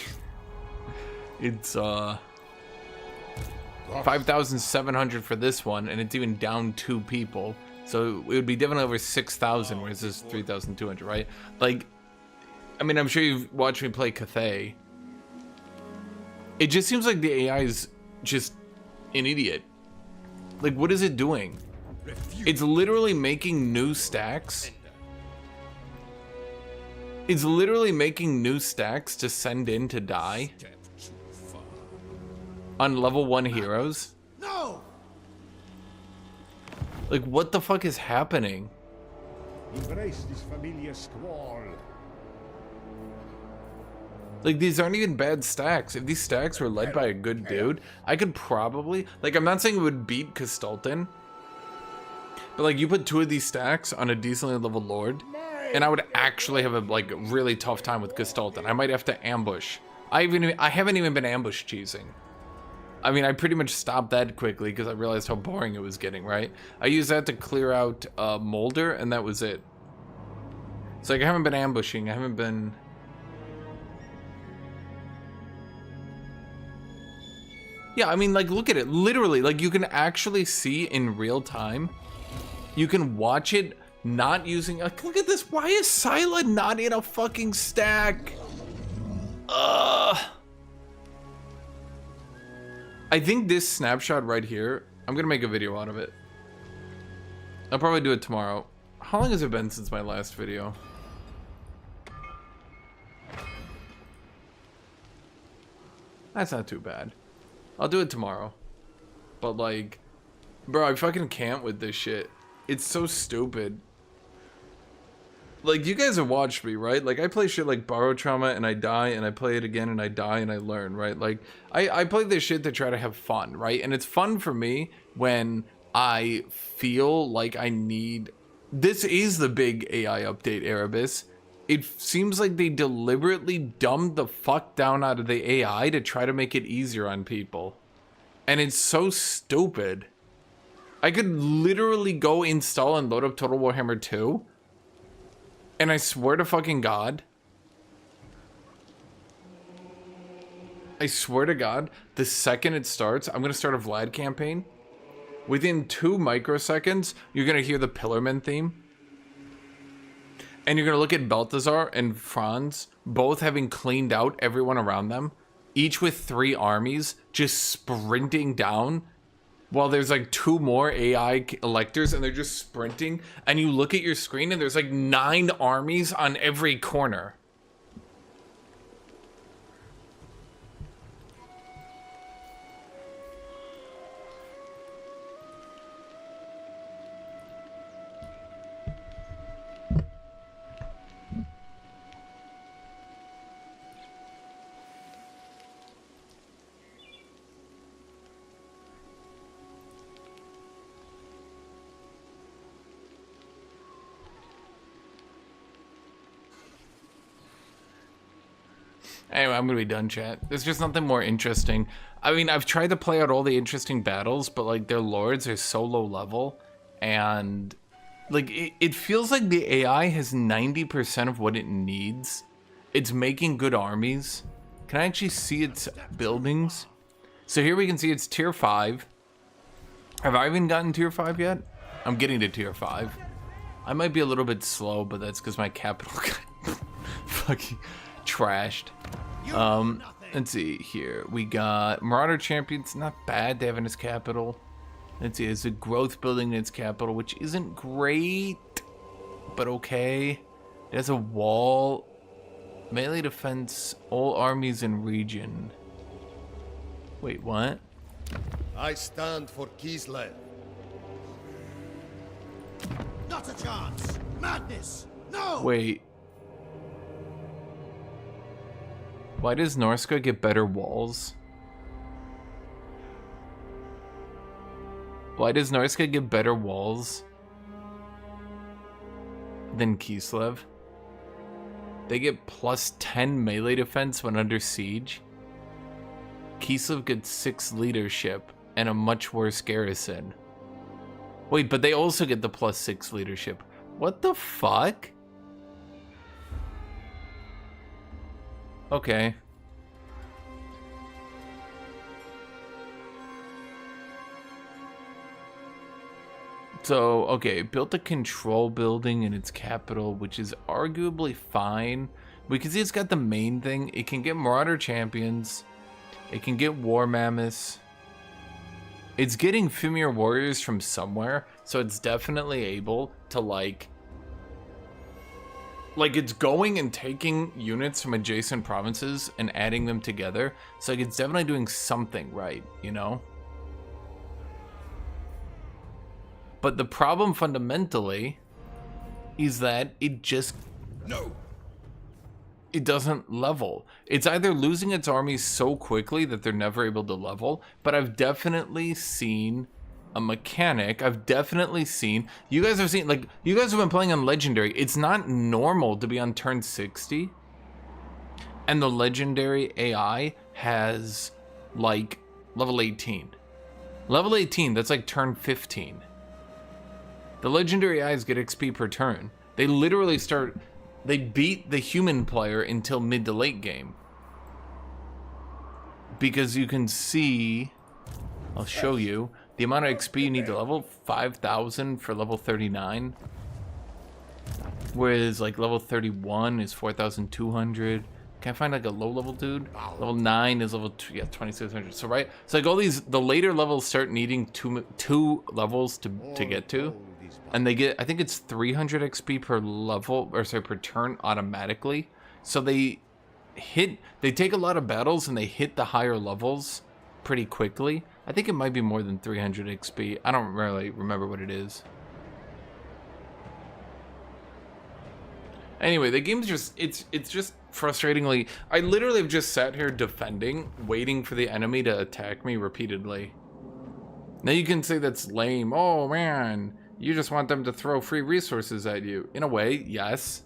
it's 5,700 for this one, and it's even down 2 people. So it would be definitely over 6,000, whereas this is 3,200, right? Like, I mean, I'm sure you've watched me play Cathay. It just seems like the AI is just an idiot. Like, what is it doing? It's literally making new stacks. It's literally making new stacks to send in to die on level 1 heroes. No! Like, what the fuck is happening? Embrace this familiar squall. Like, these aren't even bad stacks. If these stacks were led by a good dude, I could probably... Like, I'm not saying it would beat Kostaltyn, but, like, you put 2 of these stacks on a decently leveled lord, and I would actually have a, like, really tough time with Kostaltyn. I might have to ambush. I haven't even been ambush cheesing. I mean, I pretty much stopped that quickly because I realized how boring it was getting, right? I used that to clear out Moulder, and that was it. It's like, I haven't been ambushing. I haven't been... Yeah, I mean, like, look at it. Literally, like, you can actually see in real time. You can watch it not using, like, look at this, why is Scylla not in a fucking stack? I think this snapshot right here, I'm gonna make a video out of it. I'll probably do it tomorrow. How long has it been since my last video? That's not too bad. I'll do it tomorrow. But like, bro, I fucking can't with this shit. It's so stupid. Like, you guys have watched me, right? Like, I play shit like Borrow Trauma and I die, and I play it again and I die and I learn, right? Like, I play this shit to try to have fun, right? And it's fun for me when I feel like I need... This is the big AI update, Erebus. It seems like they deliberately dumbed the fuck down out of the AI to try to make it easier on people. And it's so stupid. I could literally go install and load up Total Warhammer 2. And I swear to fucking God. I swear to God, the second it starts, I'm going to start a Vlad campaign. Within 2 microseconds, you're going to hear the Pillarman theme. And you're going to look at Balthazar and Franz, both having cleaned out everyone around them. Each with 3 armies, just sprinting down. While there's like 2 more AI electors and they're just sprinting. And you look at your screen and there's like 9 armies on every corner. Anyway, I'm gonna be done, chat. There's just nothing more interesting. I mean, I've tried to play out all the interesting battles, but like their lords are so low level, and like it feels like the AI has 90% of what it needs. It's making good armies. Can I actually see its buildings? So here we can see it's tier 5. Have I even gotten tier 5 yet? I'm getting to tier 5. I might be a little bit slow, but that's because my capital got fucking trashed. Let's see here. We got Marauder Champions, not bad to have in its capital. Let's see, it's a growth building in its capital, which isn't great, but okay. It has a wall, melee defense, all armies in region. Wait, what? I stand for Kislev. Not a chance! Madness! No! Wait. Why does Norska get better walls? Why does Norska get better walls than Kislev? They get plus 10 melee defense when under siege. Kislev gets 6 leadership and a much worse garrison. Wait, but they also get the plus 6 leadership. What the fuck? Okay. So, okay, built a control building in its capital, which is arguably fine. We can see it's got the main thing. It can get Marauder Champions. It can get War Mammoths. It's getting Fimir Warriors from somewhere, so it's definitely able to, like, it's going and taking units from adjacent provinces and adding them together. So like, it's definitely doing something right, you know? But the problem fundamentally is that it just... No! It doesn't level. It's either losing its armies so quickly that they're never able to level, but I've definitely seen a mechanic. I've definitely seen, you guys have seen, like, you guys have been playing on Legendary. It's not normal to be on turn 60. And the Legendary AI has, like, level 18. Level 18, that's like turn 15. The Legendary AIs get XP per turn. They literally start, they beat the human player until mid to late game. Because you can see, I'll show you, the amount of XP you need to level, 5,000 for level 39. Whereas like level 31 is 4,200. Can I find like a low level dude? Level 9 is level 2, yeah, 2,600. So right, so like all these, the later levels start needing two levels to get to, and they get, I think it's 300 XP per level, or sorry, per turn automatically. So they take a lot of battles and they hit the higher levels pretty quickly. I think it might be more than 300 XP. I don't really remember what it is. Anyway, the game's just, it's just frustratingly, I literally have just sat here defending, waiting for the enemy to attack me repeatedly. Now you can say that's lame. Oh man, you just want them to throw free resources at you. In a way, yes.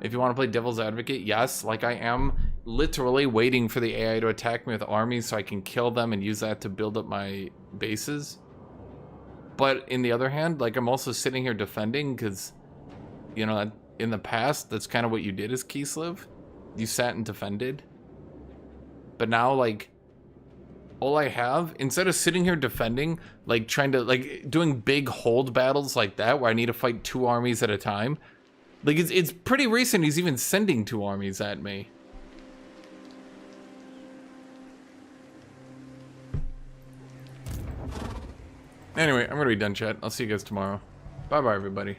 If you want to play devil's advocate, yes. Like I am literally waiting for the AI to attack me with armies so I can kill them and use that to build up my bases. But in the other hand, like I'm also sitting here defending because, you know, in the past, that's kind of what you did as Kislev. You sat and defended. But now, like, all I have, instead of sitting here defending, like trying to, like, doing big hold battles like that, where I need to fight 2 armies at a time, like, it's pretty recent he's even sending 2 armies at me. Anyway, I'm gonna be done, chat. I'll see you guys tomorrow. Bye-bye, everybody.